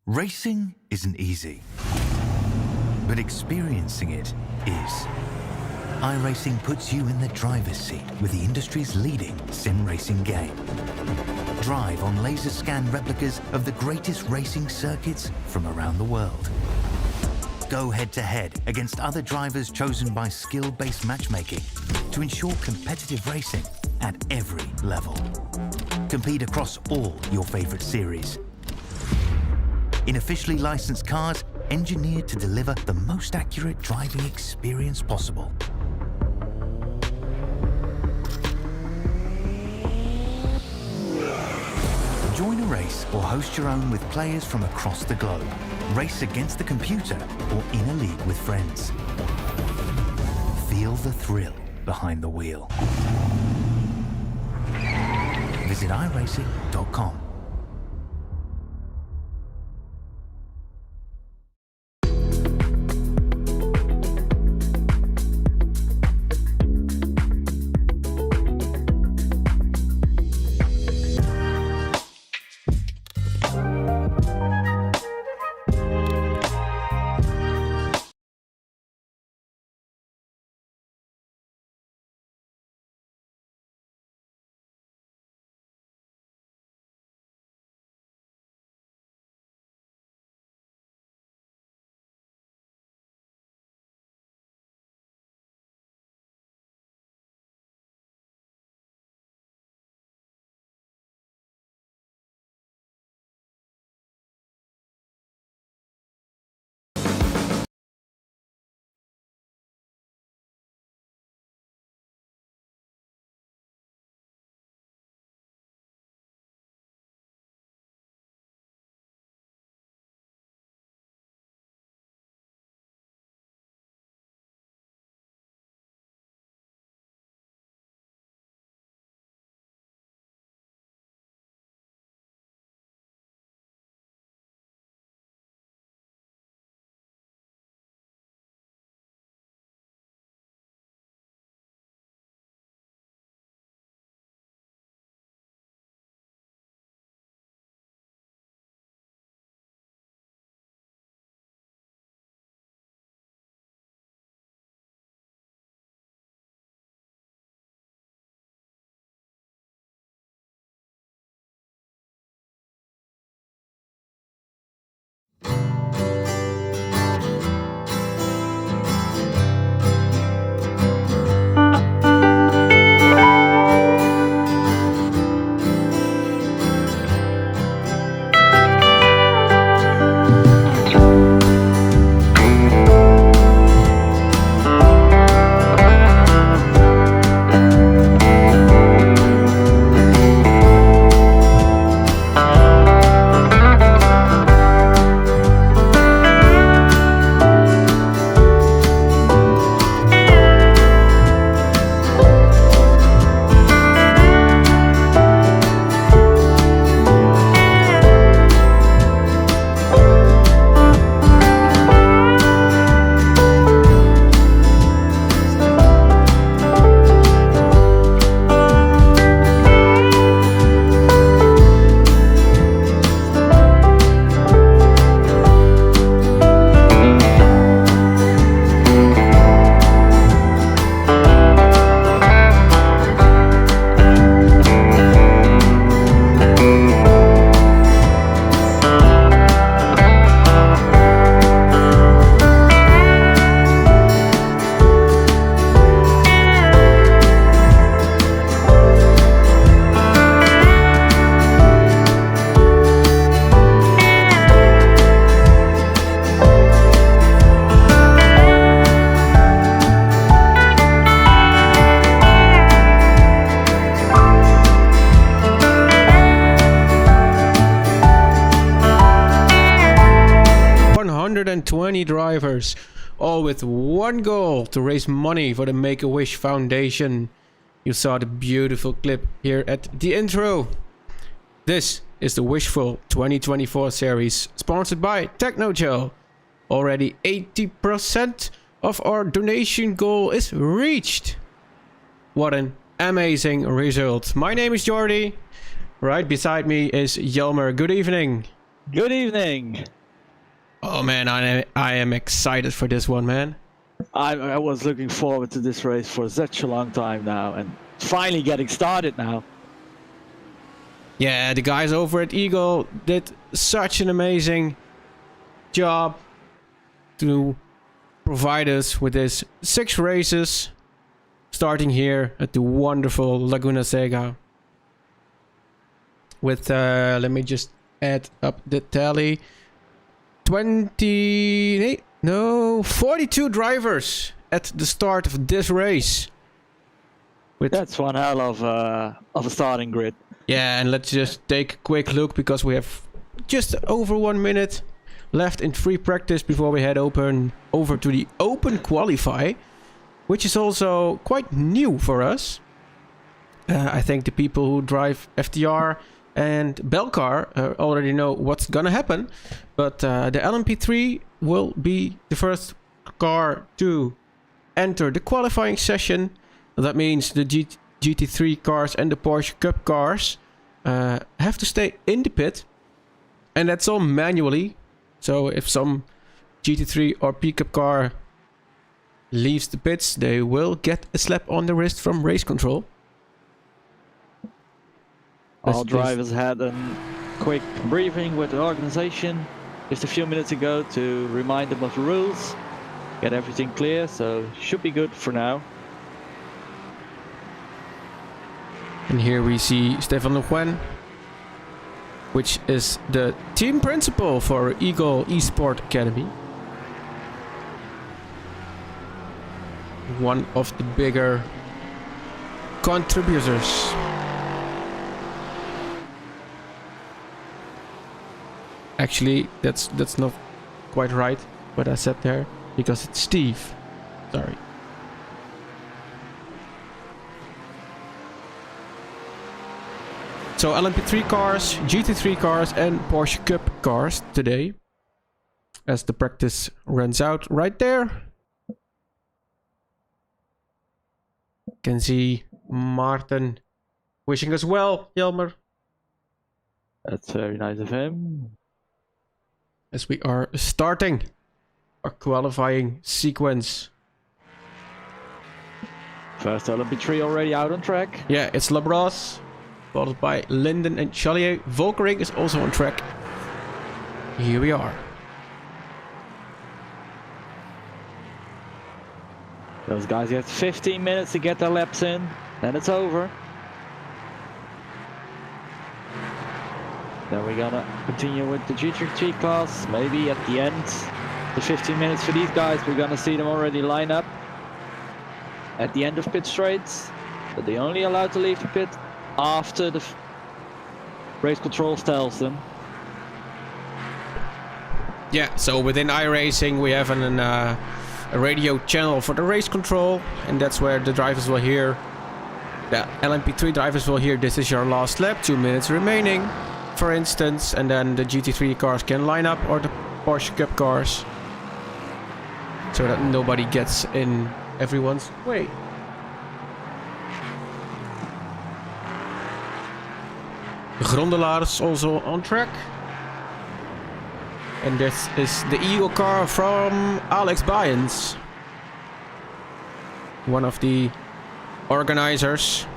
Racing isn't easy, but experiencing it is. iRacing puts you in the driver's seat with the industry's leading sim racing game. Drive on laser scan replicas of the greatest racing circuits from around the world. Go head-to-head against other drivers chosen by skill-based matchmaking to ensure competitive racing at every level. Compete across all your favorite series. In officially licensed cars, engineered to deliver the most accurate driving experience possible. Join a race or host your own with players from across the globe. Race against the computer or in a league with friends. Feel the thrill behind the wheel. Visit iRacing.com. Drivers, all with one goal: to raise money for the Make-A-Wish Foundation. You saw the beautiful clip here at the intro. This is the Wishful 2024 series, sponsored by Technogel. Already 80% of our donation goal is reached. What an amazing result. My name is Jordi. Right beside me is Jelmer. Good evening. Good evening. Oh man, I am excited for this one, man. I was looking forward to this race for such a long time now, and finally getting started now. Yeah, the guys over at Eagle did such an amazing job to provide us with this 6 races, starting here at the wonderful Laguna Seca. With, let me just add up the tally. 42 drivers at the start of this race. That's one hell of a starting grid. Yeah, and let's just take a quick look because we have just over 1 minute left in free practice before we head over to the open qualify, which is also quite new for us. I think the people who drive FTR and Belcar already know what's gonna happen, but the LMP3 will be the first car to enter the qualifying session. That means the GT3 cars and the Porsche Cup cars have to stay in the pit, and that's all manually. So if some GT3 or P-Cup car leaves the pits, they will get a slap on the wrist from race control. All drivers had a quick briefing with the organization just a few minutes ago to remind them of the rules, get everything clear, so should be good for now. And here we see Stefan Lejeune, which is the team principal for Eagle Esport Academy. One of the bigger contributors. Actually, that's not quite right what I said there, because it's Steve. Sorry. So LMP3 cars, GT3 cars and Porsche Cup cars today, as the practice runs out right there. Can see Martin wishing us well, Jelmer. That's very nice of him. As we are starting our qualifying sequence. First LMP3 already out on track. Yeah, it's Labros, followed by Linden and Chalier. Volkering is also on track. Here we are. Those guys get 15 minutes to get their laps in, then it's over. Then we're gonna continue with the GT3 class. Maybe at the end, the 15 minutes for these guys, we're gonna see them already line up at the end of pit straights. But they're only allowed to leave the pit after the race control tells them. Yeah, so within iRacing we have a radio channel for the race control, and that's where the drivers will hear, the LMP3 drivers will hear, this is your last lap, 2 minutes remaining, for instance, and then the GT3 cars can line up, or the Porsche Cup cars, so that nobody gets in everyone's way. Grondelaars also on track. And this is the Eagle car from Alex Byens, one of the organizers.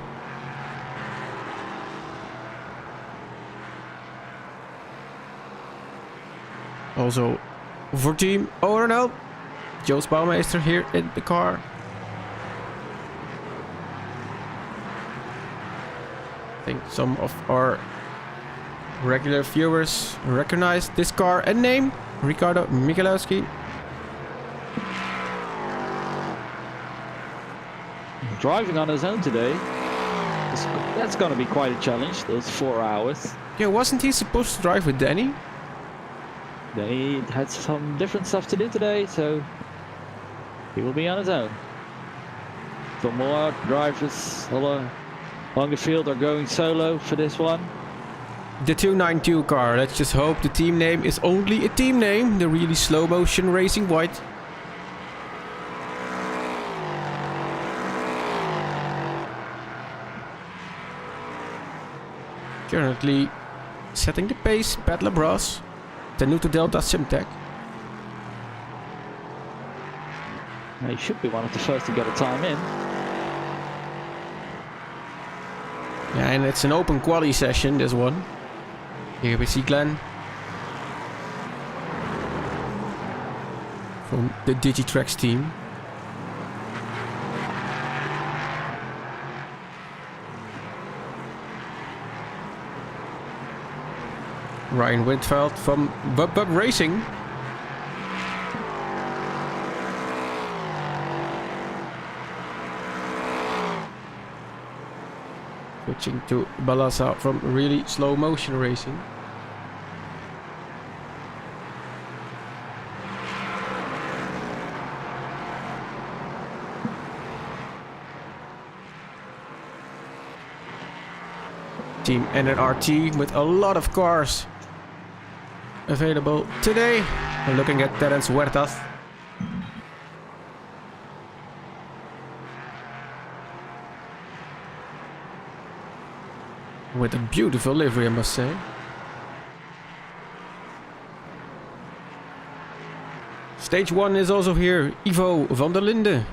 Also for team ORNL, Joost Bouwmeester here in the car. I think some of our regular viewers recognize this car and name, Ricardo Michalowski. Driving on his own today, that's gonna be quite a challenge, those 4 hours. Yeah, wasn't he supposed to drive with Danny? Then he had some different stuff to do today, so he will be on his own. Some more drivers along the field are going solo for this one. The 292 car, let's just hope the team name is only a team name, the really slow motion racing white. Currently setting the pace, Pat Labros. Tenuto Delta Simtech. He should be one of the first to get a time in. Yeah, and it's an open quali session, this one. Here we see Glenn from the Digitrax team. Ryan Whitfeld from Bub Racing. Switching to Balasa from really slow motion racing. Team NNRT with a lot of cars available today. We're looking at Terence Huertas. With a beautiful livery, I must say. Stage 1 is also here. Ivo van der Linde.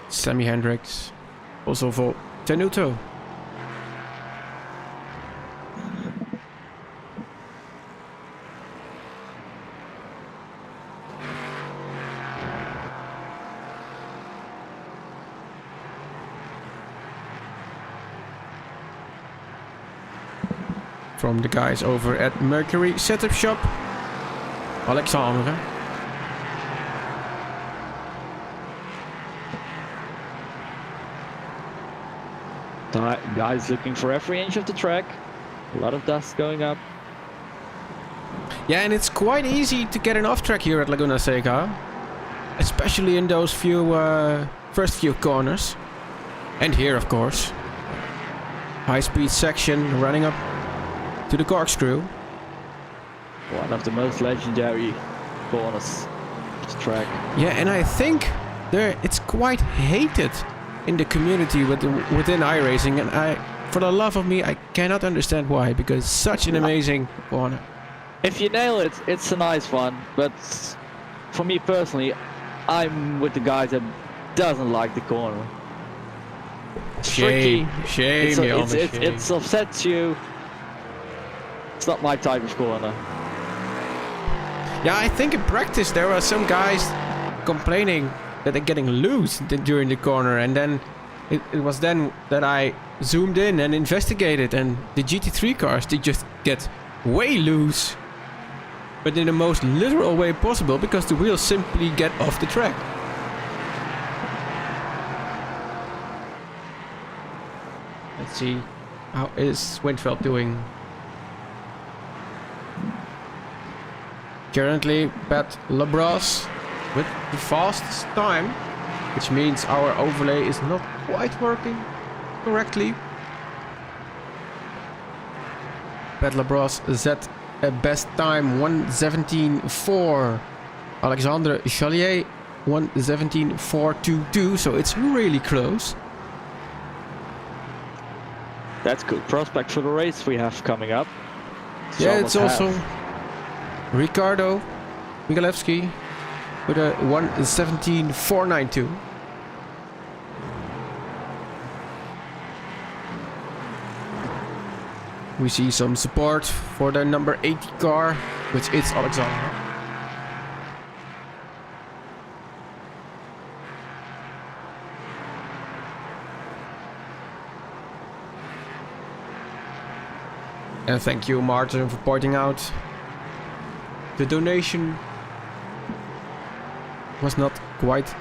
Sammy Hendricks, also for Tenuto. From the guys over at Mercury Setup Shop, Alexandre. Guys looking for every inch of the track. A lot of dust going up. Yeah, and it's quite easy to get an off track here at Laguna Seca, especially in those first few corners. And here, of course, high-speed section running up to the corkscrew. One of the most legendary corners of the track. Yeah, and I think it's quite hated in the community within iRacing, and for the love of me, I cannot understand why, because it's such an amazing corner. If you nail it, it's a nice one, but for me personally, I'm with the guys that doesn't like the corner. It's tricky. Shame, it upsets you. It's not my type of corner. Yeah, I think in practice there are some guys complaining that they're getting loose during the corner, and then it was then that I zoomed in and investigated, and the GT3 cars, they just get way loose, but in the most literal way possible, because the wheels simply get off the track. Let's see, how is Windveld doing? Currently, Pat Labras with the fastest time, which means our overlay is not quite working correctly. Pat Labras set a best time 1:17.4. Alexandre Chalier 1:17.422, so it's really close. That's good prospect for the race we have coming up. Yeah, it's also Ricardo Migalewski with a 1:17.492. We see some support for the number 80 car, which is Alexander. And thank you, Martin, for pointing out the donation was not quite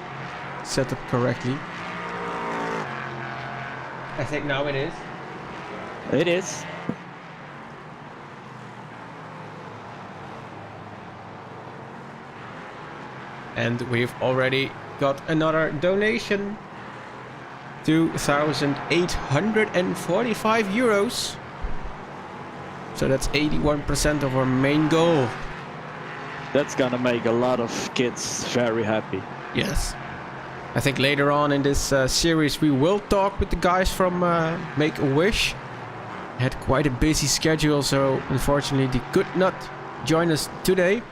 set up correctly. I think now it is. It is. And we've already got another donation. 2,845 euros. So that's 81% of our main goal. That's gonna make a lot of kids very happy. Yes. I think later on in this series we will talk with the guys from Make a Wish. Had quite a busy schedule, so unfortunately they could not join us today.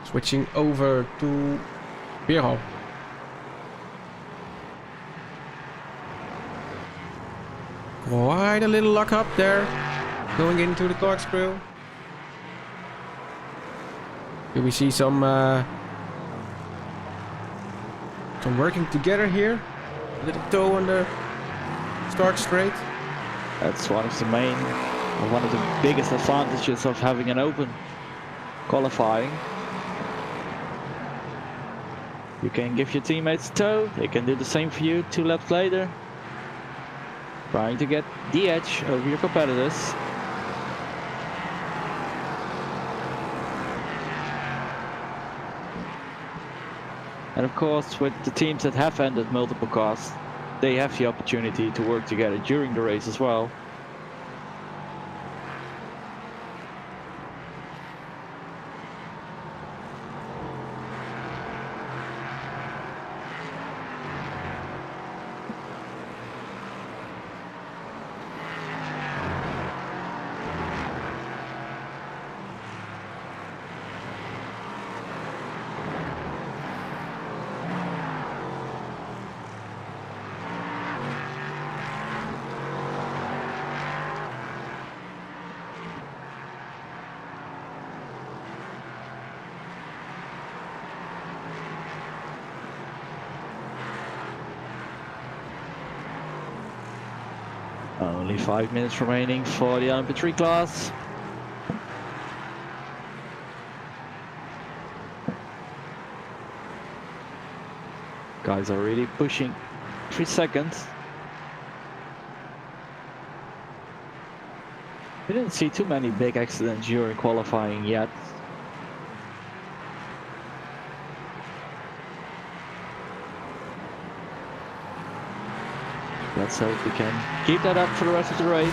Switching over to Beerhall. Quite a little luck up there. Going into the corkscrew. Here we see some working together here. A little toe on the start straight. That's one of the biggest advantages of having an open qualifying. You can give your teammates a tow, they can do the same for you 2 laps later. Trying to get the edge over your competitors. And of course, with the teams that have ended multiple cars, they have the opportunity to work together during the race as well. Only 5 minutes remaining for the LMP3 class. Guys are really pushing 3 seconds. We didn't see too many big accidents during qualifying yet. Let's hope we can keep that up for the rest of the race.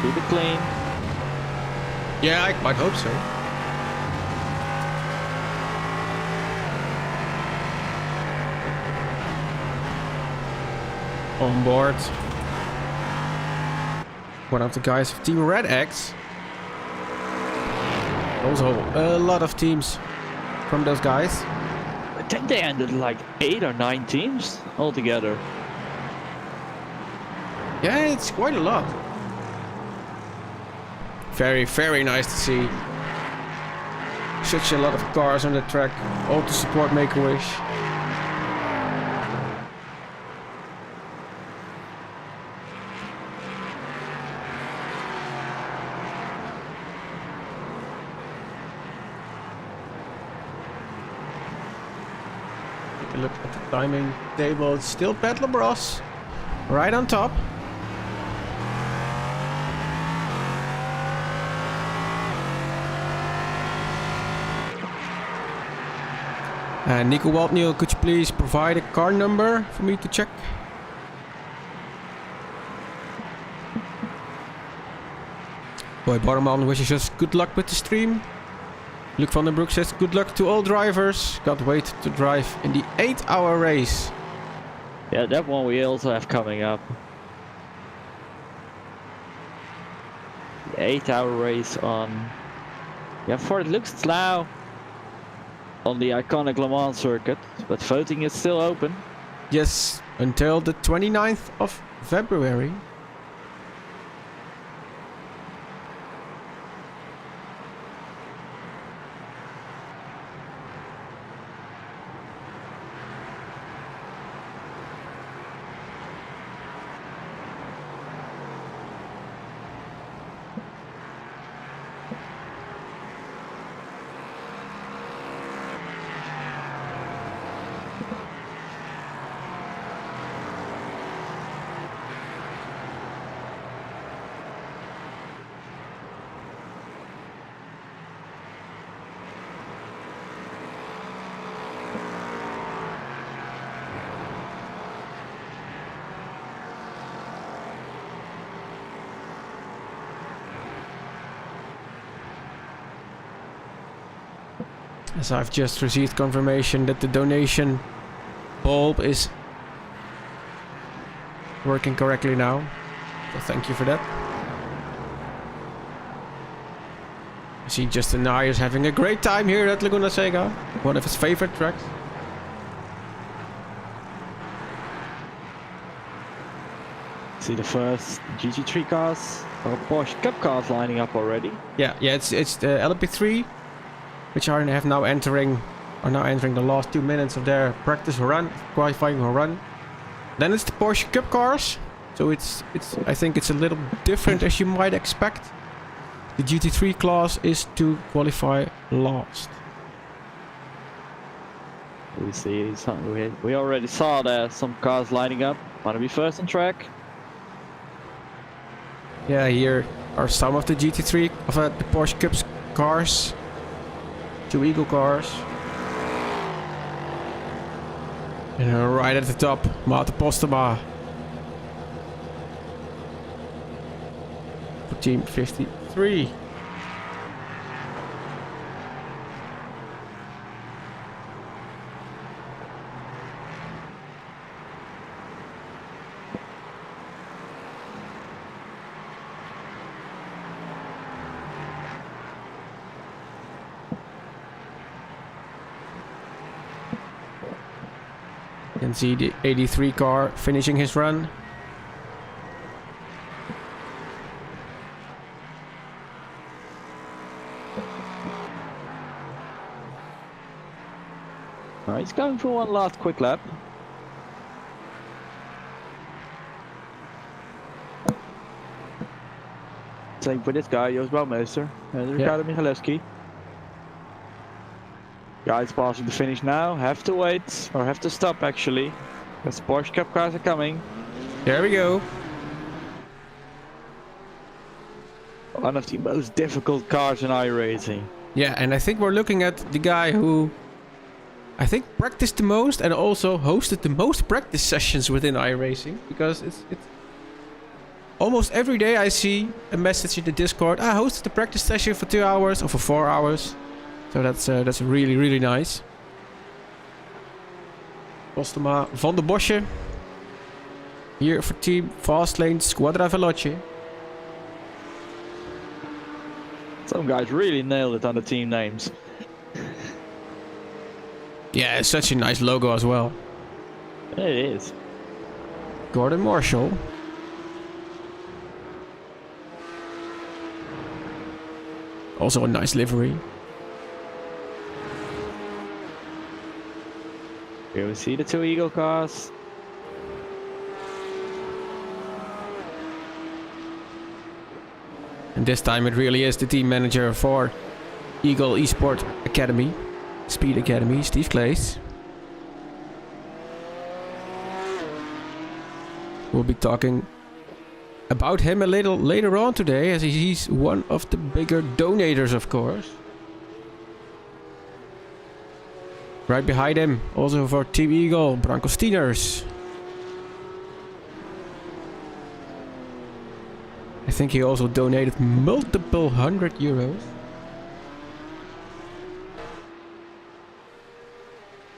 Keep it clean. Yeah, I might hope so. On board. One of the guys of Team Red X. Also a lot of teams from those guys. I think they ended like 8 or 9 teams altogether. Yeah, it's quite a lot. Very, very nice to see. Such a lot of cars on the track, all to support Make-A-Wish. Take a look at the timing table. It's still Pat Labrosse right on top. Nico Waldniel, could you please provide a car number for me to check? Boy Barman wishes us good luck with the stream. Luc van den Broek says good luck to all drivers. Can't wait to drive in the 8-hour race. Yeah, that one we also have coming up. The 8-hour race on... Yeah, Fort looks now on the iconic Le Mans circuit, but voting is still open. Yes, until the 29th of February. As I've just received confirmation that the donation bulb is working correctly now. So thank you for that. I see Justin Nye is having a great time here at Laguna Seca. One of his favorite tracks. See the first GT3 cars or Porsche Cup cars lining up already. Yeah, it's the LMP3, which are now entering the last 2 minutes of their practice run, qualifying run. Then it's the Porsche Cup cars, so I think it's a little different as you might expect. The GT3 class is to qualify last. We already saw there some cars lining up. Want to be first on track? Yeah, here are some of the GT3 of the Porsche Cup cars. 2 Eagle cars. And right at the top, Maarten Postema. For team 53. You can see the 83 car finishing his run. He's going for one last quick lap. Same for this guy, Joost Bouwmeester and Ricardo Michalewski. Guys passing the finish now, have to wait, or have to stop actually, because the Porsche Cup cars are coming. There we go. One of the most difficult cars in iRacing. Yeah, and I think we're looking at the guy who I think practiced the most and also hosted the most practice sessions within iRacing, because it's almost every day I see a message in the Discord. I hosted the practice session for 2 hours or for 4 hours. So that's really, really nice. Postema van der Bosche. Here for team Fastlane Squadra Veloce. Some guys really nailed it on the team names. Yeah, it's such a nice logo as well. It is. Gordon Marshall. Also a nice livery. Here we see the 2 Eagle cars. And this time it really is the team manager for Eagle Esport Academy, Speed Academy, Steve Claes. We'll be talking about him a little later on today, as he's one of the bigger donators, of course. Right behind him, also for Team Eagle, Branko Stieners. I think he also donated multiple €100.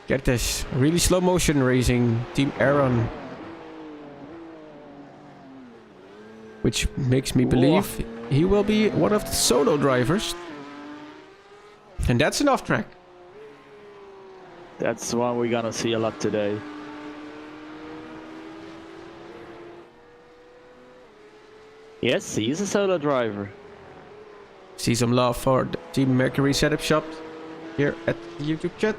Get this, really slow motion racing, Team Aaron. Which makes me believe he will be one of the solo drivers. And that's an off track. That's one we're gonna see a lot today. Yes, he is a solo driver. See some love for the Team Mercury setup shop here at the YouTube chat.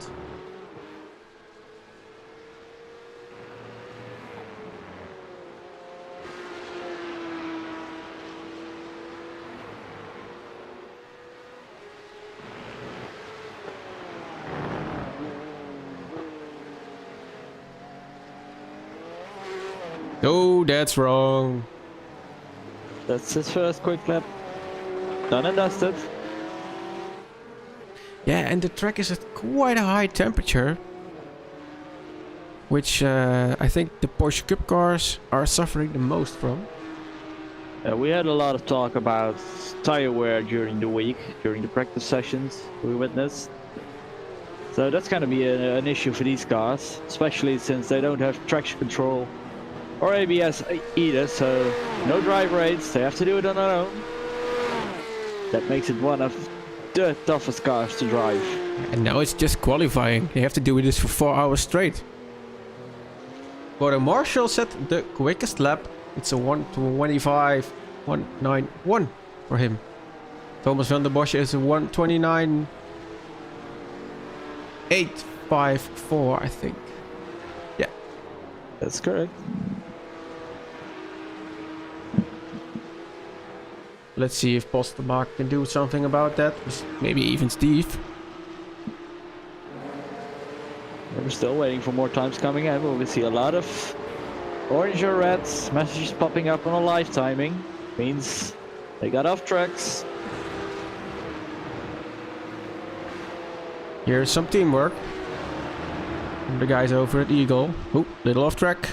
Oh, that's wrong. That's his first quick lap. Done and dusted. Yeah, and the track is at quite a high temperature, which I think the Porsche Cup cars are suffering the most from. We had a lot of talk about tire wear during the week, during the practice sessions we witnessed. So that's going to be an issue for these cars, especially since they don't have traction control or ABS either, so no drive rates, they have to do it on their own. That makes it one of the toughest cars to drive. And now it's just qualifying. They have to do this for 4 hours straight. Gordon Marshall set the quickest lap. It's a 1:25.191 for him. Thomas van der Bosch is a 1:29.854, I think. Yeah. That's correct. Let's see if Postermark can do something about that. Maybe even Steve. We're still waiting for more times coming in. We'll see a lot of orange or red messages popping up on a live timing. Means they got off tracks. Here's some teamwork. And the guys over at Eagle. Oop, little off track.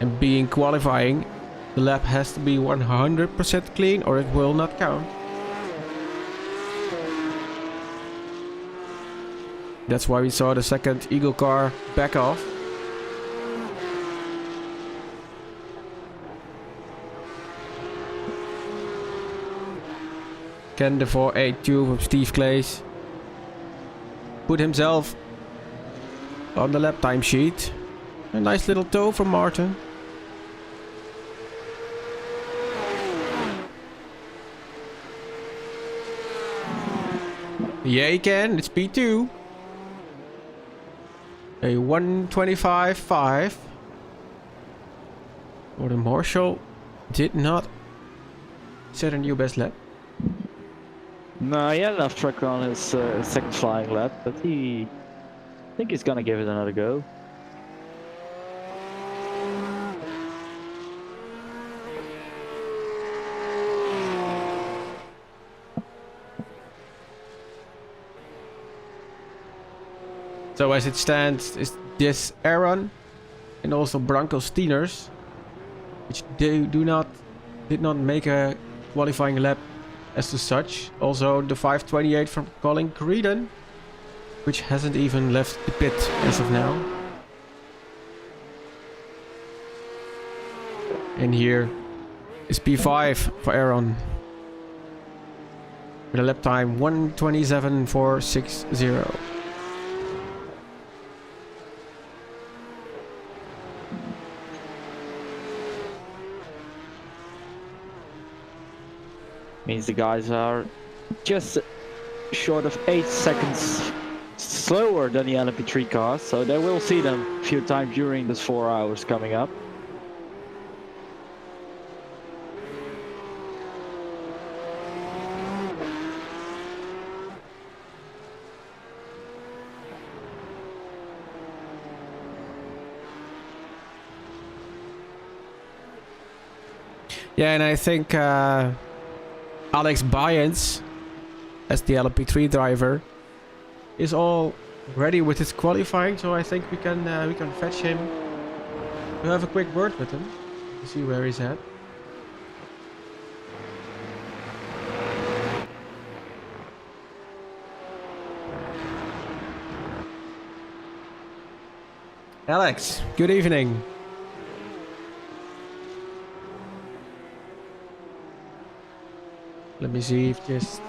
And being qualifying, the lap has to be 100% clean or it will not count. That's why we saw the second Eagle car back off. Ken the 482 from Steve Clays put himself on the lap time sheet. A nice little toe from Martin. Yeah, he can. It's P2. A 1:25.5. Gordon Marshall did not set a new best lap. No, he had enough track on his second flying lap, but I think he's gonna give it another go. So as it stands, is this Aaron and also Branko Steeners, which did not make a qualifying lap as to such. Also the 528 from Colin Creedon, which hasn't even left the pit as of now. And here is P5 for Aaron with a lap time 1:27.460. Means the guys are just short of 8 seconds slower than the LMP3 cars, so they will see them a few times during this 4 hours coming up. Yeah, and I think Alex Byens, as the LMP3 driver, is all ready with his qualifying, so I think we can fetch him. We'll have a quick word with him to see where he's at. Alex, good evening. Let me see if just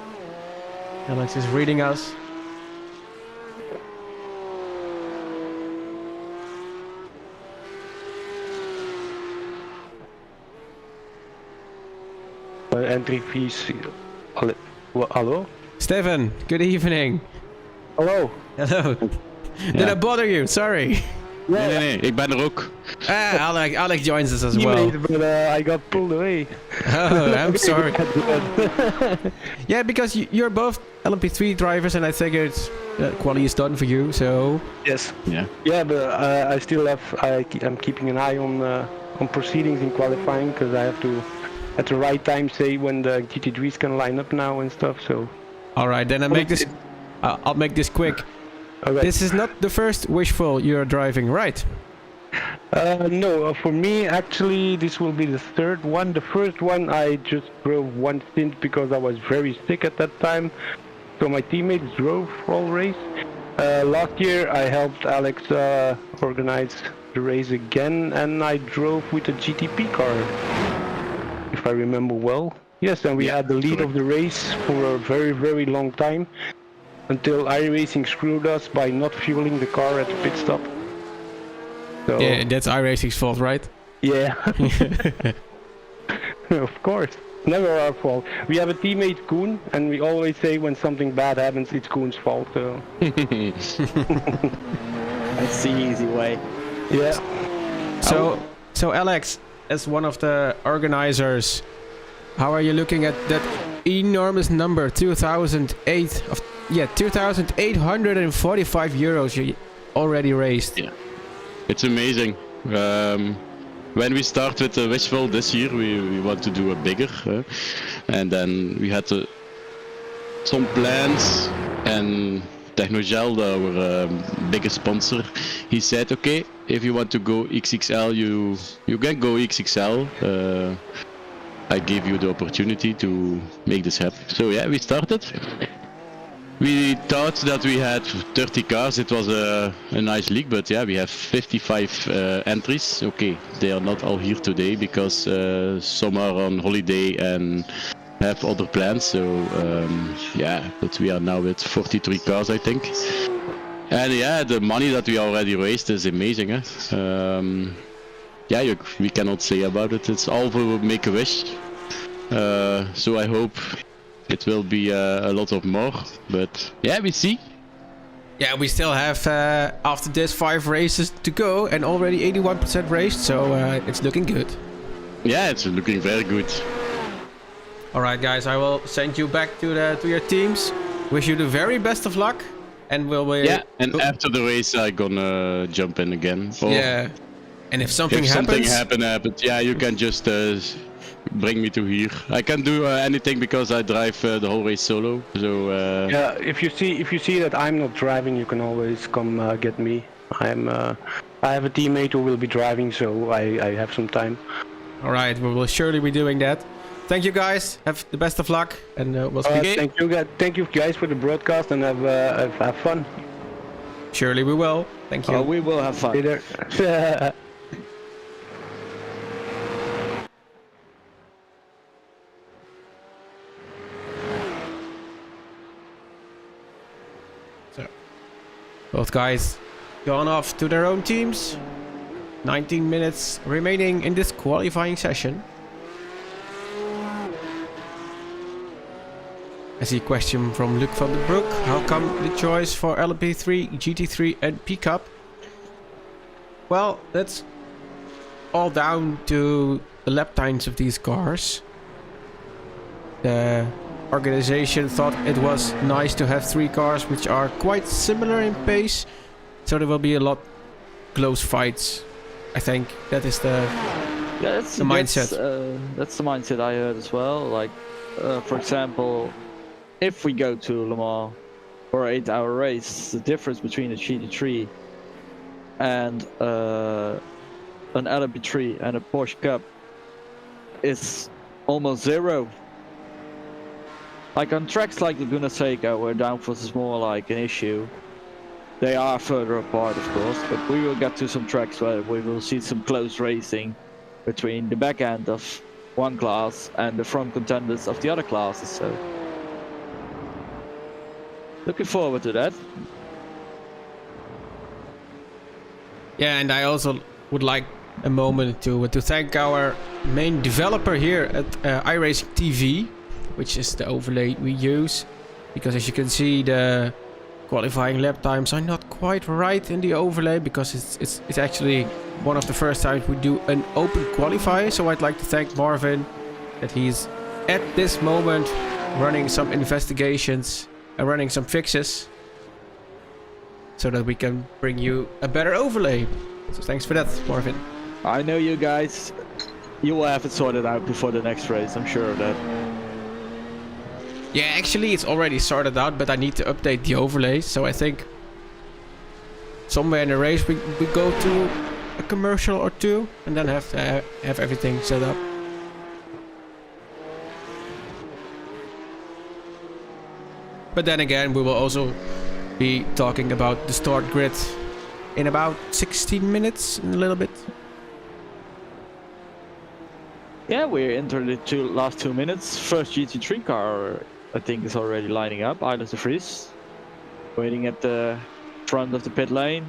Alex is reading us. Entry fees. Hello? Stefan, good evening. Hello. Hello. Did I bother you? Sorry. Nee, ik ben er ook. Alex joins us as well. But I got pulled away. Oh, I'm sorry. Yeah, because you're both LMP3 drivers, and I figured quality is done for you. So Yes. Yeah. Yeah, but I still have. I'm keeping an eye on proceedings in qualifying because I have to, at the right time, say when the GT3s can line up now and stuff. So. all right, then I'll make this quick. Okay. This is not the first Wishful you're driving, right? No, for me actually this will be the third one. The first one I just drove one stint because I was very sick at that time. So my teammates drove all race. Last year I helped Alex organize the race again, and I drove with a GTP car, if I remember well. Yes, and we had the lead of the race for a very, very long time, until iRacing screwed us by not fueling the car at the pit stop. So, Yeah, that's iRacing's fault, right? yeah. Of course. Never our fault. We have a teammate, Koen, and we always say when something bad happens, it's Koen's fault. So. That's the easy way. Yeah. So Alex, as one of the organizers, how are you looking at that enormous number, 2,845 euros you already raised? Yeah, it's amazing. When we start with the Wishful this year, we want to do a bigger, and then we had some plans, and Technogel, our biggest sponsor, he said, okay, if you want to go XXL, you can go XXL. I gave you the opportunity to make this happen. So yeah, we started. We thought that we had 30 cars, it was a nice league, but yeah, we have 55 entries. Okay, they are not all here today because some are on holiday and have other plans, so yeah, but we are now with 43 cars, I think. And yeah, the money that we already raised is amazing. Yeah, we cannot say about it, it's all for Make-A-Wish. So I hope it will be a lot of more, but yeah, we see. Yeah, we still have, after this, 5 races to go and already 81% raced, so it's looking good. Yeah, it's looking very good. Alright guys, I will send you back to your teams. Wish you the very best of luck, and yeah, and after the race I'm gonna jump in again. Or yeah, and if something happens, yeah, you can just bring me to here. I can't do anything because I drive the whole race solo. So yeah, if you see that I'm not driving, you can always come get me. I have a teammate who will be driving, so I have some time. All right, we will surely be doing that. Thank you guys. Have the best of luck, and we'll speak. Thank you guys for the broadcast, and have fun. Surely we will. Thank you. We will have fun. Later. Both guys gone off to their own teams. 19 minutes remaining in this qualifying session. I see a question from Luc van den Broek. How come the choice for LMP3, GT3 and Pickup? Well, that's all down to the lap times of these cars. The organization thought it was nice to have 3 cars which are quite similar in pace, so there will be a lot close fights. I think that is the mindset. That's the mindset I heard as well. Like, for example, if we go to Le Mans for an 8-hour race, the difference between a GT3 and an LMP3 and a Porsche Cup is almost 0. Like on tracks like Laguna, Seca, where downforce is more like an issue, they are further apart, of course, but we will get to some tracks where we will see some close racing between the back end of one class and the front contenders of the other classes, so looking forward to that. Yeah, and I also would like a moment to thank our main developer here at iRacing TV, which is the overlay we use, because as you can see, the qualifying lap times are not quite right in the overlay, because it's actually one of the first times we do an open qualifier. So I'd like to thank Marvin that he's at this moment running some investigations and running some fixes so that we can bring you a better overlay. So thanks for that, Marvin. I know you guys, you will have it sorted out before the next race, I'm sure of that. Yeah, actually it's already sorted out, but I need to update the overlays. So I think somewhere in the race we go to a commercial or 2 and then have everything set up. But then again, we will also be talking about the start grid in about 16 minutes, in a little bit. Yeah, we're into the last 2 minutes. First GT3 car, I think, is already lining up. Islas de Vries, waiting at the front of the pit lane.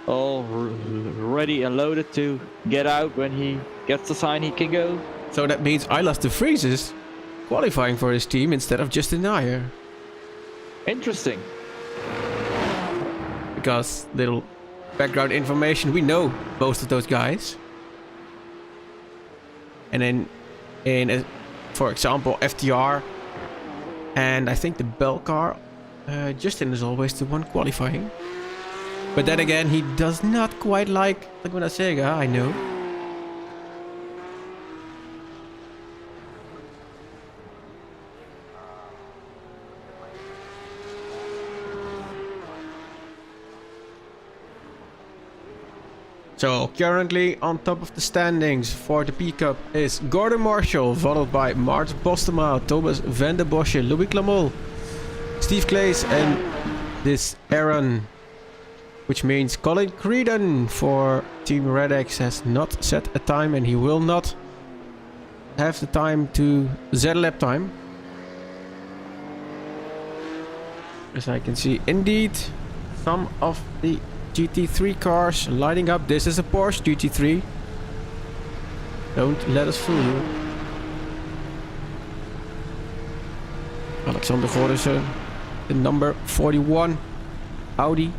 All ready and loaded to get out when he gets the sign he can go. So that means Islas de Vries is qualifying for his team instead of Justin Nair. Interesting. Because, little background information, we know most of those guys. And then for example, FTR and I think the Bell car, Justin is always the one qualifying. But then again, he does not quite like Laguna Seca, I know. So, currently on top of the standings for the P-Cup is Gordon Marshall, followed by Mart Postema, Thomas van der Bosche, Louis Clamol, Steve Claes, and this Aaron. Which means Colin Creedon for Team Red X has not set a time and he will not have the time to Z-lap time. As I can see, indeed, some of the GT3 cars lining up. This is a Porsche GT3. Don't let us fool you. Alexander Gorissen, the number 41 Audi.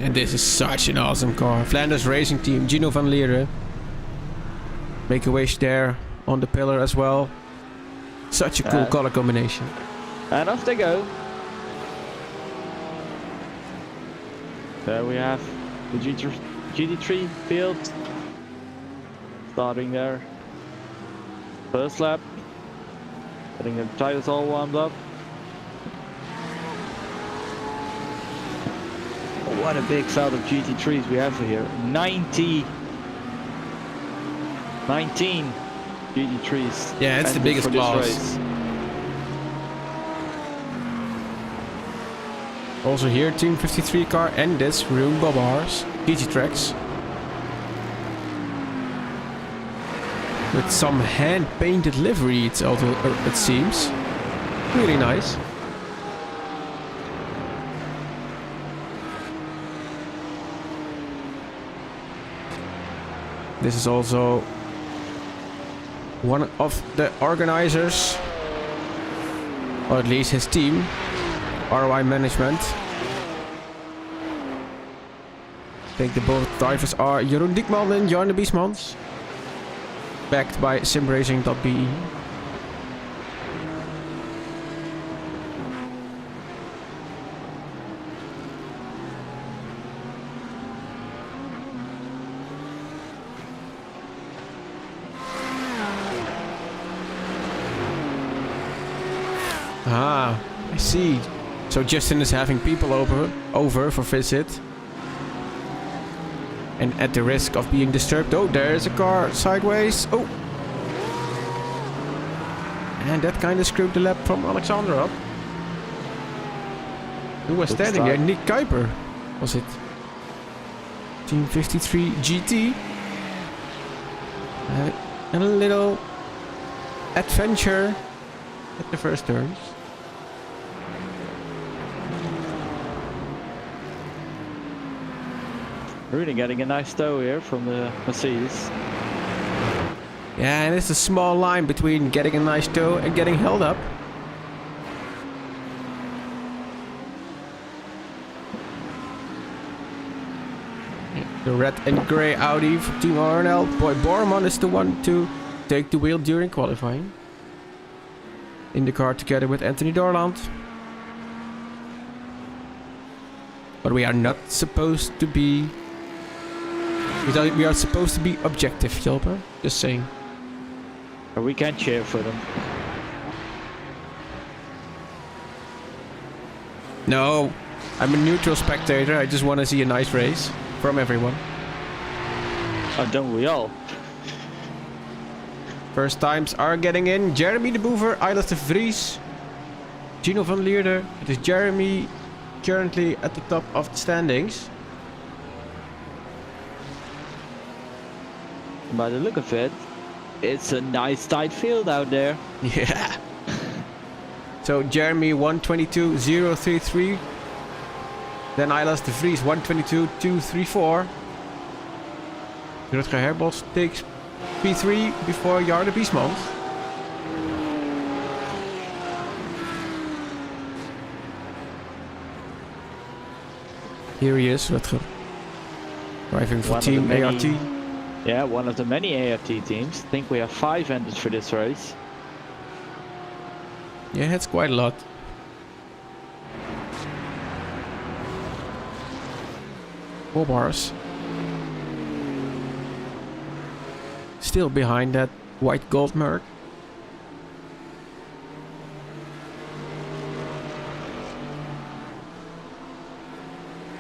And this is such an awesome car. Flanders Racing Team, Gino van Lieren. Make a wish there on the pillar as well. Such a cool color combination. And off they go. There we have the GT3 field. Starting there. First lap. Getting the tires all warmed up. What a big set of GT3s we have here. 19 GT3s. Yeah, it's the biggest class. Also here, Team 53 car and this Room Bobars GT Tracks. With some hand-painted livery, it seems. Really nice. This is also one of the organizers, or at least his team, ROI Management. I think the both drivers are Jeroen Diekman and Jarne Biesmans, backed by simracing.be. Ah, I see. So Justin is having people over for visit. And at the risk of being disturbed. Oh, there is a car sideways. Oh. And that kind of screwed the lap from Alexander up. Who was standing there? Nick Kuiper, was it? Team 53 GT. A little adventure at the first turns. Really getting a nice tow here from the Mercedes. Yeah, and it's a small line between getting a nice tow and getting held up. The red and grey Audi for Team RNL. Boy, Borman is the one to take the wheel during qualifying. In the car together with Anthony Dorland. But we are not supposed to be... We are supposed to be objective, Jelper. Just saying. But we can cheer for them. No, I'm a neutral spectator. I just want to see a nice race from everyone. don't we all? First times are getting in. Jeremy de Boever, Eilers de Vries, Gino van Lierde. It is Jeremy currently at the top of the standings. By the look of it, it's a nice tight field out there. Yeah. So Jeremy 122.033. Then Eilers de Vries 122.234. Rutger Herbos takes P3 before Jarde Biesmans. Here he is, Rutger. Driving for One of Team the many- ART. Yeah, one of the many ART teams. I think we have 5 entered for this race. Yeah, it's quite a lot. Four bars. Still behind that white gold mark.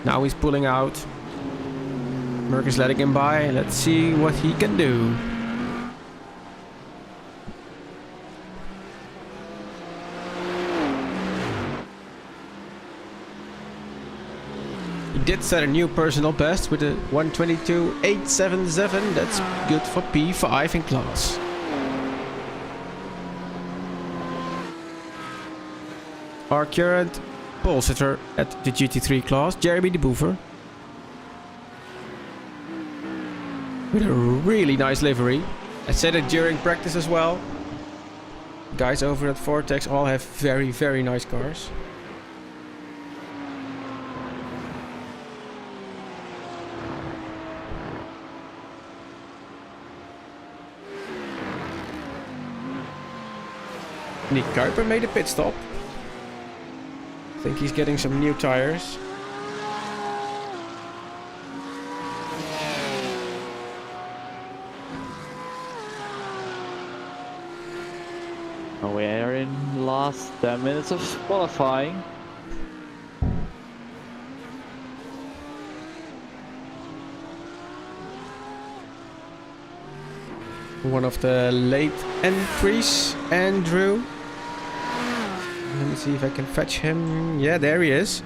Now he's pulling out. Merck is letting him by. Let's see what he can do. He did set a new personal best with a 122.877. That's good for P5 in class. Our current pole sitter at the GT3 class, Jeremy de Boever. With a really nice livery. I said it during practice as well. Guys over at Vortex all have very, very nice cars. Nick Kuiper made a pit stop. I think he's getting some new tires. We are in the last 10 minutes of qualifying. One of the late entries, Andrew. Let me see if I can fetch him. Yeah, there he is.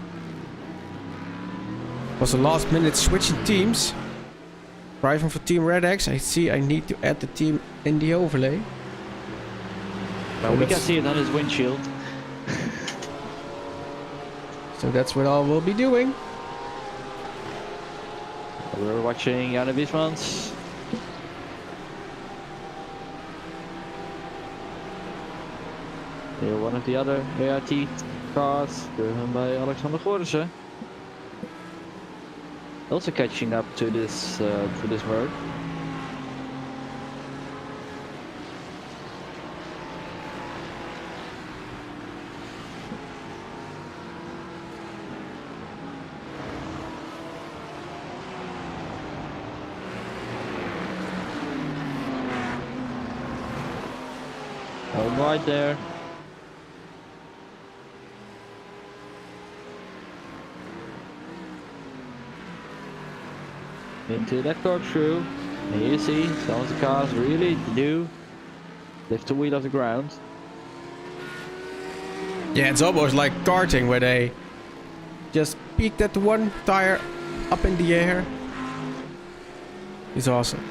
Was a last minute switch in teams. Driving for Team Red X. I see I need to add the team in the overlay. Well, we can see it on his windshield. So that's what I will be doing. We're watching Jarde Biesmans. Here, one of the other ART cars, driven by Alexander Gorissen. Also catching up to this road. Right there. Into that corkscrew. And you see some of the cars really do lift the wheel off the ground. Yeah, it's almost like karting where they just peek that one tire up in the air. It's awesome.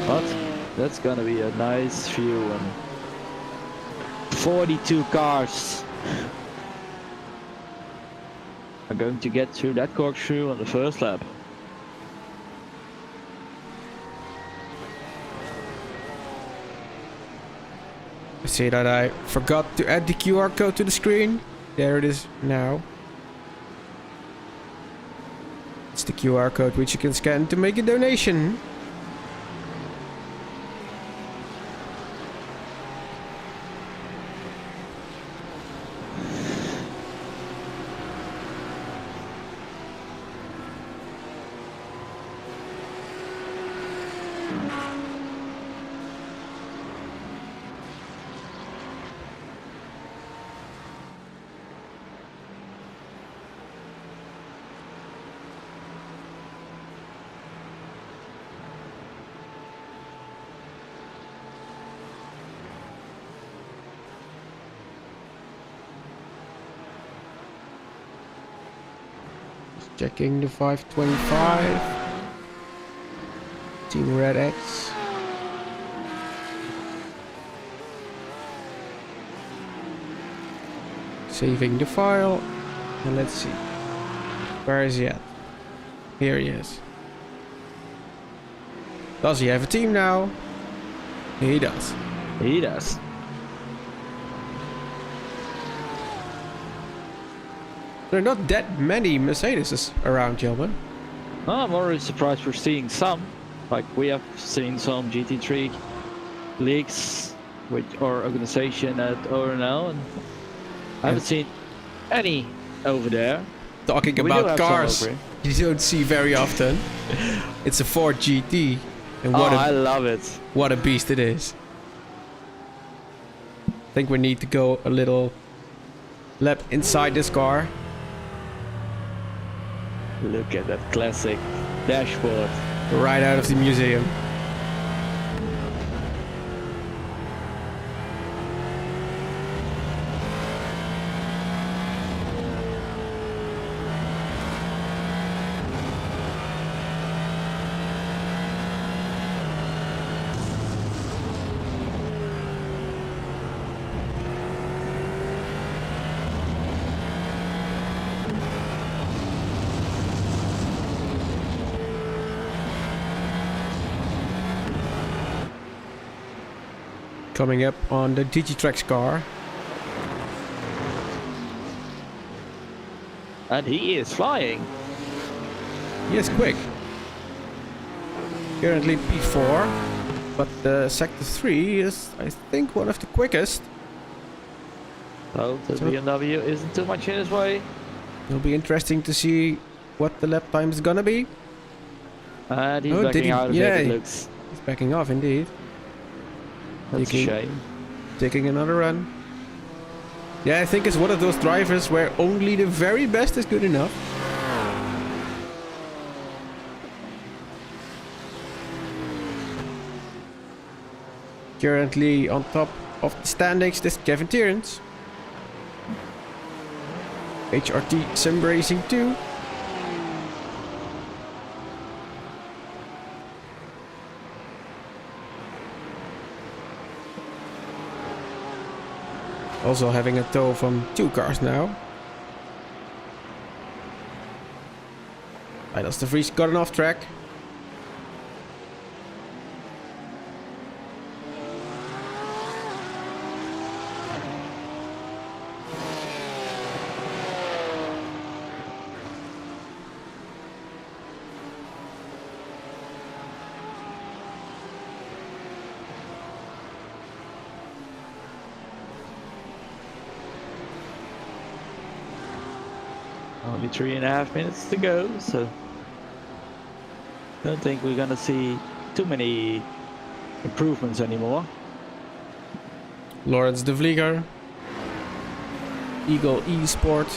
But that's gonna be a nice view and 42 cars are going to get through that corkscrew on the first lap. I see that I forgot to add the QR code to the screen. There it is now. It's the QR code which you can scan to make a donation. Checking the 525. Team Red X. Saving the file. And let's see. Where is he at? Here he is. Does he have a team now? He does. He does. There are not that many Mercedes around, gentlemen. I'm already surprised we're seeing some. Like we have seen some GT3 leagues with our organization at ORNL, and I haven't seen any over there. Talking We do about have some cars, over here. you don't see very often. It's a Ford GT, and I love it. what a beast it is. I think we need to go a little lap inside this car. Look at that classic dashboard. Right out of the museum. Coming up on the Digitrax car. And he is flying. He is quick. Currently P4, but the Sector 3 is, I think, one of the quickest. So the So- BMW isn't too much in his way. It'll be interesting to see what the lap time is gonna be. And he's Oh, did backing he- out of yeah, it, he- it looks. He's backing off indeed. That's a Taking- shame. Taking another run. Yeah, I think it's one of those drivers where only the very best is good enough. Currently on top of the standings, this is Kevin Tierens. HRT Sim Racing 2. Also having a tow from 2 cars now. Midas de Vries got an off track. Only 3.5 minutes to go, so don't think we're gonna see too many improvements anymore. Lawrence de Vlieger. Eagle Esport.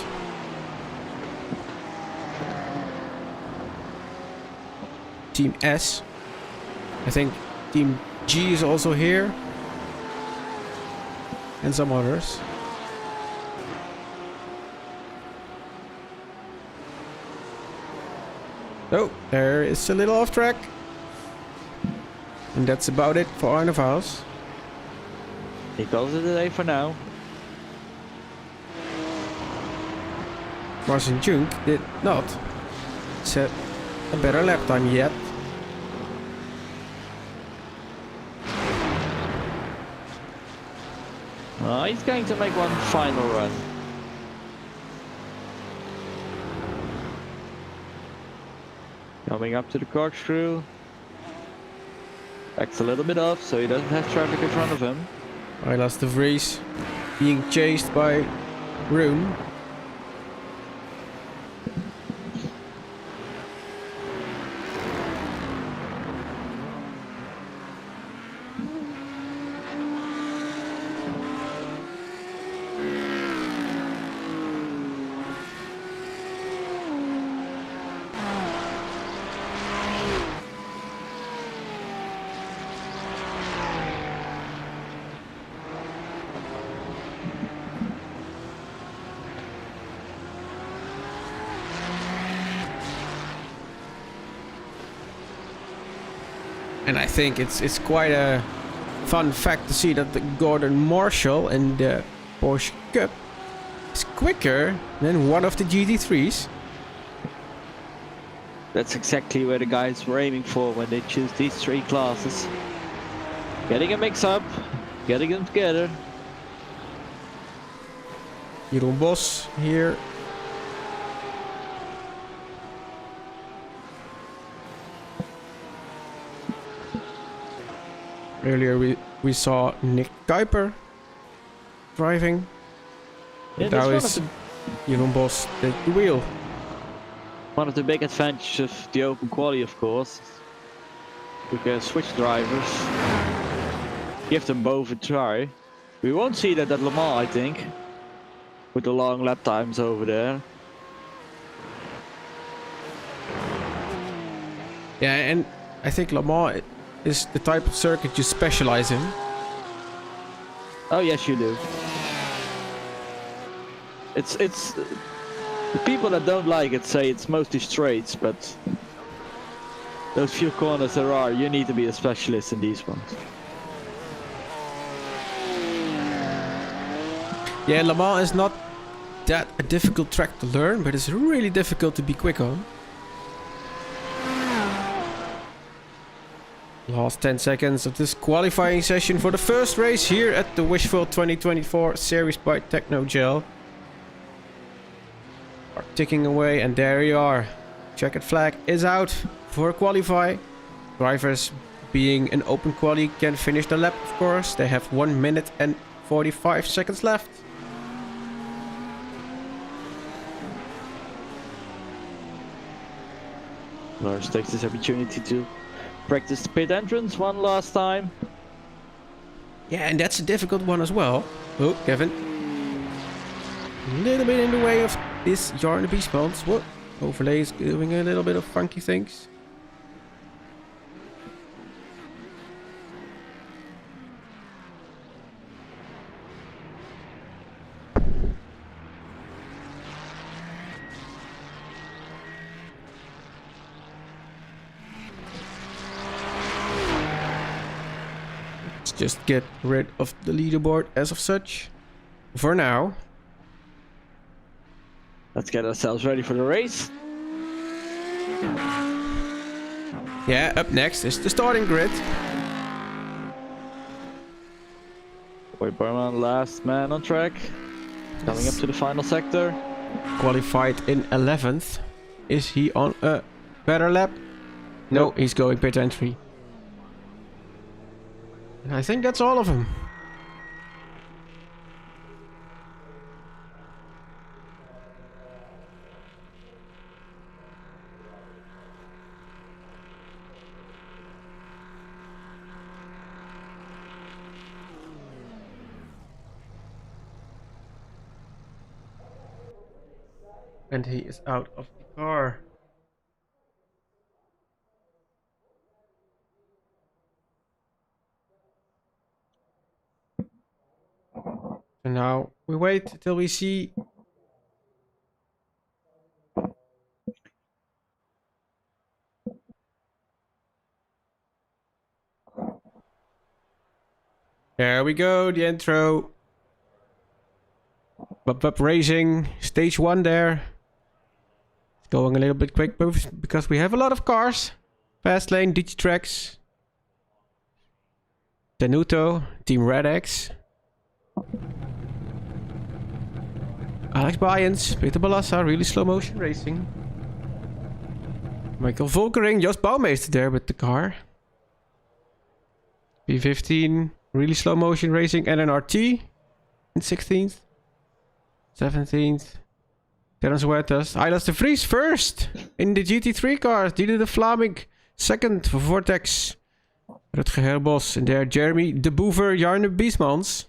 Team S. I think Team G is also here. And some others. Oh, there is a little off track. And that's about it for Arne Vos. He calls it a day for now. Marcin Junk did not set a better lap time yet. He's going to make one final run. Coming up to the corkscrew. Backs a little bit off so he doesn't have traffic in front of him. Midas de Vries being chased by Roon. And I think it's quite a fun fact to see that the Gordon Marshall in the Porsche Cup is quicker than one of the GT3s. That's exactly where the guys were aiming for when they choose these 3 classes. Getting a mix up, getting them together. Jeroen Bos here. Earlier we saw Nick Kuiper driving. Yeah, Now that's is Jeroen Bos the wheel. one of the big advantages of the open quali, of course. We can switch drivers, give them both a try. We won't see that at Le Mans, I think, with the long lap times over there. Yeah, and I think Le Mans is the type of circuit you specialize in. Oh yes, you do. It's the people that don't like it say it's mostly straights, but those few corners there are, you need to be a specialist in these ones. Yeah, Le Mans is not that a difficult track to learn, but it's really difficult to be quick on. Last 10 seconds of this qualifying session for the first race here at the Wishful 2024 series by Technogel. Are ticking away, and there you are. Checkered flag is out for qualify. Drivers being an open quali can finish the lap, of course. They have 1 minute and 45 seconds left. Lars takes this opportunity to practice the pit entrance one last time. Yeah, and that's a difficult one as well. Oh, Kevin. A little bit in the way of this Yarn the Beast bounce. What? Overlay is doing a little bit of funky things. Let's just get rid of the leaderboard as of such. For now. Let's get ourselves ready for the race. Yeah, up next is the starting grid. Boy Berman, last man on track. Coming up to the final sector. Qualified in 11th. Is he on a better lap? No, he's going pit entry. And I think that's all of them. And he is out of the car. So now we wait till we see. There we go, the intro. Up racing, stage 1 there. It's going a little bit quick because we have a lot of cars. Fast lane, DG tracks. Danuto, Team Red X. Alex Byens, Peter Balassa, really slow motion racing. Michael Volkering, Jos Bouwmeester there with the car. P15, really slow motion racing, and an RT in 16th. 17th. Terence Huertas. Aylas de Vries first in the GT3 cars. Dieder de Vlaming second for Vortex. Rutger Herbos. And there Jeremy de Boever, Jarne Biesmans.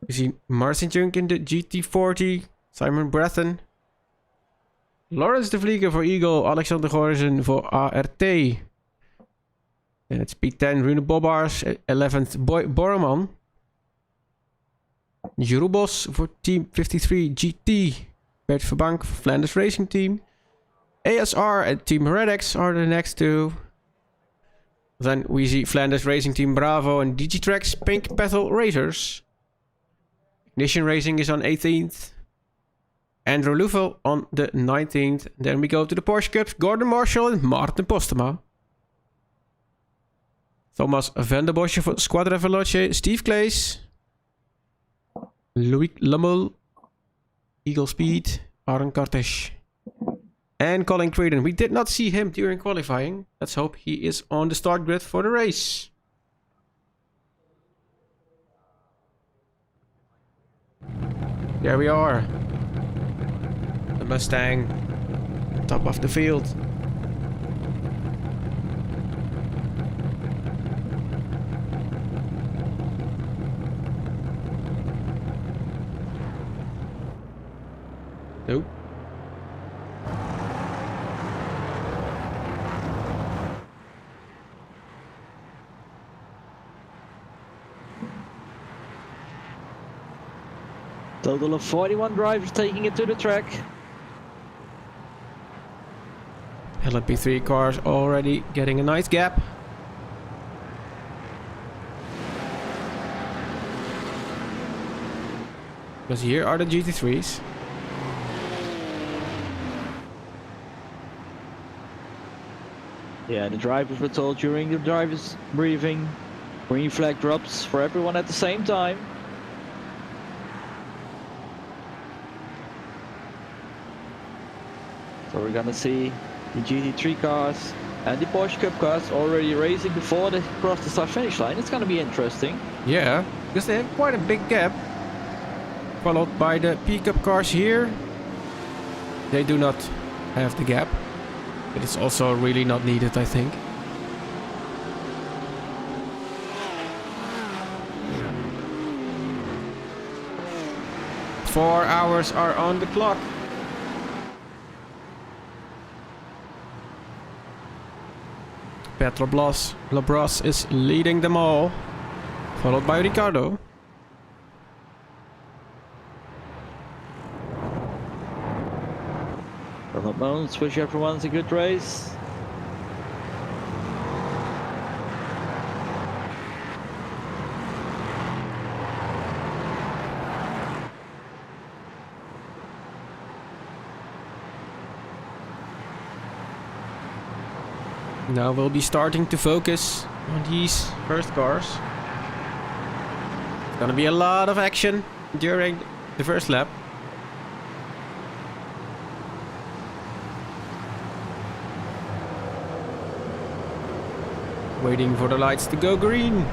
We see Marcin Junk in the GT40. Simon Brathen. Lawrence de Vlieger for Eagle. Alexander Gorzen for ART. And it's P10 Rune Bobbars. 11th Boy Borman. Jeroen Bos voor Team 53 GT. Bert Verbank for Flanders Racing Team. ASR and Team Redex are the next two. Then we see Flanders Racing Team Bravo and Digitrack's Pink Petal Racers. Ignition Racing is on 18th. Andrew Louvell on the 19th. Then we go to the Porsche Cups. Gordon Marshall and Maarten Postema. Thomas van der Bosche for Squadra Veloce. Steve Claes. Louis Lamel. Eagle Speed. Aaron Kartesh. And Colin Creedon. We did not see him during qualifying. Let's hope he is on the start grid for the race. There we are. The Mustang. Top of the field. Nope. Total of 41 drivers taking it to the track. LMP3 cars already getting a nice gap. Because here are the GT3s. Yeah, the drivers were told during the drivers' briefing, green flag drops for everyone at the same time. So we're gonna see the GT3 cars and the Porsche Cup cars already racing before they cross the start finish line. It's gonna be interesting. Yeah, because they have quite a big gap. Followed by the P-Cup cars here. They do not have the gap. But it's also really not needed, I think. Four hours are on the clock. Petro Labros is leading them all. Followed by Ricardo. Ronald Bones, wish everyone's a good race. Now we'll be starting to focus on these first cars. It's gonna be a lot of action during the first lap. Waiting for the lights to go green.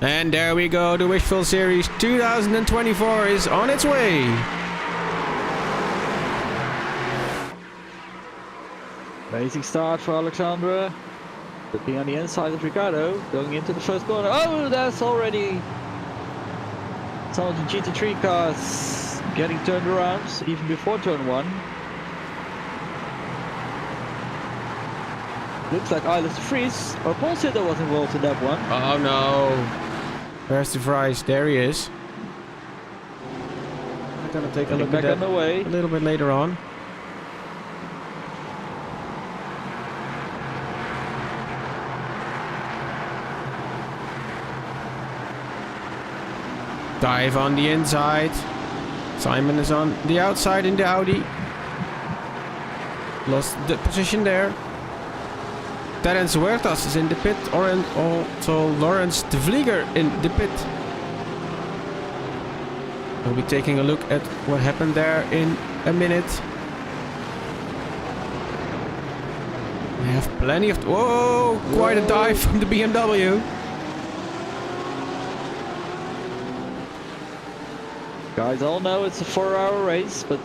And there we go, the Wishful Series 2024 is on its way. Amazing start for Alexandra. Looking on the inside of Ricardo, going into the first corner. Oh, that's already some of the GT3 cars getting turned around, even before turn 1. Looks like Islas de Vries or Paul Sitter was involved in that one. Oh no. Where's the Vries? There he is. I'm gonna take a look at that a little bit later on. Dive on the inside. Samen is on the outside in the Audi. Lost the position there. Terence Huertas is in the pit, and also Lawrence de Vlieger in the pit. We'll be taking a look at what happened there in a minute. We have plenty of... Whoa! Quite a dive from the BMW. Guys all know it's a 4-hour race, but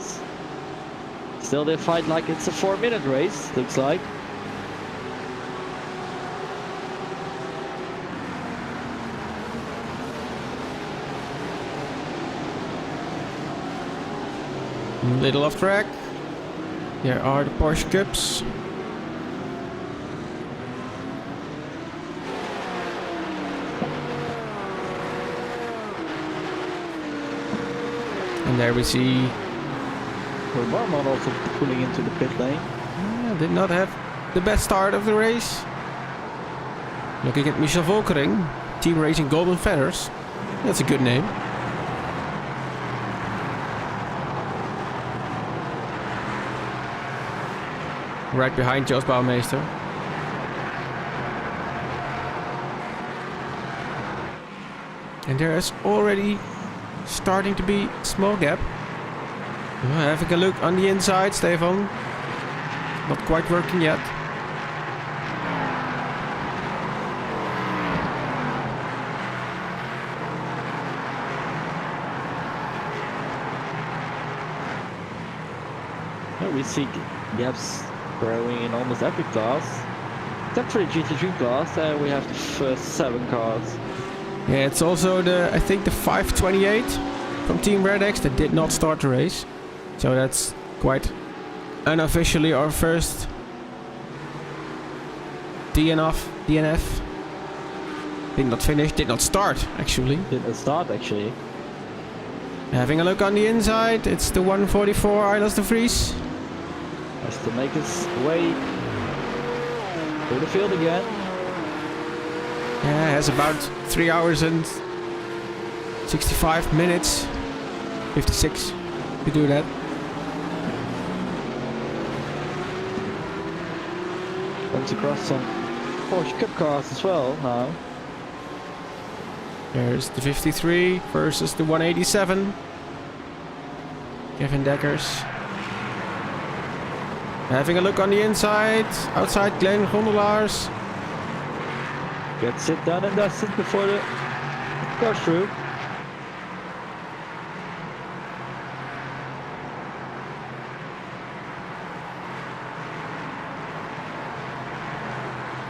still they fight like it's a 4-minute race, looks like. Little off track. There are the Porsche Cups. And there we see Barman also pulling into the pit lane. Yeah, did not have the best start of the race. Looking at Michel Volkering, Team Racing Golden Feathers. That's a good name. Right behind Jos Bouwmeester. And there is already starting to be a small gap. Having a look on the inside, Stefan. Not quite working yet. We see gaps growing in almost every class. Except for the GT3 class, we have the first 7 cars. Yeah, it's also I think the 528 from Team Red X that did not start the race. So that's quite unofficially our first DNF. Did not finish, did not start actually. Didn't start actually. Having a look on the inside, it's the 144 Eilers de Vries. Has to make his way to the field again. Yeah, has about 3 hours and 65 minutes, 56 to do that. Comes across some Porsche Cup cars as well now. There's the 53 versus the 187. Kevin Dekkers. Having a look on the inside, outside Glenn Gondelaars. Gets it done and dusted before the goes through.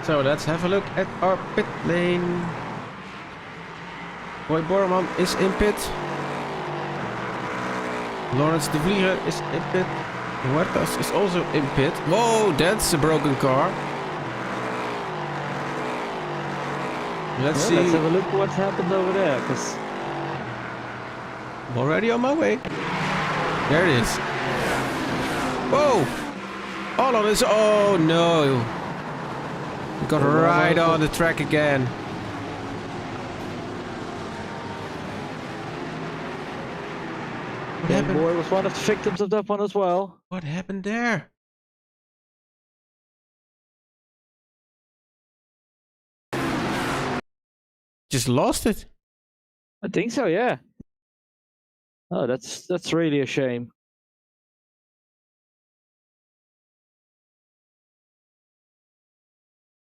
So let's have a look at our pit lane. Roy Borman is in pit. Lawrence de Vlieger is in pit. Huertas is also in pit. Whoa, that's a broken car. Let's see. Let's have a look what's happened over there, because I'm already on my way. There it is. Whoa! All on this. Oh no! We got right on the track again. What happened? Boy was one of the victims of that one as well. What happened there? Just lost it. I think so, yeah. Oh, that's really a shame.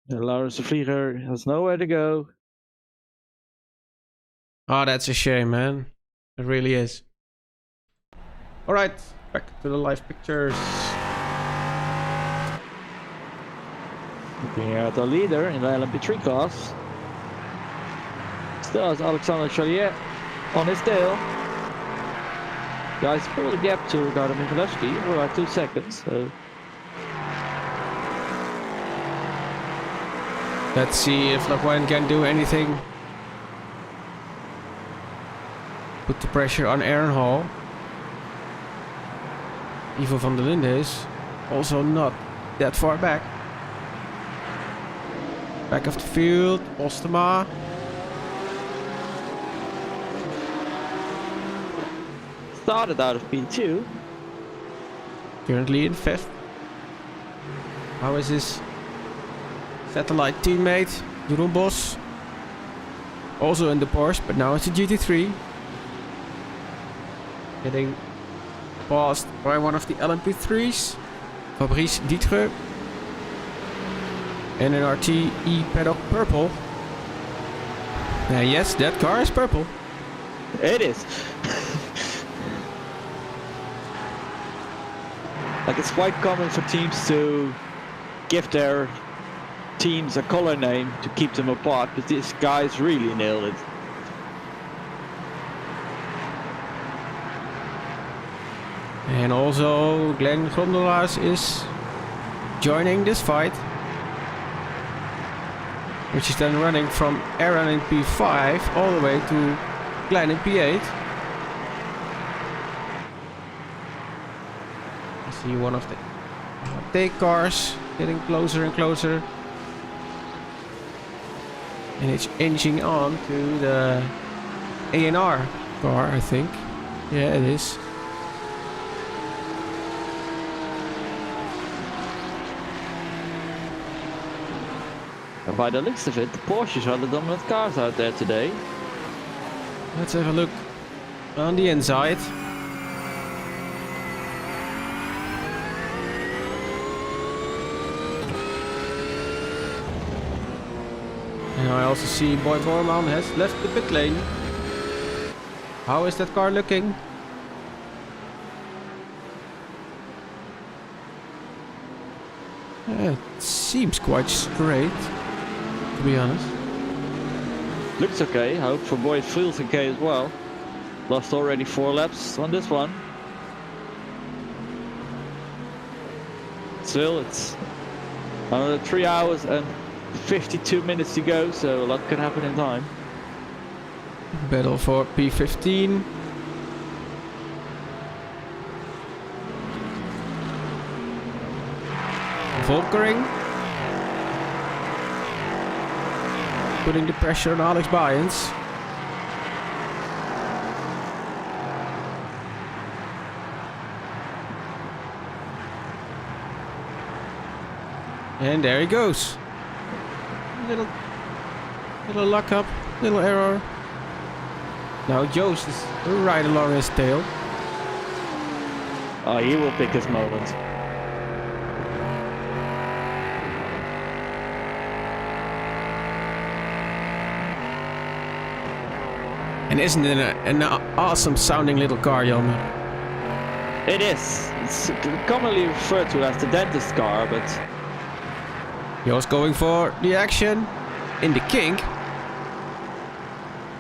And Lawrence de Vlieger has nowhere to go. Oh, that's a shame, man. It really is. Alright, back to the live pictures. Looking at the leader in the LMP3 class. Still has Alexander Chalier on his tail. Guys pulled the gap to Ricardo Michalewski for about 2 seconds. So. Let's see if Laguna can do anything. Put the pressure on Aaron Hall. Ivo van der Linde is also not that far back. Back of the field, Ostema. Started out of P2. Currently in 5th. How is his satellite teammate, Jeroen Bos? Also in the Porsche, but now it's a GT3. Getting passed by one of the LMP3s, Fabrice Dietre. And an RTE paddock purple. Yes, that car is purple. It is. Like, it's quite common for teams to give their teams a color name to keep them apart, but this guy's really nailed it. And also Glenn Gondelaars is joining this fight, which is then running from Aaron in P5 all the way to Glenn in P8. See one of the take cars getting closer and closer. And it's inching on to the A&R car, I think. Yeah, it is. And by the looks of it, the Porsches are the dominant cars out there today. Let's have a look on the inside. And I also see Boy Borman has left the pit lane. How is that car looking? It seems quite straight, to be honest. Looks okay. I hope for Boy it feels okay as well. Lost already 4 laps on this one. Still, it's another 3 hours and 52 minutes to go, so a lot can happen in time. Battle for P15. Volkering. Putting the pressure on Alex Byens. And there he goes. Little luck up, little error. Now Joost is right along his tail. Oh, he will pick his moment. And isn't it an awesome sounding little car, Jelmer? It is. It's commonly referred to as the dentist car, but Joost going for the action in the kink.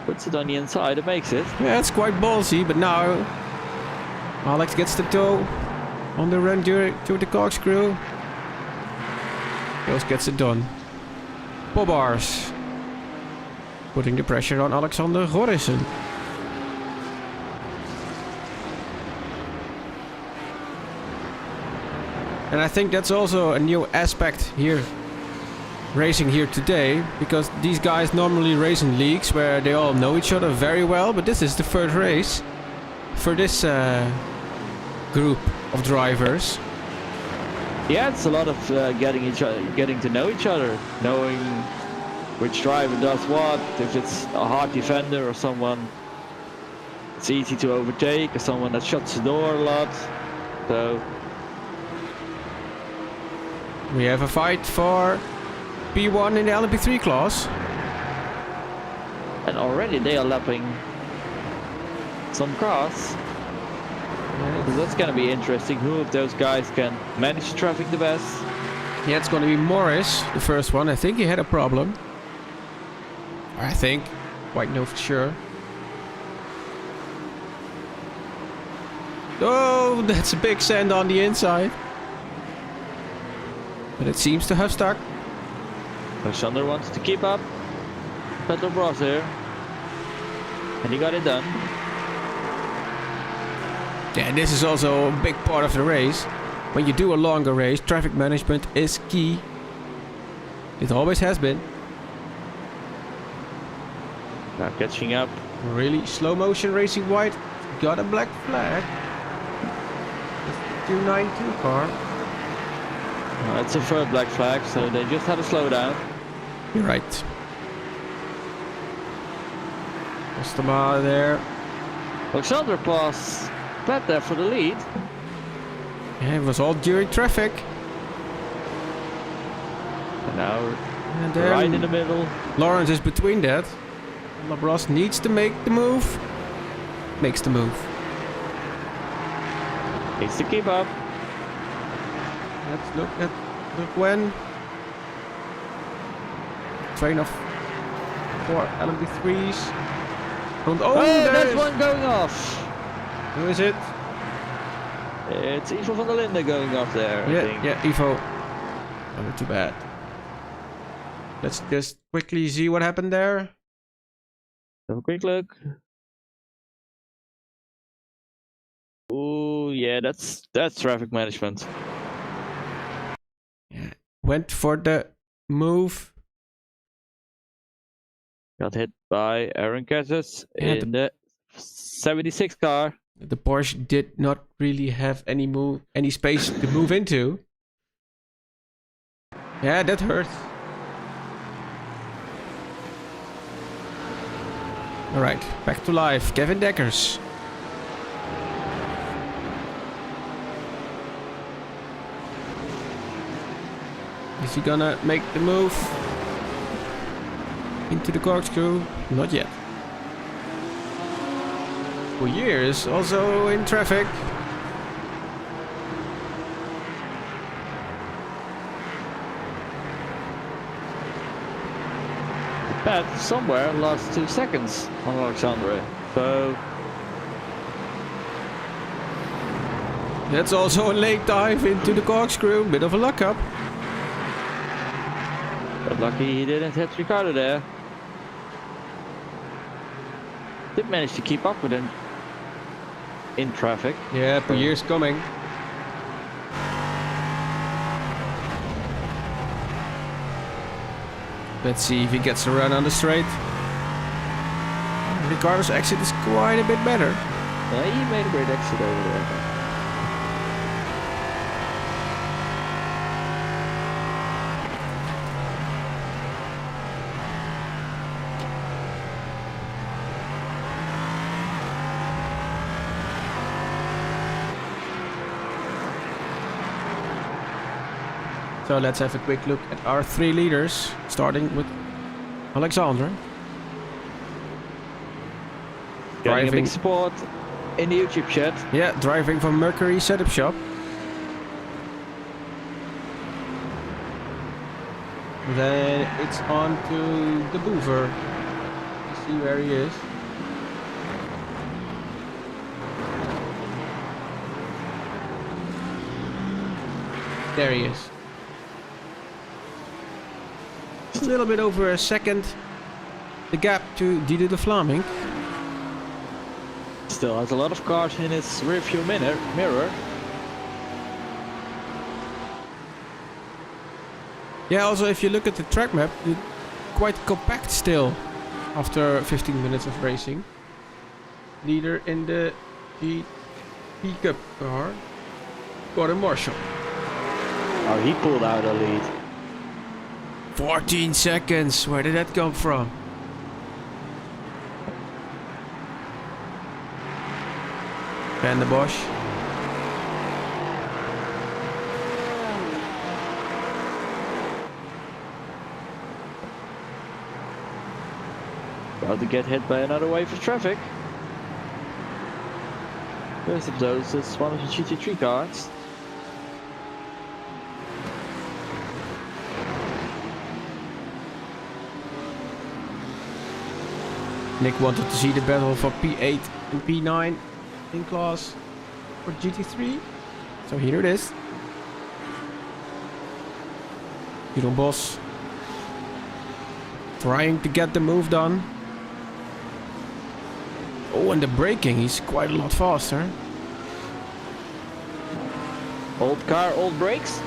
puts it on the inside and makes it. Yeah, it's quite ballsy, but now Alex gets the toe on the run to the corkscrew. Joost gets it done. Bobbars. Putting the pressure on Alexander Gorrissen. And I think that's also a new aspect here, racing here today, because these guys normally race in leagues where they all know each other very well, but this is the first race for this group of drivers. Yeah, it's a lot of getting to know each other, knowing which driver does what, if it's a hard defender or someone it's easy to overtake, or someone that shuts the door a lot. So We have a fight for P1 in the LMP3 class. and already they are lapping some cars. So that's gonna be interesting. Who of those guys can manage the traffic the best? Yeah, it's gonna be Morris, the first one. I think he had a problem. I think. Quite know for sure. Oh, that's a big sand on the inside. But it seems to have stuck. Alexander wants to keep up. Petrol Bros here. And he got it done. Yeah, this is also a big part of the race. When you do a longer race, traffic management is key. It always has been. Now catching up. Really slow motion racing white. Got a black flag. 292 car. It's a third black flag, so they just had to slow down. You're right. Ostema there. Alexander passed Pat there for the lead. Yeah, it was all during traffic. And now And then right in the middle. Lawrence is between that. Labros needs to make the move. Makes the move. Needs to keep up. Let's look at when. Train of 4 LMP3s. Oh, There's there's one going off. Who is it? It's Ivo van der Linde going off there, I think. Yeah, Ivo. Oh, not too bad. Let's just quickly see what happened there. Have a quick look. Ooh, yeah, that's traffic management. Yeah. Went for the move. Got hit by Aaron Cassis Yeah, in the 76 car. The Porsche did not really have any space to move into. Yeah, that hurt. Alright, back to life. Kevin Deckers. Is he gonna make the move into the corkscrew? Not yet. For years, also in traffic. Pat somewhere lost 2 seconds on Alexandre. So That's also a late dive into the corkscrew. Bit of a luck up. but lucky he didn't hit Ricardo there. Did manage to keep up with him in traffic. Yeah, for years coming. Let's see if he gets a run on the straight. Ricardo's exit is quite a bit better. Yeah, he made a great exit over there. So let's have a quick look at our 3 leaders, starting with Alexandre. Getting a big support in the YouTube chat. Yeah, driving from Mercury Setup Shop. Then it's on to the Boover. Let's see where he is. There he is. A little bit over a second. The gap to Didier de Vlaming. Still has a lot of cars in his rearview mirror. Yeah, also if you look at the track map, it's quite compact still after 15 minutes of racing. Leader in the GP Cup car, Gordon Marshall. Oh, he pulled out a lead. 14 seconds, where did that come from? Van der Bosch. About to get hit by another wave of traffic. First of those is one of the GT3 cars. Nick wanted to see the battle for P8 and P9 in class for GT3. So here it is. Jeroen Bos trying to get the move done. Oh, and the braking, he's quite a lot faster. Old car, old brakes.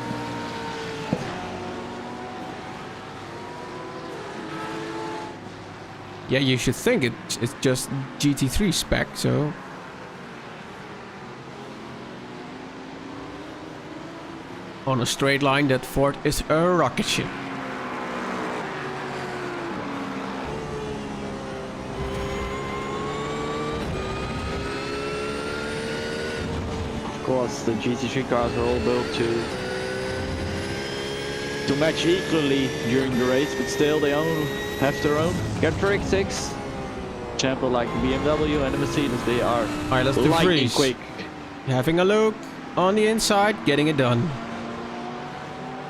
Yeah, you should think it's just GT3 spec, so... On a straight line, that Ford is a rocket ship. Of course, the GT3 cars are all built to match equally during the race, but still they all have their own characteristics. For example, like the BMW and the Mercedes, they are Alright, let's do lightning freeze. quick. Having a look on the inside, getting it done.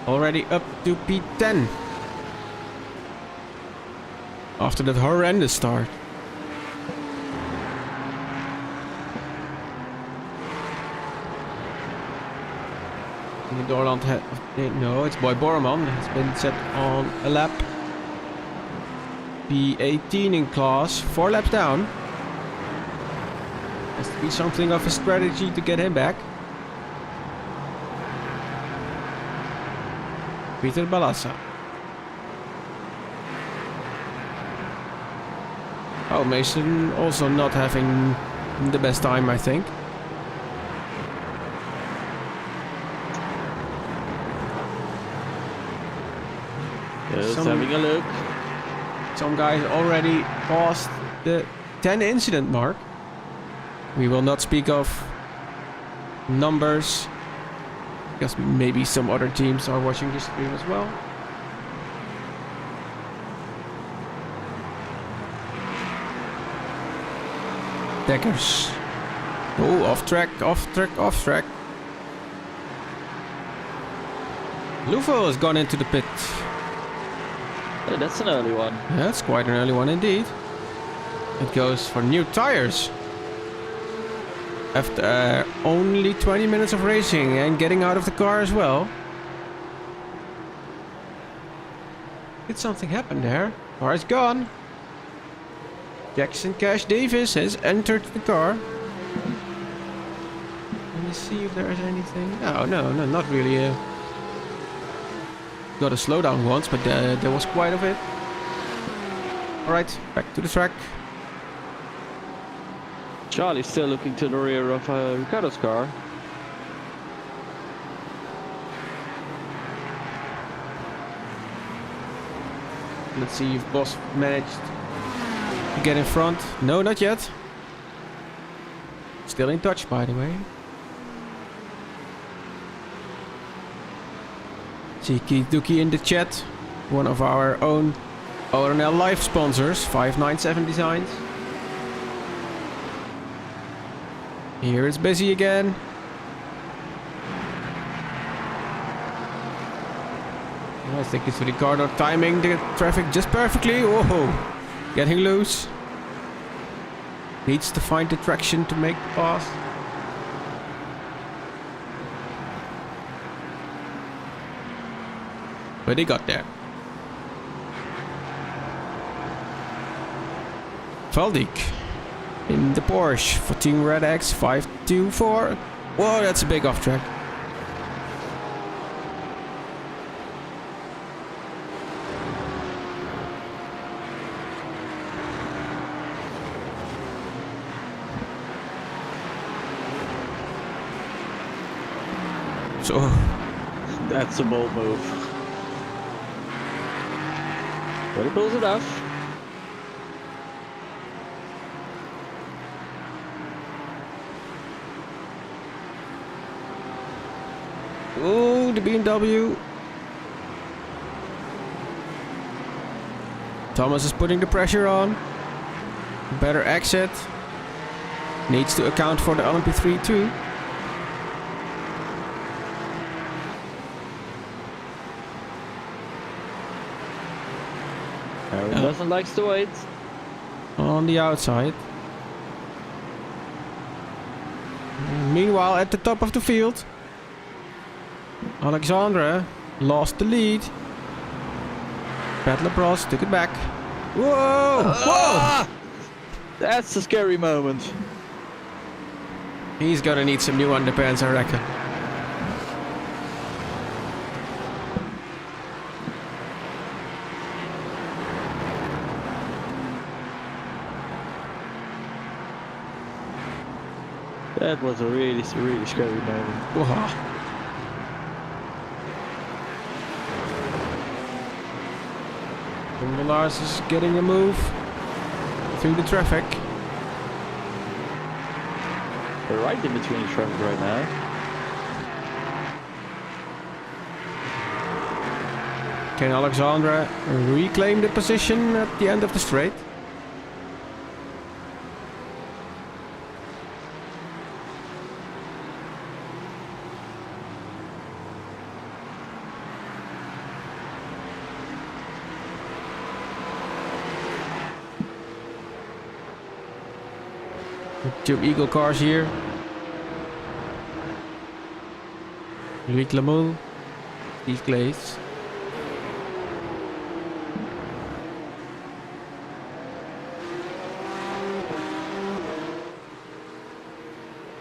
Already up to P10. After that horrendous start. Dorland no, it's Boy Borman has been set on a lap. P18 in class, 4 laps down. Has to be something of a strategy to get him back. Peter Balassa. Oh, Mason also not having the best time, I think. Just having a look. Some guys already passed the 10 incident mark. We will not speak of numbers, because maybe some other teams are watching this stream as well. Deckers. Oh, off track, off track, off track. Lufo has gone into the pit. Oh, that's an early one. That's quite an early one indeed. It goes for new tires. After only 20 minutes of racing and getting out of the car as well. Did something happen there? Car is gone. Jackson Cash Davis has entered the car. Let me see if there is anything. No, not really. Got a slowdown once, but there was quite a bit. Alright, back to the track. Charlie's still looking to the rear of Ricardo's car. Let's see if Boss managed to get in front. No, not yet. Still in touch, by the way. Cheeky Dookie in the chat. One of our own ORNL Live sponsors, 597 Designs. Here it's busy again. I think it's Ricardo timing the traffic just perfectly. Whoa, getting loose. Needs to find the traction to make the pass. But he got there. Valdik in the Porsche for Team Red X 524. Whoa, that's a big off track. So That's a bold move. But he pulls it off. oh, the BMW. Thomas is putting the pressure on. Better exit. Needs to account for the LMP3 too. Aaron doesn't like to wait. On the outside. Meanwhile, at the top of the field, Alexandra lost the lead. Pat Labros took it back. Whoa! Whoa! That's a scary moment. He's gonna need some new underpants, I reckon. That was a really scary moment. Whoa. Lars is getting a move through the traffic. They're right in between the traffic right now. Can Alexandra reclaim the position at the end of the straight? Two Eagle cars here. Louis Lamoule, Steve Glaze.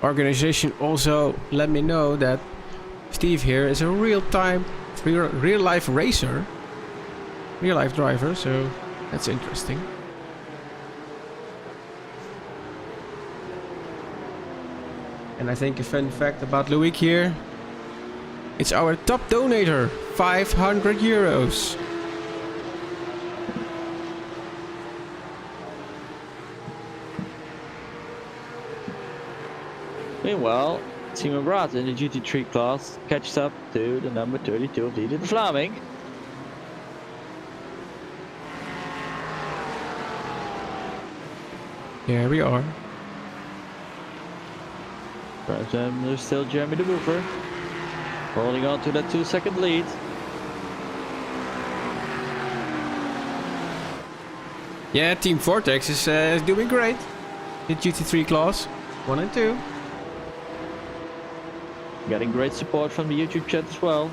Organization also let me know that Steve here is a real-time real life racer, real life driver. So that's interesting. And I think a fun fact about Loic here, it's our top donator, 500 euros. Meanwhile, Simon Brad in the GT3 class catches up to the number 32 of Dieter de Vlaming. Here we are. There's still Jeremy de Boever holding on to that 2-second lead. Yeah, Team Vortex is doing great. The GT3 class, 1 and 2. Getting great support from the YouTube chat as well.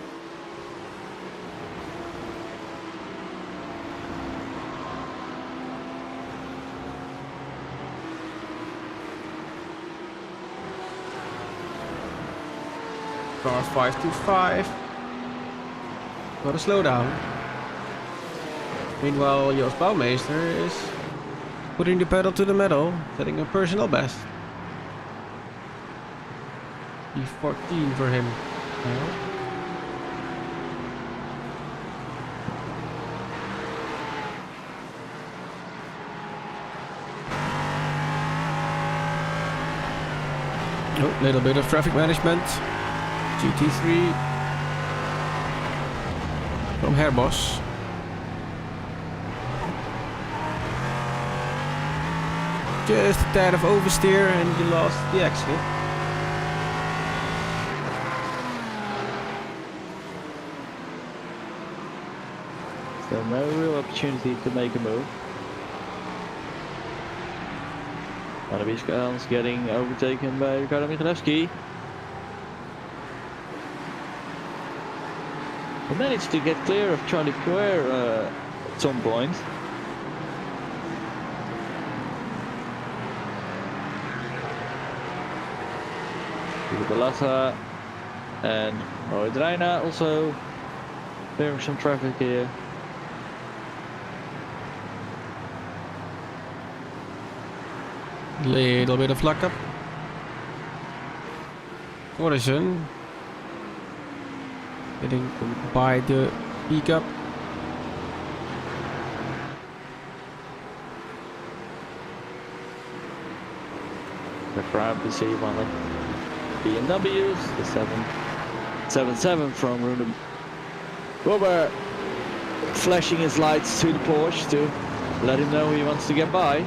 Car 525. Gotta slow down. Meanwhile, Jos Bouwmeester is putting the pedal to the metal, setting a personal best. E14 for him. Oh, little bit of traffic management. GT3 from Herbos. Just a tad of oversteer and you lost the exit. So no real opportunity to make a move. One of these guys getting overtaken by Ricardo Michalewski. He managed to get clear of Charlie Puer at some point. Balata and Reina also clearing some traffic here. Little bit of luck up. Morrison getting by the pickup. The crowd to see one of BMWs, the 777 from Rune Robert, flashing his lights to the Porsche to let him know he wants to get by.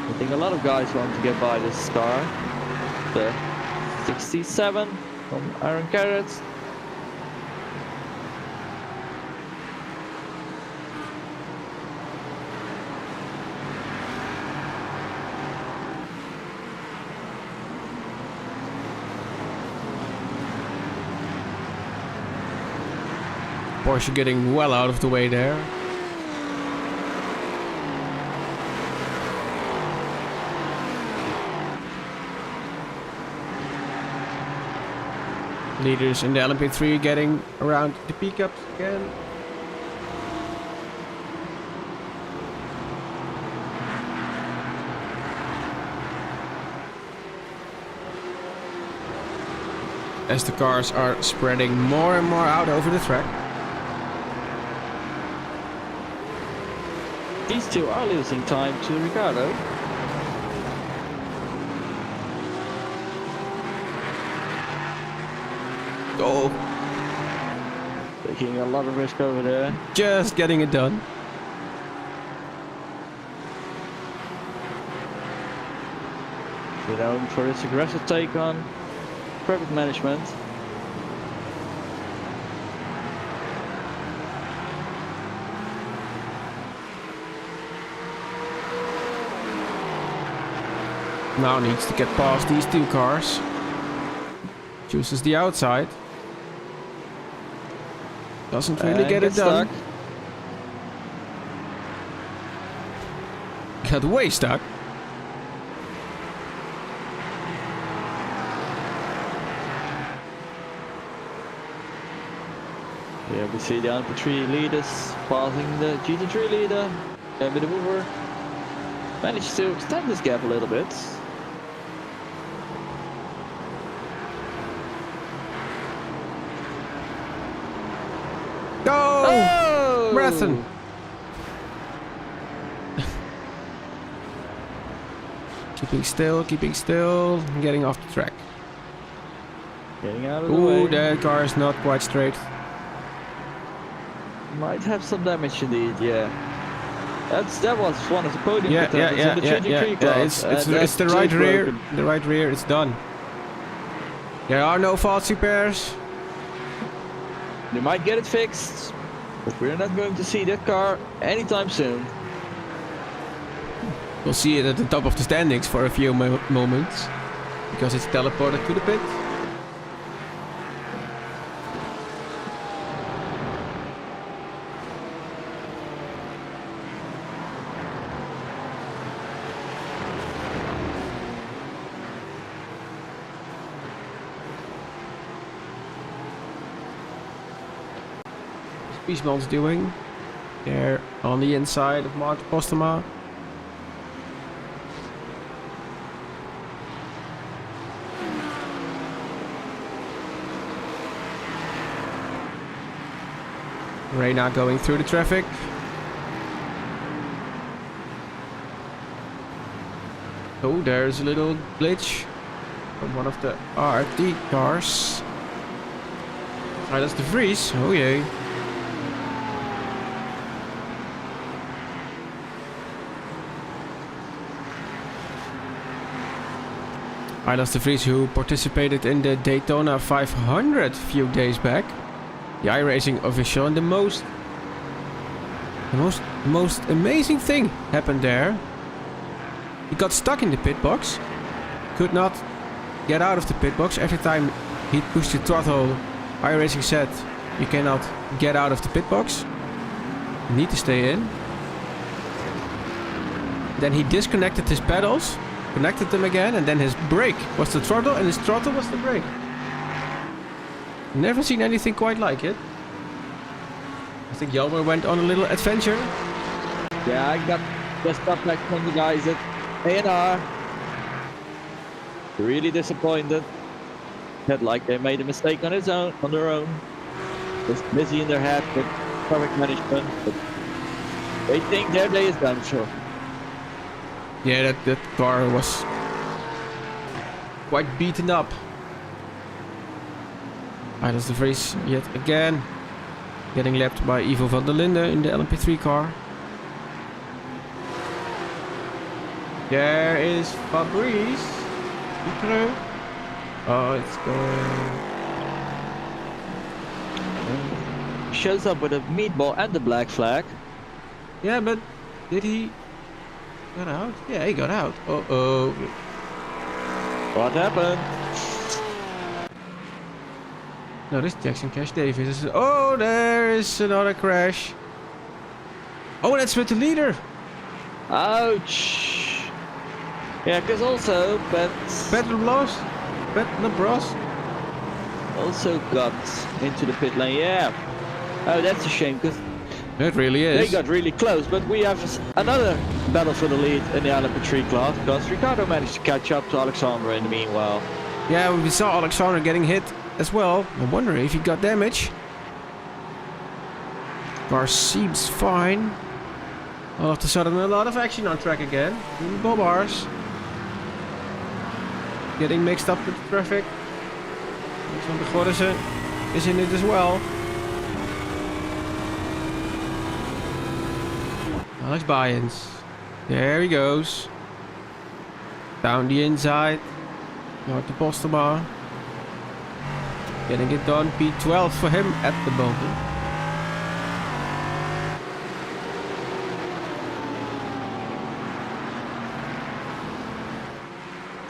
I think a lot of guys want to get by this car. The 67 from Iron Carrots. Porsche getting well out of the way there. Leaders in the LMP3 getting around the pickups again. As the cars are spreading more and more out over the track. These two are losing time to Ricardo. Oh, Taking a lot of risk over there. just getting it done. Known for its aggressive take on traffic management. Now needs to get past these two cars. Chooses the outside. Doesn't really get it done. Stuck. Got way stuck. Here we see the LMP3 leaders passing the GT3 leader. With the mover. Managed to extend this gap a little bit. Go! Oh! Racen! Keeping still, getting off the track. Getting out of the Ooh, way. that car is not quite straight. Might have some damage indeed, yeah. That was one of the podium Yeah, contenders in the GT3 class. It's the right rear. The right rear, it's done. There are no faults repairs. They might get it fixed, but we're not going to see that car anytime soon. We'll see it at the top of the standings for a few moments, because it's teleported to the pit. What's Piesman's doing? They're on the inside of Mark Postema. Reina going through the traffic. Oh, there's a little glitch from one of the RT cars. That's the Vries. Oh yay. That's the Vries, who participated in the Daytona 500 a few days back. The iRacing official, and the most amazing thing happened there. He got stuck in the pit box, could not get out of the pit box. Every time he pushed the throttle, iRacing said, "You cannot get out of the pit box. You need to stay in." Then he disconnected his pedals, connected them again, and then his brake was the throttle and his throttle was the brake. Never seen anything quite like it. I think Jelmer went on a little adventure. Yeah, I got the stuff back from the guys at A&R. Really disappointed. Felt like they made a mistake on their own. Just busy in their head with traffic management, but they think their day is done, sure. Yeah, that car was quite beaten up. That's the Vries yet again. Getting lapped by Ivo van der Linde in the LMP3 car. There is Fabrice. Oh, it's going. Shows up with a meatball and the black flag. Yeah, but did he got out? Yeah, he got out. Uh-oh. What happened? No, this is Jackson Cash Davis. Oh, there is another crash. Oh, that's with the leader. Ouch. Yeah, because also Petros also got into the pit lane. Yeah. Oh, that's a shame because it really is. they got really close. But we have another battle for the lead in the LMP3 class because Ricardo managed to catch up to Alexander in the meanwhile. Yeah, we saw Alexander getting hit as well. I'm wondering if he got damage. Car seems fine. All of a sudden, a lot of action on track again. Bobars. Getting mixed up with the traffic. Van de Gorrissen is in it as well. Alex Byens. There he goes. Down the inside. North to Postema. Getting it done. P12 for him at the moment.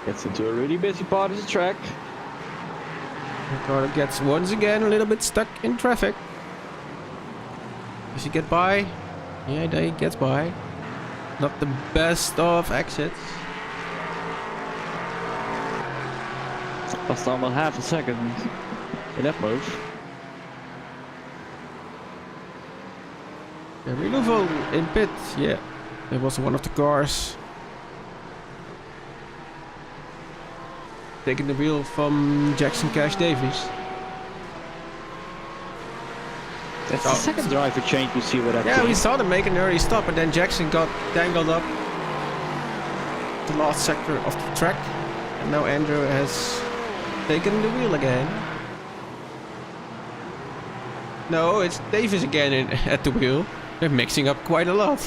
Gets into a really busy part of the track. Ricardo gets once again a little bit stuck in traffic. Does he get by? Yeah, he gets by. Not the best of exits. Lost almost half a second in that move. Removal in pit. Yeah, it was one of the cars. Taking the wheel from Jackson Cash Davies. That's the second driver change we see with that Yeah, team. we saw them make an early stop, and then Jackson got tangled up the last sector of the track, and now Andrew has taken the wheel again. No, it's Davis again at the wheel. They're mixing up quite a lot.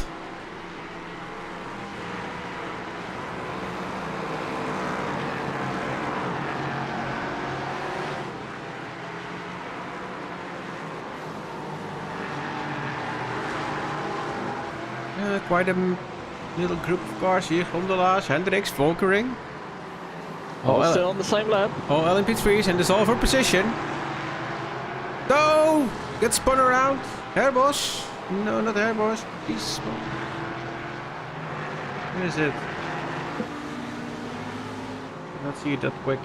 Quite a little group of cars here. Gondolas, Hendricks, Volkering. All still on the same lap. All LMP3s, and it's all for position. No! Get spun around. Airbus. No, not Airbus. He's spun. Where is it? Not see it that quick.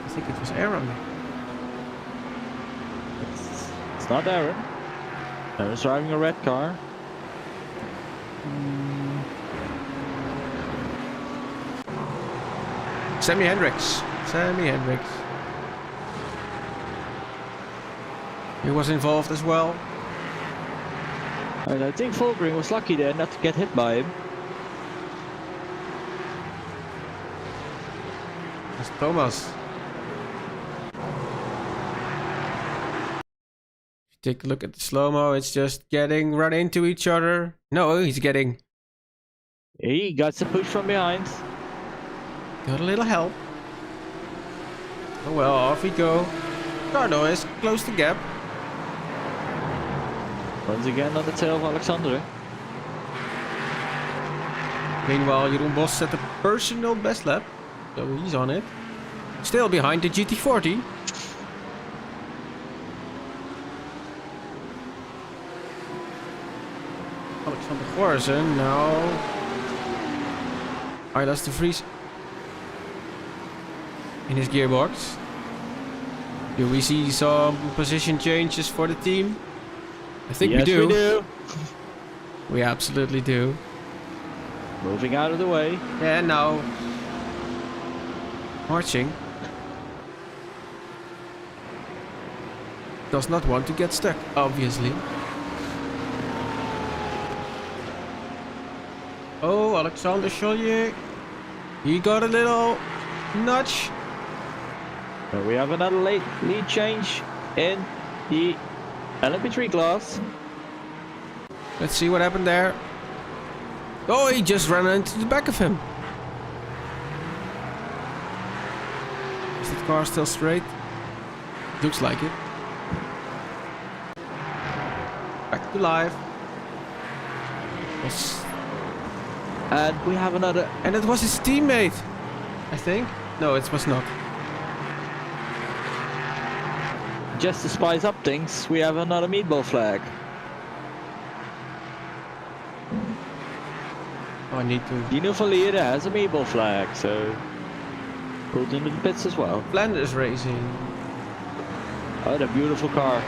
I think it was Aaron. It's not Aaron. Aaron's driving a red car. Sammy Hendricks. Sammy Hendricks. He was involved as well. And I think Volkering was lucky there not to get hit by him. That's Thomas. Take a look at the slow-mo, it's just getting run into each other. No, he's getting... He got the push from behind. Got a little help. Oh well, off we go. Cardo is close the gap. Once again on the tail of Alexandre. Meanwhile, Jeroen Bos set a personal best lap. So he's on it. Still behind the GT40. Alexander Gorsen now. Aylas de Vries in his gearbox. Do we see some position changes for the team? I think Yes, we do. we do. We absolutely do. Moving out of the way. Yeah, now marching. Does not want to get stuck, obviously. Oh, Alexander Chollier. He got a little nudge. And we have another lead change in the LMP3 class. Let's see what happened there. Oh, he just ran into the back of him. Is that car still straight? Looks like it. Back to life. And we have another. And it was his teammate, I think. No, it was not. Just to spice up things, we have another meatball flag. Oh, I need to. Dino Verlier has a meatball flag, so pulled into the pits as well. Flanders Racing. Oh, the beautiful car.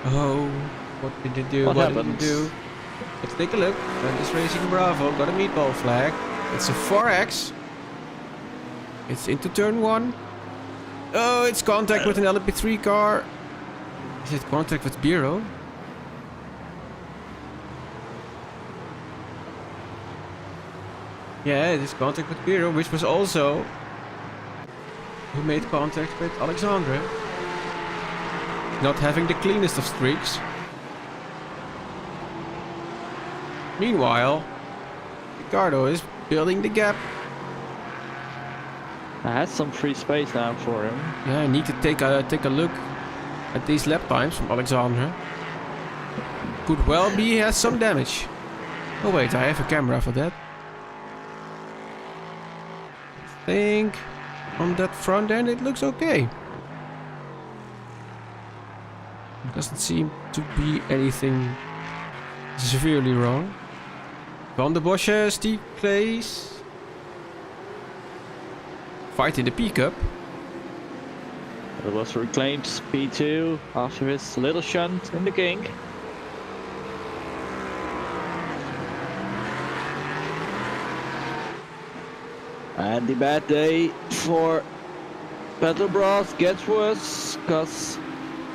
Oh, what did you do? What What did happened? you do? Let's take a look. Flanders Racing Bravo got a meatball flag. It's a 4X. It's into turn 1. Oh, it's contact with an LMP3 car. Is it contact with Biro? Yeah, it is contact with Biro, which was also who made contact with Alexandre. Not having the cleanest of streaks. Meanwhile, Ricardo is building the gap. I had some free space now for him. Yeah, I need to take a look at these lap times from Alexandre. Could well be he has some damage. Oh wait, I have a camera for that. I think on that front end it looks okay. Doesn't seem to be anything severely wrong. Van der Bosche, Steve Clays. Fight in the pickup. It was reclaimed P2 after his little shunt in the kink. And the bad day for Petrobras gets worse because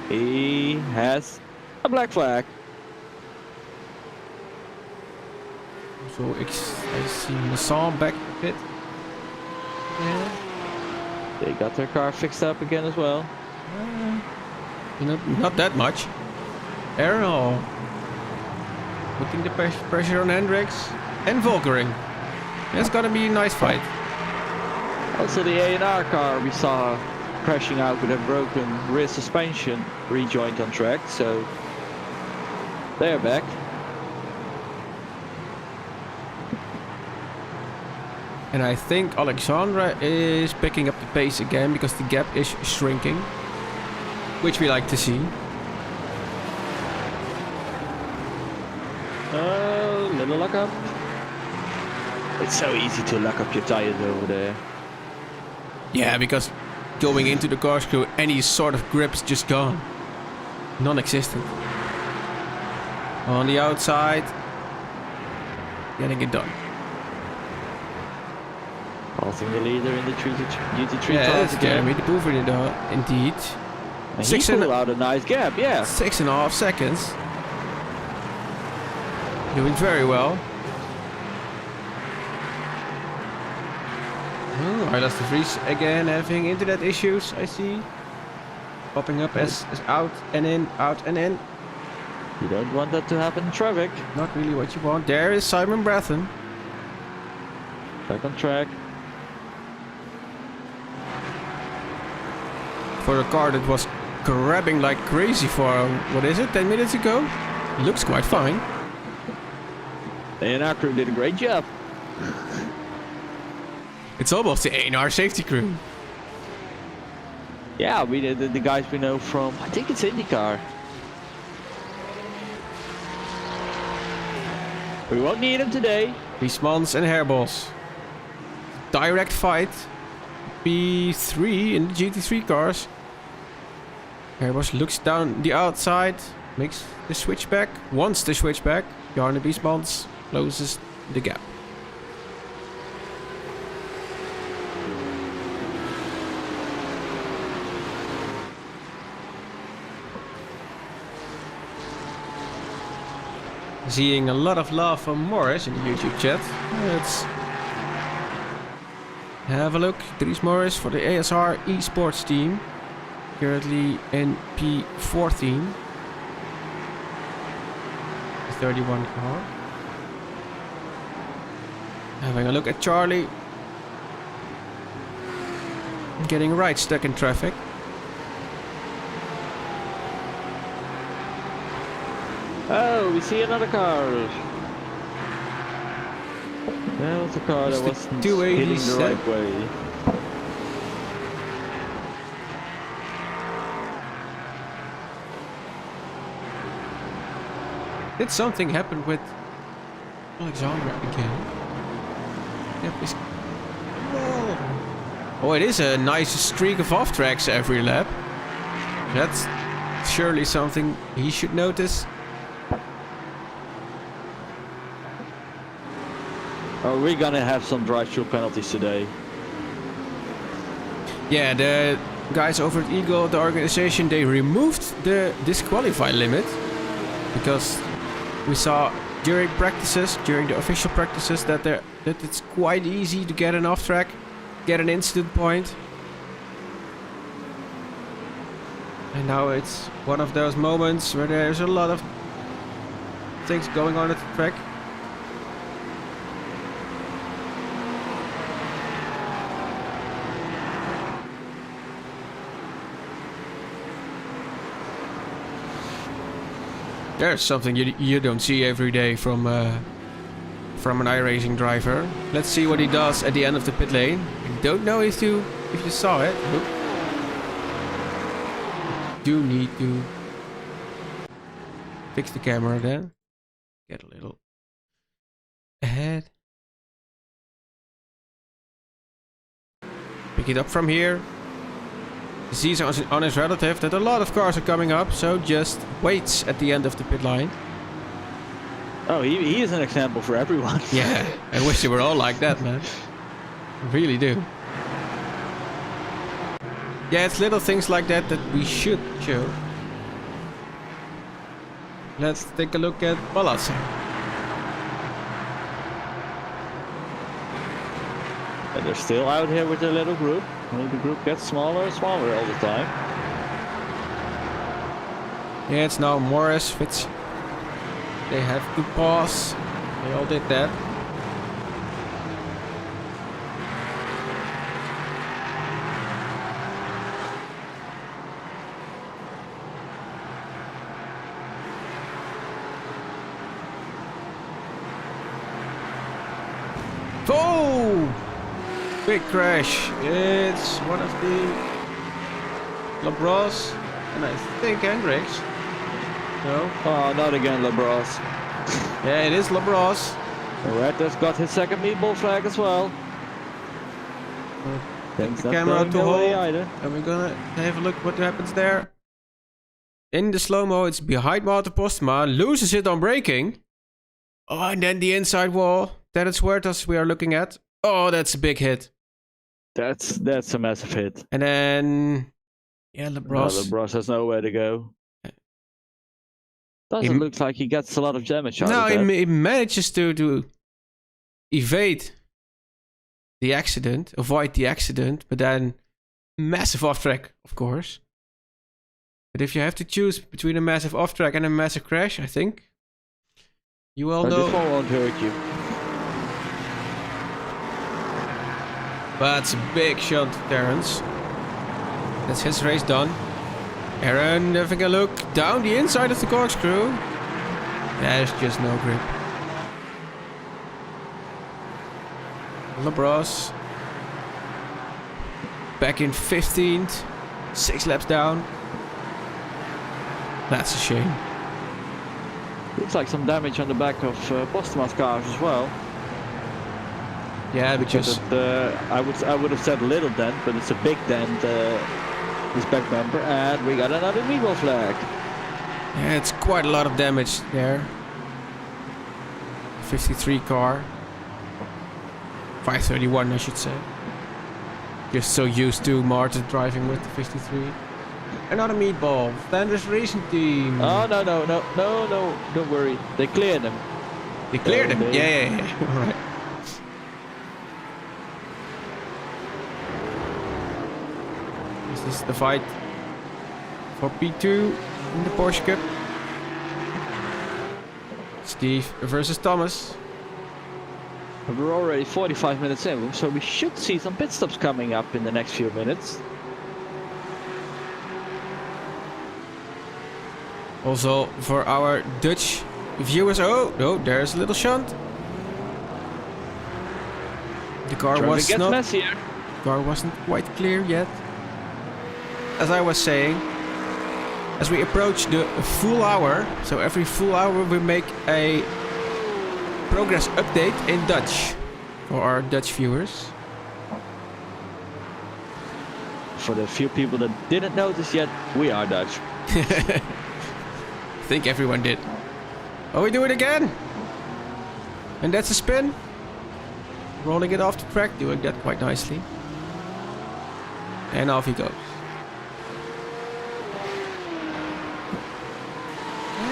he has a black flag. So I see Samen back a bit. Yeah. They got their car fixed up again as well. Not that much. Errol putting the pressure on Hendricks and Volkering. That's gonna be a nice fight. Also the A&R car we saw crashing out with a broken rear suspension rejoint on track, so they're back. And I think Alexandra is picking up the pace again because the gap is shrinking, which we like to see. Little lock up. It's so easy to lock up your tires over there. Yeah, because going into the corkscrew, any sort of grip's just gone. Non-existent. On the outside, getting it done. Passing the leader in the GT3 Yeah, class that's again. Jeremy de Boever indeed. And he pulled out a nice gap, yeah. 6.5 seconds. Doing very well. Oh, I lost the Vries again, having internet issues, I see. Popping up as out and in, out and in. You don't want that to happen in traffic. Not really what you want. There is Simon Brathen. Back on track. For a car that was grabbing like crazy for, what is it, 10 minutes ago? Looks quite fine. And our crew did a great job. It's almost the A&R safety crew. Yeah, we did the guys we know from, I think it's IndyCar. We won't need them today. Wiesmans and Herbols. Direct fight. P3 in the GT3 cars. Herbols looks down the outside. Makes the switchback. Wants the switchback. Jarne Wiesmans closes the gap. Seeing a lot of love from Morris in the YouTube chat. Let's have a look. Dries Morris for the ASR esports team. Currently in P14. 31 car. Having a look at Charlie. Getting right stuck in traffic. Oh, we see another car. That was a car that wasn't hitting the right way. Did something happen with Alexandra again? Yep, oh, it is a nice streak of off tracks every lap. That's surely something he should notice. Are we gonna have some drive-through penalties today? Yeah, the guys over at Eagle, the organization, they removed the disqualify limit because we saw during practices, during the official practices, that it's quite easy to get an off track, get an incident point. And now it's one of those moments where there's a lot of things going on at the track. There's something you don't see every day from an iRacing driver. Let's see what he does at the end of the pit lane. I don't know if you saw it. Nope. Do need to fix the camera then. Get a little ahead. Pick it up from here. He sees on his relative that a lot of cars are coming up, so just waits at the end of the pit line. Oh, he is an example for everyone. Yeah, I wish they were all like that, man. I really do. Yeah, it's little things like that that we should show. Let's take a look at Balazs. And they're still out here with their little group. Well, the group gets smaller and smaller all the time. Yeah, it's now Morris, Fitz. They have to pause. They all did that. Oh! Big crash. It's one of the Labros and I think Hendricks. No? Oh, not again, Labros. Yeah, it is Labros. Red has got his second meatball flag as well. Take the not camera going to their way hold. either. And we're gonna have a look what happens there. In the slow-mo, it's behind Walter Postma. Loses it on braking. Oh, and then the inside wall. That is Huertas we are looking at. Oh, that's a big hit. That's a massive hit. And then... Yeah, Labros. Labros has nowhere to go. Doesn't look like he gets a lot of damage out No, of that. he manages to evade the accident, avoid the accident, but then massive off-track, of course. But if you have to choose between a massive off-track and a massive crash, I think you all But know. this one won't hurt you. But it's a big shunt, Terrence. That's his race done. Aaron having a look down the inside of the corkscrew. There's just no grip. Labros back in 15th, 6 laps down. That's a shame. Looks like some damage on the back of Postma's cars as well. Yeah, because I would have said a little dent, but it's a big dent. His back bumper, and we got another meatball flag. yeah, it's quite a lot of damage there. 53 car. 531, I should say. Just so used to Martin driving with the 53. Another meatball. Flanders Racing Team. Oh no, don't worry. They cleared him. They cleared him. they- Yeah. All right. This is the fight for P2 in the Porsche Cup. Steve versus Thomas. We're already 45 minutes in, so we should see some pit stops coming up in the next few minutes. Also for our Dutch viewers. Oh, no, there's a little shunt. The car Trying was to get not. messier. Car wasn't quite clear yet. As I was saying, as we approach the full hour, so every full hour we make a progress update in Dutch for our Dutch viewers. For the few people that didn't notice yet, we are Dutch. I think everyone did. Oh, we do it again! And that's a spin. Rolling it off the track, doing that quite nicely. And off he goes.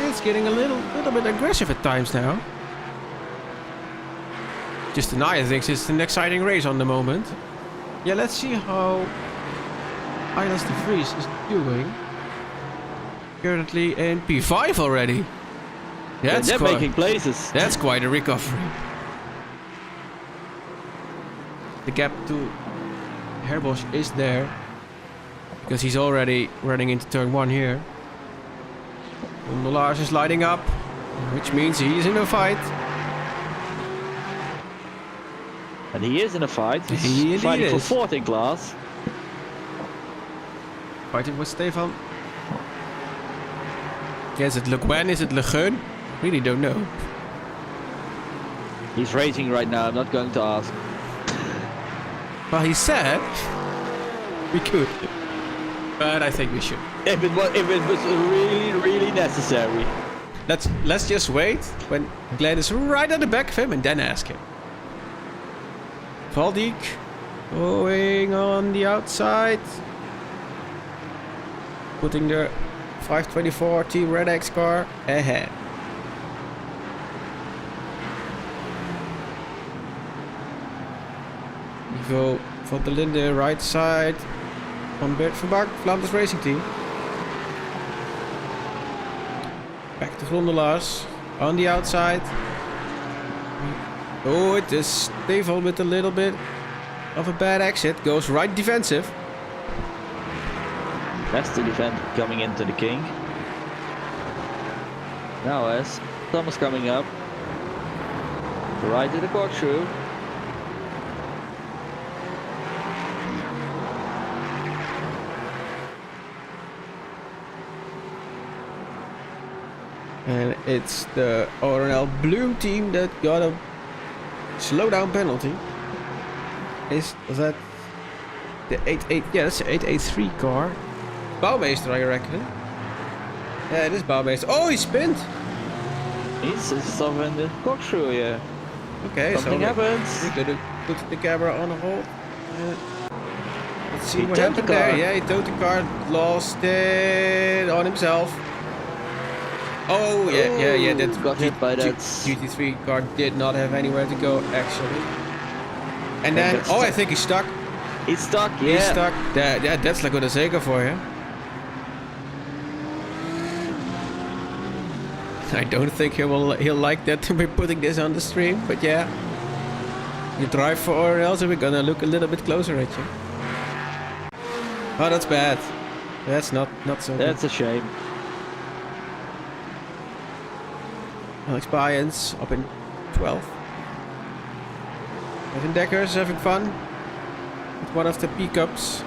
It's getting a little bit aggressive at times now. Just Anaya thinks it's an exciting race on the moment. Yeah, let's see how Islas de Vries is doing. Currently in P5 already. They're making places. That's quite a recovery. The gap to Herbosch is there. Because he's already running into turn 1 here. Lars is lighting up, which means he's in a fight. And he is in a fight. He He's indeed fighting for is. 4th in class. Fighting with Stefan. Yeah, is it Le Guin? Is it Le Geun? Really don't know. He's racing right now, I'm not going to ask. Well, he said we could. but I think we should. If it was really, really necessary. Let's just wait when Glenn is right at the back of him and then ask him. Valdik going on the outside. Putting the 524 Team Red X car ahead. Go for the Lengte right side on Bert Verbak, Flanders Racing Team. Back to Vlondelaars on the outside. Oh, it is Stevel with a little bit of a bad exit. Goes right defensive. That's the defense coming into the king. Now as Thomas coming up. Right to the corkscrew. And it's the ORNL blue team that got a slowdown penalty. Is that the 88? Yeah, that's the 883 car. Bouwmeester, I reckon. Yeah, it is Bouwmeester. Oh, he spinned. He's stuff in the corkscrew, yeah. Okay, Something happens. We could have put the camera on a hold. Let's see He what towed the happened there. car. Yeah, he towed the car, lost it on himself. Oh, yeah. That got hit by that. GT3 car did not have anywhere to go, actually. And then, that's I think he's stuck. He's stuck, yeah. He's stuck. Yeah, that's Laguna Seca for him. I don't think he'll like that to be putting this on the stream, but yeah. You drive for ORL, so we're gonna look a little bit closer at you. Oh, that's bad. That's not so good. That's a shame. Alex Byens up in 12th. Evan Dekkers having fun with one of the pickups.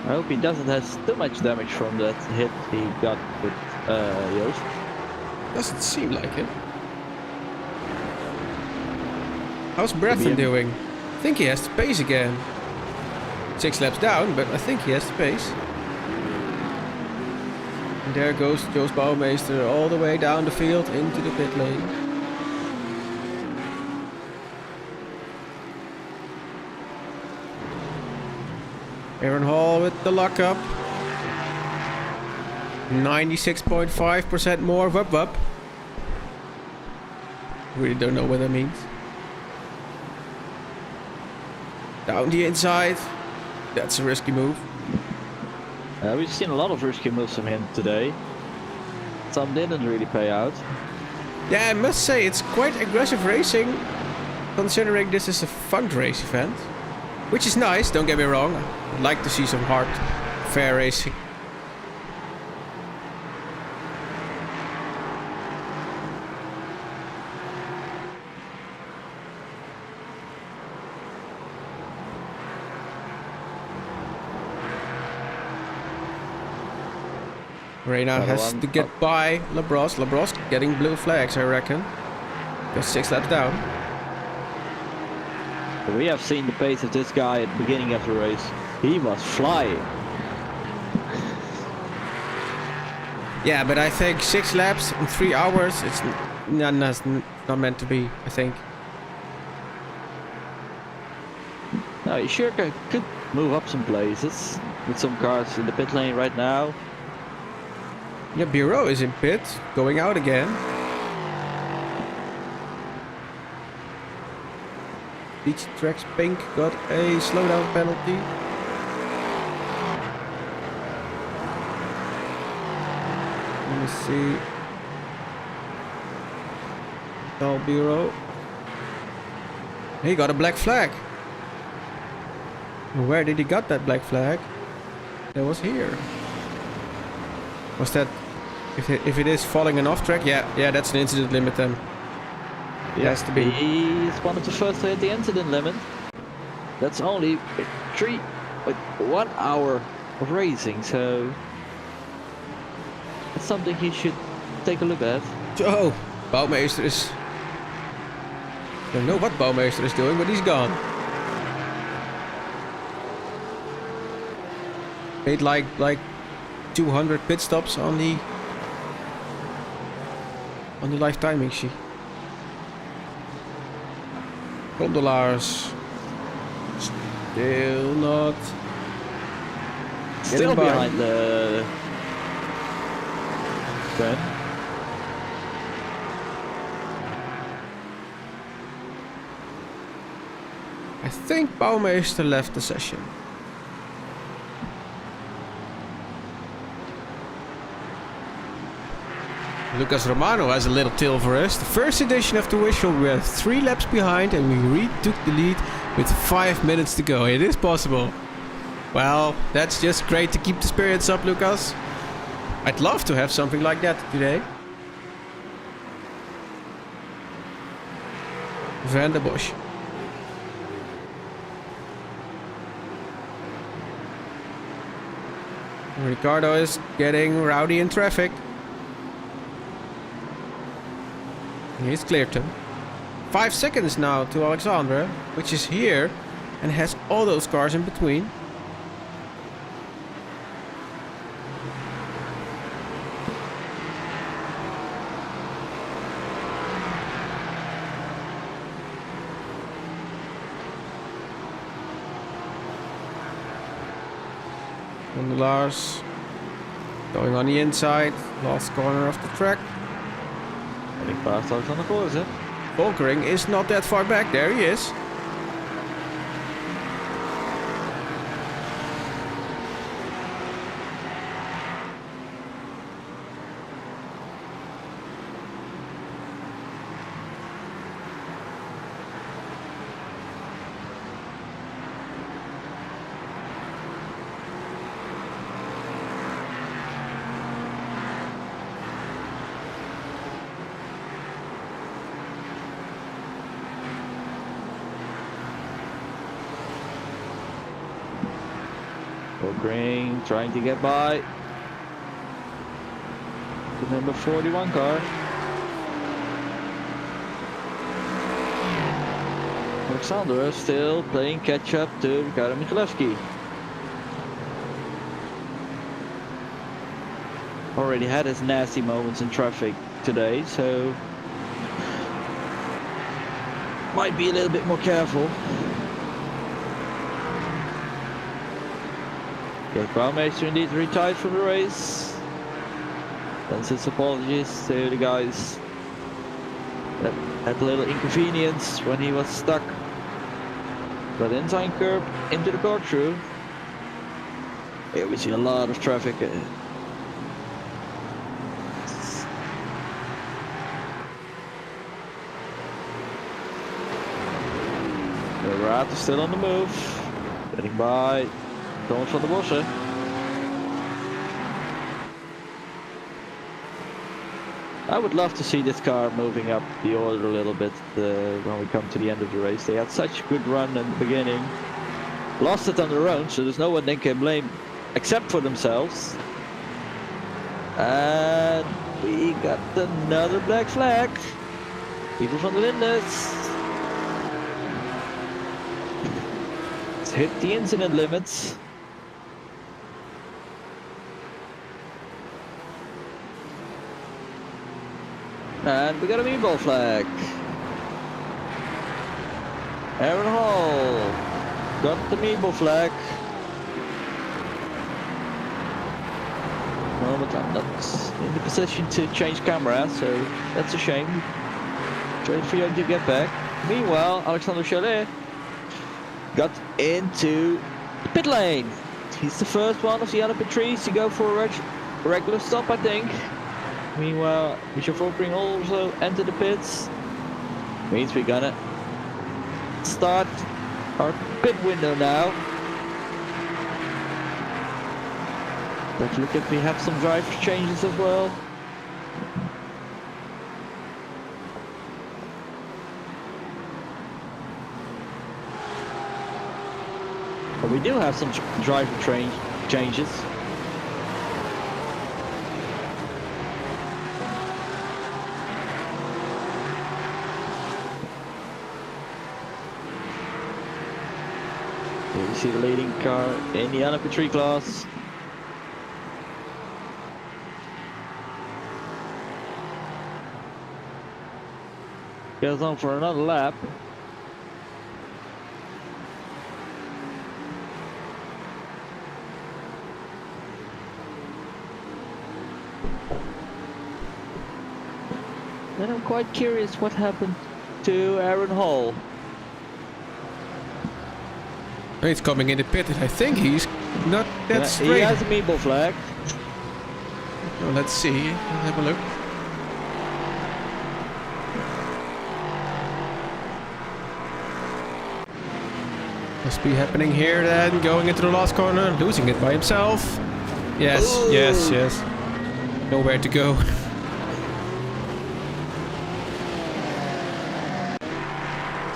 I hope he doesn't have too much damage from that hit he got with Joost. Doesn't seem like it. How's Breathen doing? I think he has the pace again. 6 laps down, but I think he has the pace. And there goes Joost Bouwmeester all the way down the field into the pit lane. Aaron Hall with the lockup. 96.5% more wup. Really don't know what that means. Down the inside. That's a risky move. We've seen a lot of risky moves from him today. Some didn't really pay out. Yeah, I must say it's quite aggressive racing, considering this is a fun race event. Which is nice, don't get me wrong. I'd like to see some hard, fair racing. Reina has to get by Labros. Labros getting blue flags, I reckon. Just 6 laps down. We have seen the pace of this guy at the beginning of the race. He was flying. Yeah, but I think 6 laps in 3 hours, it's not meant to be, I think. No, he sure could move up some places with some cars in the pit lane right now. Yeah, Bureau is in pit, going out again. Beach Tracks Pink got a slowdown penalty. Let me see. Al Bureau. He got a black flag. Where did he got that black flag? That was here. Was that... If it is falling an off track, yeah, that's an incident limit then. It has to be. He's one of the first to hit the incident limit. That's only 1 hour of racing, so it's something he should take a look at. Oh, Bouwmeester is... Don't know what Bouwmeester is doing, but he's gone. Made like 200 pit stops on the live timing sheet. Gondolars. Still not. Still behind the Ben. I think Baumeister left the session. Lucas Romano has a little tale for us. The first edition of the Wishful, we were 3 laps behind and we retook the lead with 5 minutes to go. It is possible. Well, that's just great to keep the spirits up, Lucas. I'd love to have something like that today. Van der Bosch. Ricardo is getting rowdy in traffic. He's cleared him. 5 seconds now to Alexandra, which is here and has all those cars in between. And Lars going on the inside, last corner of the track. Getting past Alexander Korsen. Volkering is not that far back. There he is. Green trying to get by the number 41 car. Alexander still playing catch up to Ricardo Michalewski. Already had his nasty moments in traffic today, so might be a little bit more careful. Yes, Baumeister indeed retired from the race. Sends his apologies to the guys that had a little inconvenience when he was stuck. But inside curb into the corkscrew. Here we see a lot of traffic. The Rat is still on the move. Getting by Thomas van der Bosch. I would love to see this car moving up the order a little bit when we come to the end of the race. They had such a good run in the beginning. Lost it on their own, so there's no one they can blame except for themselves. And we got another black flag. People from the Lindes. It's hit the incident limits. And we got a meatball flag. Aaron Hall got the meatball flag. No, but I'm not in the position to change camera, so that's a shame. Trying for you to get back. Meanwhile, Alexander Chalet got into the pit lane. He's the first one of the other pit trees to go for a regular stop, I think. Meanwhile, Michel Volkering also entered the pits. Means we're gonna start our pit window now. But look at, we have some driver changes as well. But we do have some driver changes. Here we see the leading car in the LMP3 class. Goes on for another lap. Then I'm quite curious what happened to Aaron Hall. He's coming in the pit and I think he's not that He straight. has a meatball flag. Well, let's see. Let's have a look. Must be happening here then. Going into the last corner. Losing it by himself. Yes, Ooh. yes, yes. Nowhere to go.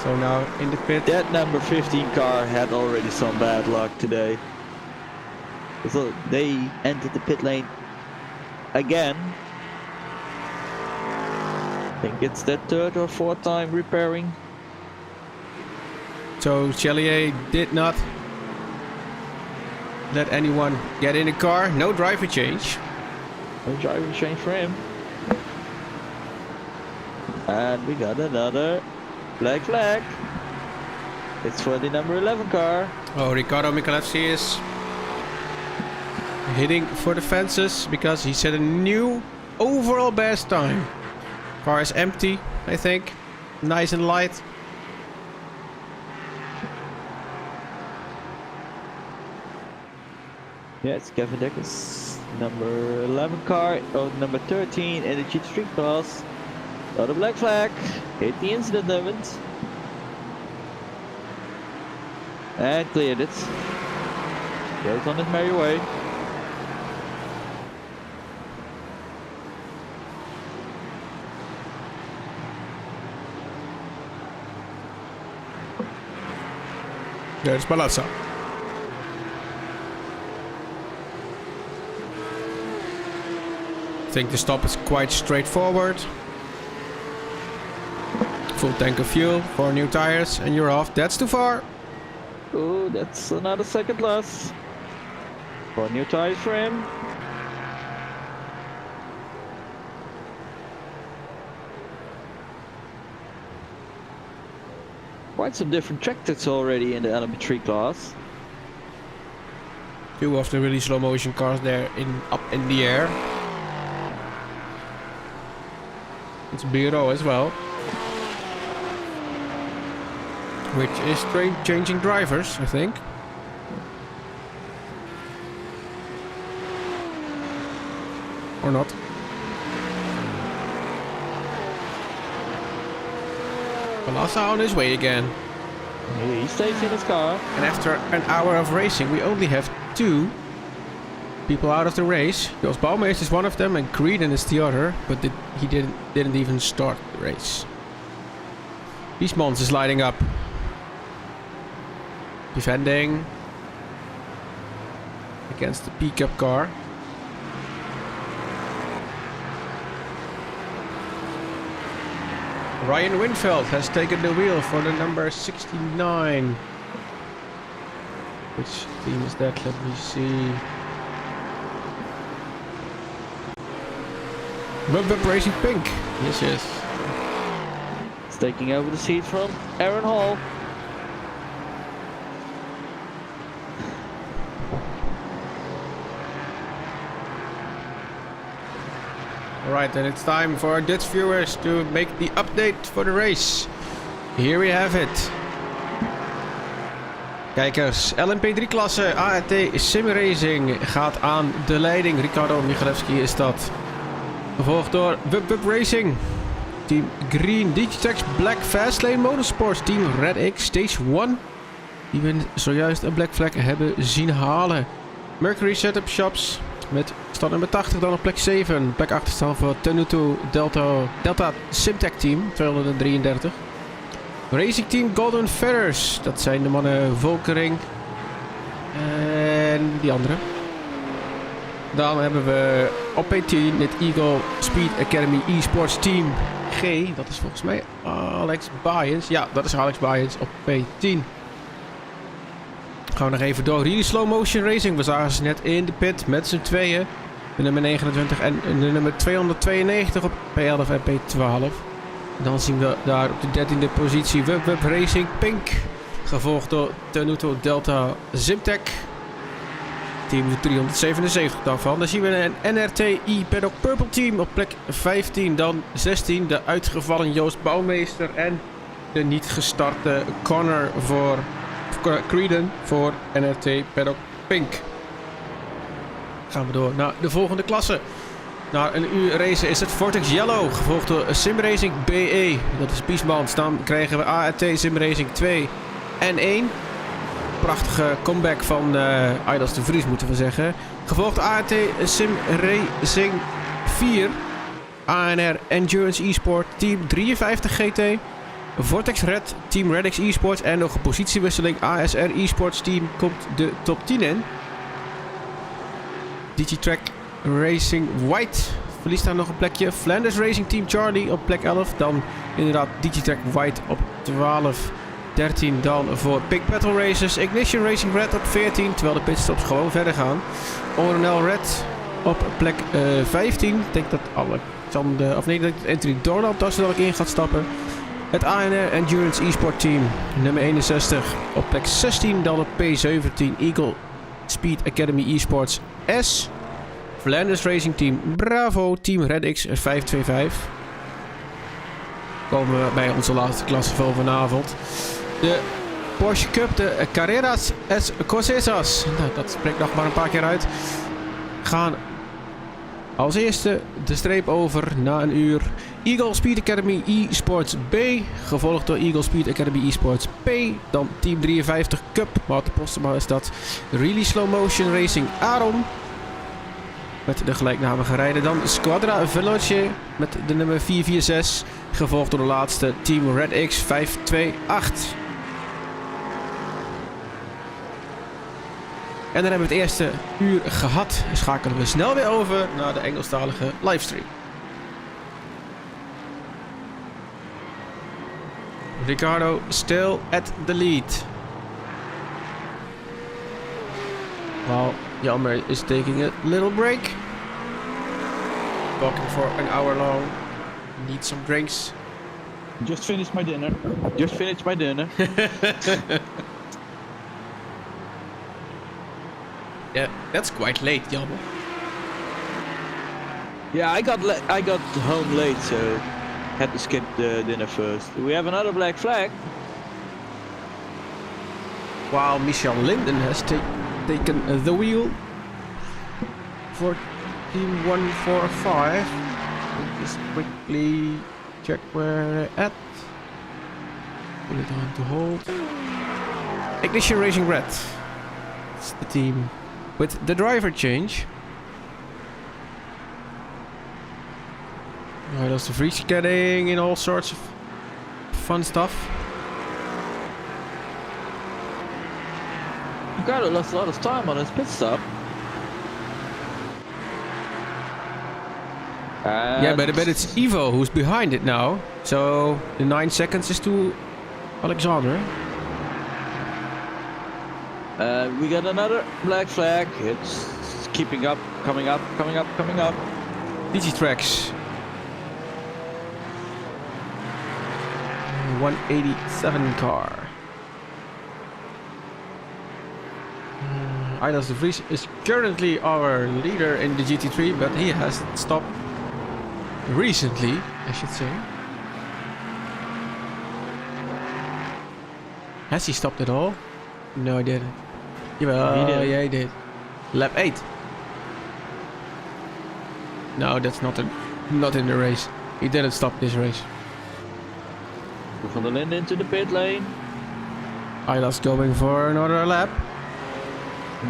So now in the pit. That number 15 car had already some bad luck today. So they entered the pit lane again. I think it's their third or fourth time repairing. So Chelier did not let anyone get in the car. No driver change. No driver change for him. And we got another black flag. It's for the number 11 car. Oh, Riccardo Michelewski is hitting for the fences because he set a new overall best time. Car is empty, I think. Nice and light. Yeah, it's Kevin Decker's number 11 car, or number 13 in the GT3 class. Got a black flag, hit the incident limit. And cleared it. Goes on his merry way. There's Palazzo. I think the stop is quite straightforward. Full tank of fuel, 4 new tires, and you're off. That's too far. Oh, that's another second loss. 4 new tires for him. Quite some different tractors already in the LMP3 class. 2 of the really slow motion cars there up in the air. It's Bureau as well. Which is changing drivers, I think. Or not. Palazzo on his way again. He stays in his car. And after an hour of racing, we only have 2 people out of the race. Jos Bouwmeester is one of them and Creedon is the other, but he didn't even start the race. Biesmans is lighting up. Defending against the pickup car. Ryan Winfeld has taken the wheel for the number 69. Which team is that? Let me see. Web Racing Pink. Yes, yes. He's taking over the seat from Aaron Hall. Alright, then it's time for our Dutch viewers to make the update for the race. Here we have it. Kijkers, LMP3 klasse ART Sim Racing gaat aan de leiding. Riccardo Michelewski is dat. Gevolgd door Wub Racing. Team Green, Digitex Black Fastlane Motorsports. Team Red X Stage 1. Die we zojuist een black flag hebben zien halen. Mercury Setup Shops. Met stand nummer 80 dan op plek 7. Plek 8 staan voor Tenuto Delta Simtech Team 233. Racing Team Golden Feathers. Dat zijn de mannen Volkering. En die andere. Dan hebben we op P10 het Eagle Speed Academy Esports Team G. Dat is volgens mij Alex Byens. Ja, dat is Alex Byens op P10. Gaan we nog even door. Really Slow Motion Racing. We zagen ze net in de pit met z'n tweeën. De nummer 29 en de nummer 292 op P11 en P12. Dan zien we daar op de 13e positie Web Racing Pink. Gevolgd door Tenuto Delta Zimtech. Team 377 daarvan. Dan zien we een NRTI Paddock Purple Team op plek 15. Dan 16 de uitgevallen Joost Bouwmeester. En de niet gestarte Connor voor Creedon voor NRT Paddock Pink. Gaan we door naar de volgende klasse. Na een uur racen is het Vortex Yellow, gevolgd door Sim Racing BE. Dat is Biesmans. Dan krijgen we ART Sim Racing 2 en 1. Prachtige comeback van Idas de Vries, moeten we zeggen. Gevolgd ART Sim Racing 4. ANR Endurance eSport Team 53 GT. Vortex Red Team Redix eSports. En nog een positiewisseling ASR eSports Team komt de top 10 in. Digitrack Racing White verliest daar nog een plekje. Flanders Racing Team Charlie op plek 11. Dan inderdaad Digitrack White op 12. 13 dan voor Big Battle Racers. Ignition Racing Red op 14. Terwijl de pitstops gewoon verder gaan. ONL Red op plek 15. Ik denk dat Alexander... Of nee, dat Anthony Dorland daar zo dadelijk in gaat stappen. Het ANR Endurance eSport Team. Nummer 61 op plek 16. Dan op P17 Eagle Speed Academy eSports S. Flanders Racing Team Bravo, Team RedX 525. Komen we bij onze laatste klasse van vanavond. De Porsche Cup, de Carreras Escocesas. Nou, dat spreekt nog maar een paar keer uit. Gaan als eerste de streep over na een uur. Eagle Speed Academy eSports B. Gevolgd door Eagle Speed Academy eSports P. Dan Team 53 Cup. Wouter Postema is dat. Really Slow Motion Racing Aaron. Met de gelijknamige rijden. Dan Squadra Veloce met de nummer 446. Gevolgd door de laatste Team RedX 528. En dan hebben we het eerste uur gehad. Schakelen we snel weer over naar de Engelstalige livestream. Ricardo still at the lead. While Jelmer is taking a little break. Walking for an hour long. Need some drinks. Just finished my dinner. Just finished my dinner. Yeah, that's quite late, Jelmer. Yeah, I got home late, so had to skip the dinner first. We have another black flag. While Michel Linden has taken the wheel for Team 145. Just quickly check where they're at. Pull it on to hold. Ignition Racing Red. It's the team with the driver change. That's the Vries getting in all sorts of fun stuff. Ricardo lost a lot of time on his pit stop. Yeah, but it's Ivo who's behind it now. So the 9 seconds is to Alexander. We got another black flag. It's keeping up, coming up, coming up, coming up. Digitracks. 187 car. Idas de Vries is currently our leader in the GT3, but he has stopped recently, I should say. Has he stopped at all? No, he didn't. Yeah, he did. Lap 8. No, that's not in the race. He didn't stop this race. Van der Linden into the pit lane. Idas going for another lap.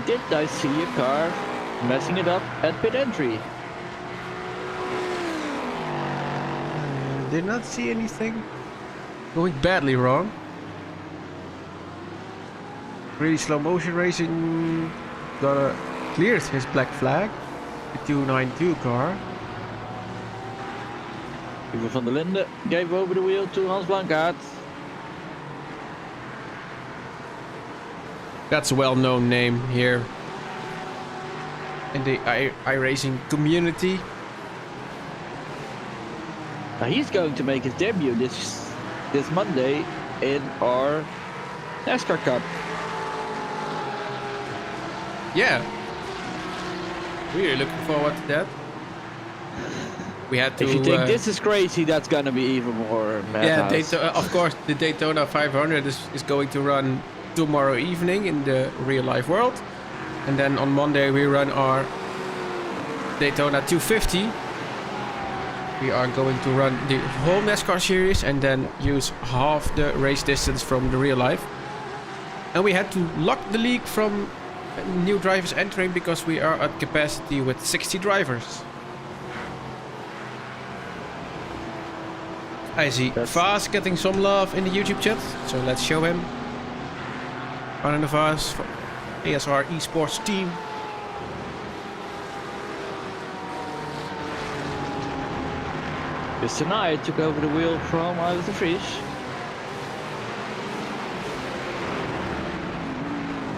Did I see a car messing it up at pit entry? Did not see anything going badly wrong. Really slow motion racing cleared his black flag. The 292 car. Uwe van der Linden gave over the wheel to Hans Blankaert. That's a well-known name here in the iRacing community. Now he's going to make his debut this Monday in our NASCAR Cup. Yeah. Really looking forward to that. We had to. If you think this is crazy, that's gonna be even more madhouse. Yeah, of course, the Daytona 500 is going to run tomorrow evening in the real life world, and then on Monday we run our Daytona 250. We are going to run the whole NASCAR series and then use half the race distance from the real life. And we had to lock the league from new drivers entering because we are at capacity with 60 drivers. I see Vaas getting some love in the YouTube chat, so let's show him. Arne Vaas from ASR Esports team. Just tonight took over the wheel from Alex de Vries.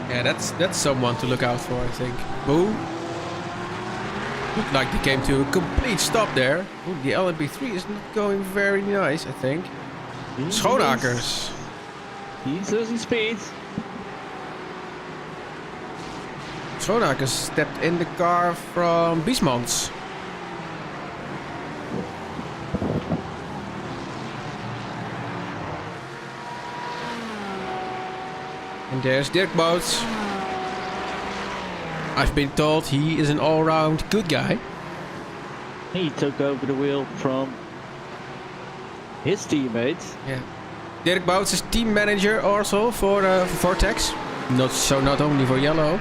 Yeah, that's someone to look out for, I think. Ooh. Looked like they came to a complete stop there. Ooh, the LMP3 is not going very nice, I think. Schoonakers. He's losing speed. Schoonakers stepped in the car from Biesmans. And there's Dirk Bouts. I've been told he is an all-round good guy. He took over the wheel from his teammates. Yeah. Dirk Bouts is team manager also for Vortex. Not only for Yellow.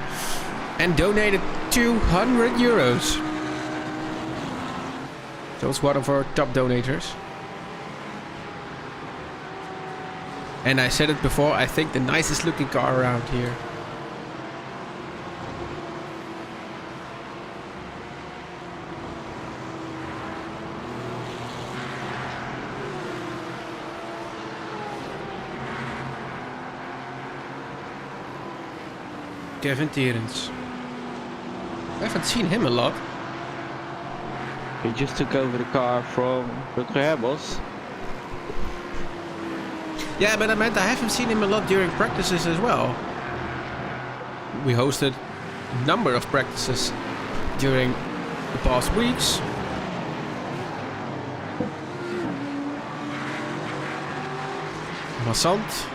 And donated 200 euros. So it's one of our top donators. And I said it before, I think the nicest looking car around here. Kevin Terens. I haven't seen him a lot. He just took over the car from Rutger Herbos. Yeah, but I meant I haven't seen him a lot during practices as well. We hosted a number of practices during the past weeks. Massant.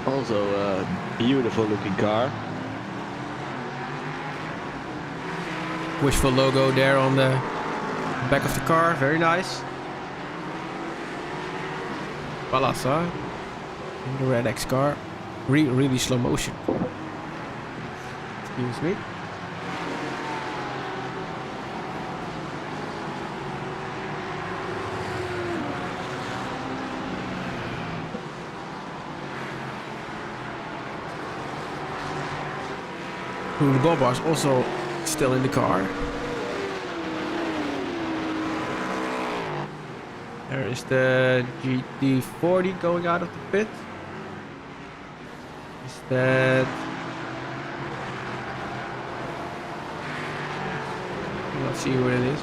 Also a beautiful looking car. Wishful logo there on the back of the car, very nice. Palazza in the red X car, really slow motion. Excuse me. The Boba is also still in the car. There is the GT40 going out of the pit. Is that... Let's see what it is.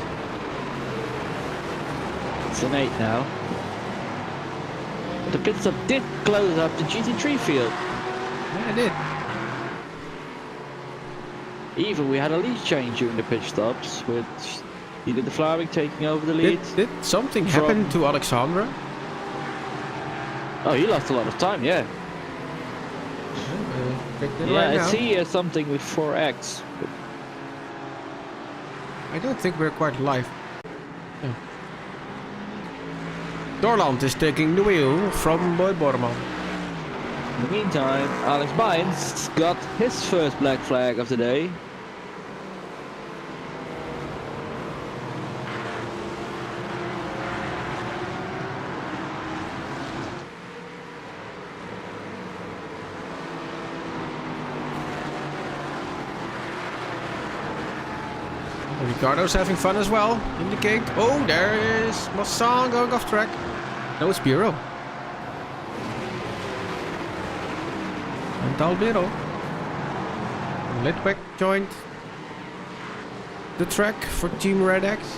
It's an 8 now. The pit stop did close up the GT3 field. Yeah, it did. Even we had a lead change during the pit stops with either the Flaming taking over the lead. Did something happen to Alexandra? Oh, he lost a lot of time, yeah. Yeah, I see something with 4X. But I don't think we're quite live. No. Dorland is taking the wheel from Boy Borman. in the meantime, Alex Bynes got his first black flag of the day. Ricardo's having fun as well in the gate. Oh, there is Masson going off track. No, it's Bureau. And Albero. Litwick joined the track for Team Red X.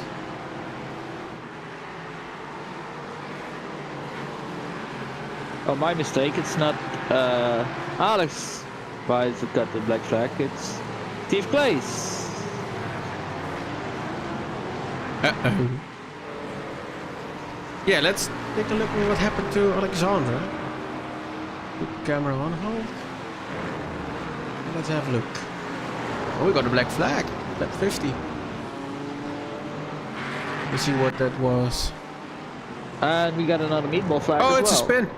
Oh, my mistake. It's not Alex Bies that got the black flag. It's Steve Glaze. Uh-oh. Yeah, let's take a look at what happened to Alexandra. Put the camera on hold. Let's have a look. Oh, we got a black flag. Lap 50. Let's see what that was. And we got another meatball flag Oh, as it's a well. spin.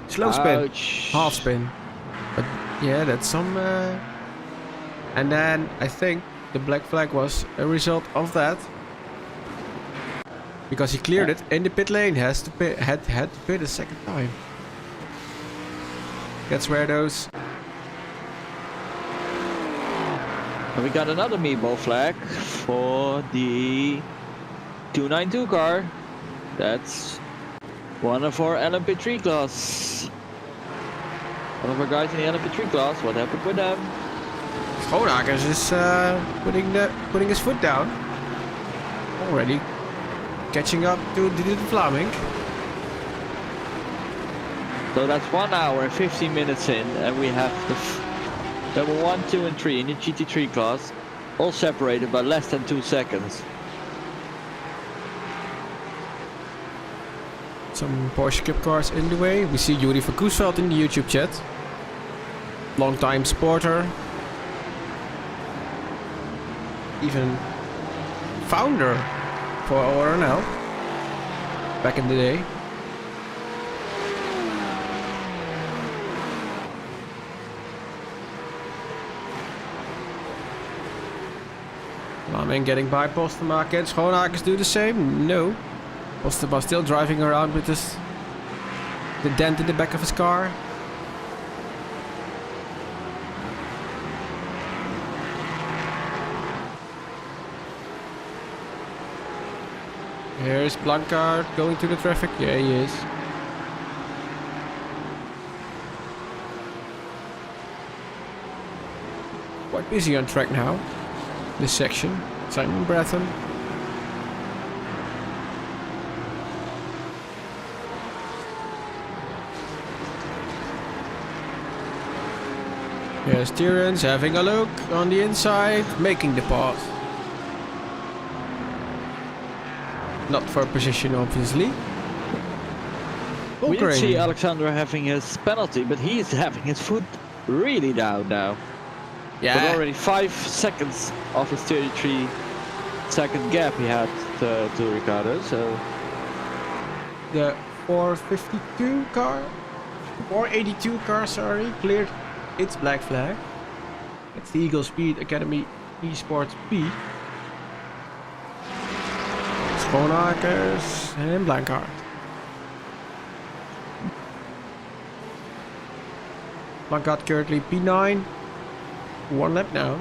Slow spin. Ouch. Half spin. But yeah, that's some... And then I think the black flag was a result of that. Because he cleared it in the pit lane. Had to pit a second time. That's where those... And we got another meatball flag for the 292 car. That's one of our LMP3 class. One of our guys in the LMP3 class. What happened with them? Schoonakers is putting his foot down. Already catching up to the Vlaming. So that's 1 hour and 15 minutes in, and we have the level 1, 2 and 3 in the GT3 class, all separated by less than 2 seconds. Some Porsche Cup cars in the way. We see Yuri van Koesveld in the YouTube chat. Long-time supporter. Even founder for ORNL back in the day. Samen getting by Postema. Can Schoonakers do the same? No. Postema still driving around with the dent in the back of his car. Here's Blancard going to the traffic. Yeah, he is. Quite busy on track now. This section. Simon Bratton. Here's Tyrens having a look on the inside, making the pass. Not for position, obviously. We didn't see Alexander having his penalty, but he is having his foot really down now. Yeah. But already 5 seconds off his 33-second gap he had to Ricardo, so... The 452 car, 482 car, sorry, cleared its black flag. It's the Eagle Speed Academy Esports B. Schoonakers and Blancard. Blancard currently P9. 1 lap now.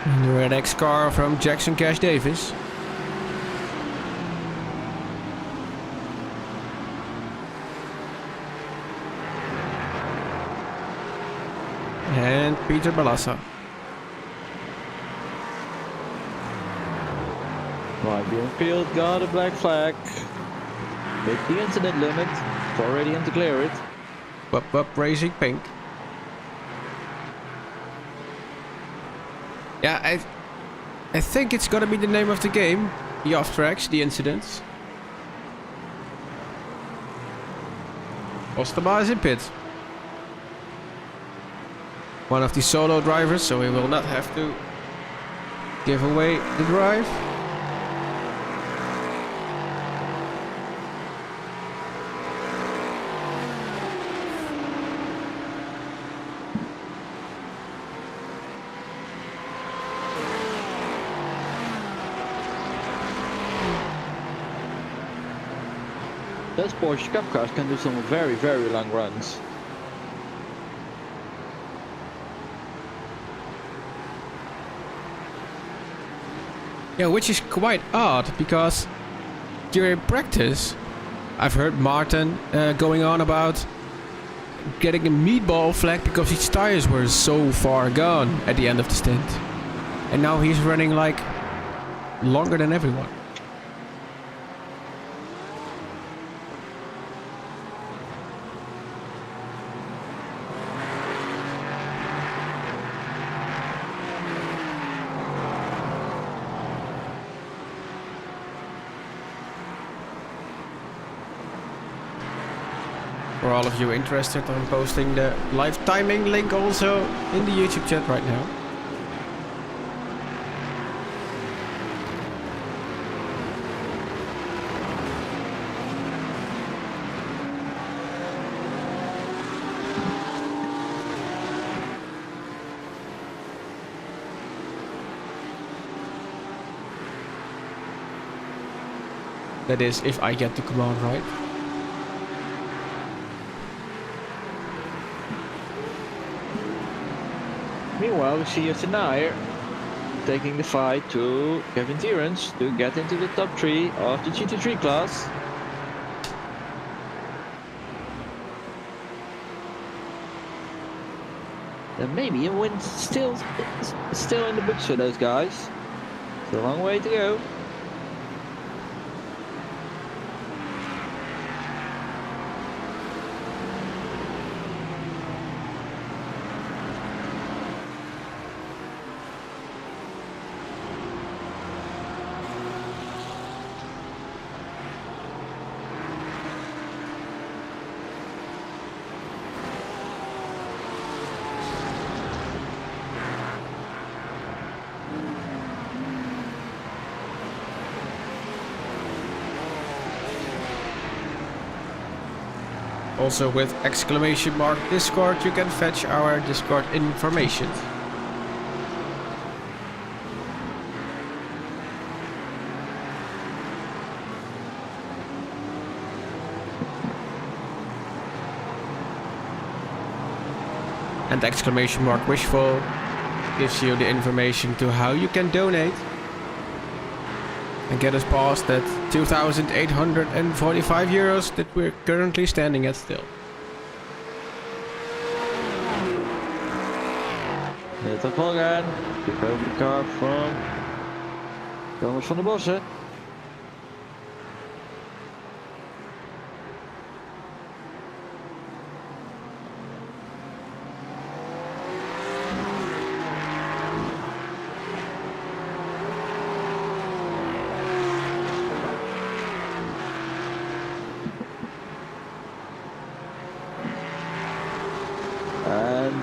And the Red X car from Jackson Cash Davis. And Peter Balassa. Right, field got a black flag. With the incident limit, it's already in to clear it. Up Racing Pink. Yeah, I think it's gonna be the name of the game. The off tracks, the incidents. Postema is in pit. One of the solo drivers, so he will not have to give away the drive. Those Porsche Cup cars can do some very, very long runs. Yeah, which is quite odd because during practice, I've heard Martin going on about getting a meatball flag because his tires were so far gone at the end of the stint. And now he's running like longer than everyone. For all of you interested, I'm posting the live timing link also in the YouTube chat right now. That is, if I get the command right. Meanwhile, we see tonight taking the fight to Kevin Tierens to get into the top 3 of the GT3 class. Then maybe a win still in the books for those guys. It's a long way to go. Also with exclamation mark Discord, you can fetch our Discord information. And exclamation mark Wishful gives you the information to how you can donate and get us past that 2,845 euros that we're currently standing at still. It's a Volgan. Pick over the car from Thomas van der Bossen.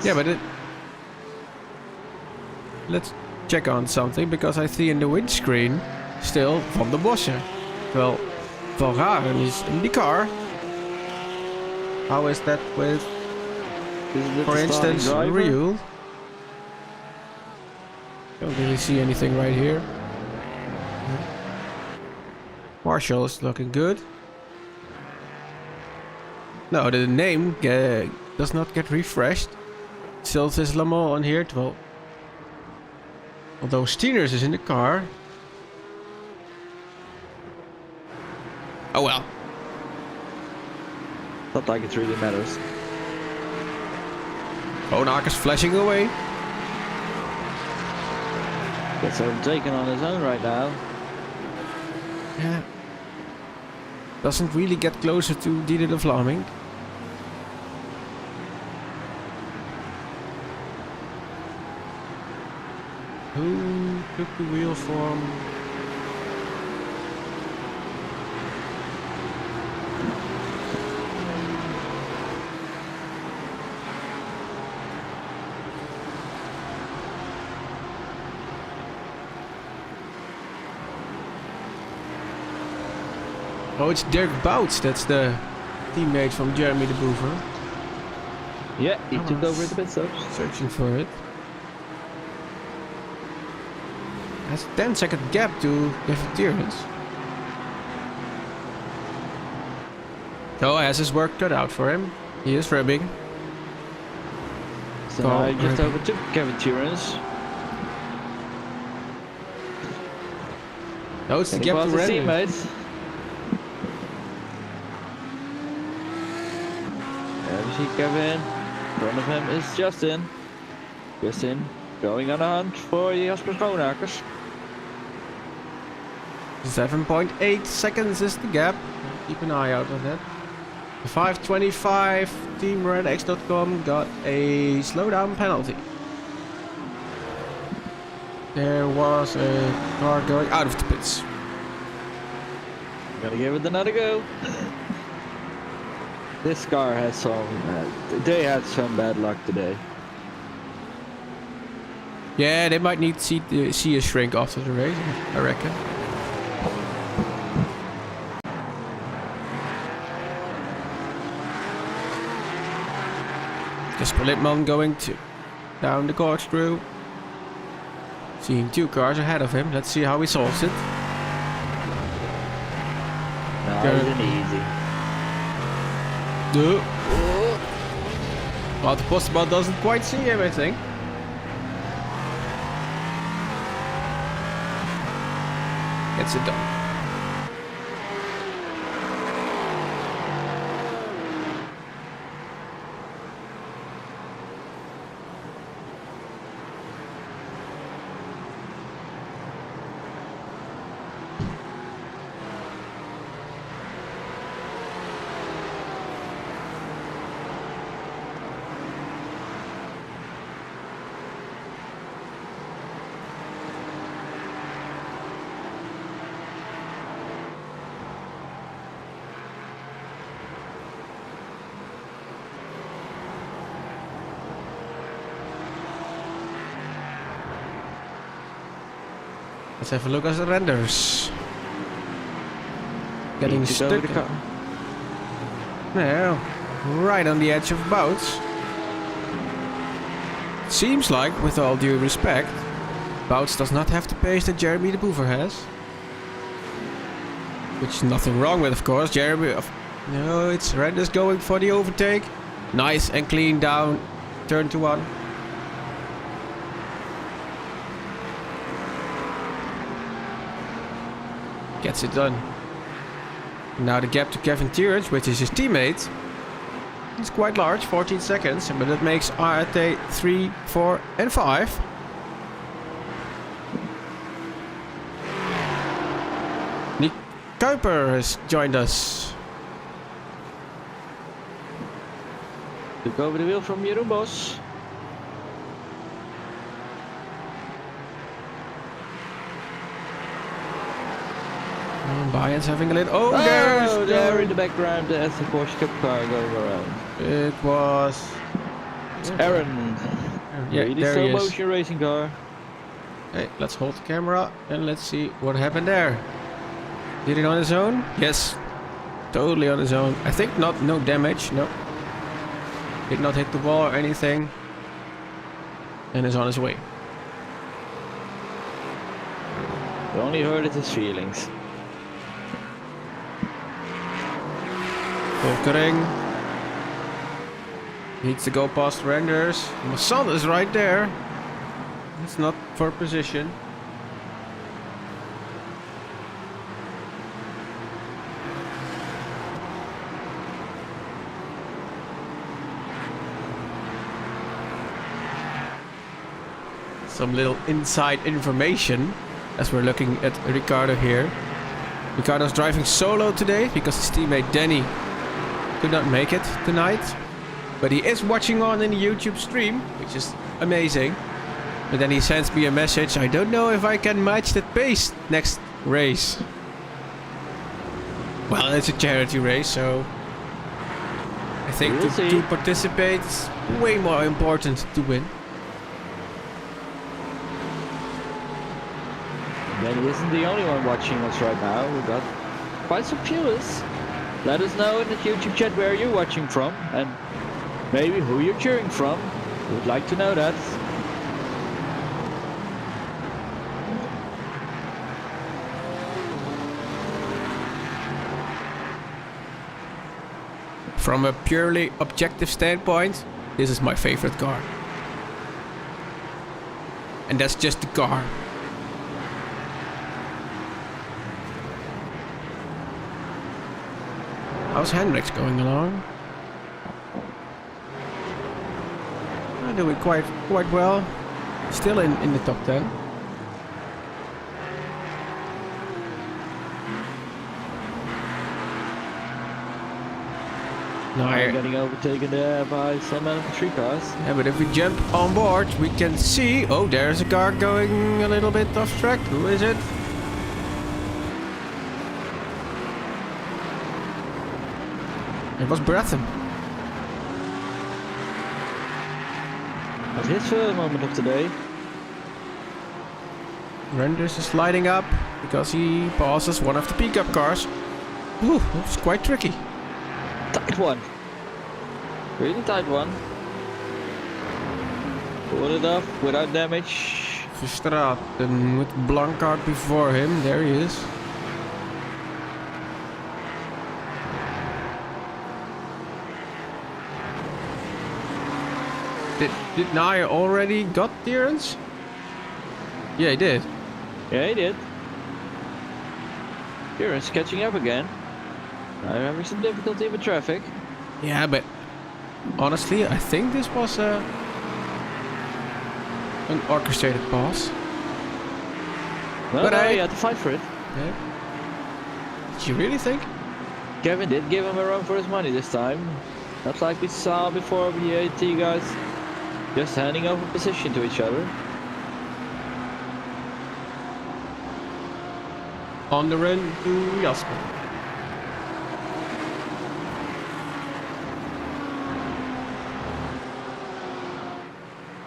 Yeah, but let's check on something, because I see in the windscreen still Van der Bossen. Well, Van Garen is in the car. How is that with, for instance, Ryu? Don't really see anything right here. Marshall is looking good. No, the name does not get refreshed. Still says Le Mans on here. Well, although Steeners is in the car. Oh well. Not like it really matters. Onak is flashing away. Gets overtaken on his own right now. Yeah. Doesn't really get closer to Didier de Vlaming. Who took the wheel from? Oh, it's Dirk Bouts. That's the teammate from Jeremy de Boever. Yeah, he took over at the pit stops. Searching for it. Has a 10-second gap to Kevin Tierens. Oh, has his work cut out for him. He is ribbing. So now he just overtook Kevin Tierens. No, it's the And gap to his Renault. teammates. see Kevin. In front of him is Justin. Justin going on a hunt for Jasper Schoonakers. 7.8 seconds is the gap. Keep an eye out on that. The 5:25 Team RedX.com got a slowdown penalty. There was a car going out of the pits. Gotta give it another go. This car has some. They had some bad luck today. Yeah, they might need to see a shrink after the race, I reckon. Jesper Lippmann going down the corkscrew. Seeing 2 cars ahead of him. Let's see how he solves it. Nice and easy. Well, the postman doesn't quite see him, I think. Gets it done. Let's have a look at the renders. Getting stuck. Now, right on the edge of Bouts. Seems like, with all due respect, Bouts does not have the pace that Jeremy de Boever has. Which is nothing wrong with, of course. Jeremy, no, it's Renders going for the overtake. Nice and clean down turn to 1. Gets it done. Now the gap to Kevin Tierage, which is his teammate, is quite large, 14 seconds, but that makes RT 3, 4 and 5. Nick Kuiper has joined us. Took over the wheel from Jeroen Bos. Bayern's having a little... Oh, there in the background there's the Porsche Cup car going around. It was... It's Aaron. Yeah, really there he slow is. motion racing car. Hey, let's hold the camera and let's see what happened there. Did it on his own? Yes. Totally on his own. I think no damage, no. Did not hit the wall or anything. And is on his way. The only hurt is his feelings. Volkering. Needs to go past Renders. Masson is right there. It's not for position. Some little inside information as we're looking at Ricardo here. Ricardo's driving solo today because his teammate Danny could not make it tonight. But he is watching on in the YouTube stream, which is amazing. But then he sends me a message. I don't know if I can match that pace next race. Well, it's a charity race, so I think to participate is way more important to win. Danny isn't the only one watching us right now. We've got quite some viewers. Let us know in the YouTube chat where you're watching from and maybe who you're cheering from. We'd like to know that. From a purely objective standpoint, this is my favorite car. And that's just the car. How's Hendricks going along? Doing quite well. Still in the top 10. Now I'm getting overtaken there by Samen and 3 cars. yeah, but if we jump on board, we can see. Oh, there's a car going a little bit off track. Who is it? It was Breatham. That's his first moment of the day. Renders is sliding up because he passes one of the pickup cars. Ooh, that's quite tricky. Tight one. Really tight one. Pull it up without damage. Verstraeten with Blancard before him. There he is. Did Naya already got clearance? Yeah, he did. Yeah, he did. Kieran's catching up again. I'm having some difficulty with traffic. Yeah, but honestly, I think this was an orchestrated pass. No, But he had to fight for it. Yeah. Did you really think? Kevin did give him a run for his money this time. Not like we saw before with the AT guys. Just handing over position to each other. On the run to Jasper.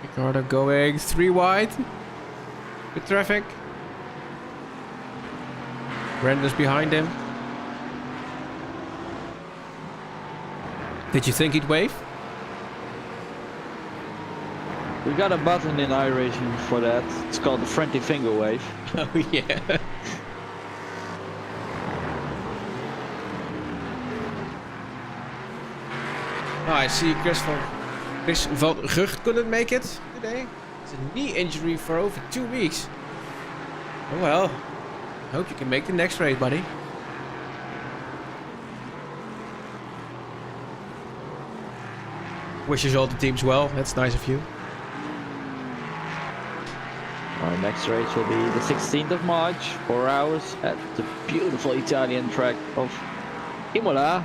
Ricardo going 3 wide with traffic. Brenda's behind him. Did you think he'd wave? We got a button in iRacing for that. It's called the friendly finger wave. Oh yeah. Oh, I see Chris van Gucht couldn't make it today. It's a knee injury for over 2 weeks. Oh well. Hope you can make the next race, buddy. Wishes all the teams well. That's nice of you. Our next race will be the 16th of March, 4 hours at the beautiful Italian track of Imola.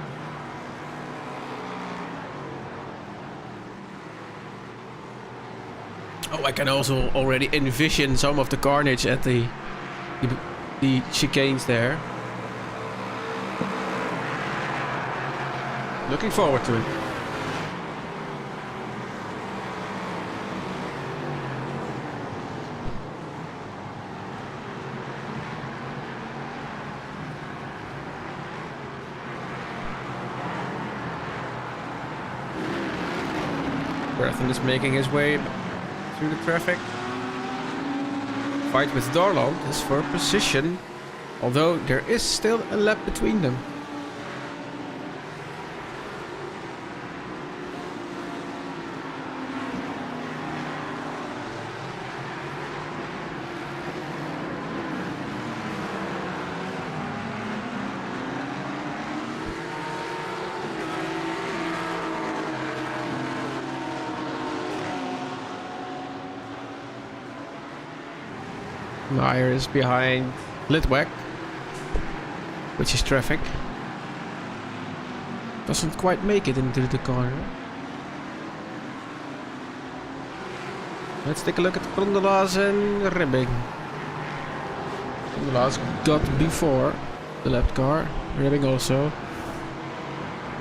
Oh, I can also already envision some of the carnage at the chicanes there. Looking forward to it. Berthen is making his way through the traffic. Fight with Darland is for position, although there is still a lap between them. Meyer is behind Litwack, which is traffic. Doesn't quite make it into the corner. Let's take a look at Grondelaars and Ribbing. Grondelaars got before the left car. Ribbing also.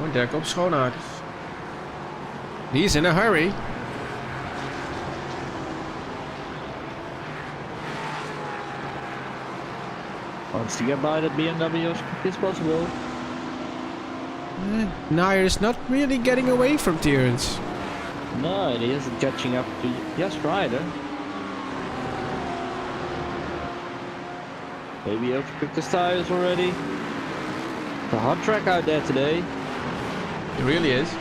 Oh, there comes Schoonakers. He's in a hurry. Wants to get by that BMW as quickly as possible. Nair is not really getting away from Terence. No, and he isn't catching up to Jasper either. Maybe overcooked his tires already. It's a hot track out there today. It really is.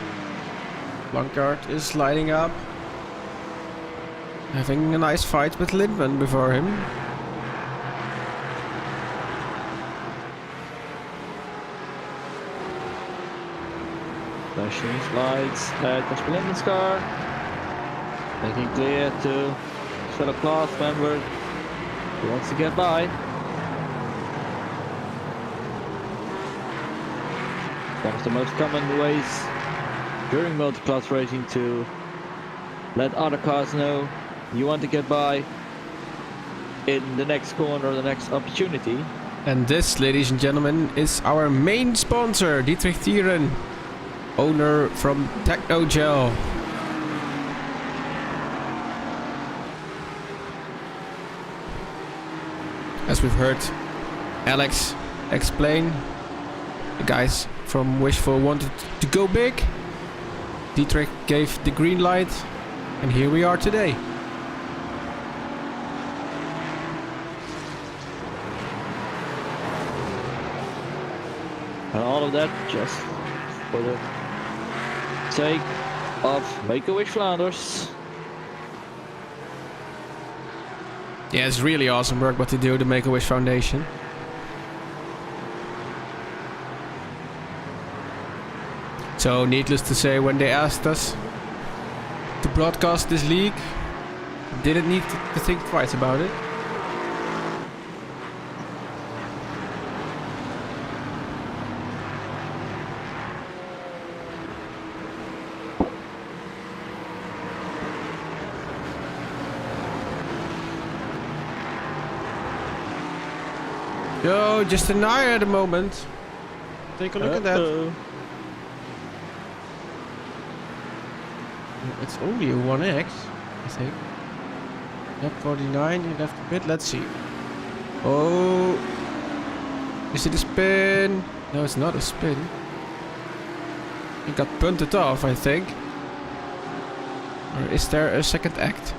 Blancard is sliding up. Having a nice fight with Lindman before him. Flashing lights at Jasper Lindman's car. Making clear to fellow class member who wants to get by. One of the most common ways during multi-class racing to let other cars know you want to get by in the next corner or the next opportunity. And this, ladies and gentlemen, is our main sponsor, Dietrich Thieren, owner from Technogel. As we've heard Alex explain, the guys from Wishful wanted to go big. Dietrich gave the green light, and here we are today. And all of that just for the sake of Make-A-Wish Flanders. Yeah, it's really awesome work what they do, the Make-A-Wish Foundation. So, needless to say, when they asked us to broadcast this league, didn't need to think twice about it. Yo, just an eye at the moment. Take a look at that. It's only a 1X, I think. Lap 49, you left a bit. Let's see. Oh. Is it a spin? No, it's not a spin. It got punted off, I think. Or is there a second act?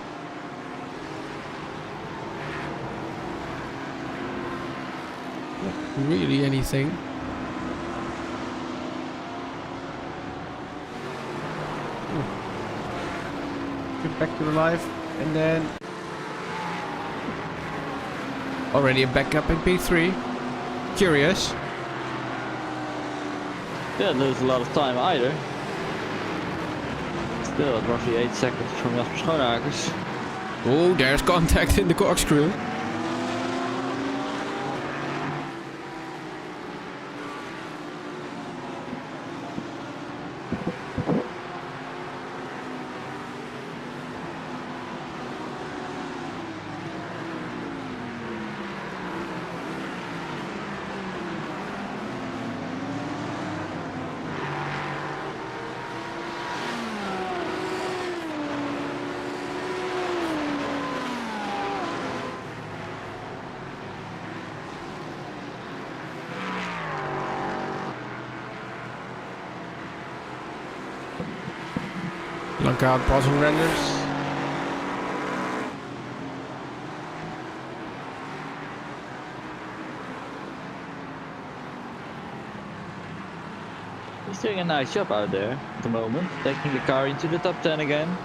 Not really anything. Back to life, and then already a backup in P3. Curious. Didn't lose a lot of time either. Still at roughly 8 seconds from Jasper Schoonakers. Oh, there's contact in the corkscrew. Look out, pausing renders. He's doing a nice job out there at the moment, taking the car into the top 10 again.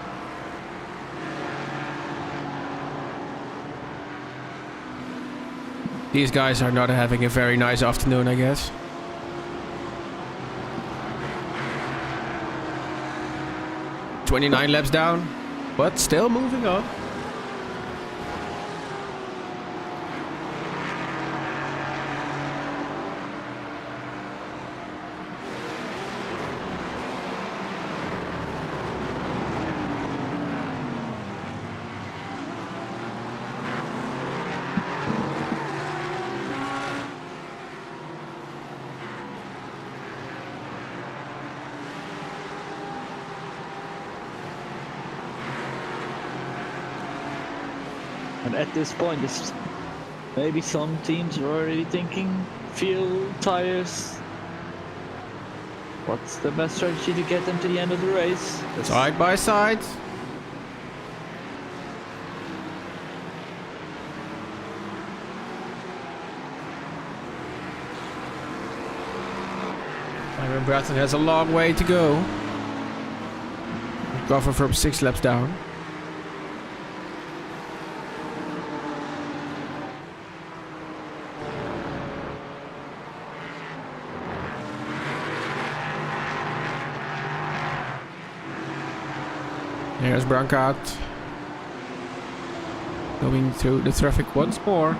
These guys are not having a very nice afternoon, I guess. "29 laps down, but still moving on." And at this point, maybe some teams are already thinking fuel, tires. What's the best strategy to get them to the end of the race? Side by side. Simon Bratton has a long way to go. Recover from 6 laps down. There's Brankat. Going through the traffic once more.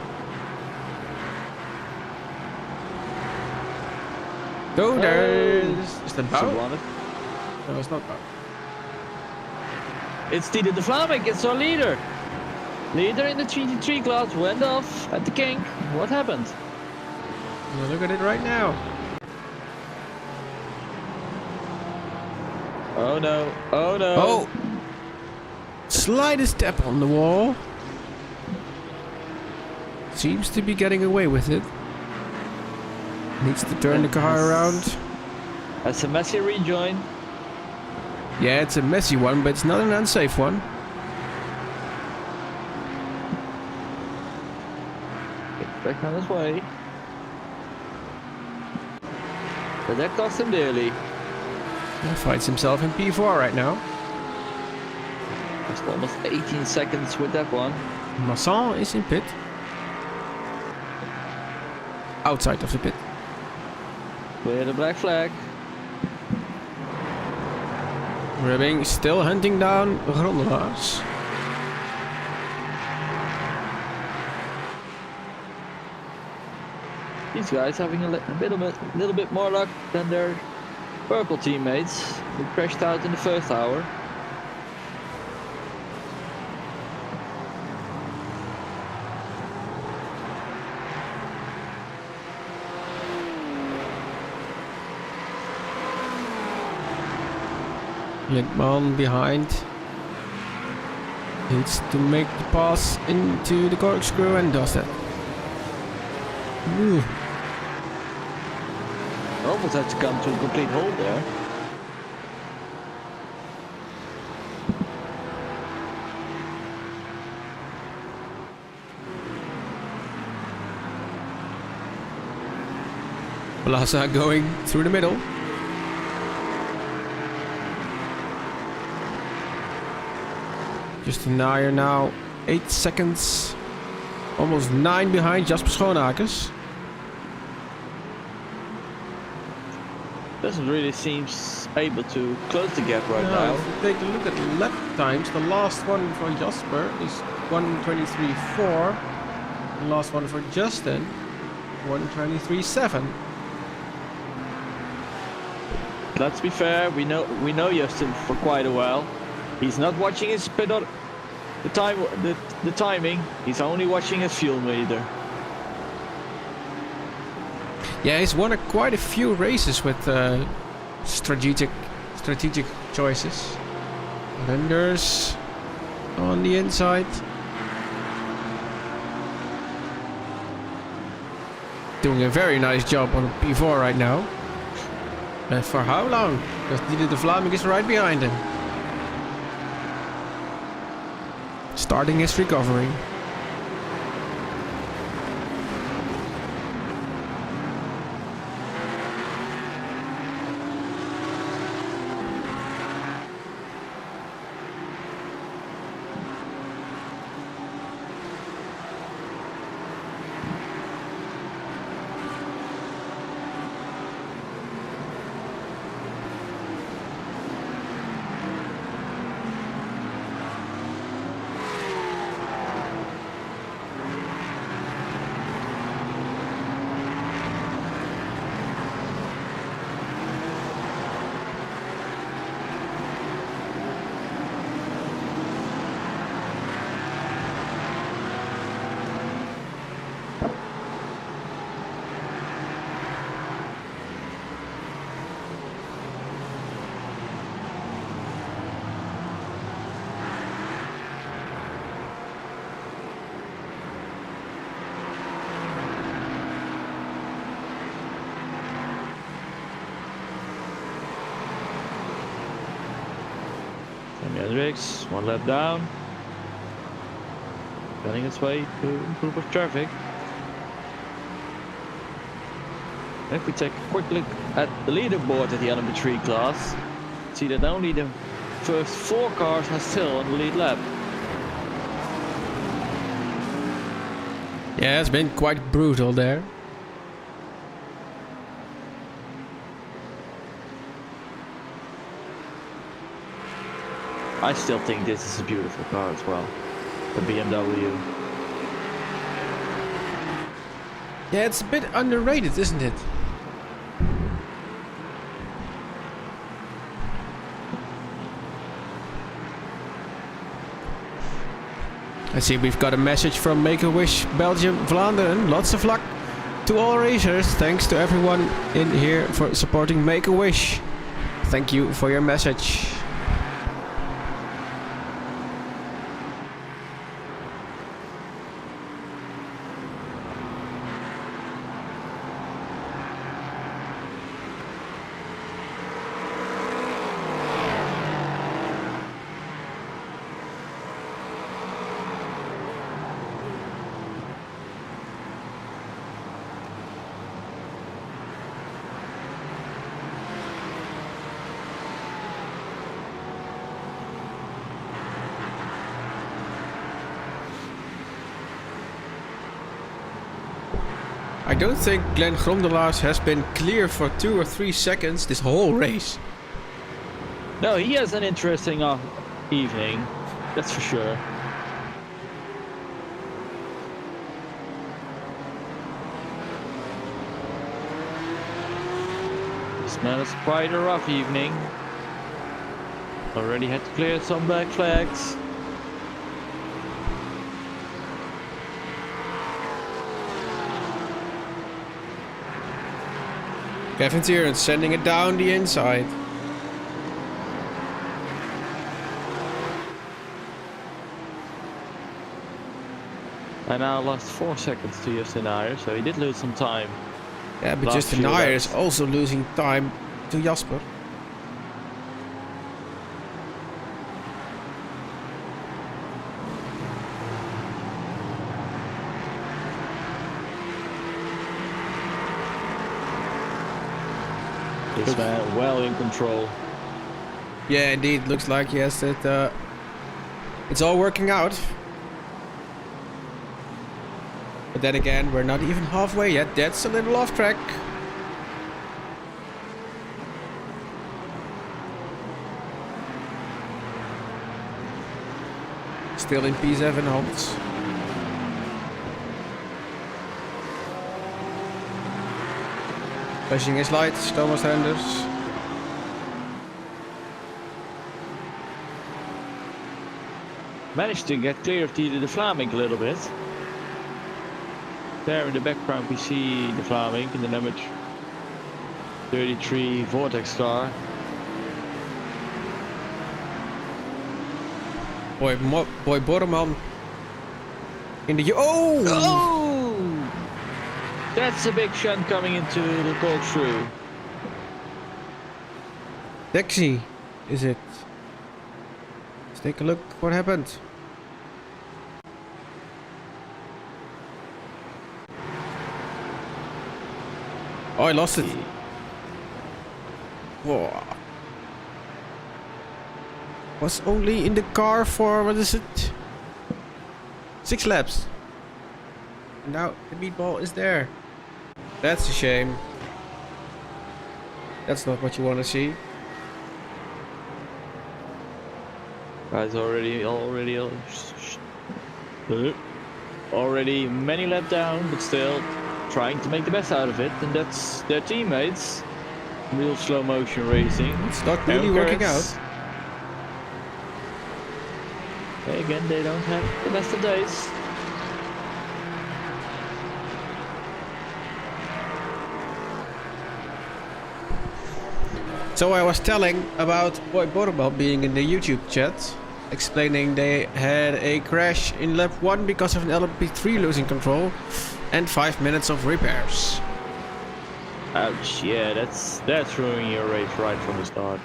Go there! Is that Bout? No, it's not Bout. It's Dieter de Vlaming, it's our leader. Leader in the GT3 class went off at the kink. What happened? Well, look at it right now. Oh no, oh no. Oh! Slightest step on the wall. Seems to be getting away with it. Needs to turn the car around. That's a messy rejoin. Yeah, it's a messy one, but it's not an unsafe one. Get back on his way. But that cost him dearly. He finds himself in P4 right now. Lost almost 18 seconds with that one. Masson is in pit. Outside of the pit. Clear the black flag. Ribbing still hunting down Grondelaars. These guys having a little bit more luck than their purple teammates who crashed out in the first hour. Linkman behind. Needs to make the pass into the corkscrew and does that. Ooh. Almost had to come to a complete halt there. Plaza going through the middle. Just an iron now. 8 seconds. Almost 9 behind Jasper Schoonakers. Doesn't really seem able to close the gap right now. If you take a look at lap times, the last one for Jasper is 1:23.4. The last one for Justin, 1:23.7. Let's be fair, we know Justin for quite a while. He's not watching his the timing. He's only watching his fuel meter. Yeah, he's won quite a few races with strategic choices. Vendors on the inside. Doing a very nice job on P4 right now. And for how long? Because Dieter de Vlaming is right behind him. Starting his recovery. Hendricks, one lap down. Getting its way to a group of traffic. If we take a quick look at the leaderboard at the elementary class, see that only the first 4 cars are still on the lead lap. Yeah, it's been quite brutal there. I still think this is a beautiful car as well. The BMW. Yeah, it's a bit underrated, isn't it? I see we've got a message from Make-A-Wish Belgium Vlaanderen. Lots of luck to all racers. Thanks to everyone in here for supporting Make-A-Wish. Thank you for your message. I don't think Glenn Grondelaars has been clear for 2 or 3 seconds this whole race. No, he has an interesting evening, that's for sure. This man has quite a rough evening. Already had to clear some black flags. Kevin's here and sending it down the inside. I now lost 4 seconds to Justin Iyer, so he did lose some time. Yeah, but Last Justin few Iyer laps. is also losing time to Jasper. This man well in control. Yeah, indeed. Looks like yes, that it's all working out. But then again, we're not even halfway yet. That's a little off track. Still in P7 holds. Flashing his lights, Thomas Renders. Managed to get clear of the Flaming a little bit. There in the background we see the Flaming in the number 33 Vortex car. Boy Borreman in the... Oh! That's a big shunt coming into the corkscrew. Taxi, is it? Let's take a look what happened. Oh, I lost it. Whoa. Was only in the car for, what is it? 6 laps. Now the meatball is there. That's a shame. That's not what you want to see. Guys, already many laps down, but still trying to make the best out of it, and that's their teammates. Real slow motion racing. It's not really working out. Again, they don't have the best of days. So I was telling about Boy Borremel being in the YouTube chat, explaining they had a crash in lap 1 because of an LMP3 losing control and 5 minutes of repairs. Ouch, yeah, that's ruining your race right from the start.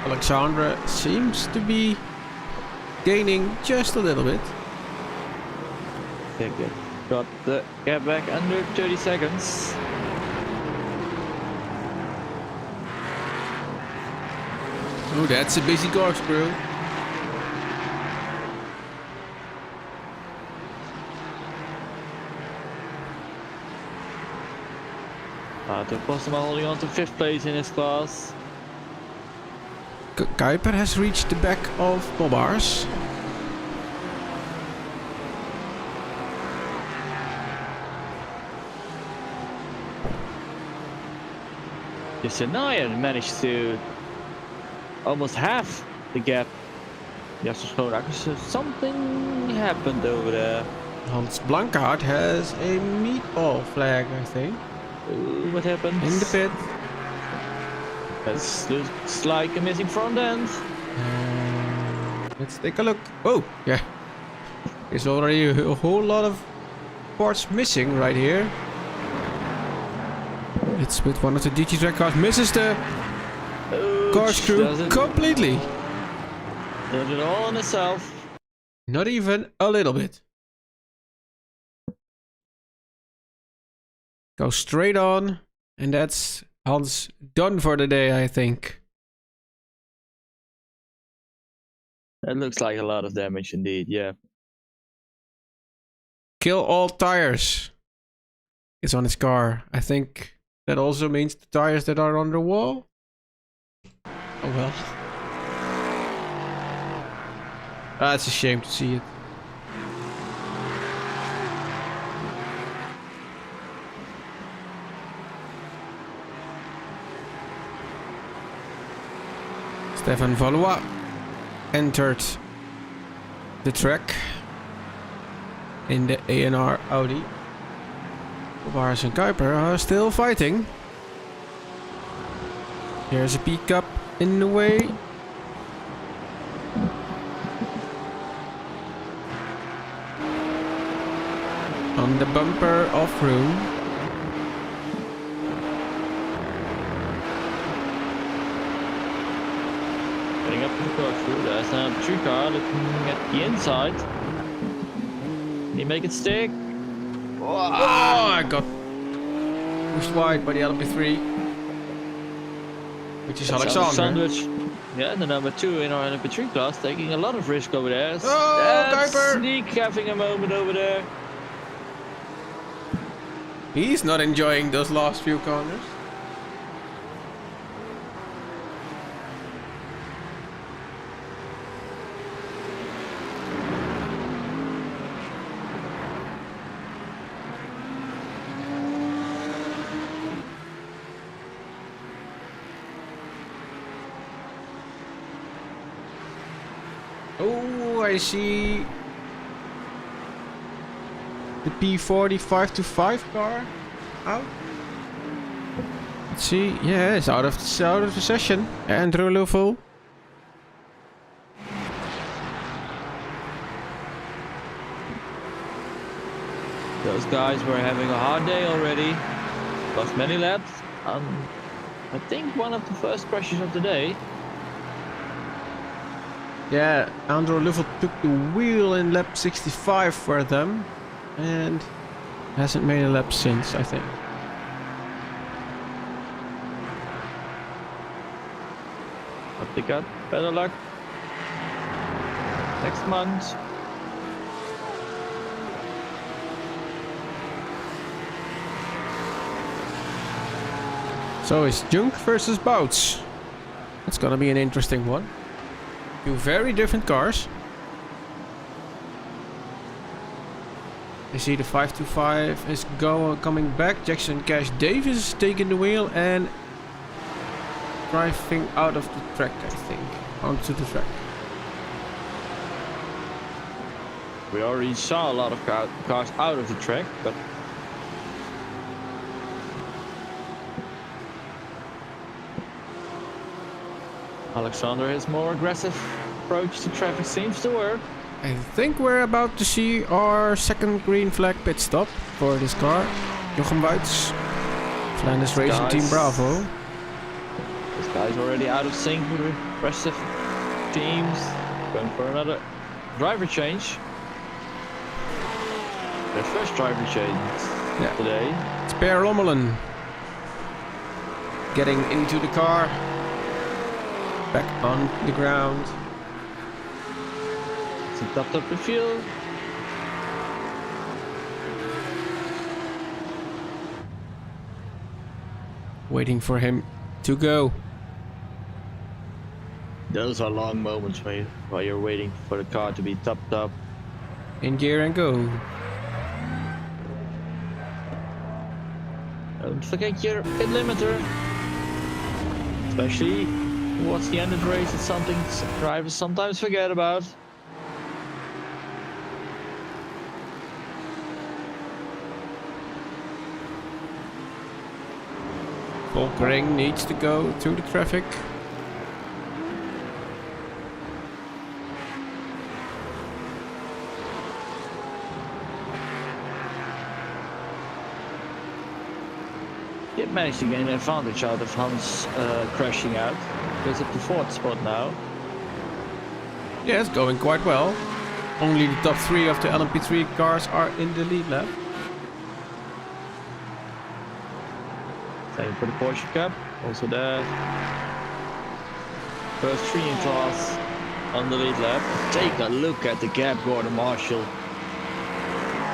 Alexandra seems to be gaining just a little bit. Yeah, good. Got the gap back under 30 seconds. Oh, that's a busy corkscrew. De Postma holding on to 5th place in his class. Kuiper has reached the back of Bobars. Yasinayan managed to almost half the gap. Yes, something happened over there. Hans Blankard has a meatball flag, I think. Ooh, what happened? In the pit. That looks like a missing front end. Let's take a look. Oh, yeah. There's already a whole lot of parts missing right here. It's with one of the DG track cars. Misses the corkscrew completely. Does it all on itself. Not even a little bit. Go straight on. And that's Hans done for the day, I think. That looks like a lot of damage indeed, yeah. Kill all tires. It's on his car. I think that also means the tires that are on the wall. Oh well. It's a shame to see it. Stefan Valois entered the track in the A&R Audi. Bars and Kuiper are still fighting. There's a pickup in the way. On the bumper of room. Getting up to the corkscrew, there's now the true car looking at the inside. Can he make it stick? Oh, I got pushed wide by the LP3. Which is That's Alexander. Yeah, the number 2 in our LP3 class, taking a lot of risk over there. Oh, That's Kuiper! Sneak having a moment over there. He's not enjoying those last few corners. Oh, I see the P40 525 car out. Let's see. Yeah, it's out of the session. Andrew Wishful. Those guys were having a hard day already. Lost many laps. I think one of the first crashes of the day. Yeah, Andrew Wishful took the wheel in lap 65 for them. And hasn't made a lap since, I think. But they got better luck next month. So it's Junk versus Bouts. It's gonna be an interesting one. Two very different cars. You see the 525 is coming back. Jackson Cash Davis is taking the wheel and driving out of the track, I think. Onto the track. We already saw a lot of cars out of the track, but Alexander, his more aggressive approach to traffic seems to work. I think we're about to see our second green flag pit stop for this car. Jochem Buits, Flanders Racing Team Bravo. This guy's already out of sync with the rest of teams. Going for another driver change. Their first driver change today. It's Per Lommelen getting into the car. Back on the ground. It's a topped up the field. Waiting for him to go. Those are long moments while you're waiting for the car to be topped up. In gear and go. Don't forget your pit limiter. Especially towards the end of the race, it's something drivers sometimes forget about. Volkering needs to go through the traffic. Did manage to gain an advantage out of Hans crashing out. Goes up to 4th spot now. Yeah, it's going quite well. Only the top 3 of the LMP3 cars are in the lead lap. Same for the Porsche Cup, also there. First 3 in class on the lead lap. Take a look at the gap Gordon Marshall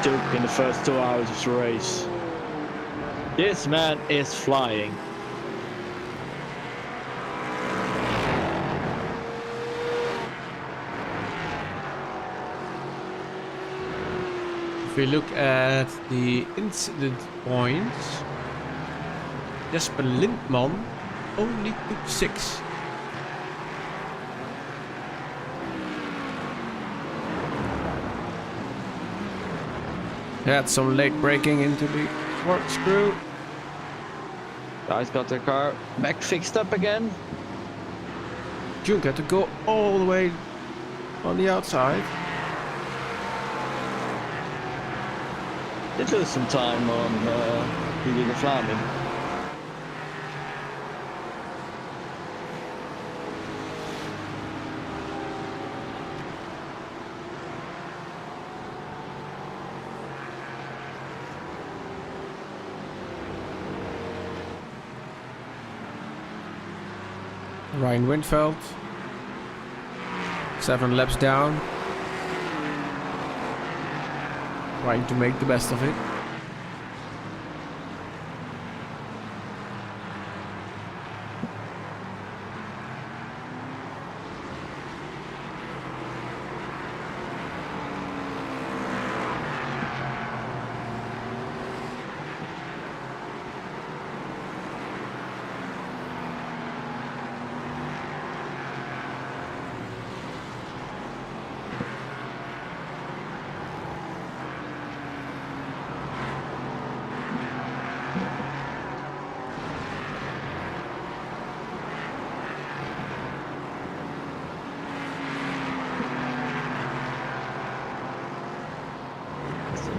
took in the first 2 hours of the race. This man is flying. If we look at the incident points, Jesper Lindman only took 6. Had some late braking into the corkscrew. Guys got their car back fixed up again. Duke had to go all the way on the outside. Did lose some time on Hugo de Vlaming. Ryan Windveld, 7 laps down, trying to make the best of it.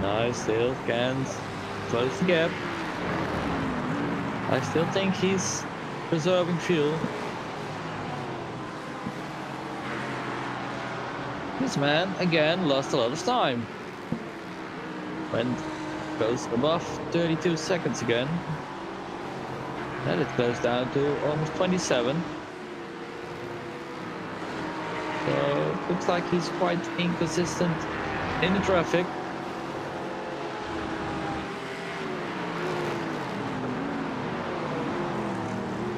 Nice, still can close the gap. I still think he's preserving fuel. This man again lost a lot of time. Goes above 32 seconds again. And it goes down to almost 27. So looks like he's quite inconsistent in the traffic.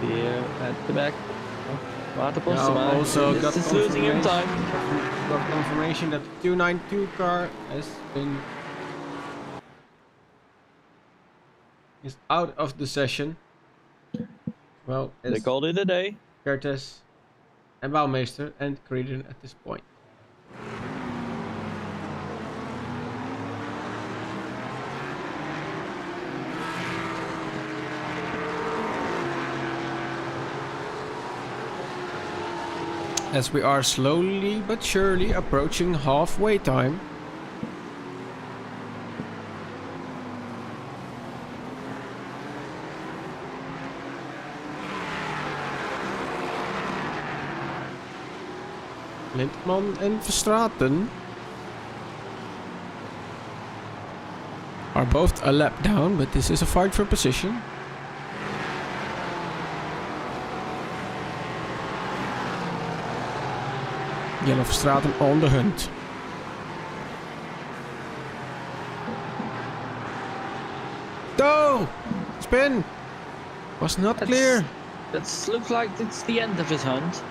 Here at the back. Now also got this is losing him time. Got confirmation that the 292 car has been is out of the session. Well, They called it a day. Curtis and Bouwmeester and Creedon at this point. As we are slowly but surely approaching halfway time. Lindman en Verstraeten. are both a lap down, but this is a fight for position. Jelle Verstraeten on the hunt. No! Spin! Was not clear. That looks like it's the end of his hunt.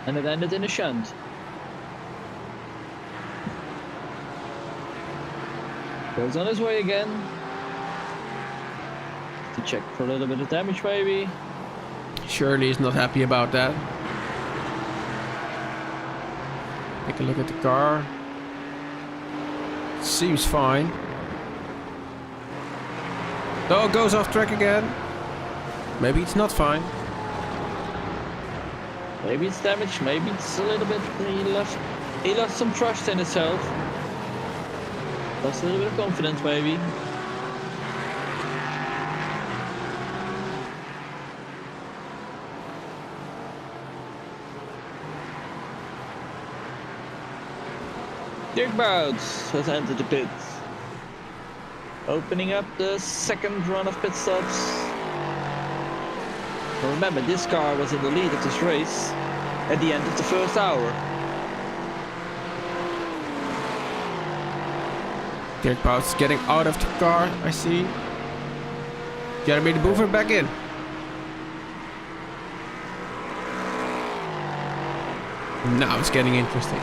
And it ended in a shunt. Goes on his way again. To check for a little bit of damage maybe. Surely he's not happy about that. Take a look at the car. Seems fine. Oh, it goes off track again. Maybe it's not fine. Maybe it's damaged, maybe it's a little bit, he lost some trust in himself. Lost a little bit of confidence maybe. Dirk Bouts has entered the pits. Opening up the second run of pit stops. Remember, this car was in the lead of this race at the end of the first hour. Dirk Bouts getting out of the car, I see. Jeremy de Boever back in. Now it's getting interesting.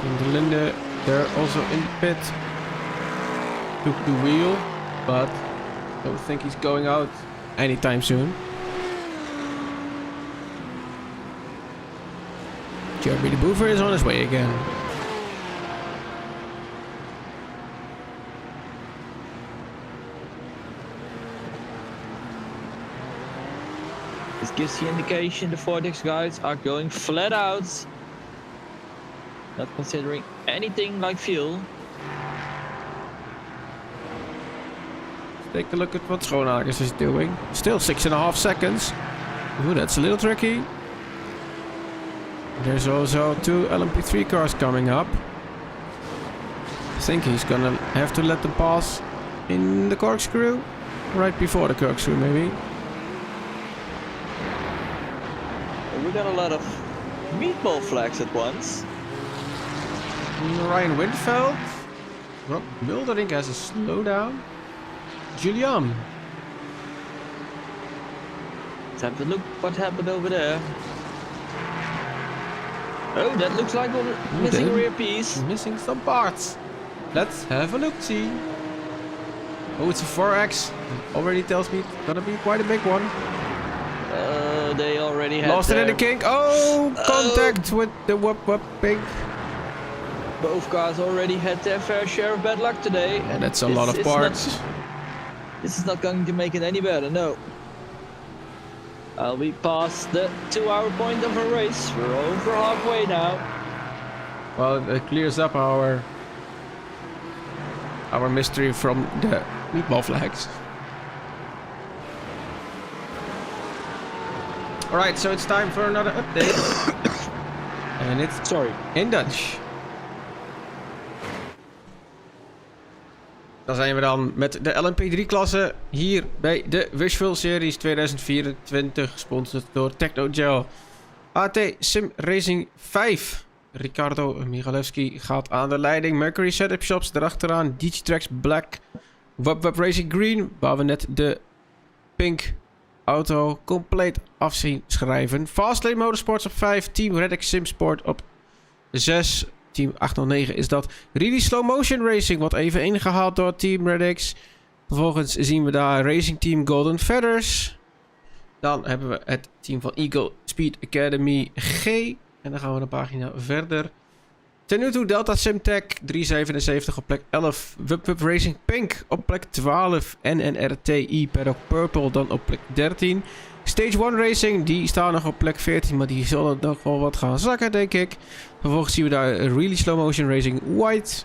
And the Lengte, they're also in the pit. Took the wheel, but don't think he's going out anytime soon. Jeremy de Boever is on his way again. This gives the indication the Vortex guys are going flat out. Not considering anything like fuel. Take a look at what Schoonmakers is doing. Still 6.5 seconds. Ooh, that's a little tricky. There's also 2 LMP3 cars coming up. I think he's gonna have to let them pass in the corkscrew. Right before the corkscrew, maybe. We got a lot of meatball flags at once. Ryan Winfeld. Rob Muldering has a slowdown. Julian. Let's have a look what happened over there. Oh, that looks like a missing rear piece. Missing some parts. Let's have a look-see. Oh, it's a 4X. Already tells me it's gonna be quite a big one. They already had lost it in the kink. Oh, contact with the whoop pig. Both cars already had their fair share of bad luck today. And that's a lot of parts. This is not going to make it any better, no. I'll be past the 2-hour point of a race. We're over halfway now. Well, it clears up our mystery from the meatball flags. Alright, so it's time for another update. And it's in Dutch. Dan zijn we dan met de LMP3-klasse hier bij de Wishful Series 2024, gesponsord door Technogel. AT Sim Racing 5. Ricardo Michalewski gaat aan de leiding. Mercury Setup Shops erachteraan. Digitrax Black. Web Racing Green, waar we net de pink auto compleet af zien schrijven. Fastlane Motorsports op 5. Team Reddick Simsport op 6. Team 809 is dat. Really Slow Motion Racing wordt even ingehaald door Team Reddix. Vervolgens zien we daar Racing Team Golden Feathers. Dan hebben we het team van Eagle Speed Academy G. En dan gaan we een pagina verder. Ten nu toe Delta Simtech 377 op plek 11. Wub Racing Pink op plek 12. NNRTI Paddock Purple dan op plek 13. Stage 1 Racing, die staan nog op plek 14, maar die zullen nog wel wat gaan zakken, denk ik. Vervolgens zien we daar Really Slow Motion Racing White.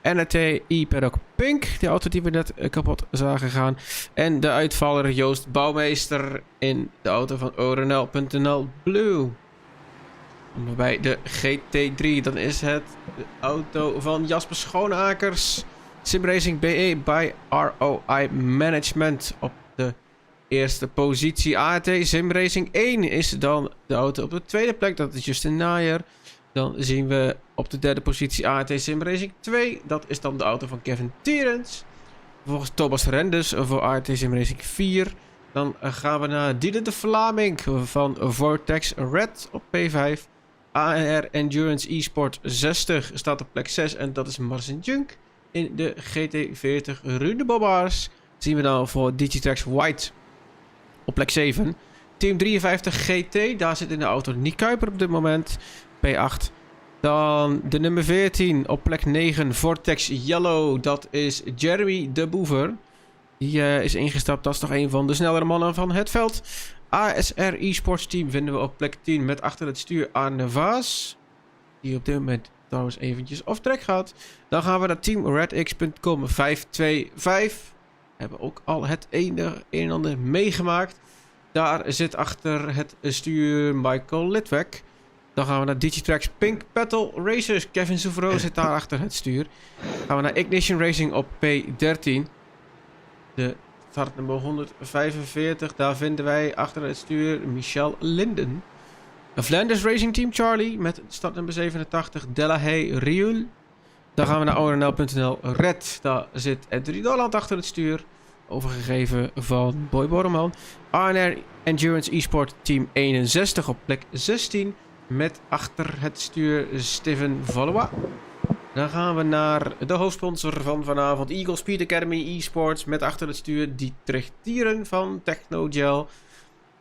NRTI Paddock Pink, die auto die we net kapot zagen gaan. En de uitvaller Joost Bouwmeester in de auto van Orenl.nl Blue. Bij de GT3, dan is het de auto van Jasper Schoonakers. Simracing BE bij ROI Management op de eerste positie. AT Simracing 1 is dan de auto op de tweede plek. Dat is Justin Naaier. Dan zien we op de derde positie AT Simracing 2. Dat is dan de auto van Kevin Tierens. Vervolgens Thomas Renders voor AT Simracing 4. Dan gaan we naar Diede de Vlaming van Vortex Red op P5. ANR Endurance eSport 60 staat op plek 6 en dat is Marcin Junk. In de GT40 Rude Bobbaars zien we dan voor Digitrax White op plek 7. Team 53 GT, daar zit in de auto Nick Kuiper op dit moment. P8. Dan de nummer 14 op plek 9 Vortex Yellow, dat is Jeremy de Boever. Die is ingestapt, dat is toch een van de snellere mannen van het veld. ASR eSports team vinden we op plek 10 met achter het stuur Arne Vaas. Die op dit moment trouwens eventjes off track gaat. Dan gaan we naar teamredx.com 525. Hebben ook al het een en ander meegemaakt. Daar zit achter het stuur Michael Litwek. Dan gaan we naar Digitrax Pink Petal Racers. Kevin Souvreau zit daar achter het stuur. Gaan we naar Ignition Racing op P13. De startnummer 145. Daar vinden wij achter het stuur Michel Linden. Een Flanders Racing Team Charlie met startnummer 87 Delahaye Riul. Dan gaan we naar ORNL.nl Red. Daar zit Edry Dolland achter het stuur. Overgegeven van Boy Borreman. ANR Endurance eSport Team 61 op plek 16. Met achter het stuur Steven Valois. Dan gaan we naar de hoofdsponsor van vanavond. Eagle Speed Academy eSports. Met achter het stuur Dietrich Tieren van Technogel.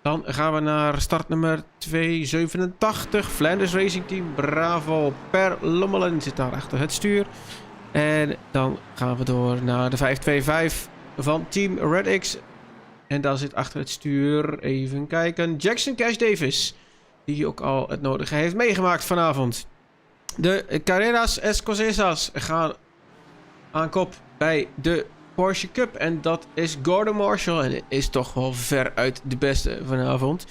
Dan gaan we naar startnummer 287. Flanders Racing Team Bravo. Per Lommelen zit daar achter het stuur. En dan gaan we door naar de 525 van Team RedX. En daar zit achter het stuur, even kijken, Jackson Cash Davis. Die ook al het nodige heeft meegemaakt vanavond. De Carreras Escocesas gaan aan kop bij de Porsche Cup. En dat is Gordon Marshall. En is toch wel veruit de beste vanavond.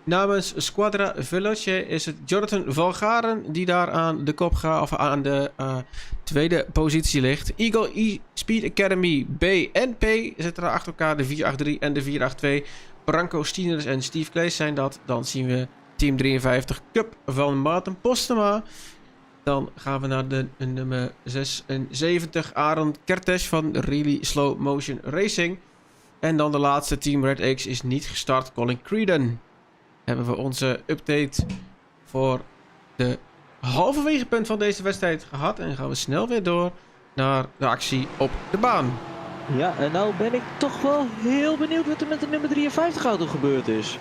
Namens Squadra Veloce is het Jonathan Valgaren die daar aan de kop gaat. Of aan de tweede positie ligt. Eagle E-Speed Academy B en P zitten daar achter elkaar. De 483 en de 482. Branko Stieners en Steve Klees zijn dat. Dan zien we Team 53 Cup van Maarten Postema. Dan gaan we naar de nummer 76. Aaron Kertes van Really Slow Motion Racing. En dan de laatste Team Red X is niet gestart. Colin Creedon. Hebben we onze update voor de halverwege punt van deze wedstrijd gehad. En gaan we snel weer door naar de actie op de baan. Ja, en nou ben ik toch wel heel benieuwd wat er met de nummer 53 auto gebeurd is.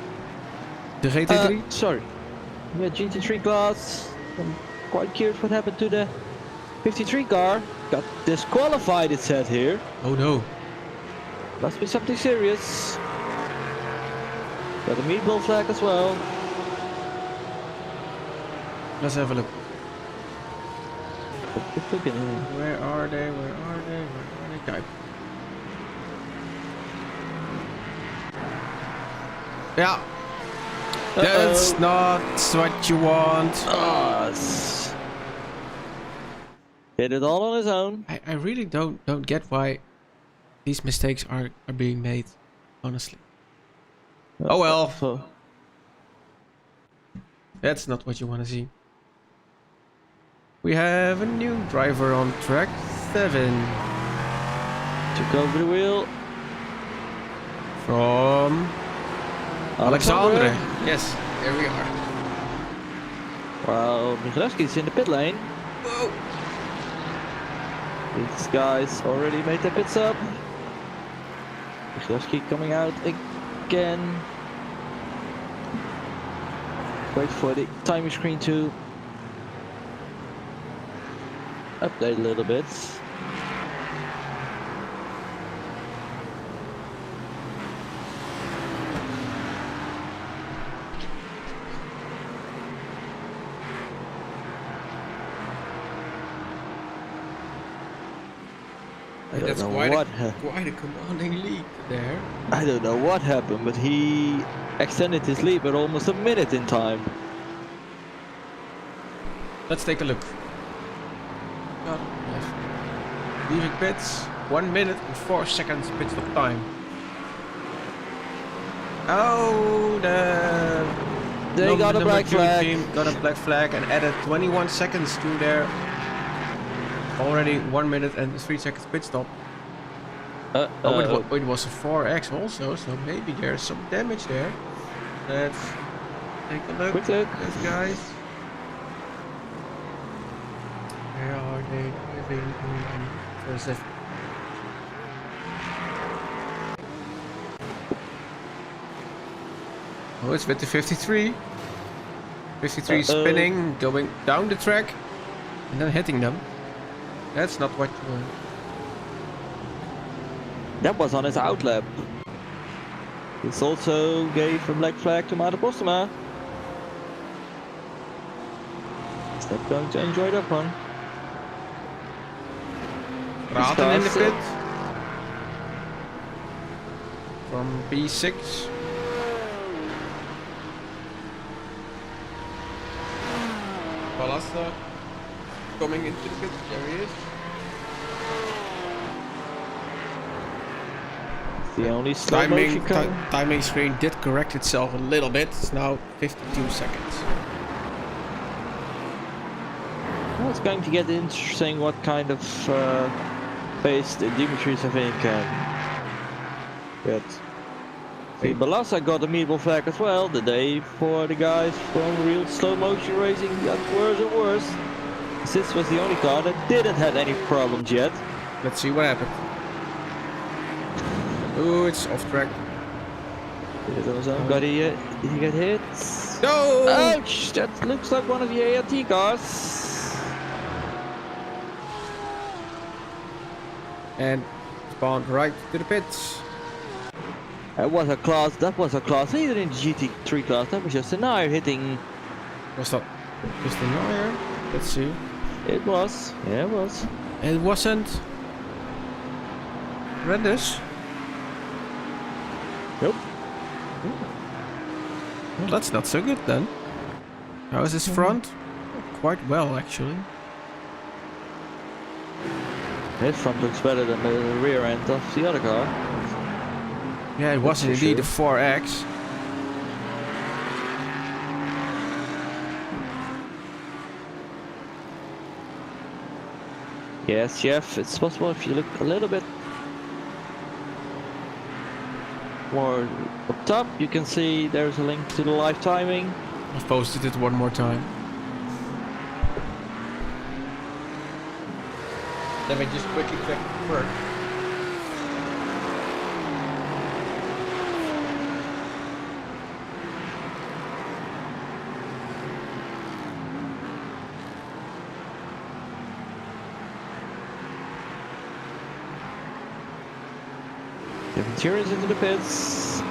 De GT3? Sorry. Yeah, GT3 class. I'm quite curious what happened to the 53 car. Got disqualified, it said here. Oh no. Must be something serious. Got a meatball flag as well. Let's have a look. Where Where are they? Where are they? Where are they? Kijk. Ja. That's not what you want. Did it all on his own. I really don't get why these mistakes are being made, honestly. Oh well. So, That's not what you want to see. We have a new driver on track 7. took over the wheel. From Alexandre. Yes, there we are. Well, Michałowski's in the pit lane. Whoa. These guys already made their pits up. Michałowski coming out again. Wait for the timing screen to update a little bit. That's quite a commanding lead there. I don't know what happened, but he extended his lead by almost a minute in time. Let's take a look. Leaving pits. 1 minute and 4 seconds pit stop time. Oh, They got a number black 2 flag. team got a black flag and added 21 seconds to their already 1 minute and 3 seconds pit stop. It was a 4X also, so maybe there's some damage there. Let's take a look. Quick look. Yes, guys. Where are they driving? First left. Oh, it's with the 53. 53 spinning, going down the track, and then hitting them. That's not what you want. That was on his outlap. This also gave a black flag to Mata Postema. Is not going to enjoy that one. Racen in the pit. From P6. Balasta coming into the pit. There he is. The only slow motion Timing screen did correct itself a little bit. It's now 52 seconds. Well, it's going to get interesting what kind of pace the Dimitri's I think can get. See, Balassa got a meatball flag as well. The day for the guys from real slow motion racing got worse and worse. This was the only car that didn't have any problems yet. Let's see what happened. Oh, it's off track. Did he get hit? No! Ouch! That looks like one of the ART cars. And spawned right to the pits. That was a class leader in the GT3 class. That was just an eye hitting. Was that just an iron? Let's see. It was. Yeah, it was. It wasn't. Reddish. Nope. Well, that's not so good then. How is his front? Quite well, actually. His front looks better than the rear end of the other car. Yeah, it was indeed a 4X. Yes, Jeff, it's possible if you look a little bit more up top, you can see there's a link to the live timing. I've posted it one more time. Let me just quickly check the work. The materials into the pits.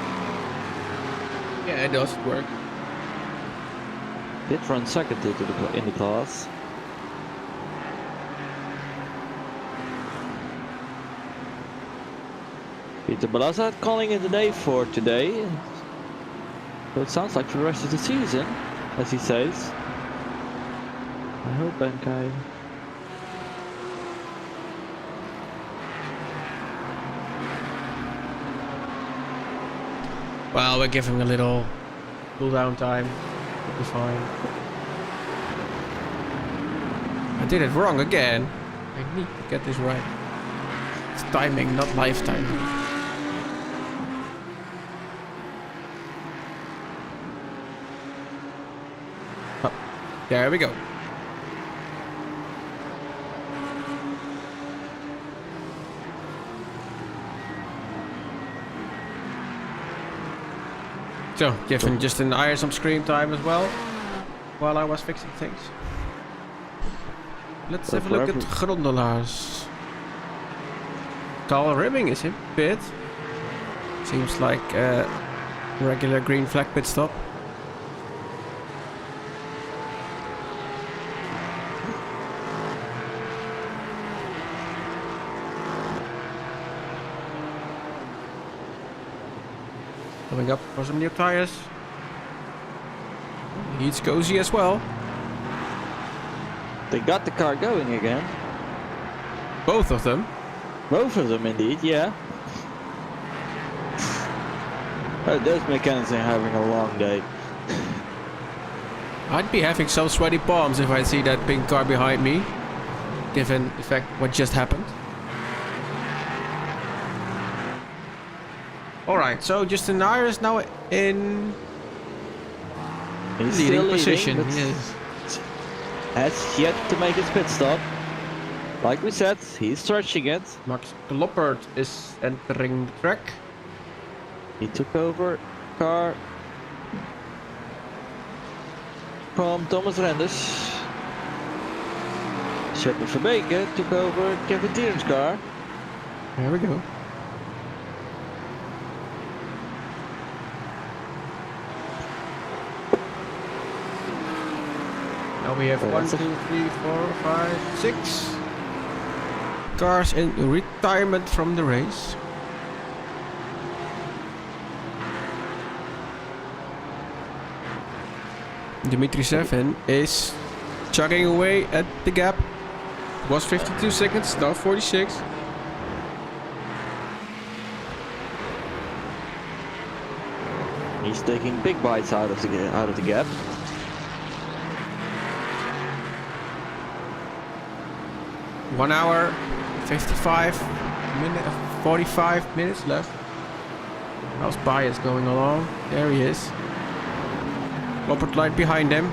Yeah, it does work. Did run second in the class. Peter Balazar calling it a day for today. So it sounds like for the rest of the season, as he says. I hope Benkai. Well, we're giving a little cool down time. It'll be fine. I did it wrong again. I need to get this right. It's timing, not live timing. Oh, there we go. So, giving just an iron some screen time as well, while I was fixing things. Let's have a look at Grondelaars. Carl Ribbing is in pit. Seems like a regular green flag pit stop. Coming up for some new tires. He's cozy as well. They got the car going again. Both of them. Both of them indeed, yeah. Oh, those mechanics are having a long day. I'd be having some sweaty palms if I see that pink car behind me, given the fact what just happened. Alright, so Justin Nair is now in He's leading still position. leading, but Yes. has yet to make his pit stop. Like we said, he's stretching it. Max Kloppert is entering the track. He took over car from Thomas Renders. Shepard Verbeek took over Kevin Tieren's car. There we go. Now we have Oh, 1, that's 2, 3, 4, 5, 6 cars in retirement from the race. Dimitri Sevin is chugging away at the gap. Was 52 seconds, now 46. He's taking big bites out of the gap. One hour, 45 minutes left. How's Bias going along? There he is. Robert Light behind him.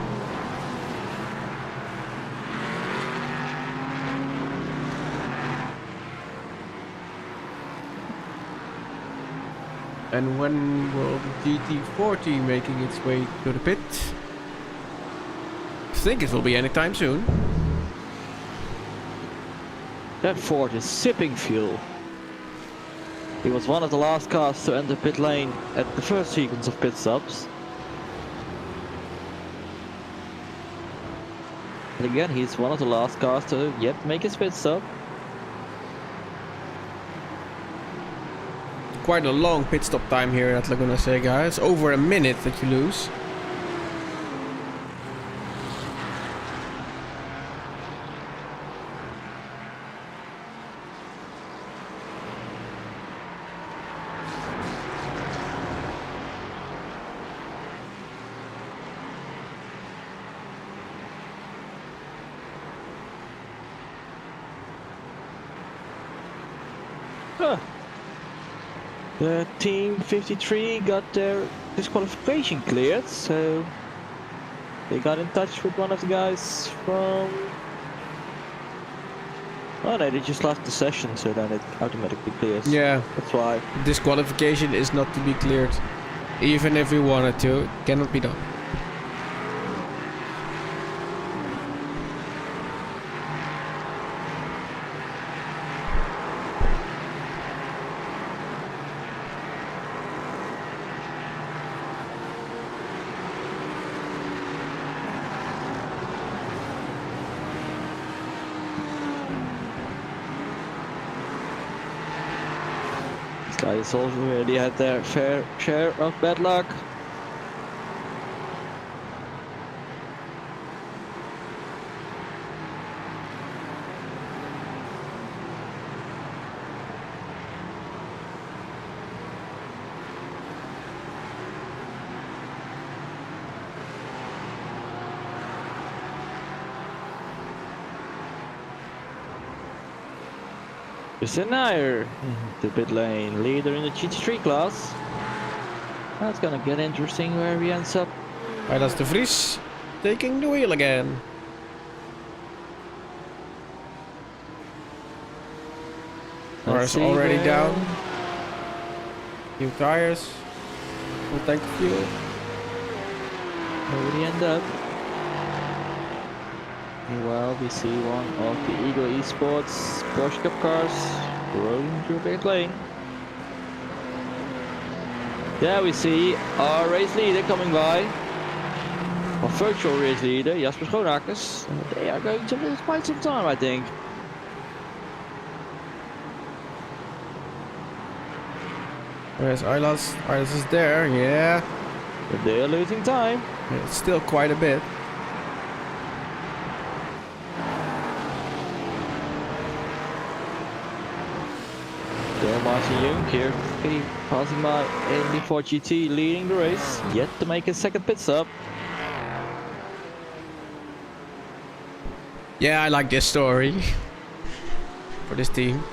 And when will the GT40 making its way to the pit? I think it will be anytime soon. That Ford is sipping fuel. He was one of the last cars to enter pit lane at the first sequence of pit stops. And again, he's one of the last cars to yet make his pit stop. Quite a long pit stop time here at Laguna Seca. It's over a minute that you lose. Huh. The Team 53 got their disqualification cleared, so they got in touch with one of the guys from... Oh no, they just left the session, so then it automatically clears. Yeah, That's why. disqualification is not to be cleared. Even if we wanted to, it cannot be done. Guys already had their fair share of bad luck. Justin Nair, the pit lane leader in the GT3 class. That's gonna get interesting where he ends up. That's de Vries taking the wheel again. Cars see already where- down. New tires. Full tank of fuel. Where would he end up? Meanwhile, we see one of the Eagle Esports Porsche Cup cars rolling through pit lane. There we see our race leader coming by. Our virtual race leader, Jasper Schoonakers. They are going to lose quite some time, I think. Where's Islas? Islas is there, yeah. But they are losing time. It's still quite a bit. Still Martin Jung here, passing by Indy 4 GT, leading the race, yet to make his second pit stop. Yeah, I like this story for this team.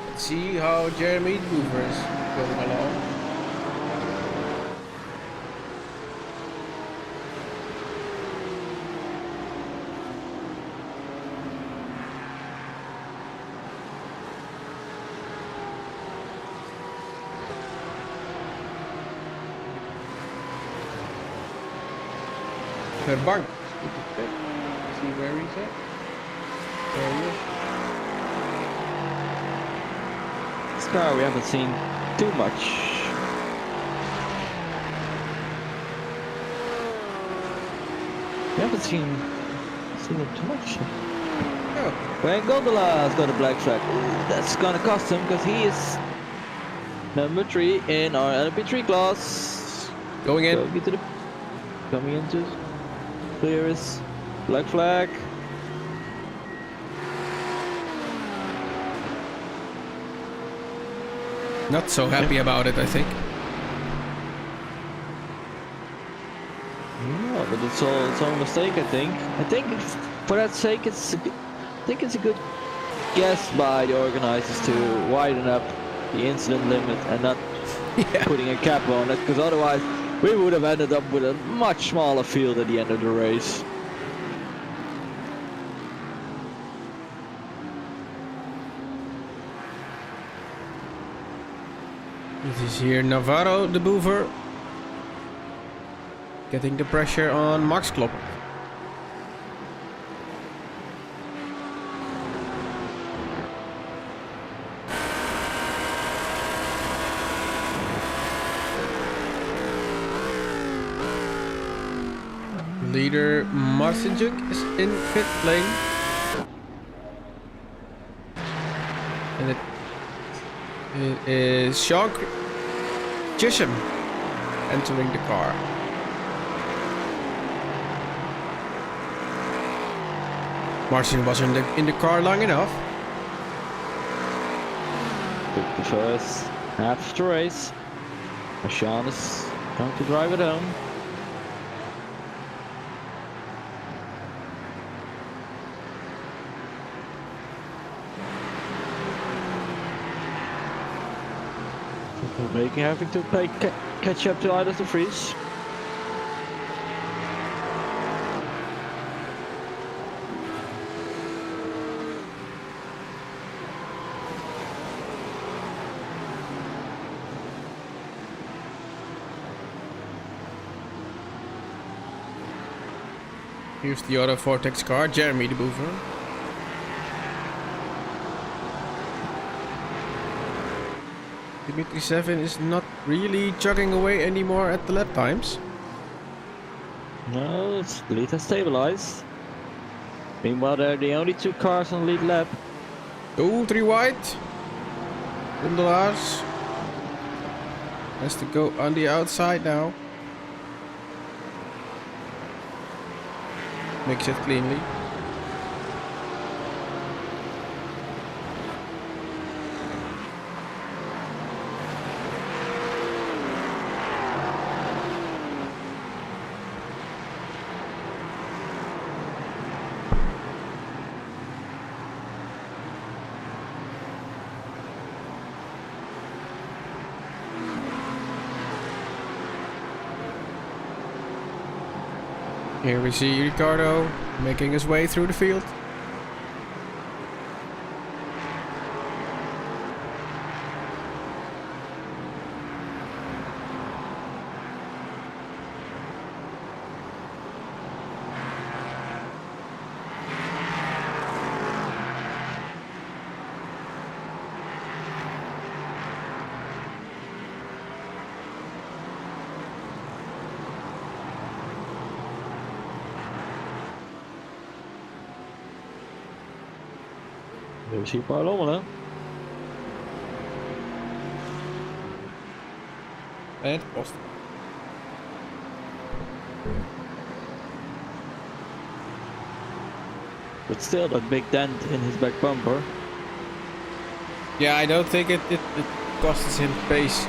Let's see how Jeremy Hoover is going along. Verbank. See where he's at. There he is. This car we haven't seen too much. We haven't seen it too much. Oh, When Gondola's got a black flag, ooh, that's gonna cost him because he is number 3 in our LP3 class. going in. Going into the coming into clearest black flag. Not so happy about it, I think. No, but it's all its own mistake, I think. I think for that sake, it's a good guess by the organizers to widen up the incident limit and not putting a cap on it, because otherwise we would have ended up with a much smaller field at the end of the race. This is here Navarro, the Boover, getting the pressure on Max Klopper. Leader Martin Junk is in pit lane. And it is Sean Chisholm entering the car. Martin was in the car long enough. Took the first half of the race. Sean is going to drive it home. Having to catch up to either the freeze. Here's the other Vortex car, Jeremy the Boover. Dimitri 7 is not really chugging away anymore at the lap times. No, it's lead has stabilized. Meanwhile, they're the only 2 cars on lead lap. Oh, 3 wide. Lars has to go on the outside now. Makes it cleanly. Here we see Ricardo making his way through the field. There we see Paul Lommelen. And post. But still, that big dent in his back bumper. Yeah, I don't think it costs him pace.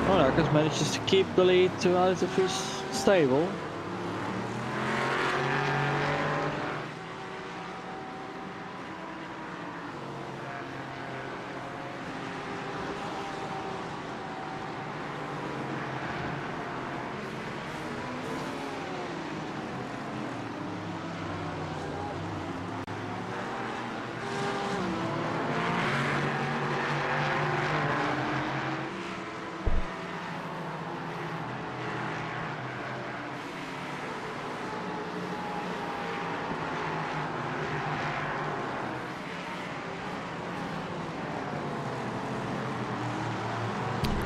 Oh, Marcus manages to keep the lead to out of his stable.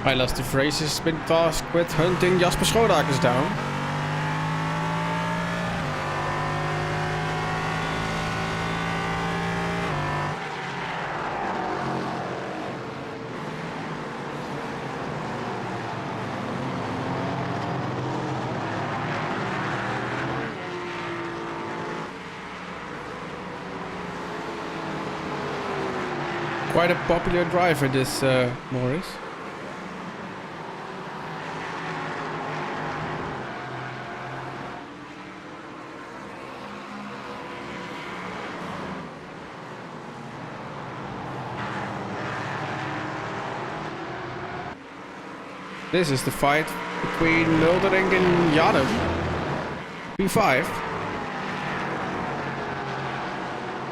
My last two races has been tasked with hunting Jasper Schoonmakers down. Quite a popular driver, this Morris. This is the fight between Muldering and Yadav. P5.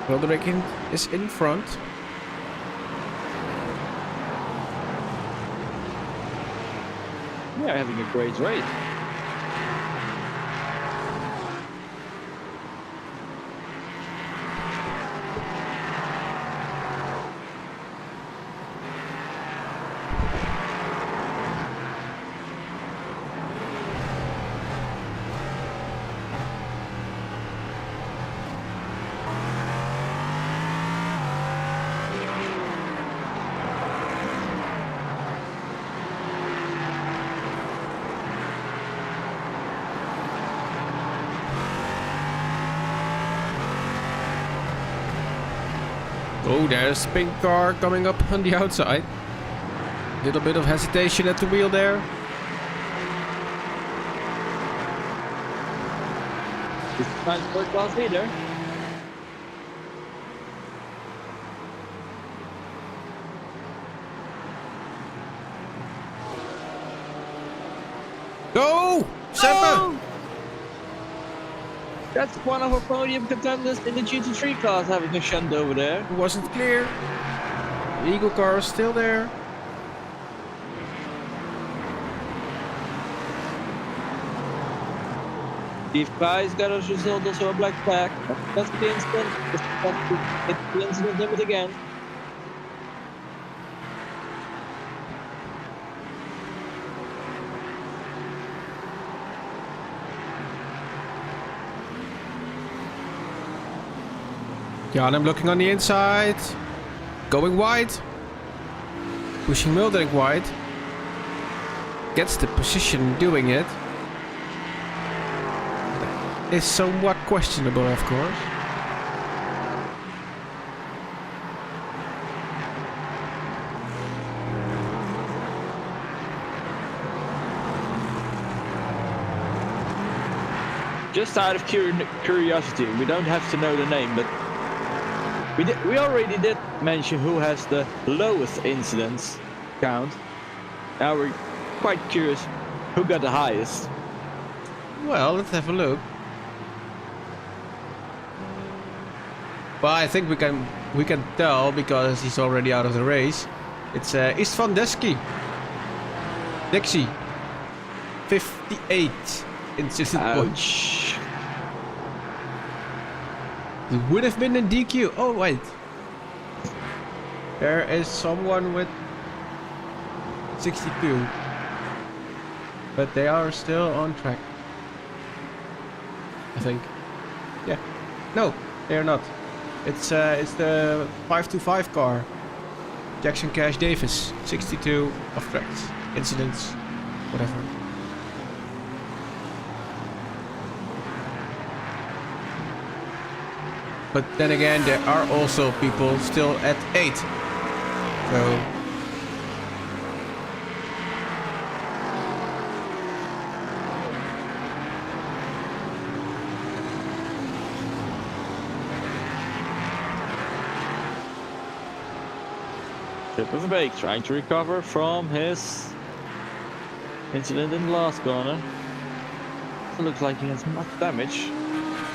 Muldering is in front. Yeah, having a great race. Oh, there's pink car coming up on the outside. Little bit of hesitation at the wheel there. This is time for class leader. Go! Seca! That's one of our podium contenders in the GT3 class having a shunt over there. It wasn't clear. The Eagle car is still there. Steve Kai's got as a result also a black flag. That's the incident. It's the incident limit again. Jan, I'm looking on the inside. Going wide. Pushing Muldering wide. Gets the position doing it. Is somewhat questionable, of course. Just out of curiosity, we don't have to know the name, but we already did mention who has the lowest incidence count. Now we're quite curious who got the highest. Well, let's have a look. Well, I think we can tell because he's already out of the race. It's Istvan Dixie. 58 incident points. Ouch. It would have been a DQ. Oh wait. There is someone with 62. But they are still on track. I think. Yeah. No, they're not. It's the 525 car. Jackson Cash Davis, 62 off tracks, incidents, whatever. But then again, there are also people still at 8. So Tip of the bake, trying to recover from his incident in the last corner. Doesn't look like he has much damage.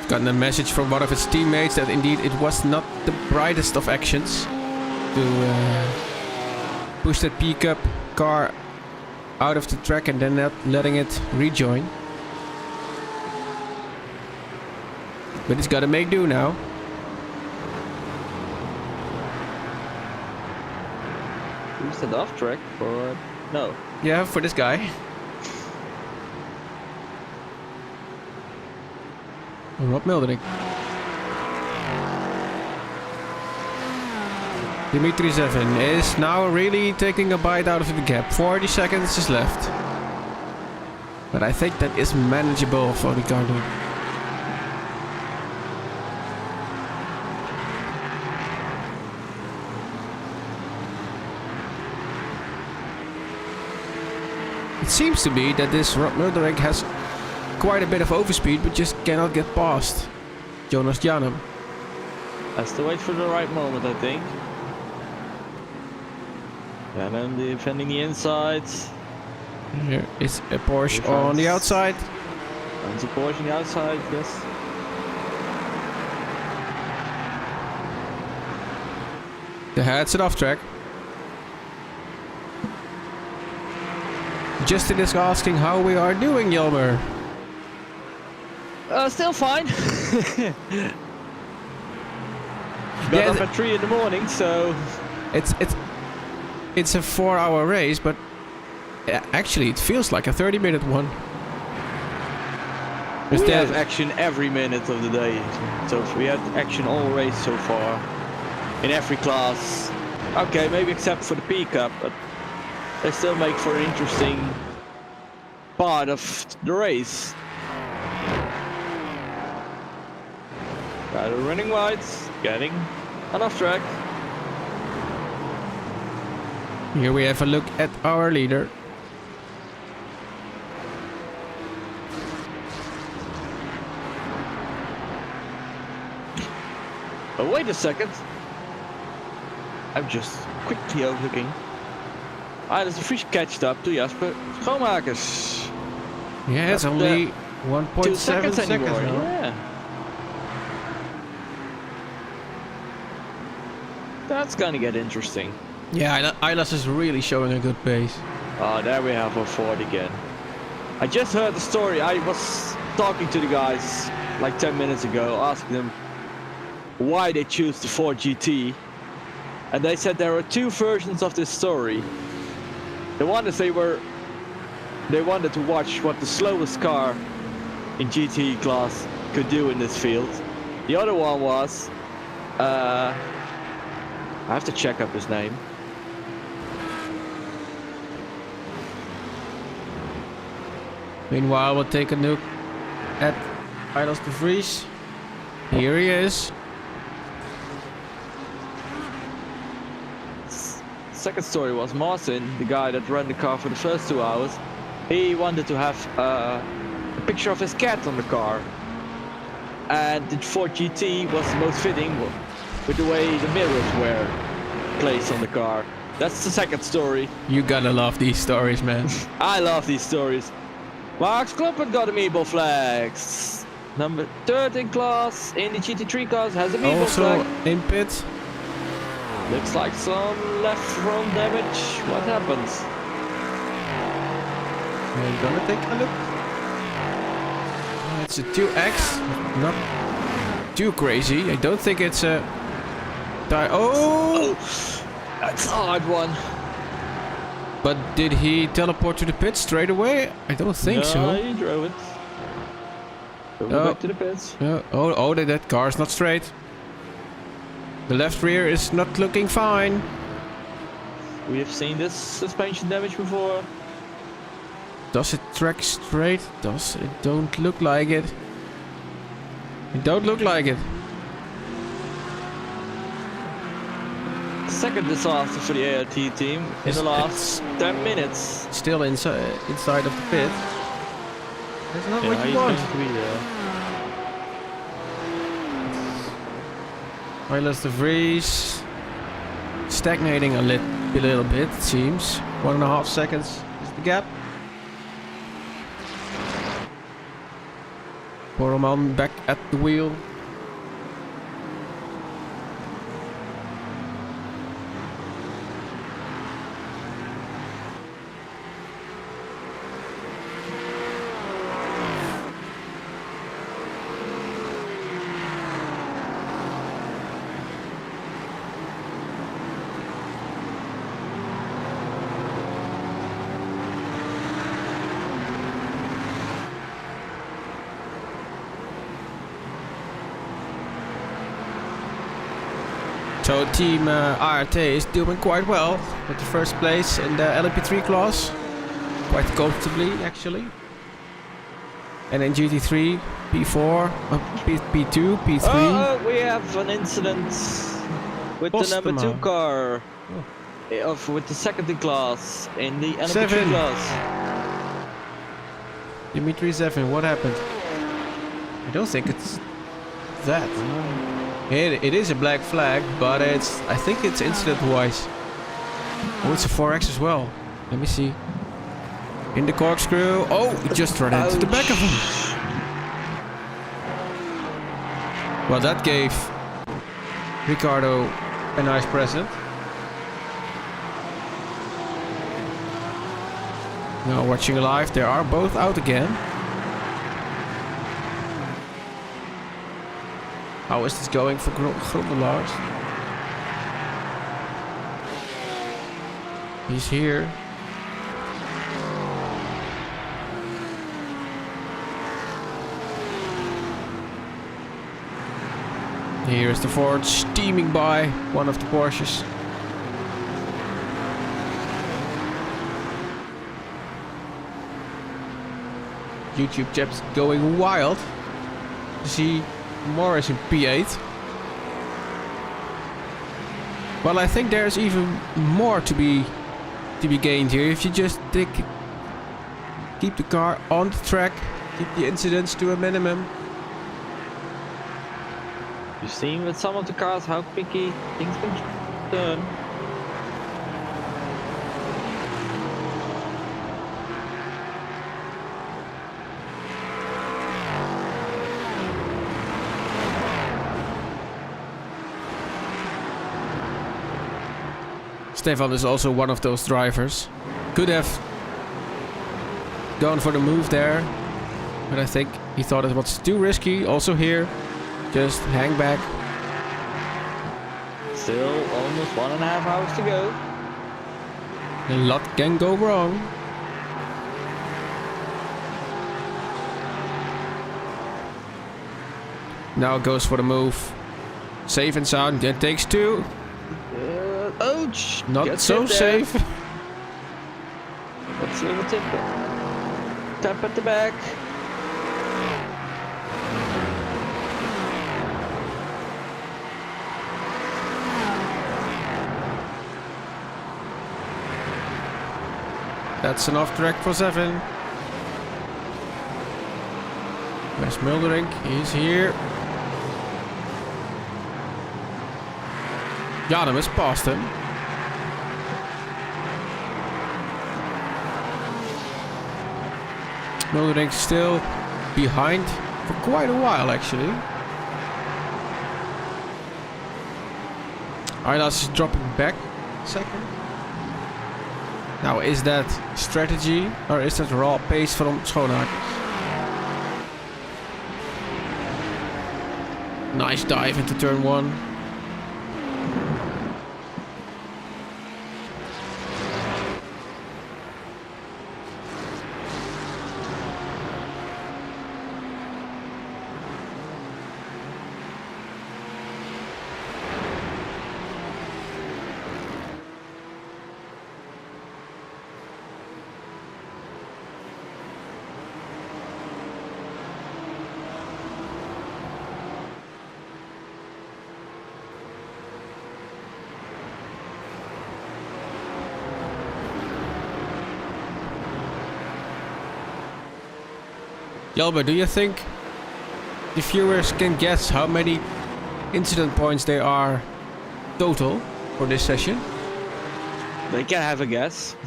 gotten a message from one of his teammates that indeed it was not the brightest of actions to push that pickup car out of the track and then not letting it rejoin. But he's gotta make do now. Who's that off track for? No. Yeah, for this guy. Rob Mildering. Dimitri Zevin is now really taking a bite out of the gap. 40 seconds is left. But I think that is manageable for Ricardo. It seems to be that this Rob Mildering has quite a bit of overspeed, but just cannot get past Jonas Janum. Has to wait for the right moment, I think. And then defending the insides. Here is a Porsche on the outside. And a Porsche on the outside, yes. The heads it off track. Justin is asking how we are doing, Jelmer. Still fine. Got up at 3 in the morning, so it's a 4-hour race, but actually it feels like a 30-minute one. we have action every minute of the day. So we had action all race so far in every class. Okay, maybe except for the pickup, but they still make for an interesting part of the race. Rider running wide, getting an off track. Here we have a look at our leader. But wait a second. I'm just quickly overlooking. There's a fish catched up to Jasper Schoonmakers. Yeah, it's only 1.7 2 seconds anymore. now. Yeah. That's gonna get interesting. Yeah, Ilas is really showing a good pace. Oh, there we have our Ford again. I just heard the story. I was talking to the guys like 10 minutes ago, asking them why they choose the Ford GT. And they said there are 2 versions of this story. The one is they wanted to watch what the slowest car in GT class could do in this field. The other one was, I have to check up his name. Meanwhile, we'll take a look at Ilas de Vries. Here he is. Second story was Martin, the guy that ran the car for the first 2 hours. He wanted to have a picture of his cat on the car. And the Ford GT was the most fitting with the way the mirrors were placed on the car. That's the second story. You gotta love these stories, man. I love these stories. Max Kloppen got a meatball flags. Number 3rd in class in the GT3 class has a meatball Also flag. in pit. Looks like some left front damage. What happens? We're gonna take a look. It's a 2X, not too crazy. I don't think it's a... Oh! That's a hard one. But did he teleport to the pit straight away? I don't think No, so. he drove it. We'll go back to the pits. Oh, that car's not straight. The left rear is not looking fine. We have seen this suspension damage before. Does it track straight? It don't look like it. It don't look like it. Second disaster for the ART team in the last 10 minutes. Still inside of the pit. That's not what you he's want. going to be there. Silas de Vries stagnating a little bit, it seems. 1.5 seconds is the gap. Borelman back at the wheel. So team ART is doing quite well with the first place in the LMP3 class. Quite comfortably actually. And in GT3, P4, P2, P3. We have an incident with the number 2 car. With the second in class in the LMP3 class. Dimitri 7, what happened? I don't think it's that. It is a black flag, but I think it's incident-wise. Oh, it's a 4X as well. Let me see. In the corkscrew. Oh, it just ran into the back of him. Well, that gave Ricardo a nice present. Now watching live, they are both out again. How is this going for Grondelaars? He's here. Here is the Ford steaming by one of the Porsches. YouTube chat's going wild to see Morris in P8. Well, I think there's even more to be gained here if you just keep the car on the track, keep the incidents to a minimum. You've seen with some of the cars how quickly things can turn. Stefan is also one of those drivers. Could have gone for the move there, but I think he thought it was too risky. Also here, just hang back. Still almost 1.5 hours to go. A lot can go wrong. Now goes for the move. Safe and sound, that takes 2. Ouch! Not so safe. Let's see the tip. Tap at the back. That's an off track for 7. Where's Muldering? He's here. Janum has passed him. Muldering still behind for quite a while actually. Ailas is dropping back second. Now is that strategy or is that raw pace from Schoonhakers? Nice dive into turn 1. Jelber, do you think the viewers can guess how many incident points there are total for this session? They can have a guess.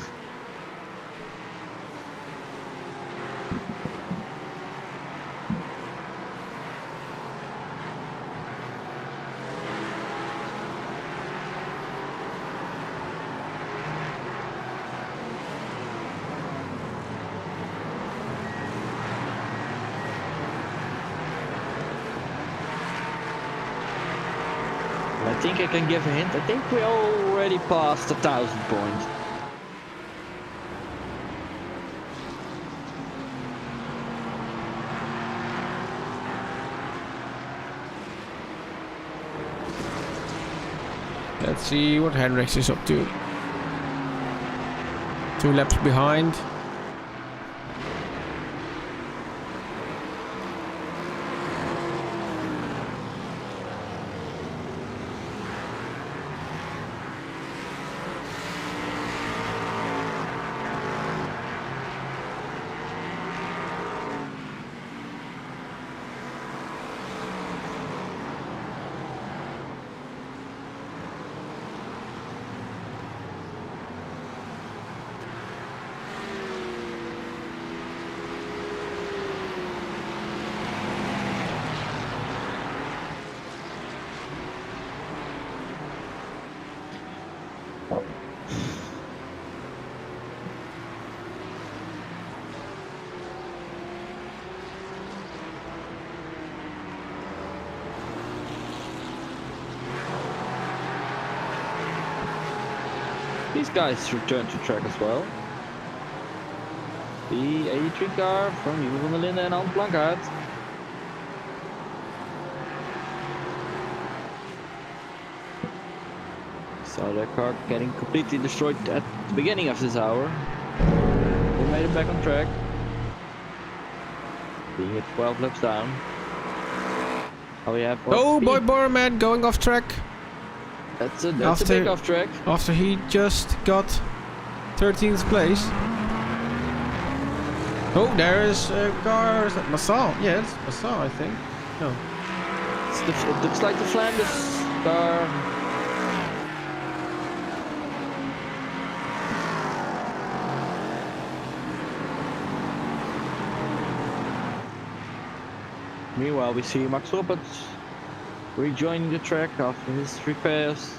I think I can give a hint. I think we already passed 1,000 points. Let's see what Hendricks is up to. 2 laps behind. These guys return to track as well. The 83 car from Jeroen van der Linden and Hans Blankaert. So their car getting completely destroyed at the beginning of this hour. They made it back on track. Being at 12 laps down. Oh, we have Oh boy, Borman going off track. That's a big off track. After he just got 13th place. Oh, there is a car. Is that Massal? Yeah, it's Massal, I think. No. It looks like the Flanders car. Meanwhile, we see Max Roberts rejoining the track after his repairs.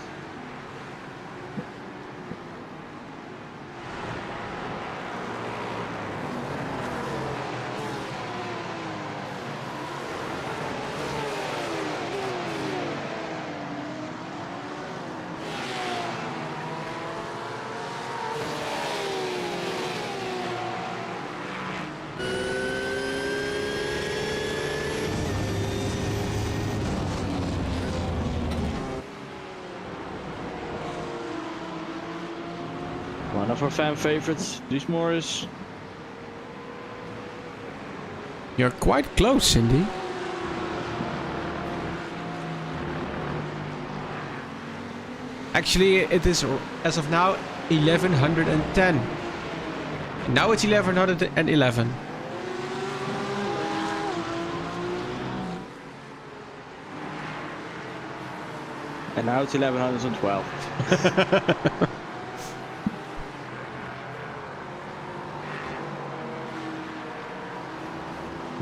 One of our fan favorites, Dries Morris. You're quite close, Cindy. Actually, it is, as of now, 1110. Now it's 1111. And now it's 1112.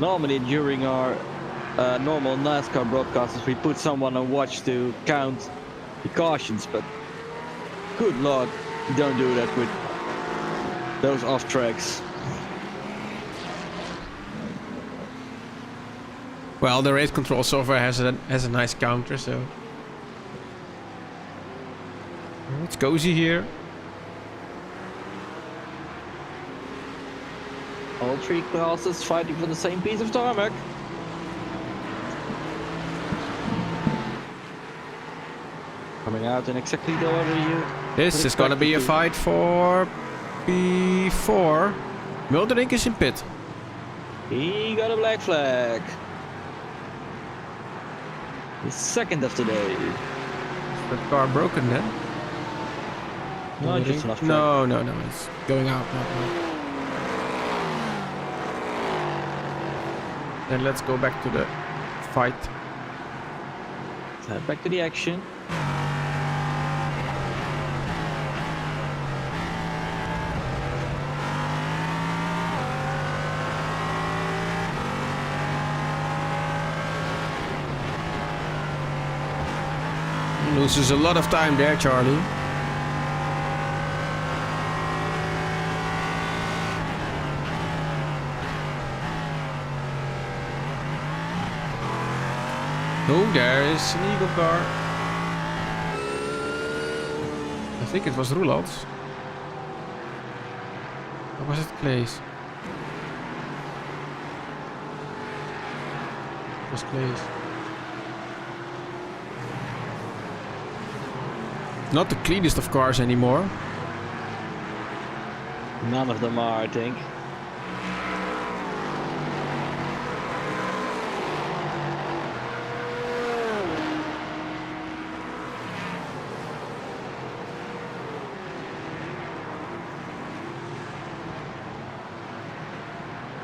Normally during our normal NASCAR broadcasts we put someone on watch to count the cautions, but good lord, you don't do that with those off tracks. Well, the race control software has a nice counter, so it's cozy here. All three classes fighting for the same piece of tarmac. Coming out in exactly the order you... This is gonna be a fight for P4. Muldering is in pit. He got a black flag. The second of the day. Is the car broken then? No, just enough track. No, it's going out now. Then let's go back to the fight. Let's head back to the action. Loses a lot of time there, Charlie. Oh, there is an Eagle car. I think it was Roeland's. Or was it Clay's? It was Clay's. Not the cleanest of cars anymore. None of them are, I think.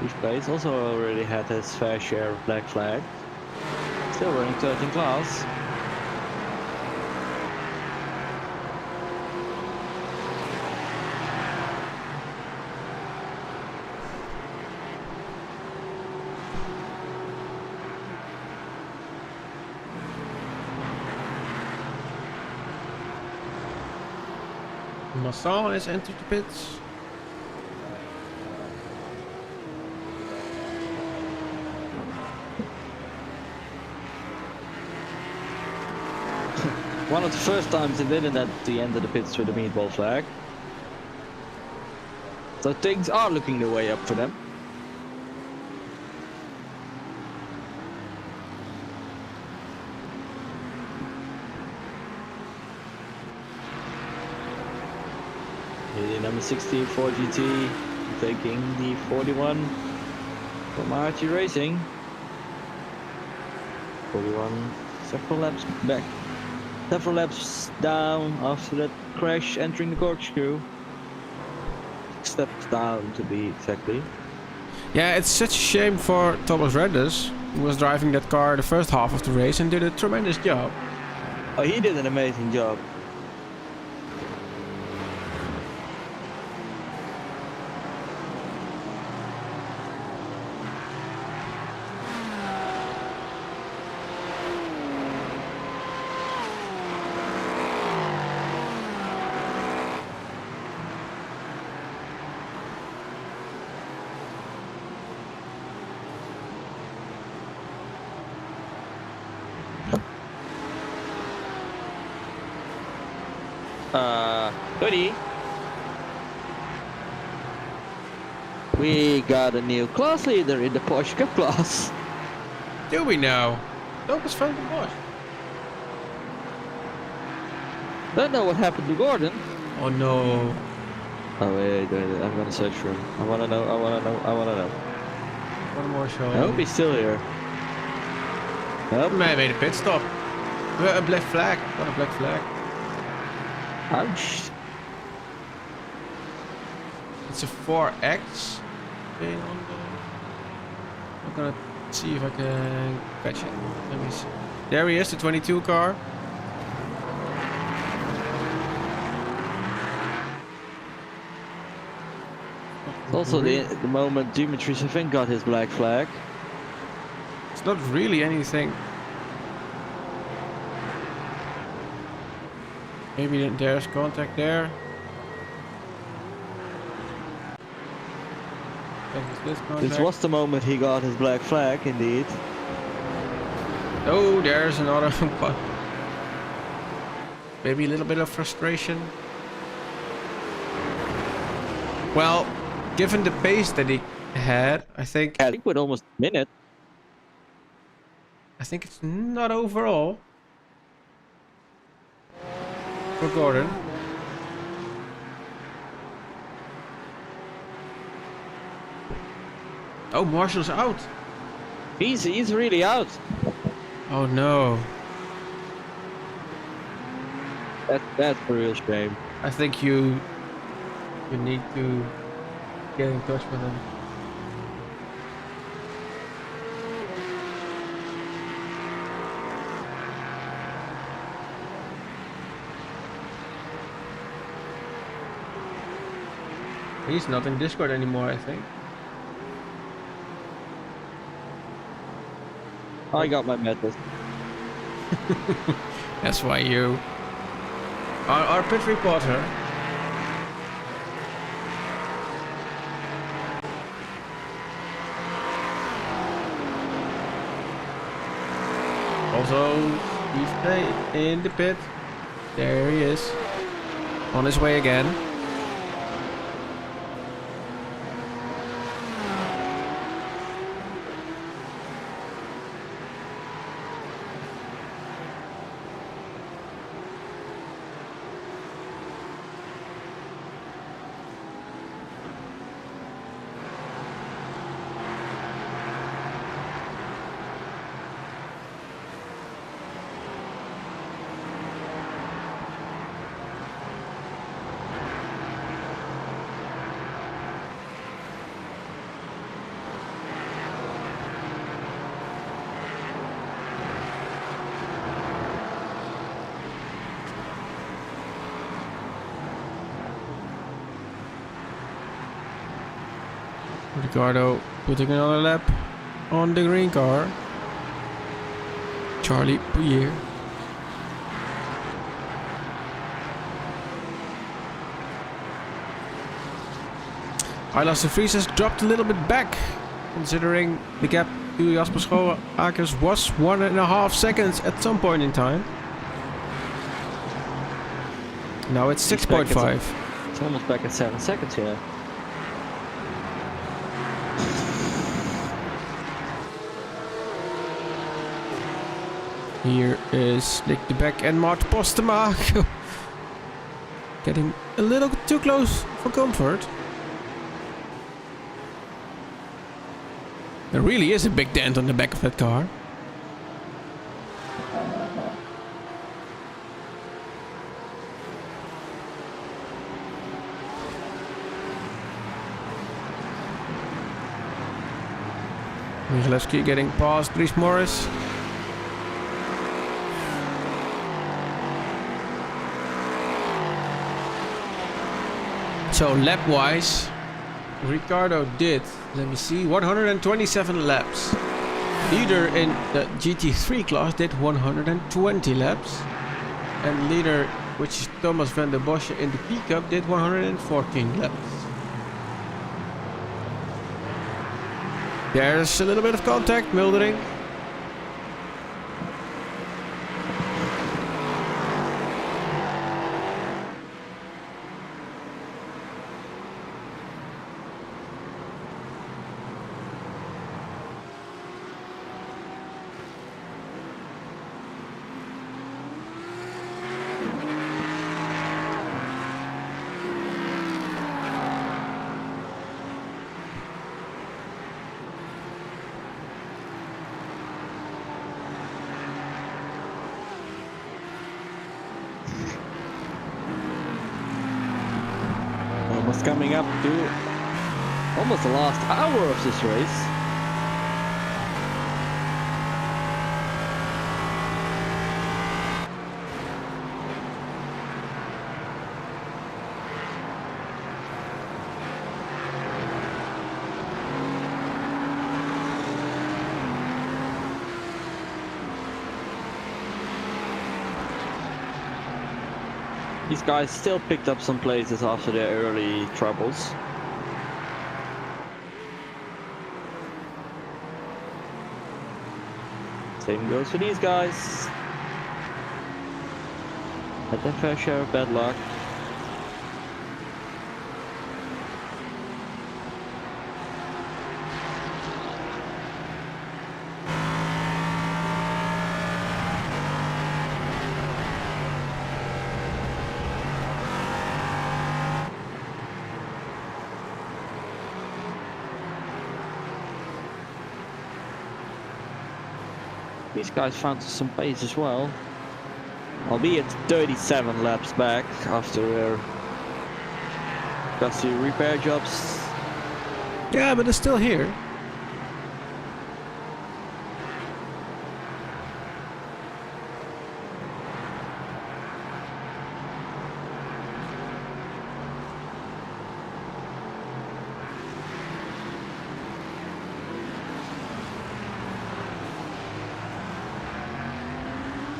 Wishful also already had his fair share of black flag. Still running 13 class. Masson has entered the pits. One of the first times they didn't at the end of the pits with the meatball flag. So things are looking the way up for them. The number 16 for GT taking the 41 from iRacing. 41 several laps back. Several laps down after that crash, entering the corkscrew. Steps down to be exactly. Yeah, it's such a shame for Thomas Renders, who was driving that car the first half of the race and did a tremendous job. Oh, he did an amazing job. Goodie. We got a new class leader in the Porsche Cup class. Do we now? That was fun to watch. Don't know what happened to Gordon. Oh no. Oh wait, I'm gonna search for him. I wanna know. One more show. I hope he's still here. Nope. Man made a pit stop. A black flag. What a black flag. Ouch. It's a 4X. Okay, I'm gonna see if I can catch it. Let me see. There he is, the 22 car. It's also the moment Dimitri Savin got his black flag. It's not really anything. Maybe there's contact there. This was the moment he got his black flag, indeed. Oh, there's another one. Maybe a little bit of frustration. Well, given the pace that he had, I think with almost a minute. I think it's not overall for Gordon. Oh, Marshall's out. He's really out. Oh no. That's a real shame. I think you need to get in touch with him. He's not in Discord anymore, I think. I got my medals. That's why you... Our pit reporter. Also, he's in the pit. There he is. On his way again. Ricardo putting another lap on the green car. Charlie Pouillet. Aylas de Vries has dropped a little bit back, considering the gap to Jasper Schoenmakers was 1.5 seconds at some point in time. Now it's 6.5. It's almost back at 7 seconds here. Here is Nick de Beck and Mart Postema. Getting a little too close for comfort. There really is a big dent on the back of that car. Michalewski getting past Dries Morris. So lap-wise, Ricardo did, let me see, 127 laps. Leader in the GT3 class did 120 laps. And leader, which is Thomas van der Bosch in the P-Cup, did 114 laps. There's a little bit of contact, Mildering. Almost coming up to almost the last hour of this race. These guys still picked up some places after their early troubles. Same goes for these guys. Had their fair share of bad luck. These guys found some pace as well, albeit 37 laps back after their costly repair jobs. Yeah, but they're still here.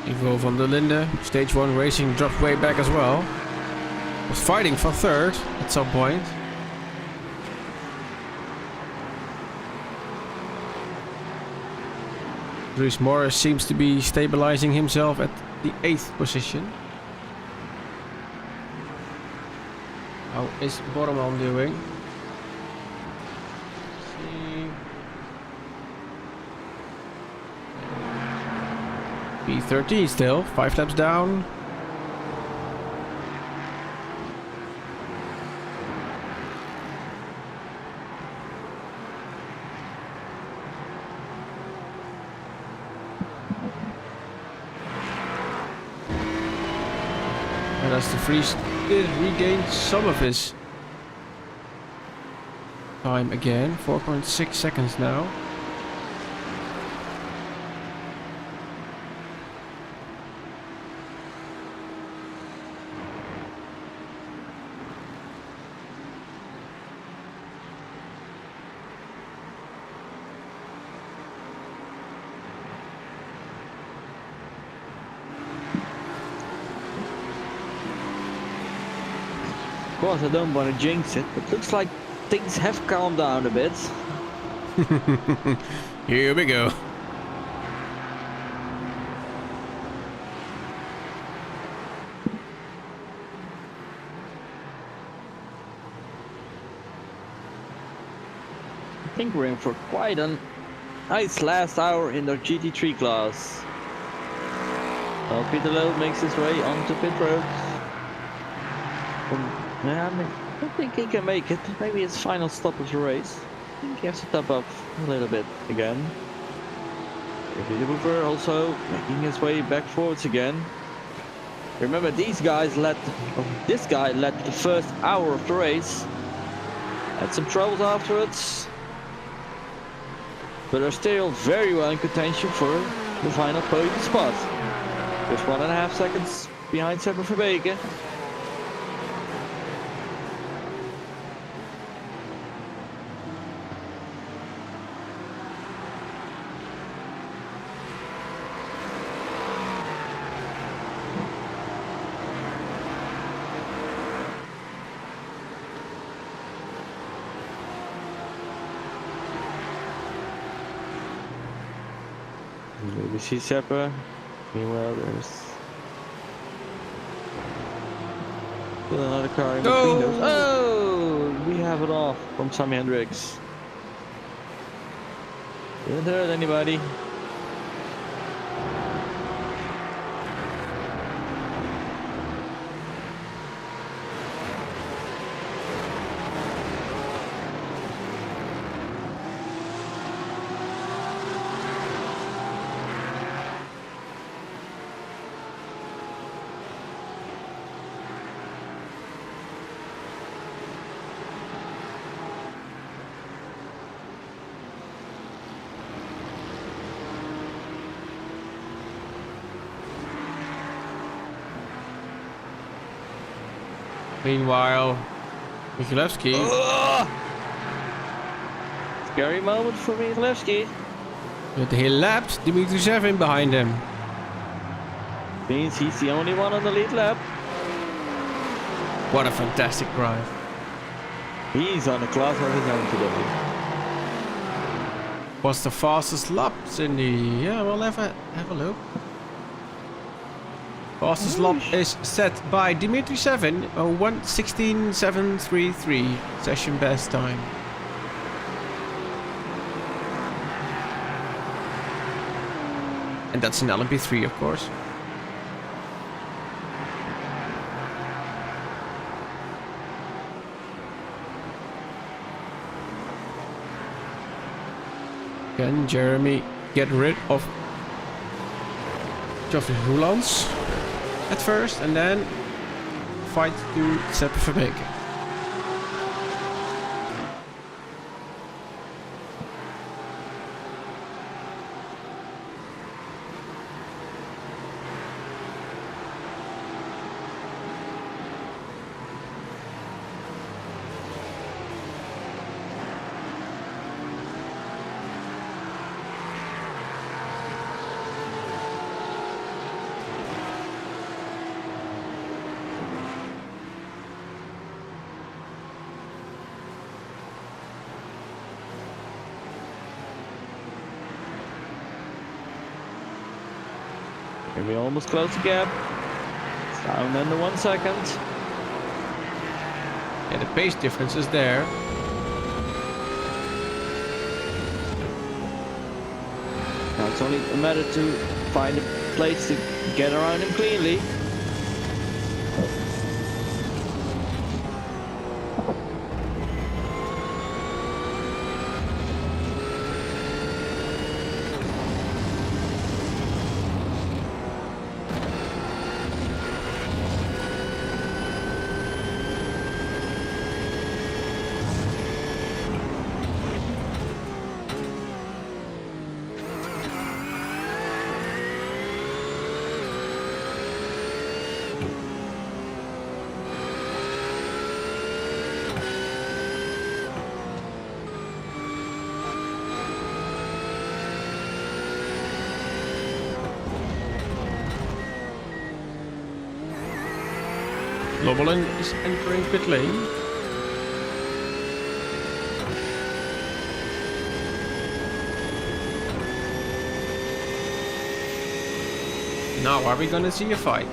Evo van der Linde, stage 1 racing, dropped way back as well. Was fighting for third at some point. Bruce Morris seems to be stabilizing himself at the 8th position. How is Borman doing? P13 still, 5 laps down. And as the Vries did regain some of his time again, 4.6 seconds now. Of course, I don't want to jinx it, but looks like things have calmed down a bit. Here we go. I think we're in for quite a nice last hour in the GT3 class. Well, Peter Lowe makes his way onto pit road. Yeah, I mean, I don't think he can make it. Maybe his final stop of the race. I think he has to top up a little bit again. Peter Hoover also making his way back forwards again. Remember, these guys led, or this guy led the first hour of the race. Had some troubles afterwards, but are still very well in contention for the final podium spot. Just 1.5 seconds behind Sepa Verbeke. We see Sepa. Meanwhile, there's still another car in between those. Oh, we have it off from Sam Hendricks. Didn't hurt anybody. Meanwhile, Michalewski. Scary moment for Michalewski. But he lapped Dimitri Sevin behind him. Means he's the only one on the lead lap. What a fantastic drive. He's on a class of his own today. Was the fastest laps in the... Yeah, we'll have a look. Fastest lap is set by Dimitri Sevin, 1:16.733, session best time. And that's an LMP3, of course. Can Jeremy get rid of Geoffrey Roelands at first and then fight to Sepa Verbeke? Here we almost close the gap. It's down under 1 second. Yeah, the pace difference is there. Now it's only a matter to find a place to get around him cleanly. Lobbelen is entering pit lane. Now are we gonna see a fight?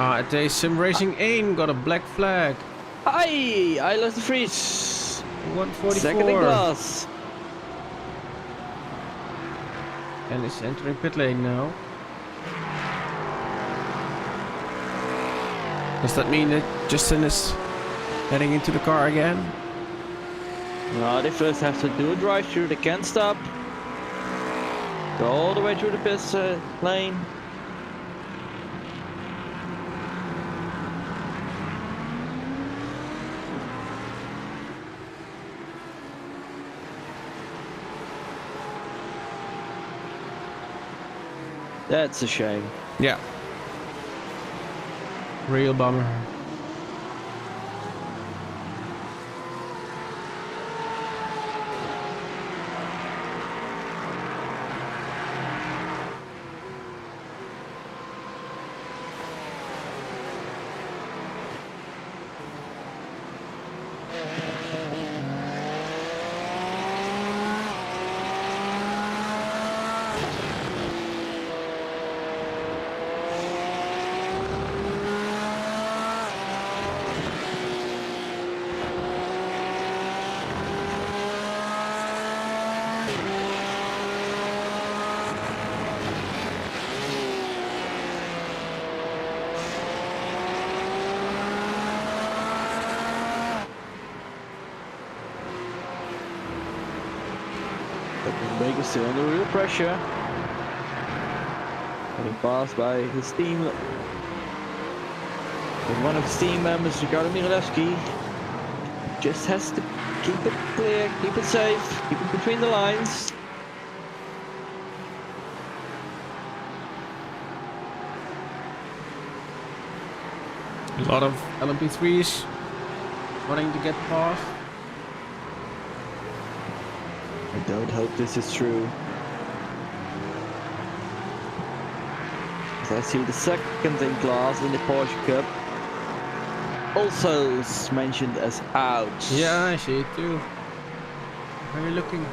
ART Sim Racing 1 got a black flag. Hi, I lost the freeze. 144. Second in class. And is entering pit lane now. Does that mean that Justin is heading into the car again? No, they first have to do a drive-through. They can't stop. Go all the way through the pit lane. That's a shame. Yeah. Real bummer. Baker's still under real pressure. Getting passed by his team. With one of his team members, Ricardo Mihalewski. Just has to keep it clear, keep it safe, keep it between the lines. A lot of LMP3s wanting to get past. I don't hope this is true. As I see the second in class in the Porsche Cup also mentioned as out. Yeah, I see it too. Where are you looking?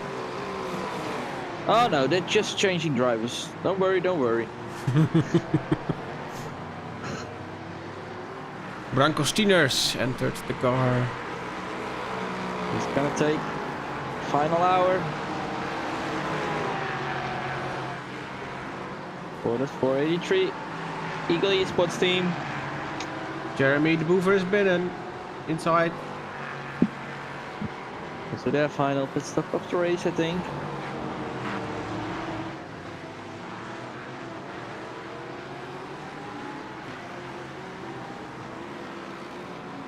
Oh no, they're just changing drivers. Don't worry, don't worry. Branko Stieners entered the car. It's gonna take final hour. For the 483 Eagle Esports team. Jeremy de Boever is bidden inside. So their final pit stop of the race, I think.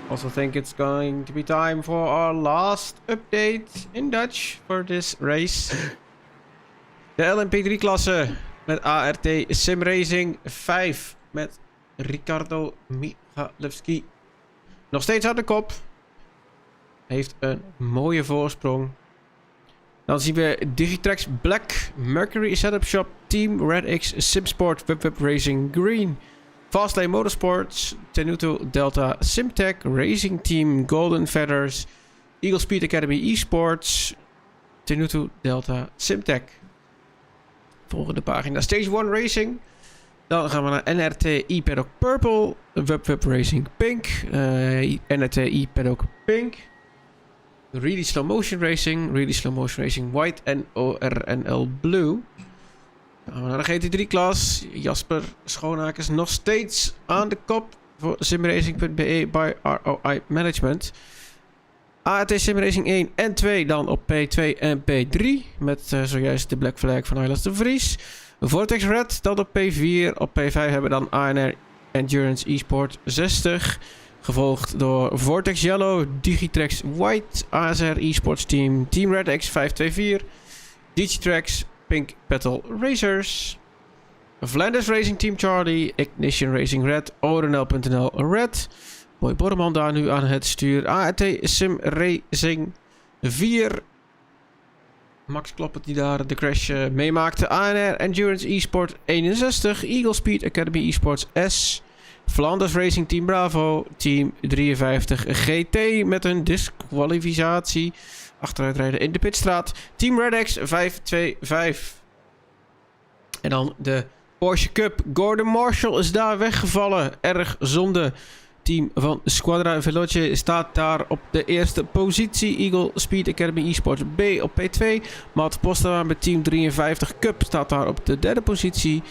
Also think it's going to be time for our last update in Dutch for this race. De LMP3 klasse met ART Sim Racing 5 met Ricardo Mihalewski. Nog steeds aan de kop. heeft een mooie voorsprong. Dan zien we Digitrax Black, Mercury Setup Shop, Team Red X, Simsport, WebWeb Racing Green, Fastlane Motorsports, Tenuto Delta Simtech, Racing Team Golden Feathers, Eagle Speed Academy Esports, Tenuto Delta Simtech. Volgende pagina Stage 1 Racing. Dan gaan we naar NRT Paddock Purple, WebWeb Racing Pink, NRT Paddock Pink, Really Slow Motion Racing White en ORNL Blue. Dan gaan we naar de GT3-klas. Jasper Schoonakers nog steeds aan de kop voor simracing.be by ROI Management. ART Simracing 1 en 2 dan op P2 en P3 met zojuist de Black Flag van Hylas de Vries. Vortex Red dan op P4. Op P5 hebben we dan ANR Endurance eSport 60. Gevolgd door Vortex Yellow, Digitrax White, ASR eSports Team, Team Red X 524, Digitrax Pink Petal Racers, Flanders Racing Team Charlie, Ignition Racing Red, ORNL.nl Red. Boy Borreman daar nu aan het stuur. ART Sim Racing 4. Max Kloppert die daar de crash meemaakte. ANR Endurance eSport 61. Eagle Speed Academy eSports S. Flanders Racing Team Bravo. Team 53 GT met een disqualificatie. Achteruitrijden in de pitstraat. Team Red X 525. En dan de Porsche Cup. Gordon Marshall is daar weggevallen. Erg zonde. Team van Squadra Veloce staat daar op de eerste positie. Eagle Speed Academy eSports B op P2. Matt Postema met Team 53 Cup staat daar op de derde positie.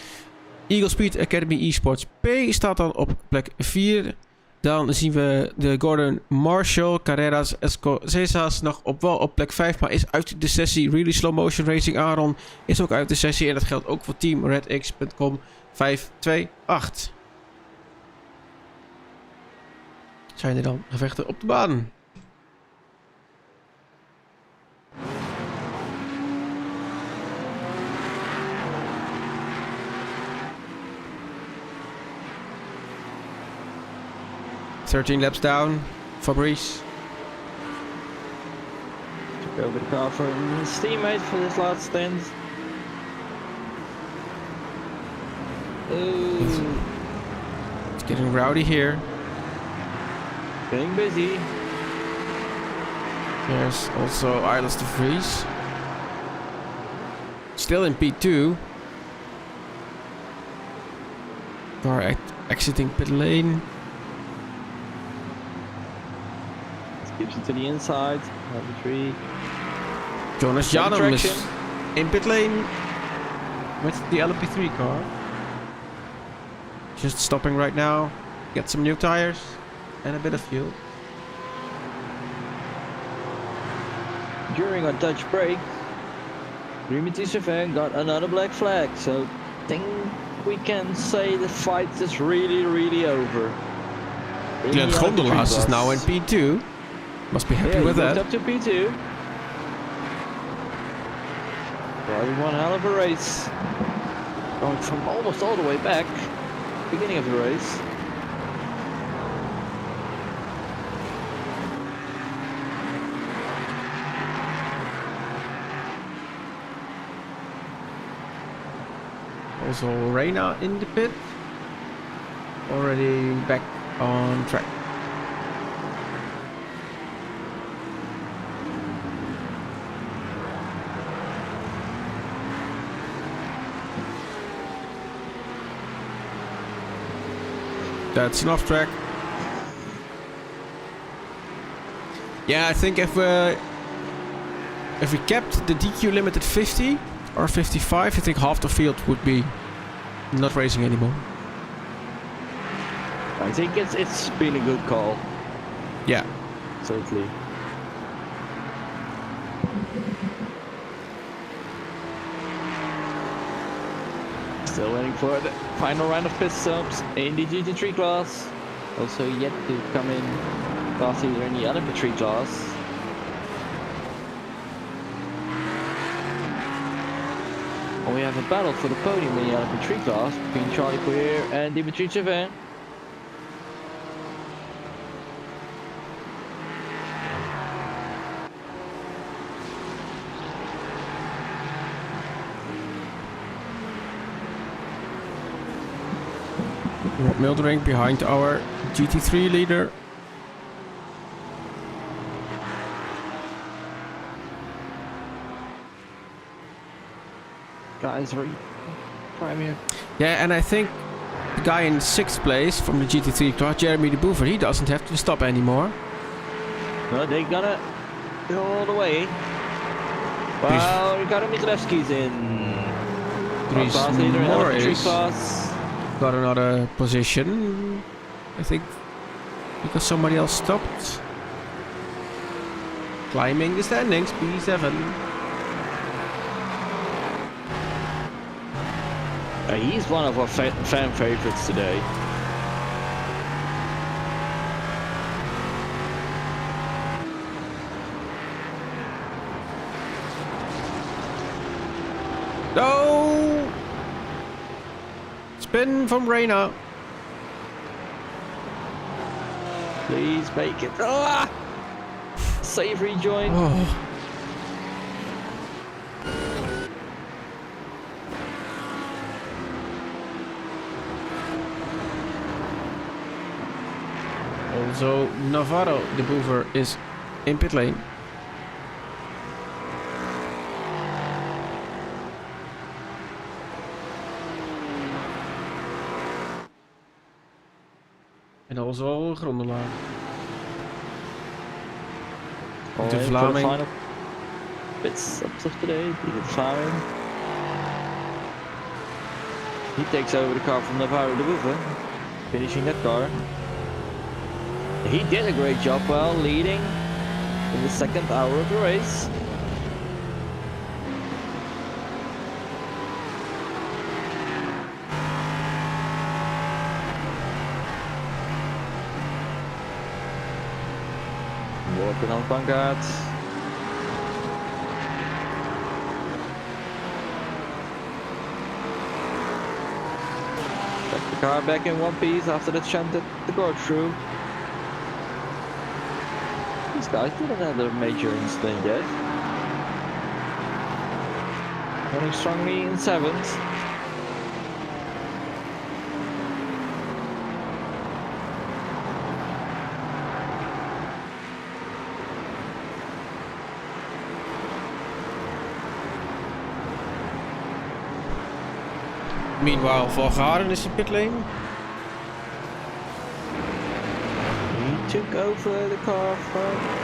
Eagle Speed Academy eSports P staat dan op plek 4. Dan zien we de Gordon Marshall Carreras Escocesas nog wel op plek 5, maar is uit de sessie. Really Slow Motion Racing Aaron is ook uit de sessie. En dat geldt ook voor Team RedX.com 528. Zijn er dan gevechten op de baan? "13 laps down, Fabrice." Took over the car from his teammate for this last stint. Ooh. It's getting rowdy here. Getting busy. There's also Hylas de Vries. Still in P2. Car exiting pit lane. Keeps it to the inside. LP3. Jonas Janum is in pit lane with the LP3 car. Just stopping right now. Get some new tires and a bit of fuel. During our Dutch break, Dimitri Samen got another black flag, so I think we can say the fight is really over. Glenn Gondelaars is now in P2. Must be happy with that. Up to P2. Driving one hell of a race. Going from almost all the way back, beginning of the race. Also Reina in the pit. Already back on track. That's an off track. Yeah, I think if we kept the DQ limit at 50 or 55, I think half the field would be not racing anymore. I think it's been a good call. Yeah. Certainly. Still waiting for the final round of pit stops in the GT3 class. Also yet to come in class either in the other P3 class. And we have a battle for the podium in the other P3 class between Charlie Queer and Dimitri Samen. Mildering behind our GT3 leader. Guys, prime here. Yeah, and I think the guy in 6th place from the GT3 class, Jeremy de Boever, he doesn't have to stop anymore. No, they gotta go all the way. Wow, Ricardo Mitlevski's in. Dries Class leader in Moore LMP3 is class. got another position, I think, because somebody else stopped. Climbing the standings, P7. He's one of our fan favorites today. No! Spin from Reina. Please make it. Ah! Save rejoin. Oh. Also, Navarro de Boever is in pit lane. En also Grondelaan. All De in for Vlaming. the final pit stops of today. The Vlaming. He takes over the car from Navarro de Boever, finishing that car. He did a great job while leading in the second hour of the race. Working on Vanguard. Got the car back in one piece after the shunt at the go through. These guys didn't have a major incident yet. Running strongly in 7th. Meanwhile, Volgaren is in pit lane. He took over the car from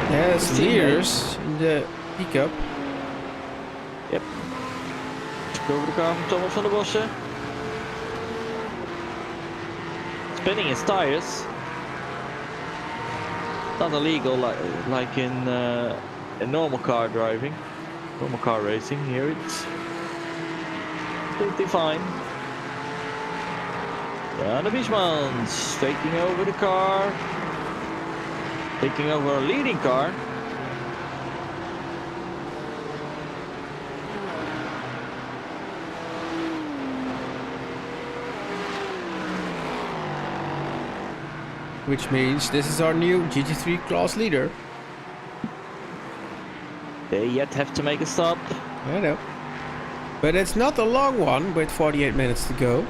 Yes, his Leers in the pickup. Yep. Took over the car from Thomas van der Bossen. Spinning his tires. Not illegal like in normal car driving, normal car racing. Here it's completely fine. Yeah, the Biesmans taking over the car. Taking over a leading car. Which means this is our new GT3 class leader. They yet have to make a stop. I know. But it's not a long one with 48 minutes to go.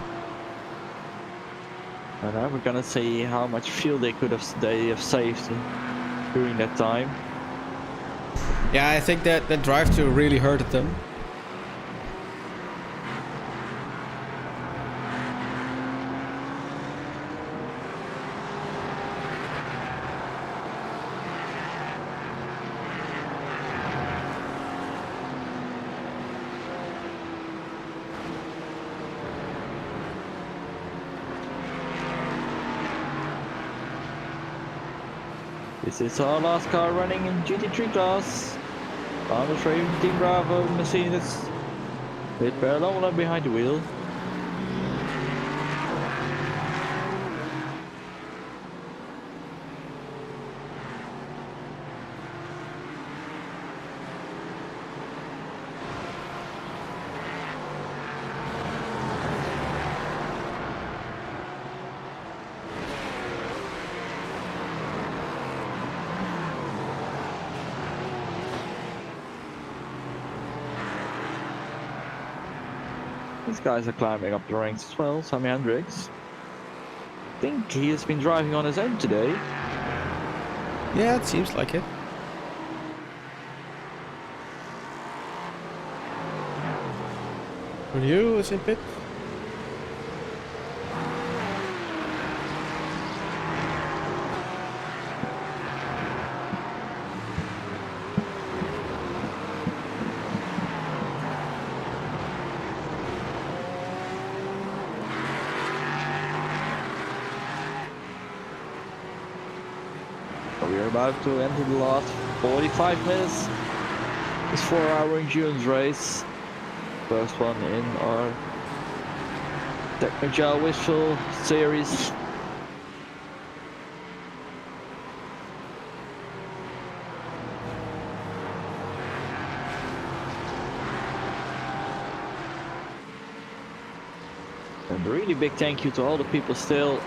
And now we're gonna see how much fuel they have saved during that time. Yeah, I think that the drive-thru really hurted them. This is our last car running in GT3 class. Founders Raven Team Bravo Mercedes with Perlola behind the wheel. These guys are climbing up the ranks as well. Sammy Hendricks. think he has been driving on his own today. Yeah, it seems like it. Ryu is in pit. We are about to enter the last 45 minutes. This 4-hour endurance race. First one in our Technogel Wishful series. And a really big thank you to all the people still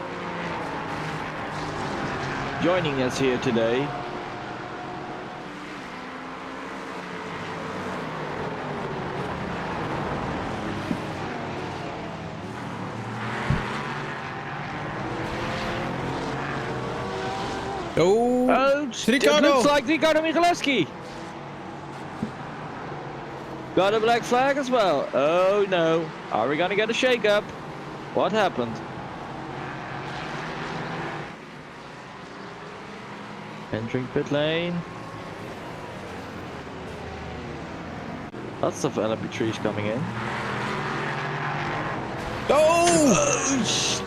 joining us here today. Oh, It Ricardo! looks like Ricardo Michalewski. Got a black flag as well. Oh no. Are we gonna get a shake-up? What happened? Entering pit lane. Lots of LMP3s coming in. Oh!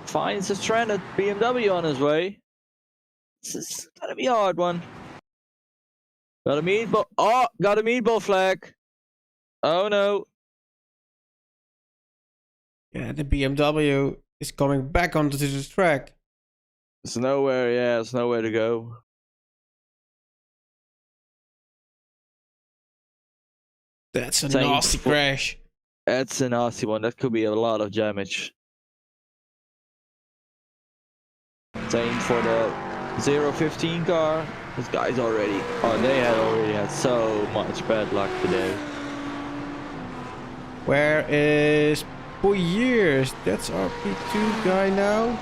Finds a stranded BMW on his way. This is gonna be a hard one. Got a meatball. Oh, got a meatball flag. Oh no. Yeah, the BMW is coming back onto the track. It's nowhere. Yeah, it's nowhere to go. That's a Same nasty for- crash. That's a nasty one. That could be a lot of damage. Same for the 015 car. This guy's already. Oh, they had already had so much bad luck today. Where is Poyers? That's our P2 guy now.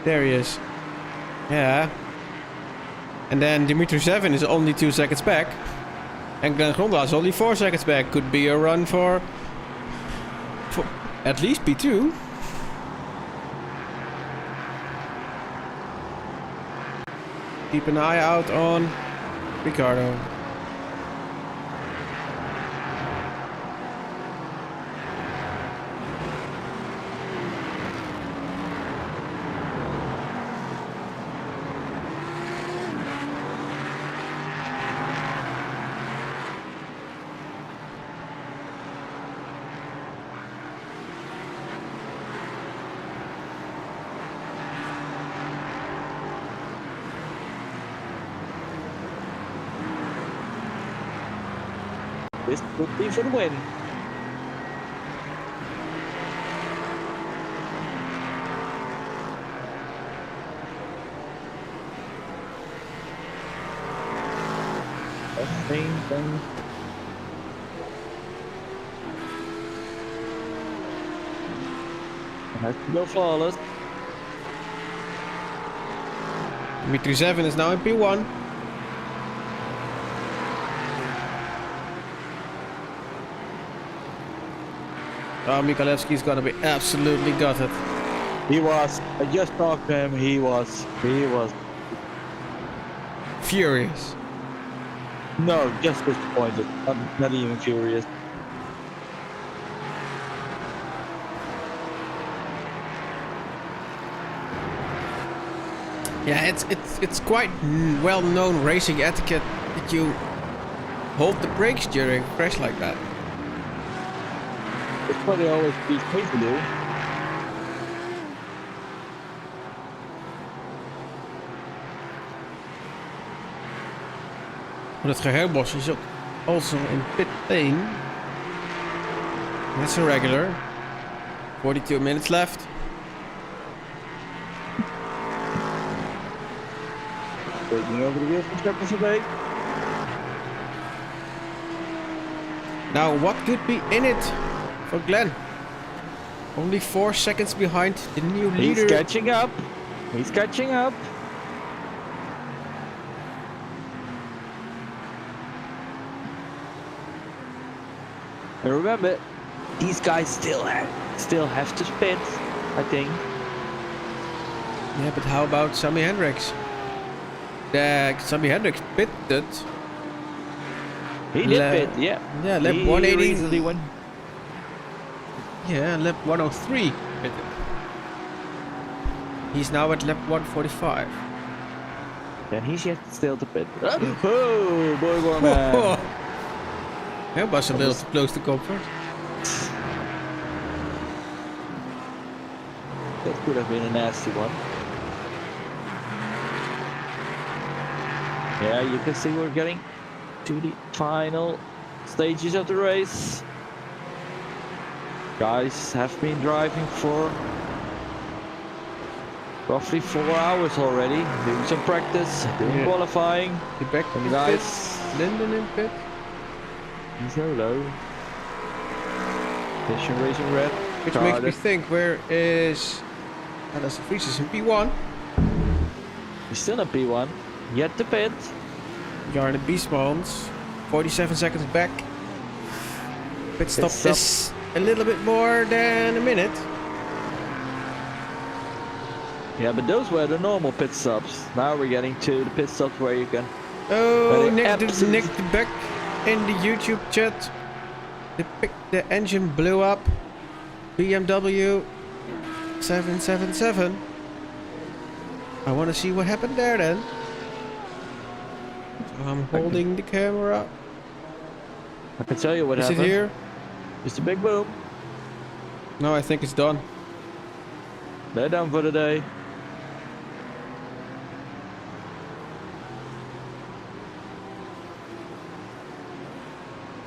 There he is. Yeah. And then Dimitri 7 is only 2 seconds back. And Glenn Gronda is only 4 seconds back. Could be a run for at least P2. Keep an eye out on Ricardo. This could be for the win. Thing. Has to go flawless. Dimitri 7 is now in P1. Oh, Michalewski is gonna be absolutely gutted. He was. I just talked to him. He was. Furious. No, just disappointed. Not even furious. Yeah, it's quite well-known racing etiquette that you hold the brakes during a crash like that. It's what they always teach me to do. But Geherbos is also in pit lane. That's a regular. 42 minutes left. Taking over the wheel from Steppers today. Now, what could be in it for Glenn. Only 4 seconds behind the new He's leader. catching up. He's catching up. And remember, these guys still have to spin, I think. Yeah, but how about Sammy Hendricks? Sammy Hendricks pitted. He did pit, yeah. Yeah, lap He 180. easily won. Yeah, lap 103 pitted. He's now at lap 145. And he's yet still to pit. Oh, boy, boy, man. That was a little too close to comfort. That could have been a nasty one. Yeah, you can see we're getting to the final stages of the race. Guys have been driving for roughly 4 hours already, doing some practice, doing qualifying. The back And in guys, pit. Linden in pit. he's so low. Vision racing red. Which makes me think, where is Alice de Vries is in P1. He's still in P1, yet to pit. Jarne Biesmans, 47 seconds back. Pit stop is a little bit more than a minute. Yeah, but those were the normal pit stops. Now we're getting to the pit stops where you can. Oh, But Nick back in the YouTube chat. The engine blew up. BMW 777. I want to see what happened there then. So I'm holding the camera. I can tell you what Is happened. it here? Just a big boom. No, I think it's done. They're done for the day.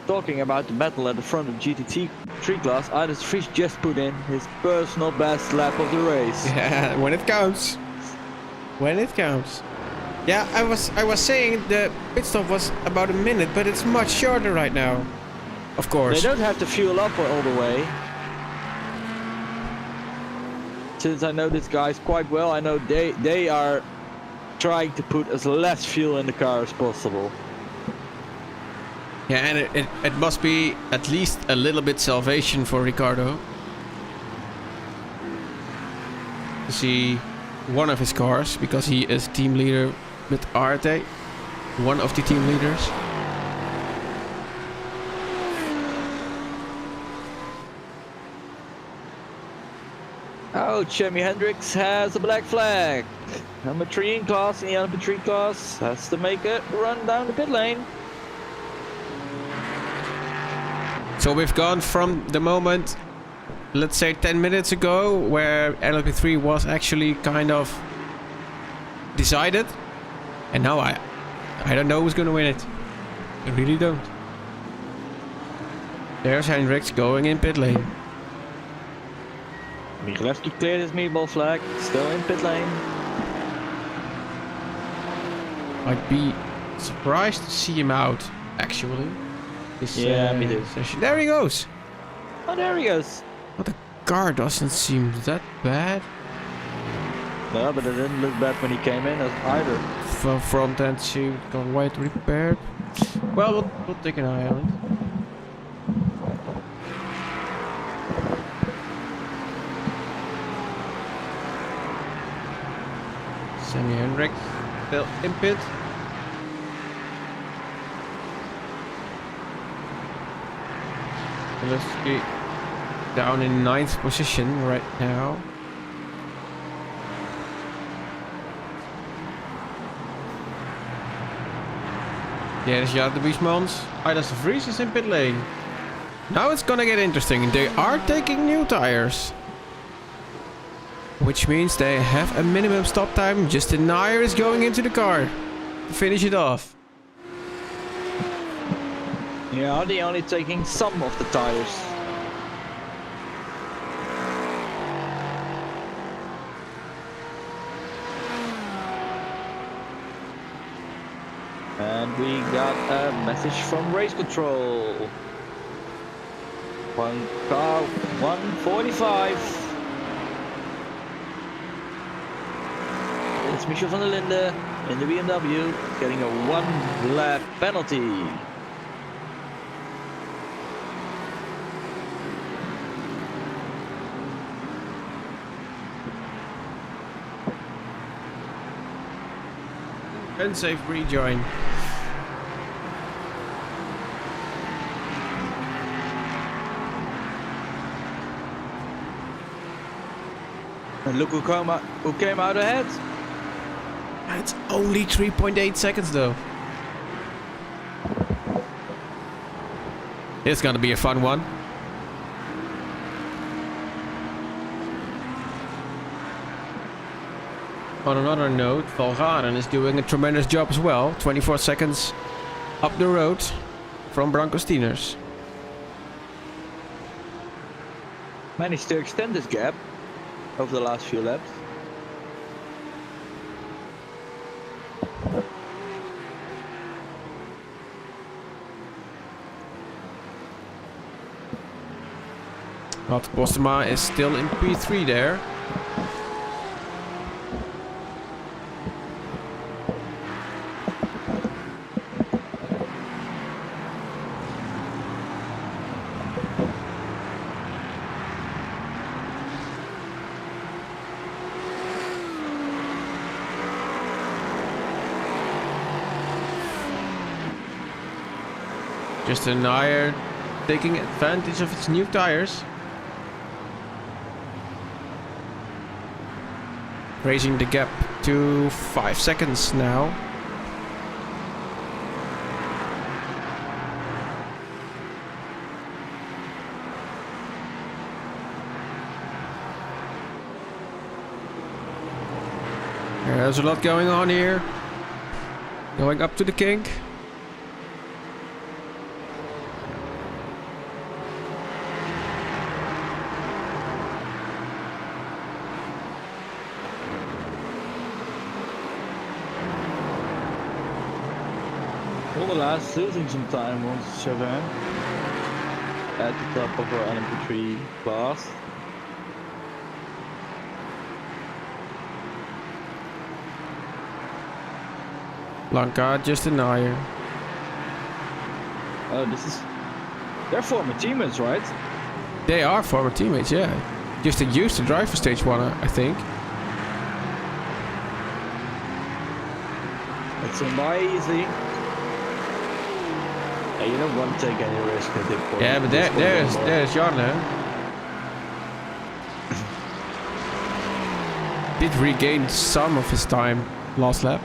Talking about the battle at the front of GT3 class, Alice de Vries just put in his personal best lap of the race. Yeah, when it counts. When it counts. Yeah, I was saying the pit stop was about a minute, but it's much shorter right now. Of course. They don't have to fuel up all the way. Since I know these guys quite well, I know they are trying to put as less fuel in the car as possible. Yeah, and it must be at least a little bit salvation for Ricardo to see one of his cars, because he is team leader with Arte, one of the team leaders. Oh, Jimi Hendrix has a black flag. Number 3 in class, in the number 3 class, has to make a run down the pit lane. So we've gone from the moment, let's say 10 minutes ago, where LP3 was actually kind of decided, and now I don't know who's gonna win it. I really don't. There's Hendricks going in pit lane. Michalewski cleared his meatball flag, still in pit lane. I'd be surprised to see him out, actually. This, Yeah, me too. session. There he goes. Oh, there he goes. Well, the car doesn't seem that bad. No, but it didn't look bad when he came in either. Front end suit got white repaired. Well, we'll take an eye on it. Sammy Hendricks still in pit. Let's get down in 9th position right now. There's Jarne Biesmans. Alice de Vries is in pit lane. Now it's gonna get interesting. They are taking new tires, which means they have a minimum stop time. Justin Nair is going into the car to finish it off. Yeah, they're only taking some of the tires. And we got a message from race control. One car, 145. It's Michel van der Linde in the BMW getting a 1 lap penalty. Unsafe rejoin. And look who came out ahead. It's only 3.8 seconds though. It's gonna be a fun one. On another note, Valgaren is doing a tremendous job as well. 24 seconds up the road from Branco-Steeners. Managed to extend this gap over the last few laps. But Postema is still in P3 there. Just an iron taking advantage of its new tires. Raising the gap to 5 seconds now. There's a lot going on here. Going up to the kink. Last losing some time on Samen at the top of our LMP3 class. Blanca just an iron. Oh, they're former teammates, right? They are former teammates, yeah. Just they used to drive for stage 1, I think. It's in by easy. Yeah, you don't want to take any risk at this point. Yeah, but there's Jarno. Did regain some of his time last lap.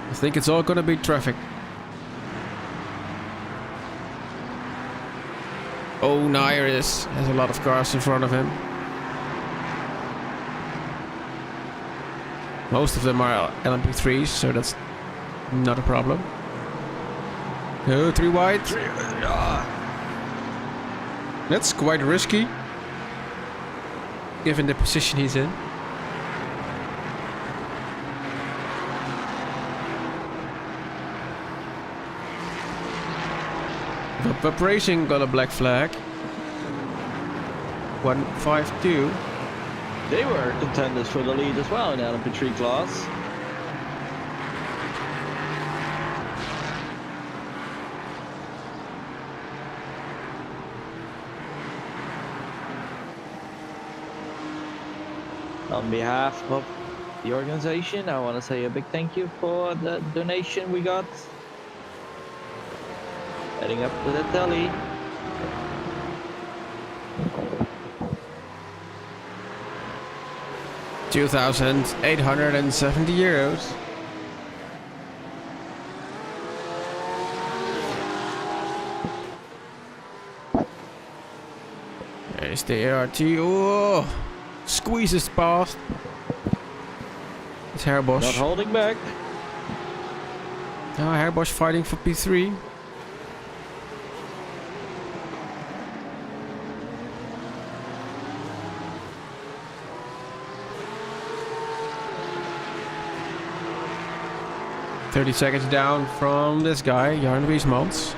I think it's all gonna be traffic. Oh, Nair has a lot of cars in front of him. Most of them are LMP3s, so that's not a problem. Oh, 3 wide. That's quite risky, given the position he's in. Up Racing got a black flag. 152. They were contenders for the lead as well in the LMP3 class. On behalf of the organization, I want to say a big thank you for the donation we got. Heading up to the tally. €2,870. There's the ART. Oh, squeezes past. It's Herbosch. Not holding back. Now Herbosch fighting for P3. 30 seconds down from this guy, Jarno Wiesmans.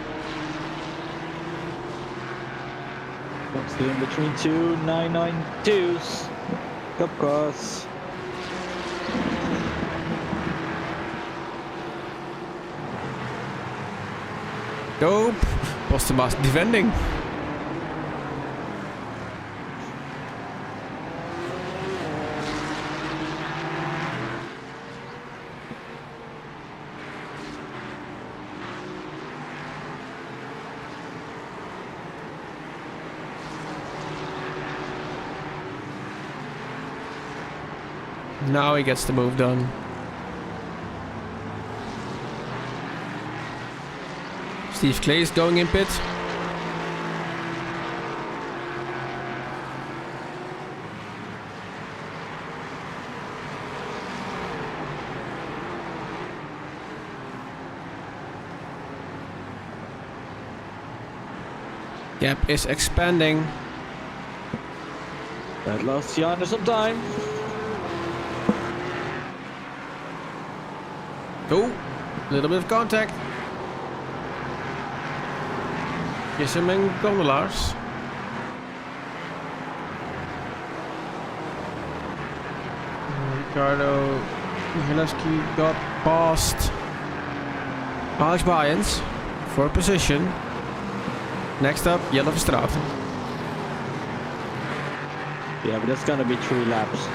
Still in between two 992s. Cup cars. Dope. Postema's defending. Now he gets the move done. Steve Clay is going in pit. Gap is expanding. That lost Jarno some time. Oh, a little bit of contact. Kissem and Gondelaars. Ricardo Michaleski got past Alex Bayens for position. Next up, Jelle Verstraeten. Yeah, but that's gonna be 3 laps.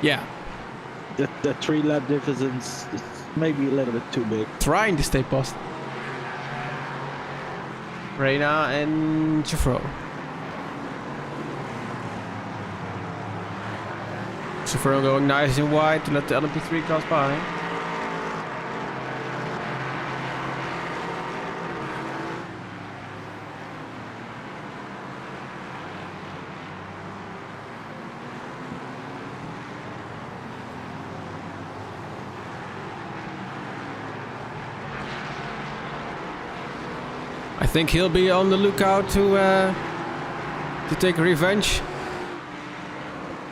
Yeah, The 3 lap difference is maybe a little bit too big. trying to stay past. Reina and Chauffeur. Chauffeur going nice and wide to let the LMP3 cars by. I think he'll be on the lookout to take revenge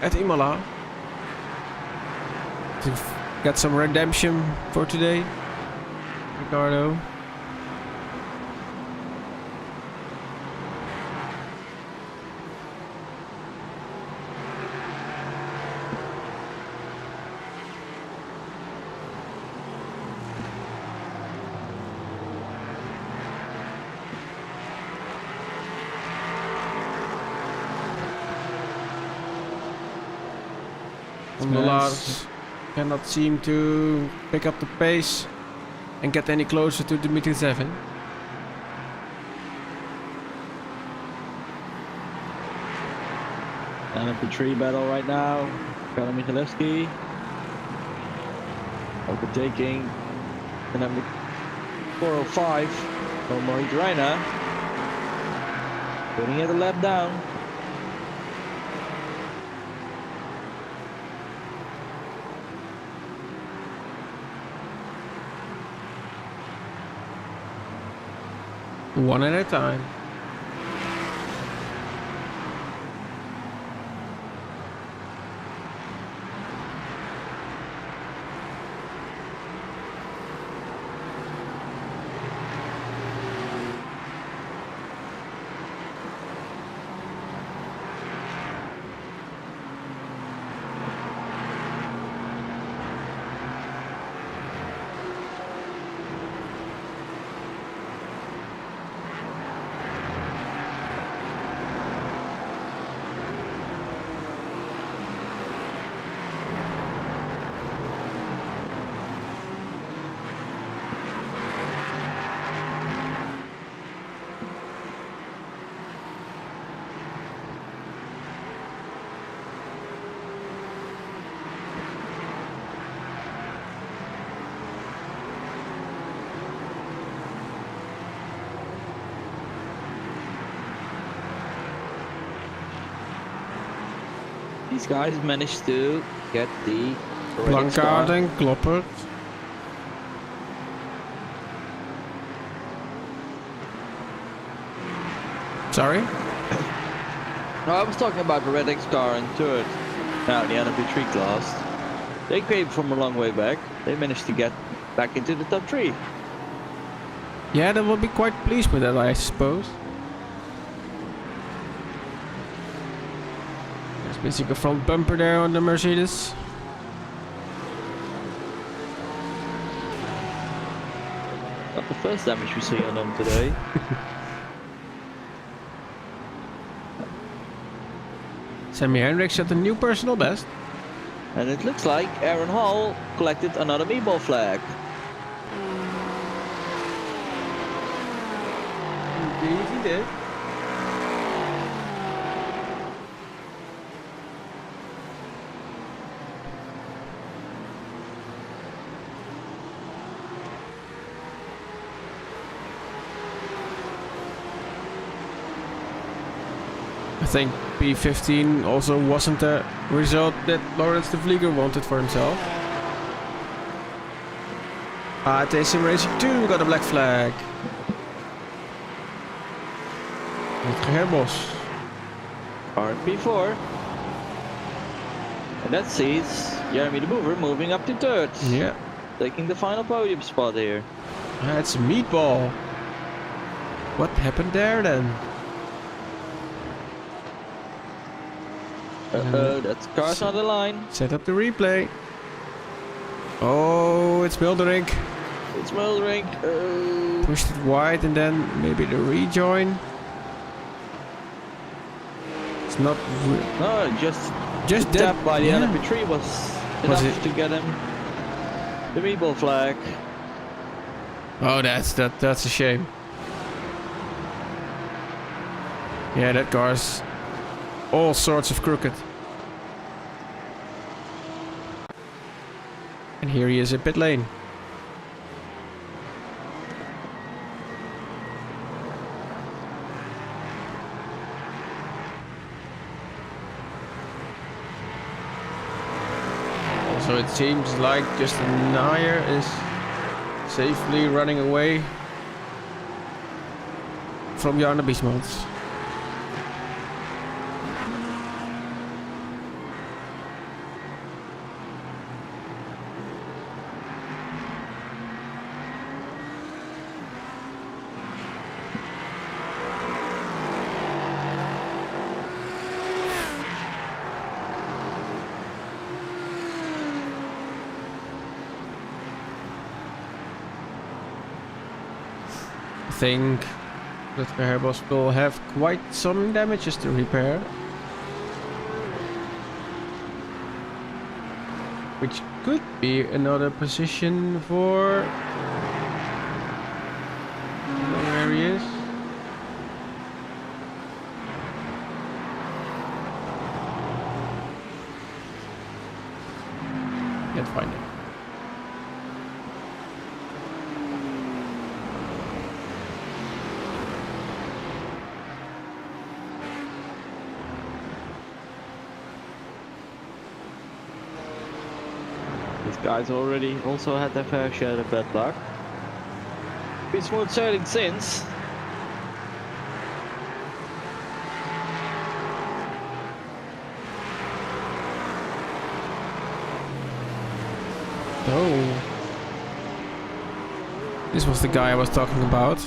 at Imola. To get some redemption for today, Ricardo. Lars cannot seem to pick up the pace and get any closer to Dimitri 7. LMP3 battle right now. Karel Michalewski overtaking the number 405 from Maurice Reina. Putting it a lap down. One at a time. These guys managed to get the Blankaart and Kloppert. Sorry? No, I was talking about the Red X car in third. Now the LMP3 class. They came from a long way back. They managed to get back into the top 3. Yeah, they will be quite pleased with that, I suppose. There's basically a front bumper there on the Mercedes. Not the first damage we see on them today. Sammy Hendricks set a new personal best. And it looks like Aaron Hall collected another meatball flag. Indeed, he did. I think P15 also wasn't the result that Lawrence de Vlieger wanted for himself. Sim Racing 2 got a black flag. Herbos. P4. And that sees Jeremy de Boever moving up to 3rd. Yeah. Taking the final podium spot here. It's a meatball. What happened there then? That's cars on the line. Set up the replay. Oh, it's Mildering. It's Mildering. Pushed it wide and then maybe the rejoin. It's not. No, just Just tap that by the yeah. LMP3 was enough to get him the meatball flag. Oh, that's a shame. Yeah, that car's all sorts of crooked. And here he is in pit lane. Also, it seems like Justin Nair is safely running away from Jarno Biesmans. I think that the Herbos will have quite some damages to repair. Which could be another position for... Where he is. Can't find it. Guys already also had their fair share of bad luck. Been smooth sailing since. Oh. This was the guy I was talking about.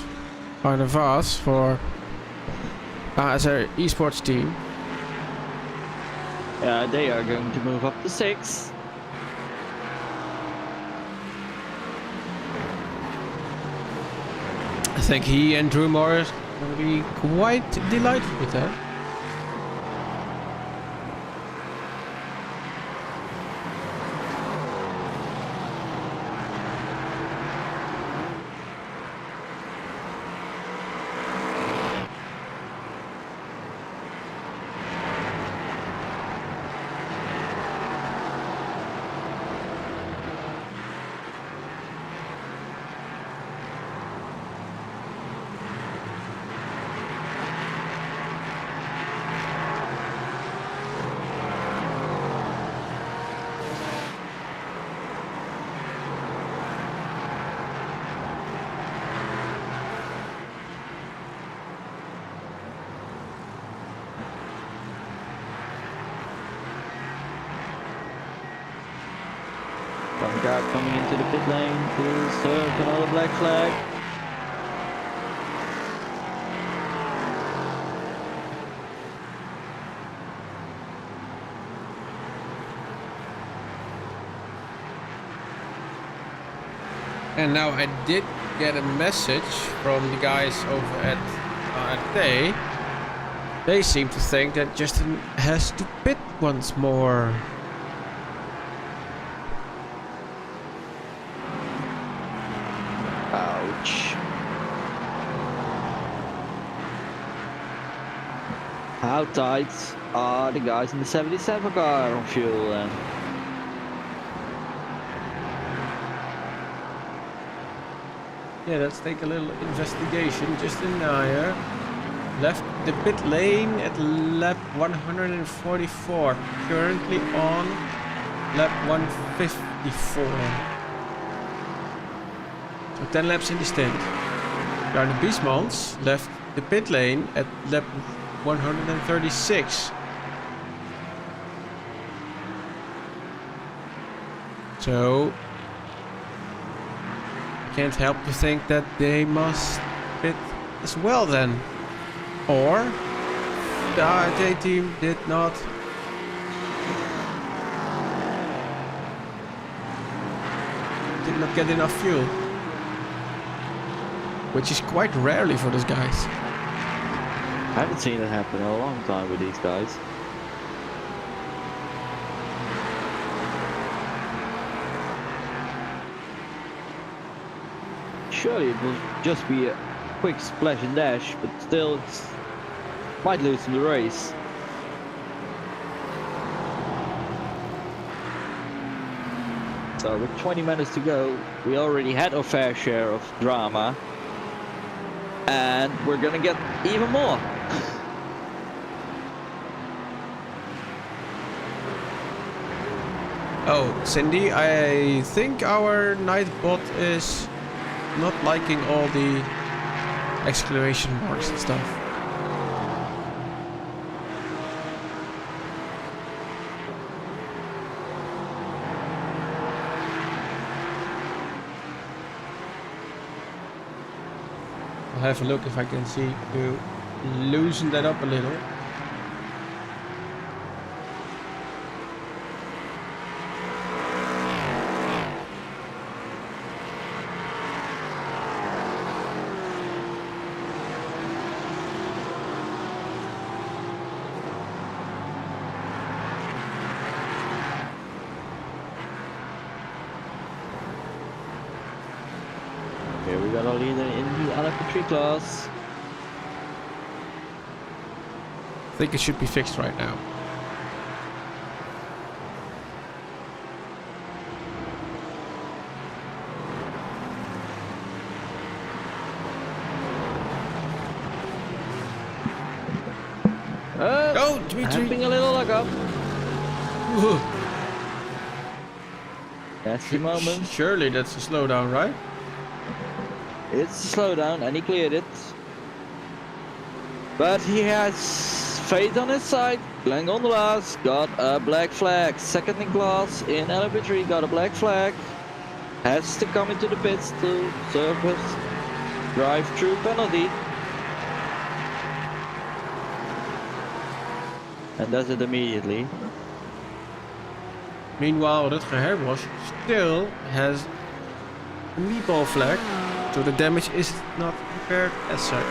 Arne Vaas for ASR esports team. Yeah, they are going to move up to 6. I think he and Drew Morris will be quite delighted with that. car coming into the pit lane to serve another black flag. And now I did get a message from the guys over at RT. They seem to think that Justin has to pit once more. Ouch. How tight are the guys in the 77 car on fuel then? Yeah, let's take a little investigation. Justin Nair left the pit lane at lap 144. Currently on lap 154. So 10 laps in the stint. Jarno Biesmans left the pit lane at lap 136. So can't help to think that they must pit as well then. Or the RT team did not get enough fuel. Which is quite rarely for those guys. I haven't seen it happen in a long time with these guys. Surely it will just be a quick splash and dash, but still it might lose in the race. So with 20 minutes to go, we already had our fair share of drama. And we're gonna get even more. Oh, Cindy, I think our night bot is not liking all the exclamation marks and stuff. I'll have a look if I can see to loosen that up a little. Here we got our leader in the LF3 class. I think it should be fixed right now. Oh, Dimitri! Having a little luck up. Ooh. That's the moment. Surely that's a slowdown, right? It's a slowdown and he cleared it. But he has fate on his side. Glenn Gondola's got a black flag. Second in class in LF3 got a black flag. Has to come into the pits to serve his drive-through penalty. And does it immediately. Meanwhile, Rutger Herbosch still has a meatball flag, so the damage is not repaired as such.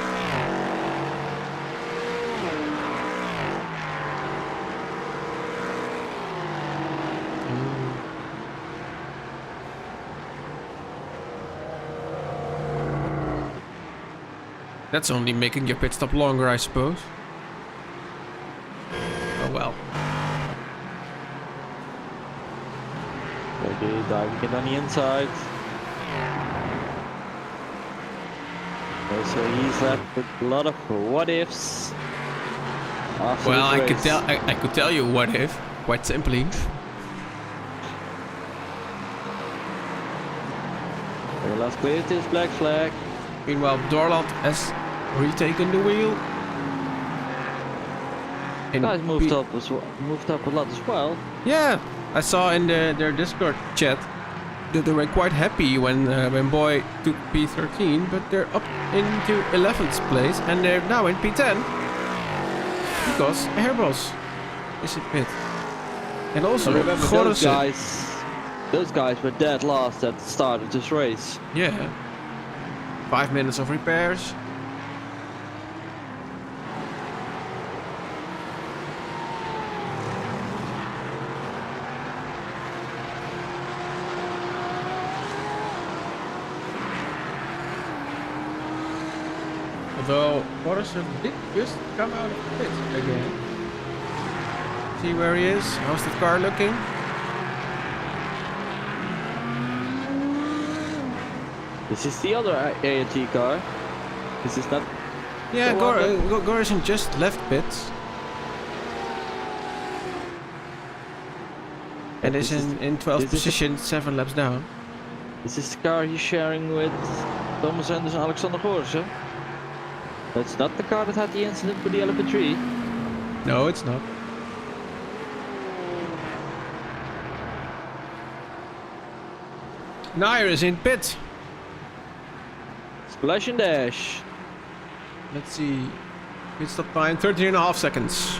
That's only making your pit stop longer, I suppose. Oh well. Okay, diving it on the inside. Okay, so he's left with a lot of what ifs. Well, I could tell you what if, quite simply. The last cleared his black flag. Meanwhile, Dorland has retaken the wheel. Guys moved up a lot as well. Yeah, I saw in their Discord chat they were quite happy when Boy took P13, but they're up into 11th place and they're now in P10 because Airbus is in pit. And also, remember Gorsen. those guys were dead last at the start of this race. Yeah. 5 minutes of repairs. Although Gorsen did just come out of the pit again. See where he is? How's the car looking? This is the other ANT car. This is not. Yeah, the one that- Gorsen just left pits. And is in 12th this is- position, 7 laps down. This is the car he's sharing with Thomas Enders and Alexander Gorsen. That's not the car that had the incident with the LP3. No, it's not. Nair is in pit. Splash and dash. Let's see. Pit stop time 13.5 seconds.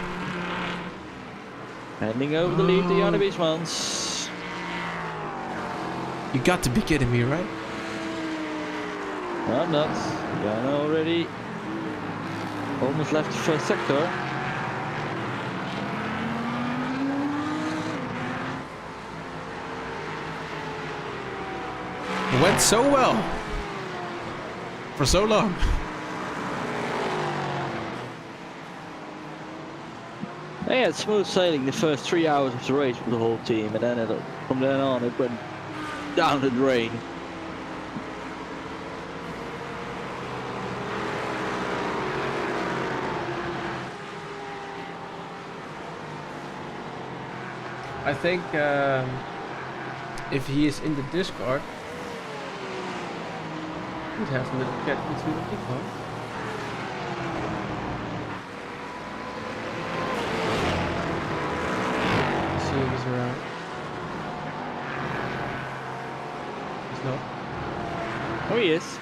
Handing over the lead to Janne Wiesmans. You got to be kidding me, right? No, I'm not. Janne already almost left the first sector. It went so well. For so long. They had smooth sailing the first 3 hours of the race with the whole team, and then from then on it went down the drain. I think if he is in the discard, he'd have a little get into the kickoff. See if he's around. He's not. Oh, he is.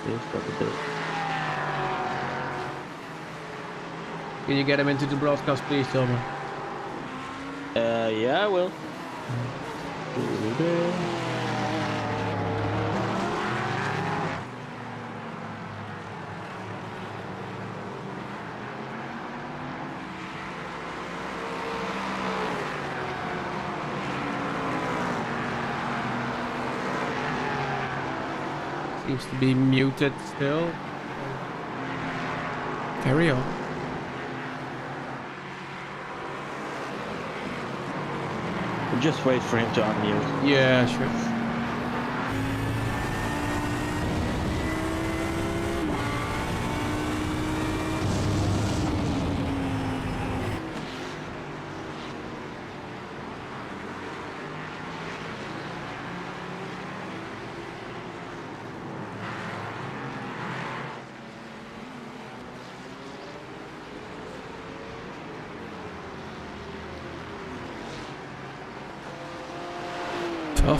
He's got the bit. Can you get him into the broadcast, please, Tillman? Yeah, I will. Seems to be muted still. Carry on. We'll just wait for him to unmute. Yeah, sure.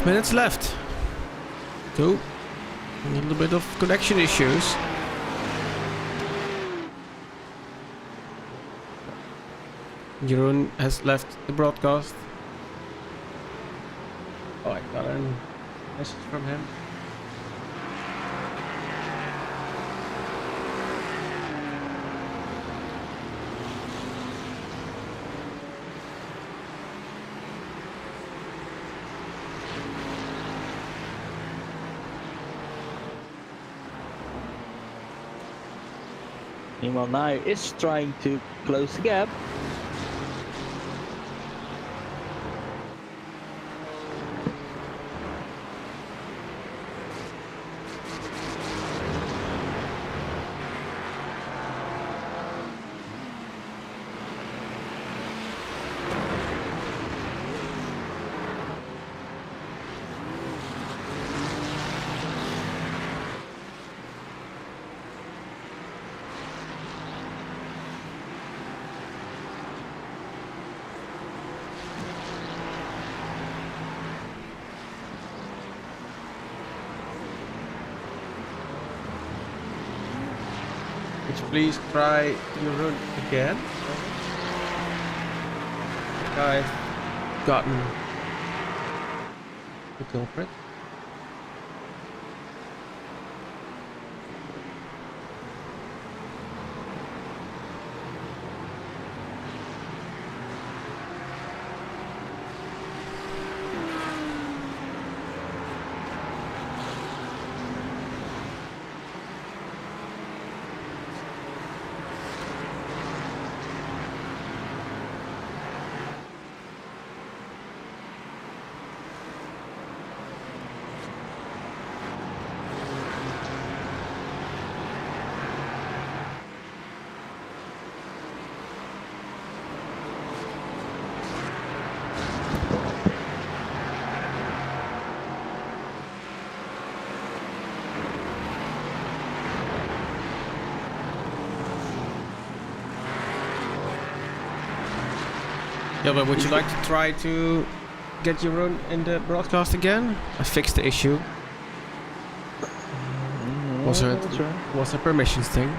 Minutes left. Two. A little bit of connection issues. Jeroen has left the broadcast. Oh, I got a message from him. Meanwhile, Nair is trying to close the gap. Could you please try your run again? I've gotten the culprit. Yeah, but would you like to try to get your run in the broadcast again? I fixed the issue. Was a permissions thing?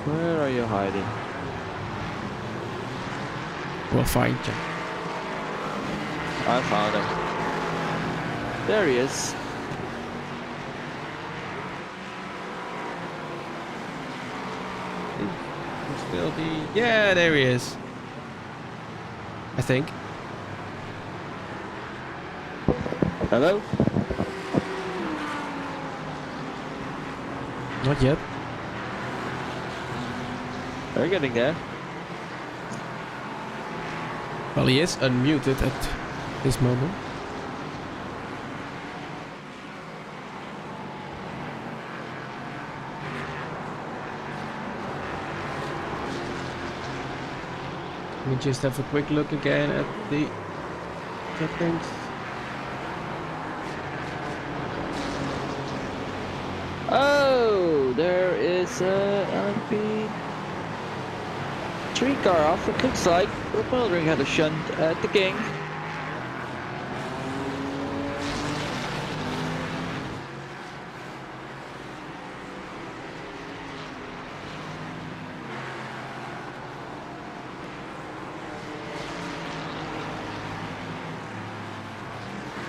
Where are you hiding? We'll find you. I found him. There he is. Still be. Yeah, there he is. I think. Hello? Not yet. They're getting there. Well, he is unmuted at this moment. Let me just have a quick look again at the settings. Oh, there is a LMP 3 car off. It looks like Repelring had a shunt at the King.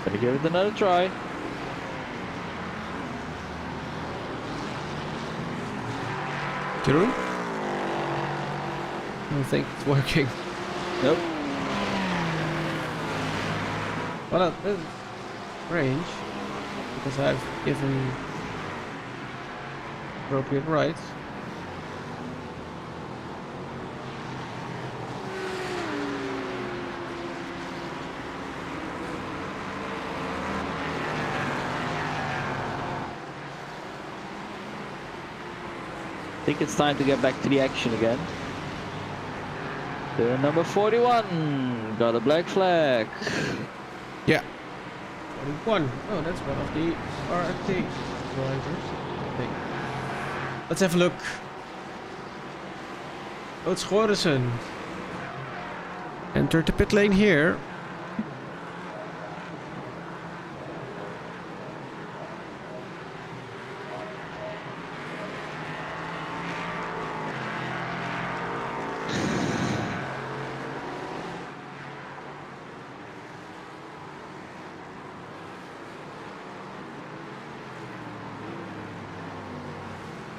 Better give it another try. Jerome? I don't think it's working. Nope. Well, that's range because I've given appropriate rights. I think it's time to get back to the action again. They're number 41. Got a black flag. Yeah. 41. Oh, that's one of the RFT drivers, I think. Let's have a look. Oh, it's Gorison. Enter the pit lane here.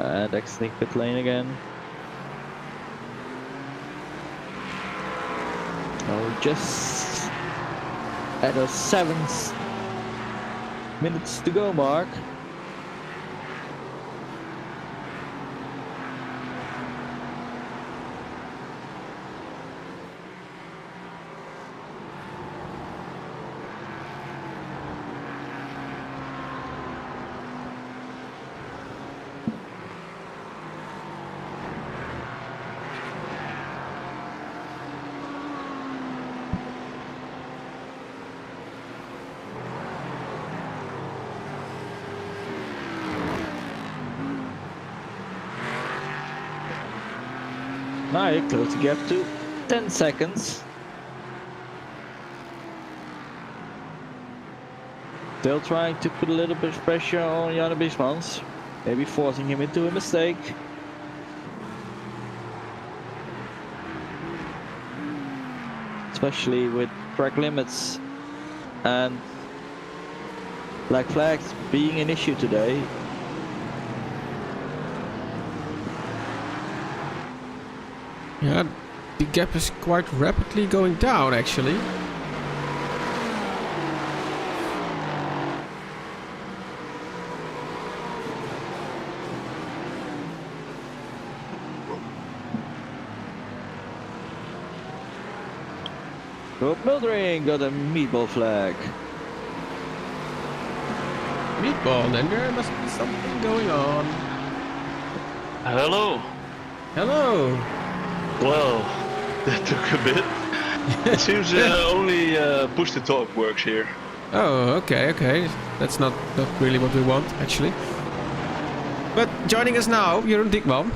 And exiting pit lane again. Oh, just at a 7 minutes to go mark. Now you close the gap to 10 seconds. Still trying to put a little bit of pressure on Janne Biesmans. Maybe forcing him into a mistake. Especially with track limits and black flags being an issue today. Yeah, the gap is quite rapidly going down actually. Rob Mildring got a meatball flag. Meatball, then there must be something going on. Hello. Hello. Well, that took a bit. It seems only push to talk works here. Oh, okay. That's not really what we want, actually. But joining us now, Jeroen Diekman.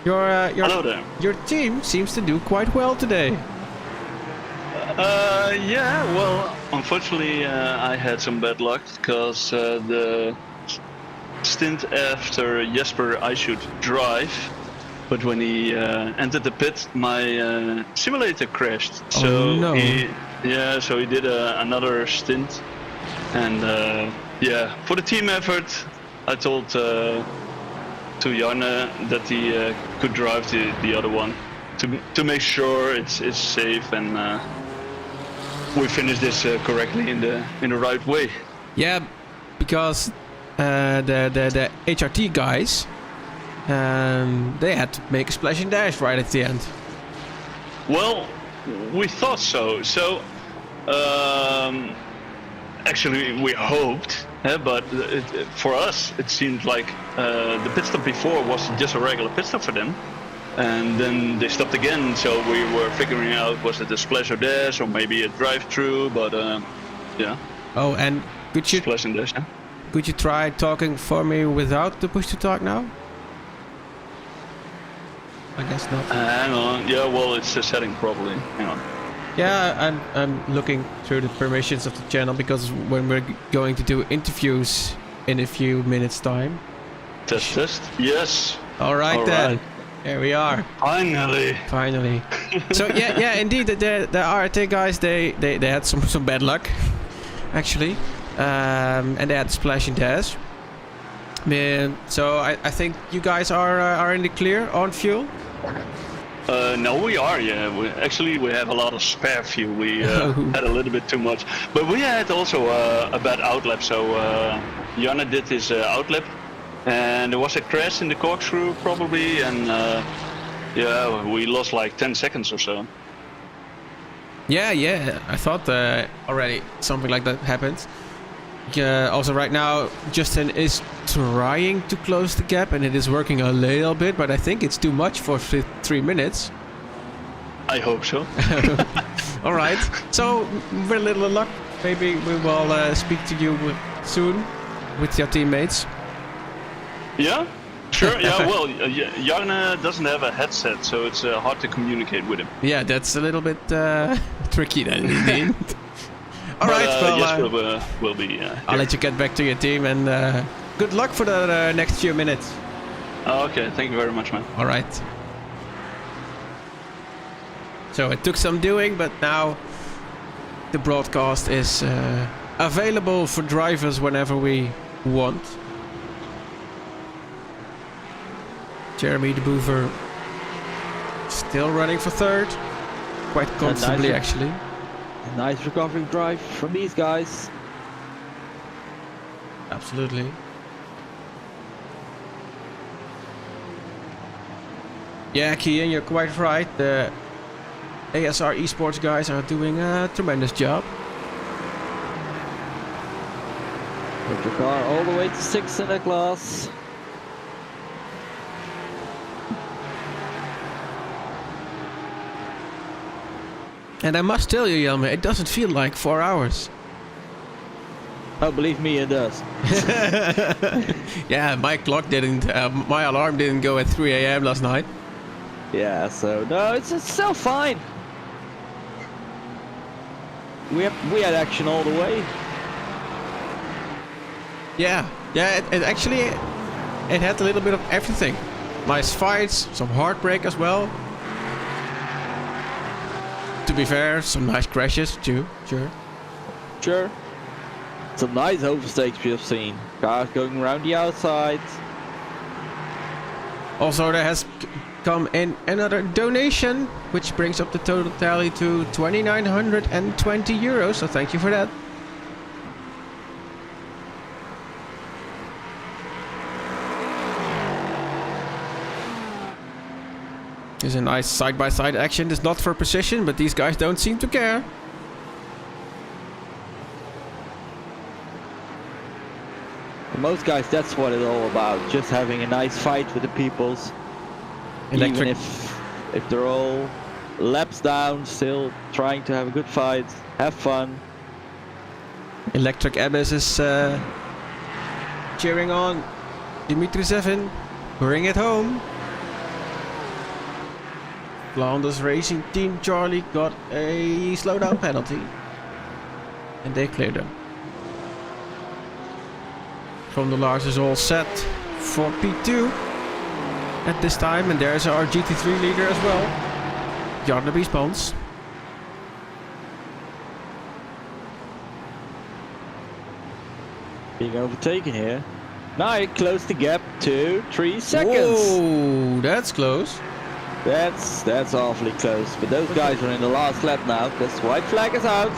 Hello there. Your team seems to do quite well today. Yeah, well, unfortunately I had some bad luck because the stint after Jesper I should drive, but when he entered the pit my simulator crashed. Oh, so no. So he did another stint, and yeah, for the team effort I told to Janne that he could drive the other one to make sure it's safe and we finish this correctly in the right way. Yeah, because the HRT guys, they had to make a splash and dash right at the end. Well, we thought so. So actually we hoped, but for us it seemed like the pit stop before was just a regular pit stop for them. And then they stopped again, so we were figuring out was it a splash or dash or maybe a drive-through, but yeah. Oh, and Splash and dash. Yeah. could you try talking for me without the push to talk now? I guess not. Hang on. Yeah, well, it's setting properly. Hang on. Yeah, I'm looking through the permissions of the channel because when we're going to do interviews in a few minutes time. Test. Yes. All right then. Right. Here we are. Finally. So yeah, indeed, the RT guys they had some bad luck, actually, and they had splash and dash. So I think you guys are in the clear on fuel. No, we are. Yeah, we have a lot of spare fuel. We had a little bit too much, but we had also a bad outlap. So Janne did his outlap. And there was a crash in the corkscrew probably, and yeah, we lost like 10 seconds or so. Yeah, I thought already something like that happened. Also right now, Justin is trying to close the gap and it is working a little bit, but I think it's too much for 3 minutes. I hope so. All right, so with a little luck, maybe we will speak to you soon with your teammates. Yeah, sure. Yeah, well, Janne doesn't have a headset, so it's hard to communicate with him. Yeah, that's a little bit tricky then, indeed. All right, well, yes, we'll be. I'll let you get back to your team and good luck for the next few minutes. Okay, thank you very much, man. All right. So it took some doing, but now the broadcast is available for drivers whenever we want. Jeremy de Boever still running for third, quite comfortably actually. A nice recovery drive from these guys. Absolutely. Yeah, Kian, you're quite right. The ASR esports guys are doing a tremendous job. Put your car all the way to 6th in the class. And I must tell you, Jelme, it doesn't feel like 4 hours. Oh, believe me, it does. Yeah, my clock didn't, my alarm didn't go at 3 AM last night. Yeah, so no, it's still fine. We had action all the way. Yeah, it actually it had a little bit of everything. Nice fights, some heartbreak as well. To be fair, some nice crashes too. Sure. Some nice overtakes we have seen. Cars going around the outside. Also, there has come in another donation, which brings up the total tally to 2,920 euros. So thank you for that. There's a nice side-by-side action. It's not for precision, but these guys don't seem to care. For most guys, that's what it's all about. Just having a nice fight with the peoples. Electric. Even if they're all laps down, still trying to have a good fight, have fun. Electric Abyss is cheering on Dimitri Sevin. Bring it home. Flanders Racing Team Charlie got a slowdown penalty. And they cleared them. From the Lars is all set for P2 at this time. And there's our GT3 leader as well. Jarno Biespans. Being overtaken here. Now he closed the gap to 3 seconds. Whoa, that's close. That's awfully close. But those guys are in the last lap now because white flag is out.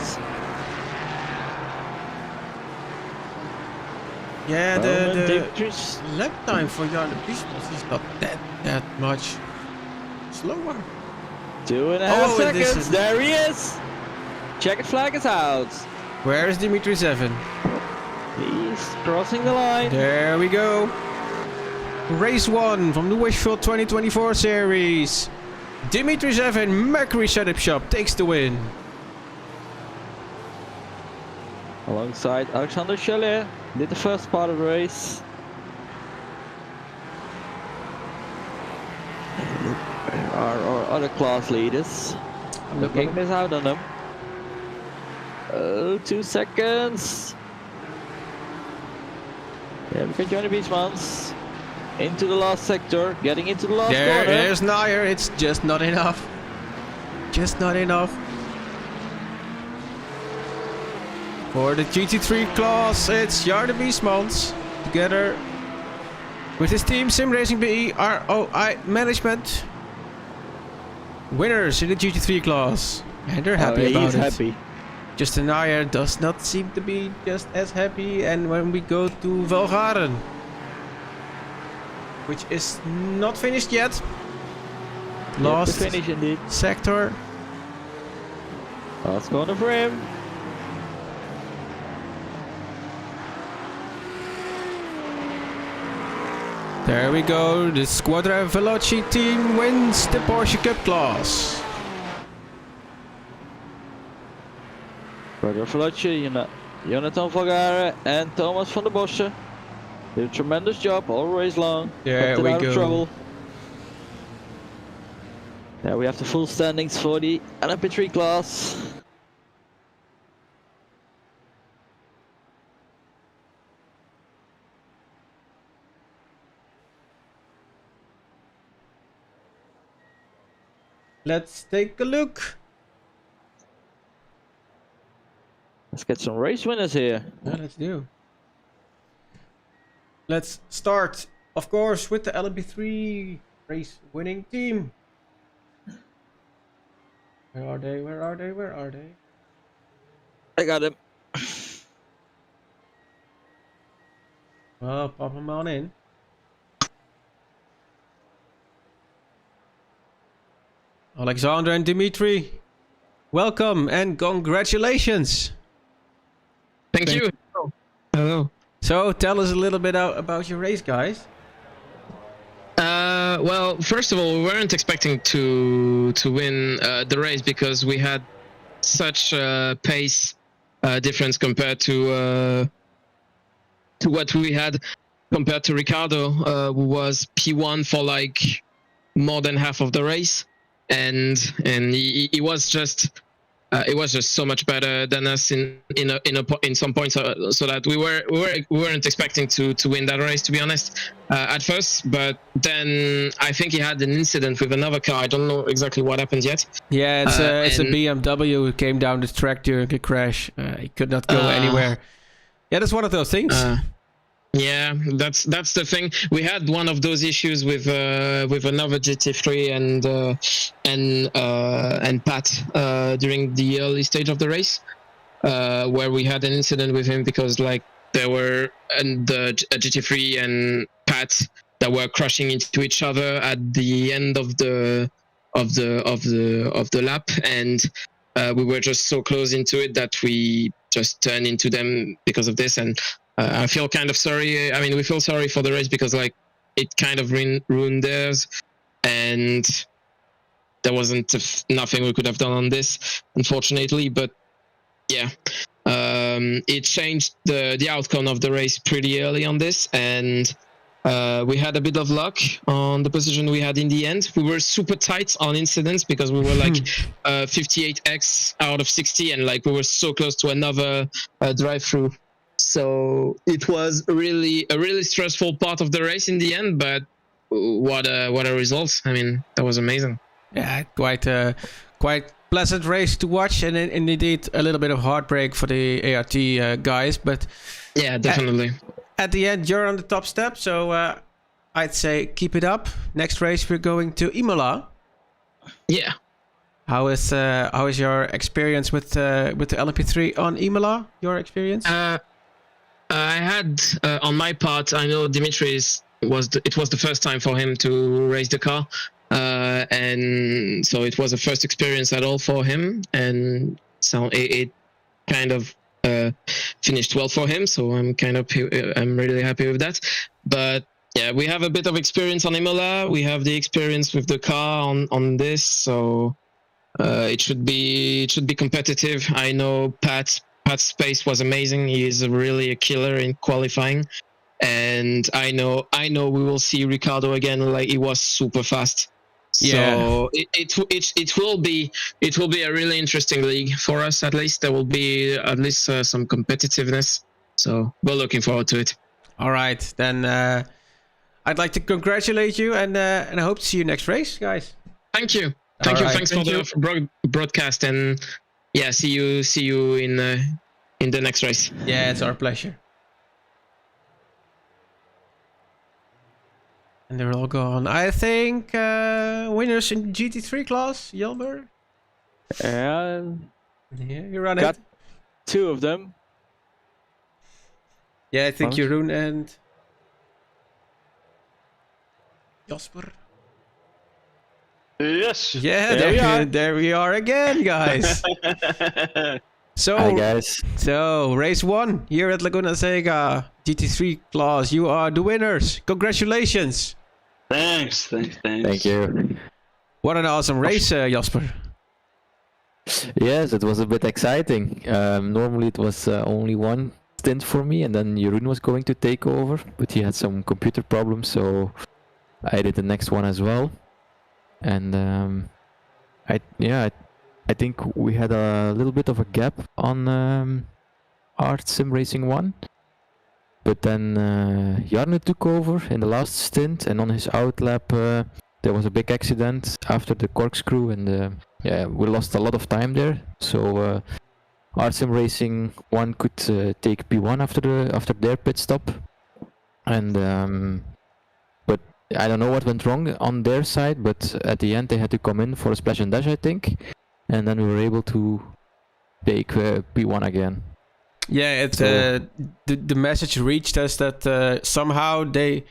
Yeah, Roman the Dimitri's lap time for Jarno Biespans is not that much slower. 2.5 Oh, this seconds. is- There he is. Checkered flag is out. Where is Dimitri Sevin? He's crossing the line. There we go. Race 1 from the Wishful 2024 series. Dimitri Sevin, Mercury Setup Shop, takes the win. Alongside Alexander Chalet. Did the first part of the race. There are our other class leaders. I'm not gonna miss out on them. Oh, 2 seconds. Yeah, we can join the Beachmans. Into the last sector, getting into the last corner. There's Nair, it's just not enough. Just not enough. For the GT3 class, it's Jarno Biespans together with his team Sim Racing BE ROI Management. Winners in the GT3 class. And they're happy about he's it. happy. Justin Nair does not seem to be just as happy. And when we go to Valgaren, which is not finished yet. Last Yet to finish indeed. sector. Last corner for him. There we go. The Squadra Veloci team wins the Porsche Cup class. Roger Veloci, Jonathan Valgare and Thomas van der Bosse did a tremendous job all race long. There Kept it we out of go. trouble. There we have the full standings for the LMP3 class. Let's take a look. Let's get some race winners here. Yeah, let's do. Let's start, of course, with the LMP3 race winning team. Where are they? Where are they? Where are they? I got him. Well, pop them on in. Alexander and Dimitri, welcome and congratulations. Thank you. Hello. So, tell us a little bit about your race, guys. Well, first of all, we weren't expecting to win the race because we had such a pace difference compared to what we had compared to Ricardo, who was P1 for like more than half of the race, and he was just it was just so much better than us in some points, so that we weren't expecting to win that race, to be honest, at first. But then I think he had an incident with another car. I don't know exactly what happened yet. Yeah, it's a BMW who came down the track during a crash. He could not go anywhere. Yeah, that's one of those things. Yeah, that's the thing. We had one of those issues with another GT3 and Pat during the early stage of the race, where we had an incident with him because like there were a GT3 and Pat that were crashing into each other at the end of the lap, and we were just so close into it that we just turned into them because of this. And I feel kind of sorry. I mean, we feel sorry for the race because like it kind of ruined theirs, and there wasn't nothing we could have done on this, unfortunately. But yeah, it changed the outcome of the race pretty early on this, and we had a bit of luck on the position we had in the end. We were super tight on incidents because we were like 58x out of 60, and like we were so close to another drive-through. So it was a really stressful part of the race in the end, but what a result. I mean, that was amazing. Yeah, quite pleasant race to watch, and indeed a little bit of heartbreak for the ART guys, but yeah, definitely. At the end, you're on the top step, so I'd say keep it up. Next race, we're going to Imola. Yeah. How is your experience with the LMP3 on Imola? Your experience? I had on my part. I know Dimitri's was the first time for him to race the car, and so it was a first experience at all for him, and so it kind of finished well for him. So I'm really happy with that. But yeah, we have a bit of experience on Imola. We have the experience with the car on this, so it should be competitive. I know Pat's pace was amazing. He is really a killer in qualifying, and I know we will see Ricardo again. Like, he was super fast. Yeah. So it will be a really interesting league for us. At least there will be at least some competitiveness. So we're looking forward to it. All right, then I'd like to congratulate you, and I hope to see you next race, guys. Thank you. All right. Thanks for the broadcast, and yeah, see you in the next race. Yeah, it's our pleasure. And they're all gone. I think winners in GT3 class, Jelmer. Yeah, You run got it. 2 of them. Yeah, I think Jeroen and Jasper. Yes. Yeah, there we are again, guys. So, Hi guys. So race 1 here at Laguna Seca, GT3 class. You are the winners. Congratulations. Thanks. Thank you. What an awesome race, Jasper. Yes, it was a bit exciting. Normally it was only one stint for me, and then Jeroen was going to take over, but he had some computer problems, so I did the next one as well. And I think we had a little bit of a gap on Art Sim Racing 1. But then Jarne took over in the last stint, and on his outlap there was a big accident after the corkscrew, and we lost a lot of time there. So Art Sim Racing 1 could take P1 after their pit stop. And but I don't know what went wrong on their side, but at the end they had to come in for a splash and dash, I think. And then we were able to take P1 again. Yeah, the message reached us that somehow they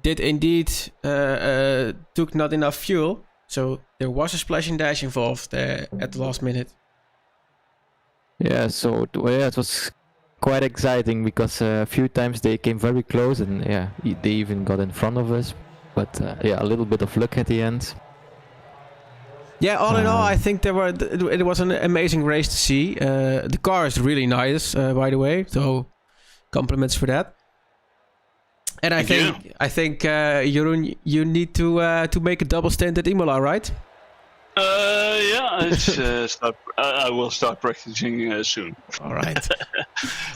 did indeed took not enough fuel, so there was a splash and dash involved at the last minute. Yeah, so it was quite exciting because a few times they came very close, and they even got in front of us. But a little bit of luck at the end. Yeah, all in all, I think it was an amazing race to see. The car is really nice, by the way, so compliments for that. And I think Jeroen, you need to make a double stint at Imola, right? Yeah, I will start practicing soon. All right.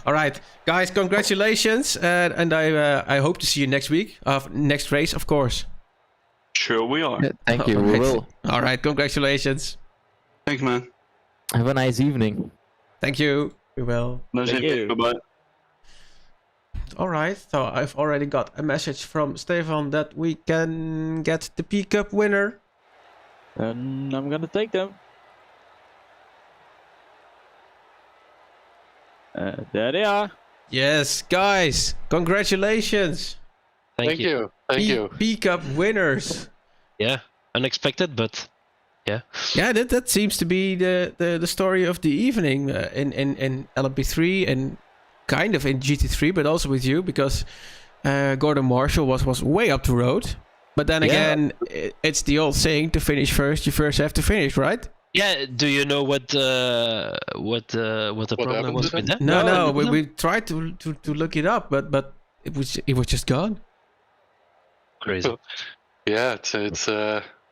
All right, guys, congratulations. And I hope to see you next week. Next race, of course. Sure we are. Yeah, thank you. All We right. will. All right, congratulations. Thanks, man. Have a nice evening. Thank you. We will. Thank you. Bye-bye. All right, so I've already got a message from Stefan that we can get the P-Cup winner. And I'm gonna take them. There they are. Yes, guys, congratulations. Thank you. Thank you. P-Cup winners. Yeah, unexpected, but yeah. Yeah, that seems to be the story of the evening in LMP3 and kind of in GT3, but also with you, because Gordon Marshall was way up the road. But then again, it's the old saying: to finish first, you first have to finish, right? Yeah. Do you know what the problem was with that? No. We tried to look it up, but it was just gone. Crazy. Yeah, it's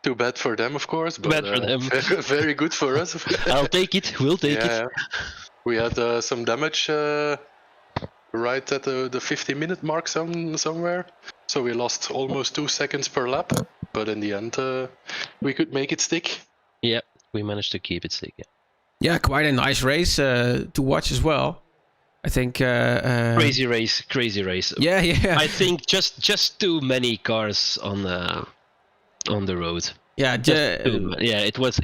too bad for them, of course, but Bad for them. very good for us. I'll take it. We'll take Yeah, it. we had some damage right at the 50-minute mark somewhere, so we lost almost 2 seconds per lap. But in the end, we could make it stick. Yeah, we managed to keep it stick. Yeah. Yeah, quite a nice race to watch as well. I think. Crazy race. Yeah. I think just too many cars on the road. Yeah, It was.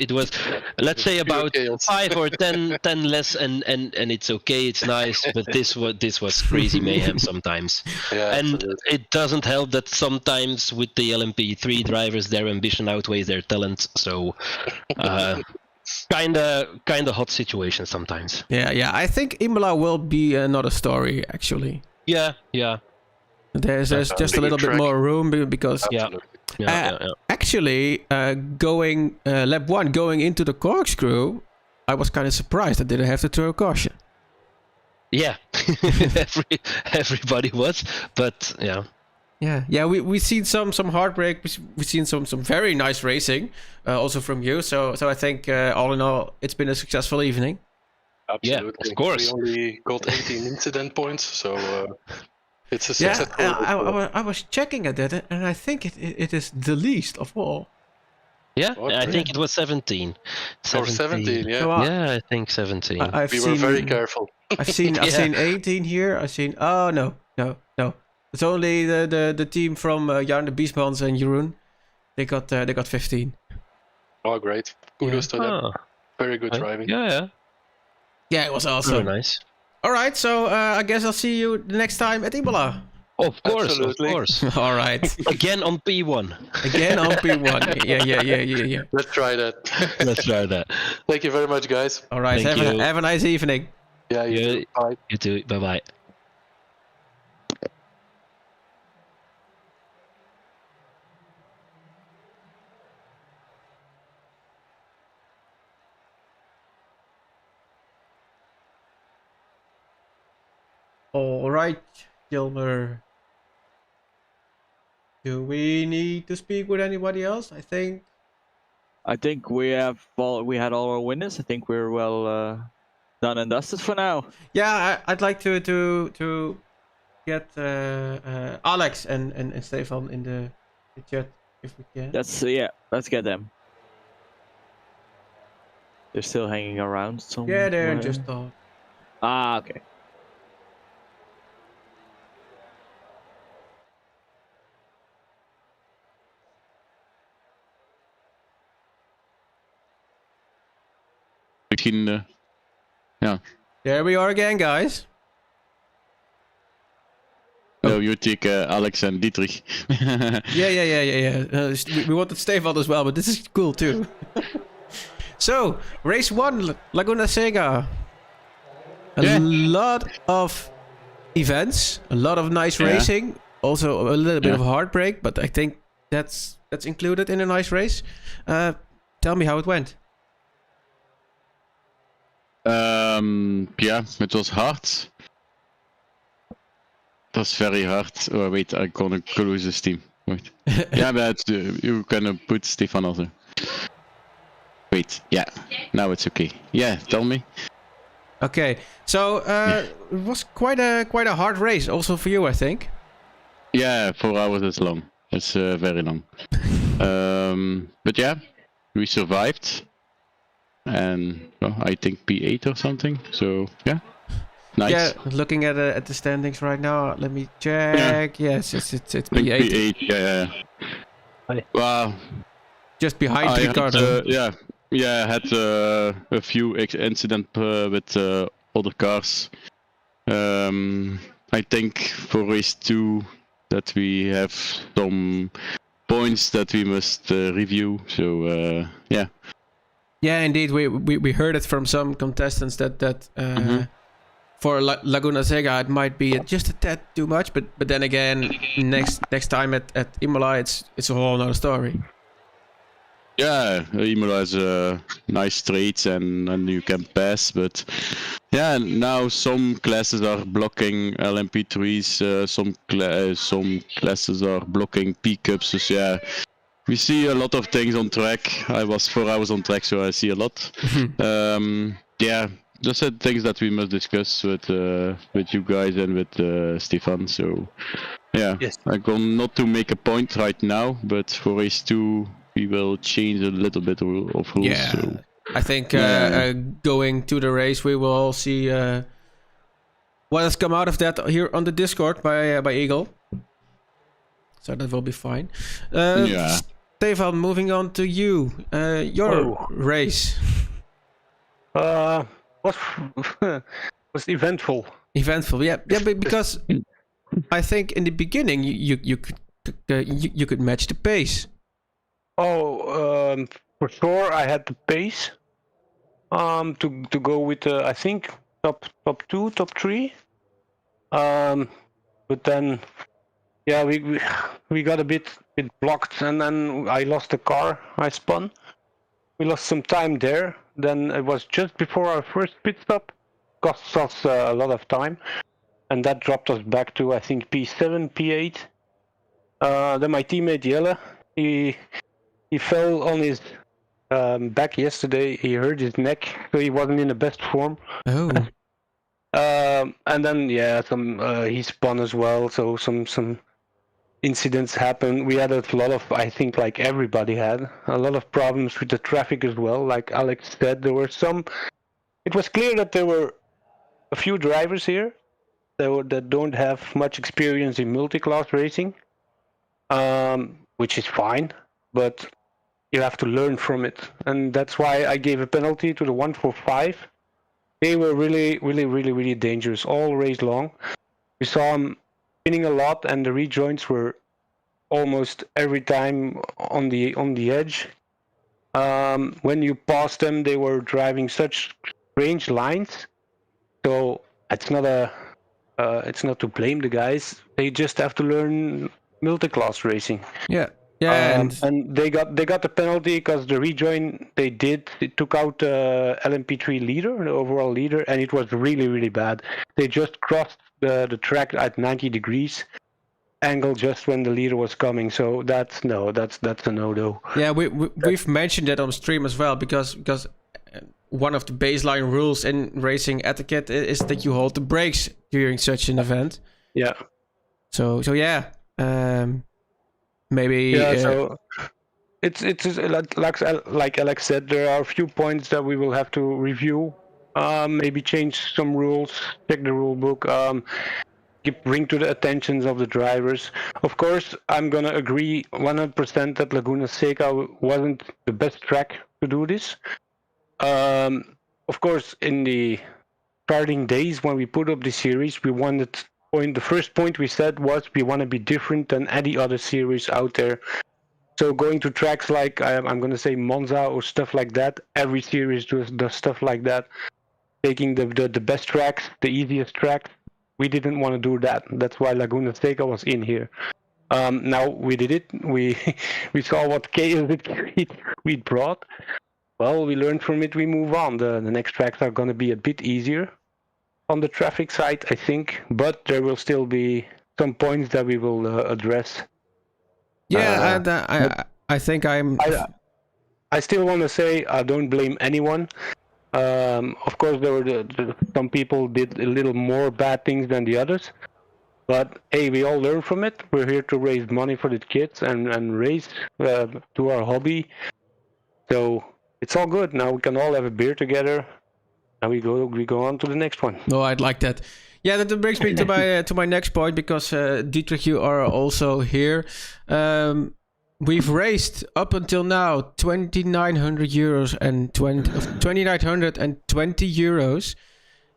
Let's say about chaos. 5 or 10 less, and it's okay. It's nice, but this was crazy mayhem sometimes. Yeah, And absolutely. it doesn't help that sometimes with the LMP3 drivers, their ambition outweighs their talent. So, kind of hot situation sometimes. Yeah. I think Imola will be another story actually. Yeah. There's just a little bit track. more room because Yeah. actually going lap 1 going into the corkscrew, I was kind of surprised I didn't have to throw a caution. Yeah. Everybody was, but yeah. Yeah. We've seen some heartbreak. We've seen some very nice racing, also from you. So I think all in all, it's been a successful evening. Absolutely. of course. We only got 18 incident points, so it's a Yeah, successful. I was checking at that, and I think it is the least of all. Yeah, Okay. I think it was 17. Or 17, yeah. So, Yeah, I think 17. I've We seen, were very careful. I've seen Yeah. 18 here. I've seen no. It's only the team from Jarno Biesmans and Jeroen. They got 15. Oh, great. Kudos to them. Ah, Very good driving. yeah. Yeah, it was So awesome. nice. All right, so I guess I'll see you the next time at Imola. Of course, Absolutely. of course. All right, Again on P1. again on P1. Yeah. Let's try that. Let's try that. Thank you very much, guys. All right, Thank you. have a nice evening. Yeah, you Yeah. too. Bye. You too. Bye bye. All right, Gilmer. Do we need to speak with anybody else? I think. I think we had all our winners. I think we're well done and dusted for now. Yeah, I'd like to get Alex and Stefan in the chat if we can. Let's get them. They're still hanging around somewhere. Yeah, they're just talk. Ah, okay. Misschien, ja. There we are again, guys. No, you take Alex and Dietrich. Yeah. We wanted Stefan as well, but this is cool too. So, race 1, Laguna Seca. A lot of events, a lot of nice racing, also a little bit of heartbreak, but I think that's included in a nice race. Tell me how it went. Yeah, it was hard. It was very hard. Oh, wait, I gonna close this team. Wait. Yeah, but you can put Stefan also. Wait, yeah, now it's okay. Yeah, tell me. Okay, so it was quite a hard race, also for you, I think. Yeah, 4 hours is long. It's very long. But yeah, we survived, and well, I think P8 or something. So yeah, nice. Yeah, looking at the standings right now, let me check. Yes, it's I think P8, P8. Yeah. Well, just behind I Ricardo. had, I had a few incidents with other cars. I think for race 2 that we have some points that we must review. So yeah. Yeah, indeed, we heard it from some contestants that for Laguna Seca it might be just a tad too much, but then again, next time at Imola it's a whole nother story. Yeah, Imola has nice straights and you can pass, but yeah, now some classes are blocking LMP3s, some classes are blocking pickups. So yeah, we see a lot of things on track. I was 4 hours on track, so I see a lot. Yeah, those are things that we must discuss with you guys and with Stefan. So yeah, Yes. I'm going not to make a point right now, but for race 2 we will change a little bit of rules. Yeah, So. I think going to the race, we will all see what has come out of that here on the Discord by Eagle. So that will be fine. Yeah. Stefan, moving on to you. Your race. Was eventful. Eventful, yeah, because I think in the beginning you could match the pace. For sure I had the pace to go with I think top 2, top 3. But then yeah, we got a bit blocked, and then I lost the car. I spun. We lost some time there. Then it was just before our first pit stop. Cost us a lot of time, and that dropped us back to I think P7, P8. Then my teammate Jelle, he fell on his back yesterday. He hurt his neck, so he wasn't in the best form. Oh. And then yeah, he spun as well. So some incidents happened. We had a lot of, I think, like everybody had a lot of problems with the traffic as well. Like Alex said, there were some. It was clear that there were a few drivers here that don't have much experience in multi-class racing, which is fine, but you have to learn from it, and that's why I gave a penalty to the 145. They were really dangerous all race long. We saw them spinning a lot, and the rejoins were almost every time on the edge. When you passed them, they were driving such strange lines. So it's not to blame the guys. They just have to learn multi-class racing. Yeah. And they got the penalty because the rejoin it took out the LMP3 leader, the overall leader, and it was really bad. They just crossed the track at 90 degrees angle just when the leader was coming. So that's a no-no. Yeah, we've mentioned that on stream as well, because one of the baseline rules in racing etiquette is that you hold the brakes during such an event. Yeah. So yeah. Maybe. Yeah. So it's like Alex said, there are a few points that we will have to review. Maybe change some rules, check the rule book. Bring to the attentions of the drivers. Of course, I'm gonna agree 100% that Laguna Seca wasn't the best track to do this. Of course, in the starting days when we put up the series, we wanted. The first point we said was we want to be different than any other series out there. So going to tracks like I'm going to say Monza or stuff like that. Every series does stuff like that. Taking the best tracks, the easiest tracks. We didn't want to do that. That's why Laguna Seca was in here. Now we did it. We saw what chaos we brought. Well, we learned from it. We move on. The next tracks are going to be a bit easier on the traffic side, I think, but there will still be some points that we will address. Yeah, I think I'm I still want to say I don't blame anyone. Of course, there were some people did a little more bad things than the others. But hey, we all learn from it. We're here to raise money for the kids and race to our hobby. So it's all good. Now we can all have a beer together. And we go on to the next one. No, I'd like that. Yeah, that brings me to my next point, because Dietrich, you are also here. We've raised up until now 2,900 euros and 2,920 euros.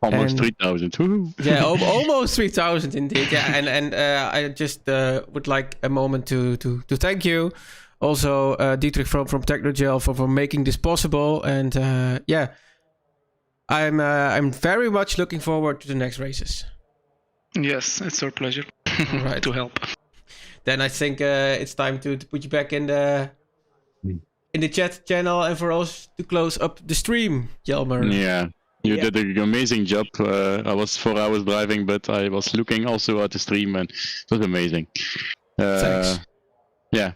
Almost 3,000. Woohoo. Yeah, almost 3,000 indeed. Yeah, and I just would like a moment to thank you. Also, Dietrich from Technogel for making this possible. And yeah, I'm very much looking forward to the next races. Yes, it's our pleasure Right. to help. Then I think it's time to put you back in the chat channel and for us to close up the stream, Jelmer. Yeah. You did an amazing job. I was 4 hours driving, but I was looking also at the stream, and it was amazing. Thanks. Yeah.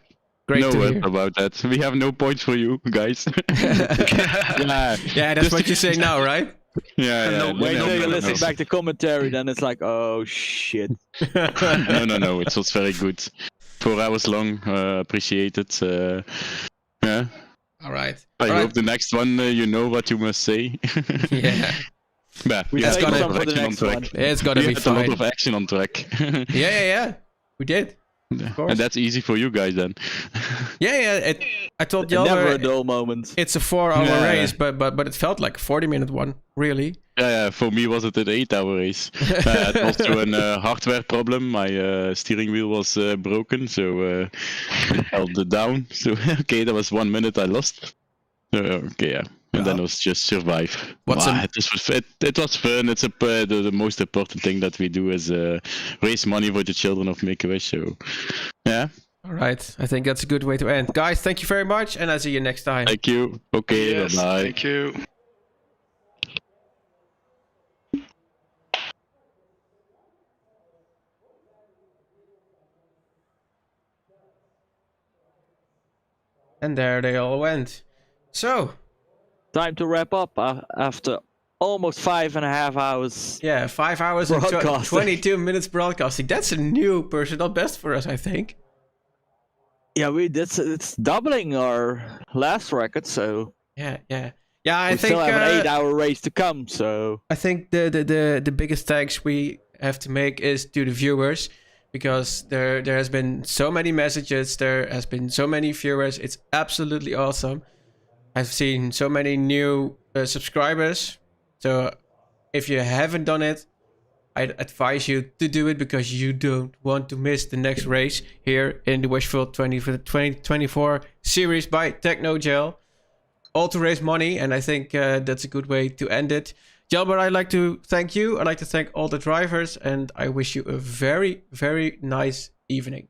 Great no to words hear. about that. We have no points for you, guys. Yeah, that's what you say now, right? Yeah. Wait till you listen back to commentary, then it's like, oh shit. No. It was very good. 4 hours long. Appreciate it. Yeah. All right. I hope the next one you know what you must say. Yeah. But we That's had a gonna- lot of action on track. It's gonna We be had a lot fine. of action on track. Yeah. We did. course. And that's easy for you guys then. Yeah. I told Never a Jelmer dull moment. it's a 4-hour Yeah. race, but it felt like a 40-minute one, really. Yeah, for me was it an 8-hour race. It was to a hardware problem. My steering wheel was broken, so it held it down. So okay, that was 1 minute I lost. Okay, yeah. And then it was just survive. It was fun. It's the most important thing that we do is raise money for the children of Make-A-Wish. So, yeah. All right. I think that's a good way to end. Guys, thank you very much, and I'll see you next time. Thank you. Okay, Yes, bye. thank you. And there they all went. So, Time to wrap up after almost 5.5 hours. yeah, 5 hours and Broadcasting. 22 minutes broadcasting. That's a new personal best for us, I think. Yeah, it's doubling our last record, so Yeah. I we think still have an 8-hour race to come. So I think the biggest thanks we have to make is to the viewers, because there has been so many messages, there has been so many viewers. It's absolutely awesome. I've seen so many new subscribers. So if you haven't done it, I'd advise you to do it, because you don't want to miss the next race here in the Wishful 2024 series by Technogel. All to raise money, and I think that's a good way to end it. Jelmer, I'd like to thank you. I'd like to thank all the drivers, and I wish you a very, very nice evening.